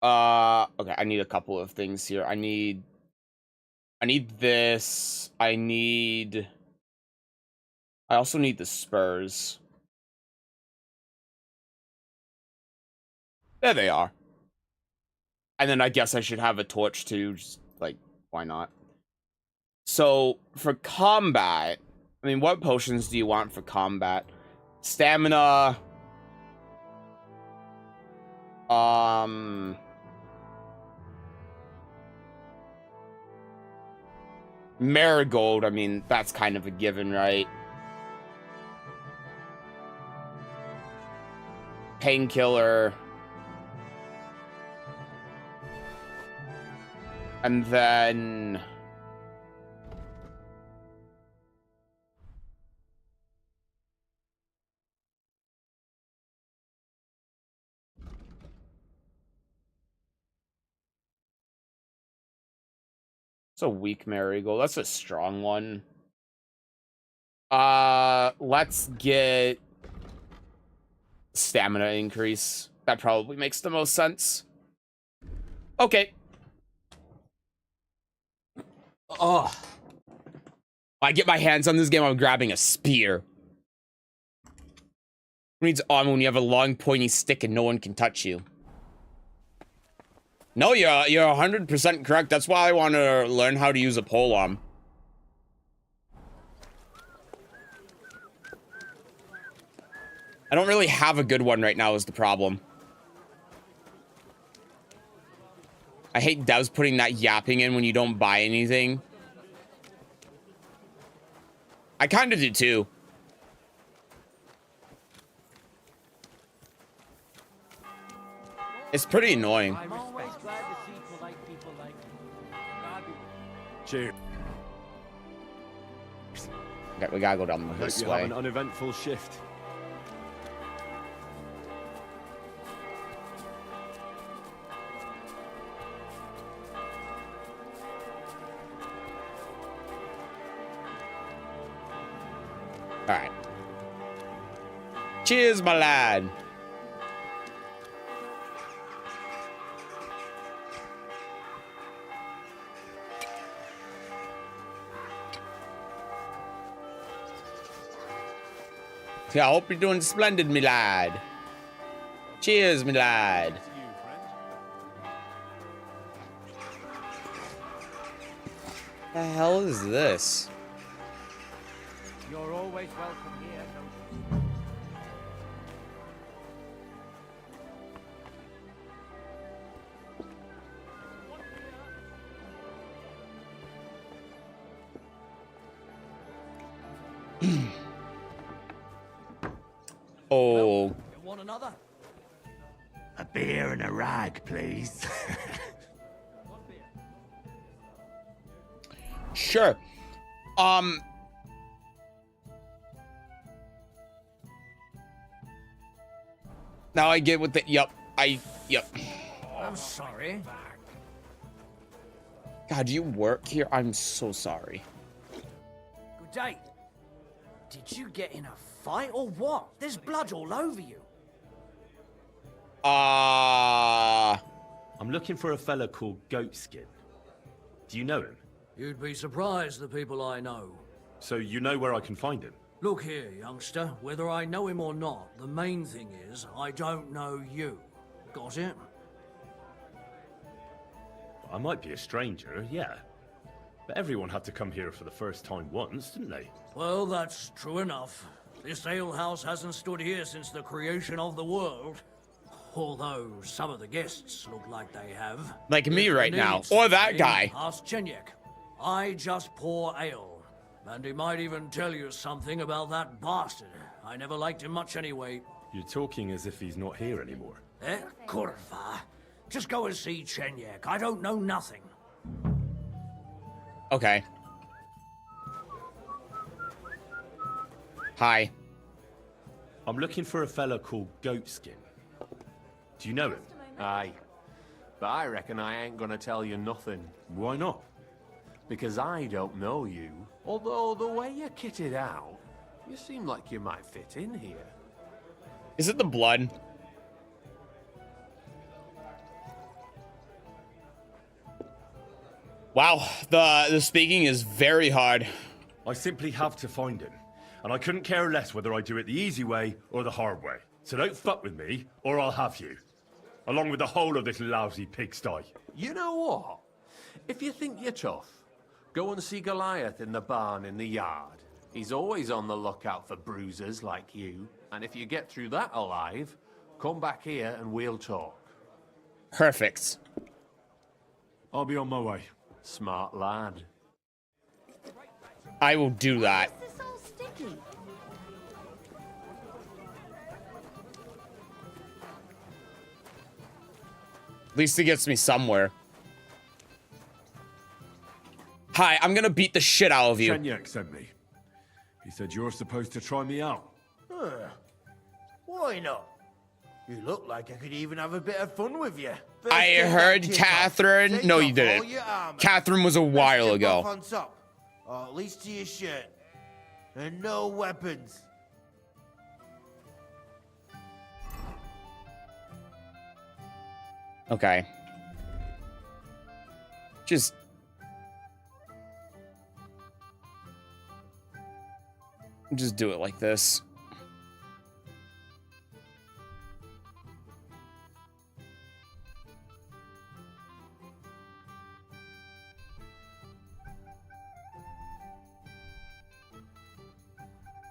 Okay, I need a couple of things here. I need this. I also need the spurs. There they are. And then I guess I should have a torch too. Just, like, why not? So, for combat, I mean, what potions do you want for combat? Stamina. Marigold, I mean, that's kind of a given, right? Painkiller. And then... it's a weak marigold. That's a strong one. Let's get stamina increase. That probably makes the most sense. Okay. Oh. I get my hands on this game, I'm grabbing a spear. Who needs armor when you have a long pointy stick and no one can touch you? No, you're 100% correct. That's why I want to learn how to use a polearm. I don't really have a good one right now is the problem. I hate devs putting that yapping in when you don't buy anything. I kind of do too. It's pretty annoying. I'm always glad to see polite people like you. Cheers. Okay, we gotta go down Hope this you way. have an uneventful shift. All right. Cheers, my lad. Yeah, I hope you're doing splendid, me lad. Cheers, me lad. The hell is this? You're always welcome here, don't you? Oh. You want another? A beer and a rag, please. Sure. Now I get what the yep. I'm sorry. God, you work here? I'm so sorry. Good day. Did you get in a fight or what? There's blood all over you. I'm looking for a fella called Goatskin. Do you know him? You'd be surprised the people I know. So you know where I can find him? Look here, youngster. Whether I know him or not, the main thing is I don't know you. Got it? I might be a stranger, yeah. But everyone had to come here for the first time once, didn't they? Well, that's true enough. This alehouse hasn't stood here since the creation of the world. Although some of the guests look like they have. Like me right now. Needs Or that something, guy. Ask Chenyek. I just pour ale. And he might even tell you something about that bastard. I never liked him much anyway. You're talking as if he's not here anymore. Kurva. Just go and see Chenyek. I don't know nothing. Okay. Hi. I'm looking for a fella called Goatskin. Do you know him? Aye. But I reckon I ain't gonna tell you nothing. Why not? Because I don't know you. Although the way you're kitted out, you seem like you might fit in here. Is it the blood? Wow, the speaking is very hard. I simply have to find him. And I couldn't care less whether I do it the easy way or the hard way. So don't fuck with me, or I'll have you. Along with the whole of this lousy pigsty. You know what? If you think you're tough, go and see Goliath in the barn in the yard. He's always on the lookout for bruisers like you. And if you get through that alive, come back here and we'll talk. Perfect. I'll be on my way. Smart lad. I will do that. Why is this all sticky? At least it gets me somewhere. Hi, I'm gonna beat the shit out of you. Chenyek sent me. He said you're supposed to try me out. Why not? You look like I could even have a bit of fun with you. I heard Catherine. No, you didn't. Catherine was a while ago. On top, or at least to your shirt, and no weapons. Okay. Just do it like this.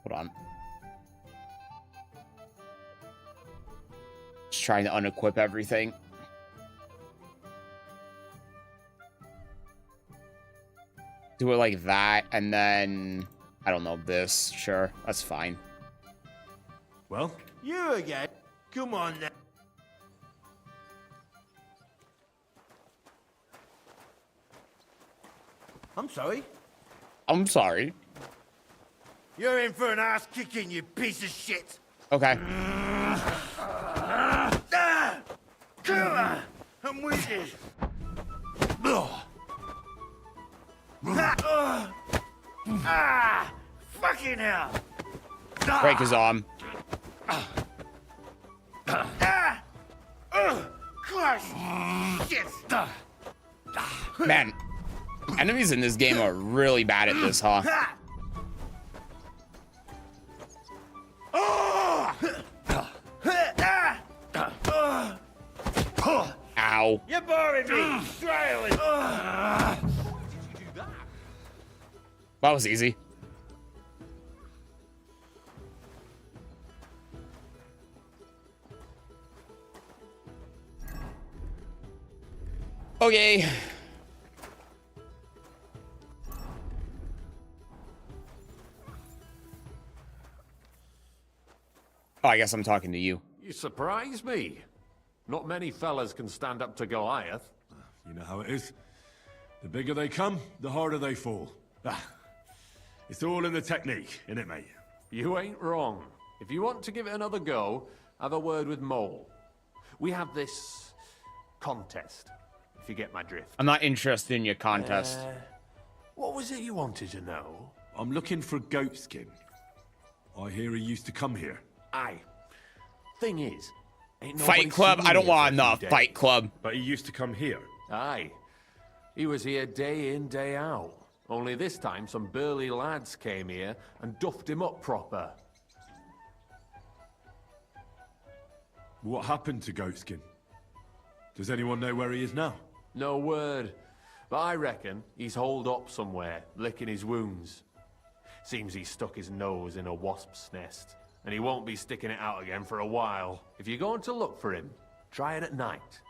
Hold on. Just trying to unequip everything. Do it like that, and then, I don't know, this. Sure, that's fine. Well? You again? Come on now. I'm sorry. I'm sorry. You're in for an ass kicking, you piece of shit. Okay. Come on, I'm with you. Fucking hell. Break his arm. Crush. Shit. Man, enemies in this game are really bad at this, huh? Ow. You're boring me. Trailing. That was easy. Okay. Oh, I guess I'm talking to you. You surprise me. Not many fellas can stand up to Goliath. You know how it is. The bigger they come, the harder they fall. It's all in the technique, innit, mate? You ain't wrong. If you want to give it another go, have a word with Mole. We have this contest, if you get my drift. I'm not interested in your contest. What was it you wanted to know? I'm looking for Goatskin. I hear he used to come here. Aye. Thing is, ain't Fight Club? I don't want enough. Fight Club. But he used to come here. Aye. He was here day in, day out. Only this time some burly lads came here and duffed him up proper. What happened to Goatskin? Does anyone know where he is now? No word. But I reckon he's holed up somewhere, licking his wounds. Seems he stuck his nose in a wasp's nest, and he won't be sticking it out again for a while. If you're going to look for him, try it at night.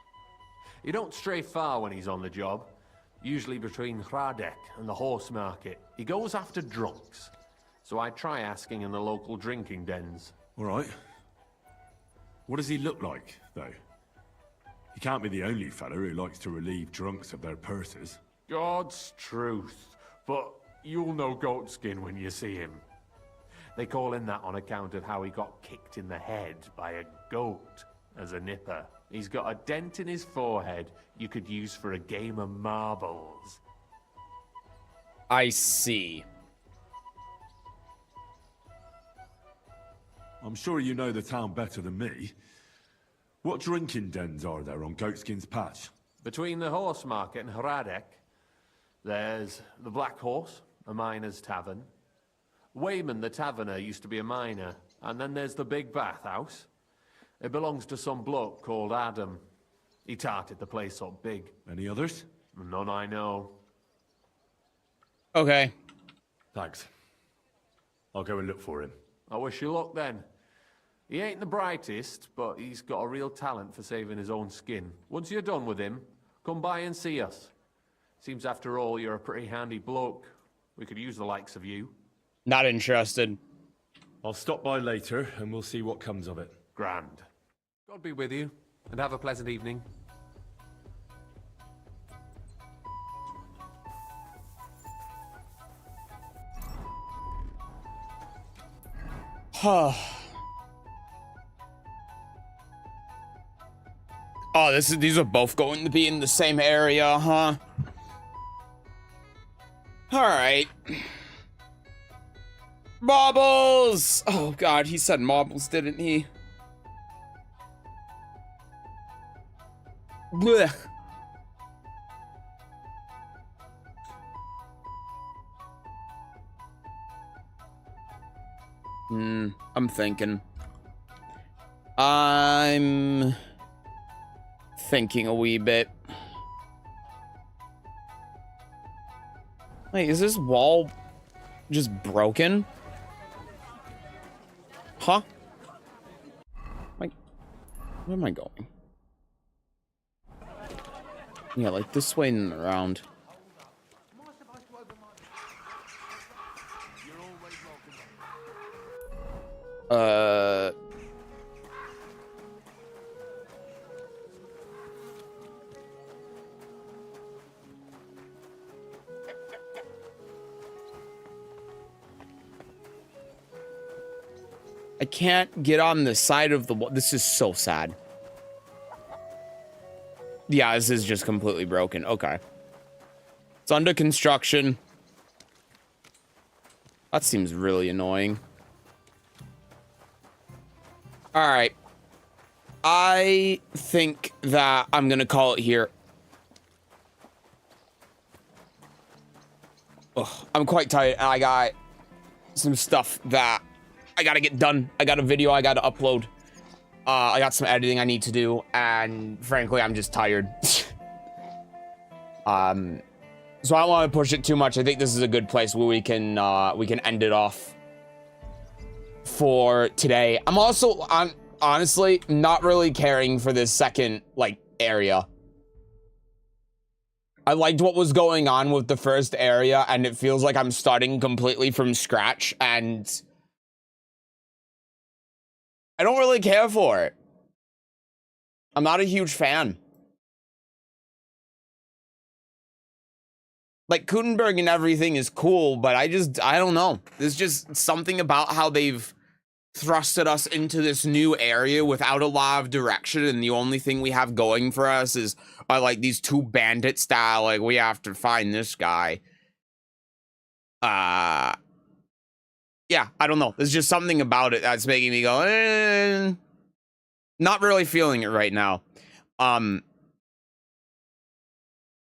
He don't stray far when he's on the job. Usually between Hradek and the horse market. He goes after drunks. So I try asking in the local drinking dens. All right. What does he look like, though? He can't be the only fella who likes to relieve drunks of their purses. God's truth. But you'll know Goatskin when you see him. They call him that on account of how he got kicked in the head by a goat as a nipper. He's got a dent in his forehead you could use for a game of marbles. I see. I'm sure you know the town better than me. What drinking dens are there on Goatskin's patch? Between the horse market and Hradek, there's the Black Horse, a miner's tavern. Wayman the taverner used to be a miner. And then there's the Big Bathhouse. It belongs to some bloke called Adam. He tarted the place up big. Any others? None I know. Okay. Thanks. I'll go and look for him. I wish you luck then. He ain't the brightest, but he's got a real talent for saving his own skin. Once you're done with him, come by and see us. Seems after all you're a pretty handy bloke. We could use the likes of you. Not interested. I'll stop by later and we'll see what comes of it. Grand. God be with you, and have a pleasant evening. Oh, these are both going to be in the same area, huh? All right. Marbles! Oh god, he said marbles, didn't he? Blech. I'm thinking. I'm thinking a wee bit. Wait, is this wall just broken? Huh? Like, where am I going? Yeah, like this way and around. I can't get on the side of the wall. This is so sad. Yeah, this is just completely broken. Okay. It's under construction. That seems really annoying. All right. I think that I'm going to call it here. Ugh, I'm quite tired. I got some stuff that I got to get done. I got a video I got to upload. I got some editing I need to do, and frankly, I'm just tired. So I don't want to push it too much. I think this is a good place where we can end it off for today. I'm honestly not really caring for this second area. I liked what was going on with the first area, and it feels like I'm starting completely from scratch, and I don't really care for it. I'm not a huge fan. Like, Gutenberg and everything is cool, but I don't know. There's just something about how they've thrusted us into this new area without a lot of direction, and the only thing we have going for us is, like, these two bandit style, like, we have to find this guy. Yeah, I don't know. There's just something about it that's making me go, not really feeling it right now.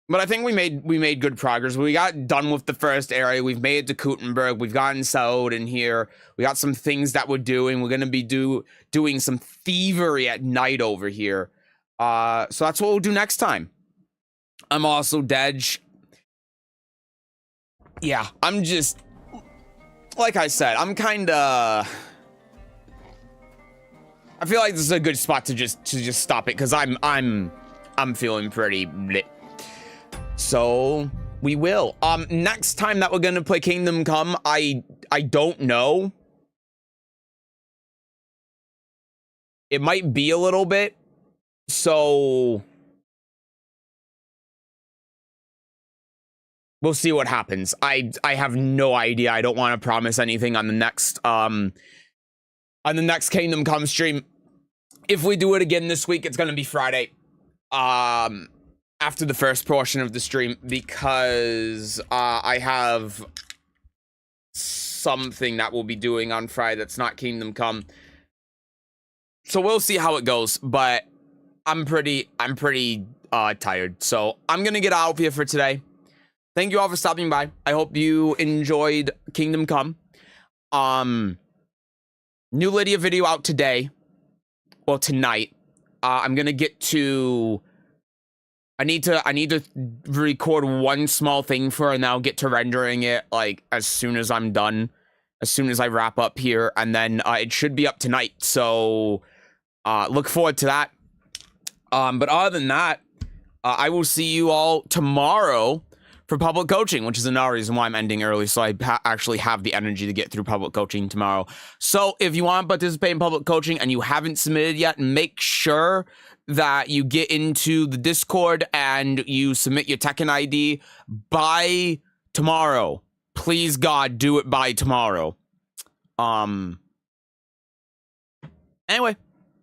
But I think we made good progress. We got done with the first area. We've made it to Gutenberg. We've gotten settled in here. We got some things that we're doing. We're gonna be doing some thievery at night over here. So that's what we'll do next time. I'm also Dej. Yeah, I'm just, like I said, I'm kinda, I feel like this is a good spot to just stop it, because I'm feeling pretty bleh. So we will. Next time that we're gonna play Kingdom Come, I don't know. It might be a little bit. So we'll see what happens. I have no idea. I don't want to promise anything on the next Kingdom Come stream. If we do it again this week, it's gonna be Friday. After the first portion of the stream, because I have something that we'll be doing on Friday that's not Kingdom Come. So we'll see how it goes, but I'm pretty tired. So I'm gonna get out of here for today. Thank you all for stopping by. I hope you enjoyed Kingdom Come. New Lydia video out today. Well, tonight. I'm gonna get to, I need to record one small thing for her, and I'll get to rendering it like as soon as I'm done, as soon as I wrap up here, and then it should be up tonight. So look forward to that. But other than that, I will see you all tomorrow for public coaching, which is another reason why I'm ending early, so I actually have the energy to get through public coaching tomorrow. So if you want to participate in public coaching and you haven't submitted yet, make sure that you get into the Discord and you submit your Tekken ID by tomorrow. Please, God, do it by tomorrow. Anyway,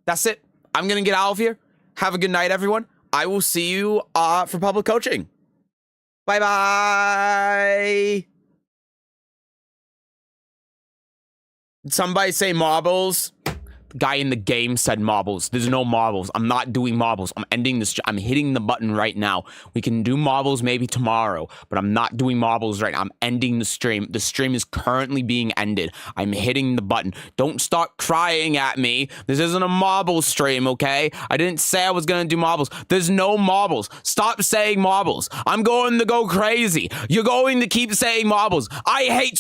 that's it. I'm gonna get out of here. Have a good night, everyone. I will see you for public coaching. Bye-bye. Did somebody say marbles? The guy in the game said marbles. There's no marbles. I'm not doing marbles. I'm ending this. I'm hitting the button right now. We can do marbles maybe tomorrow, but I'm not doing marbles right now. I'm ending the stream. The stream is currently being ended. I'm hitting the button. Don't start crying at me. This isn't a marble stream, okay? I didn't say I was gonna do marbles. There's no marbles. Stop saying marbles. I'm going to go crazy. You're going to keep saying marbles. I hate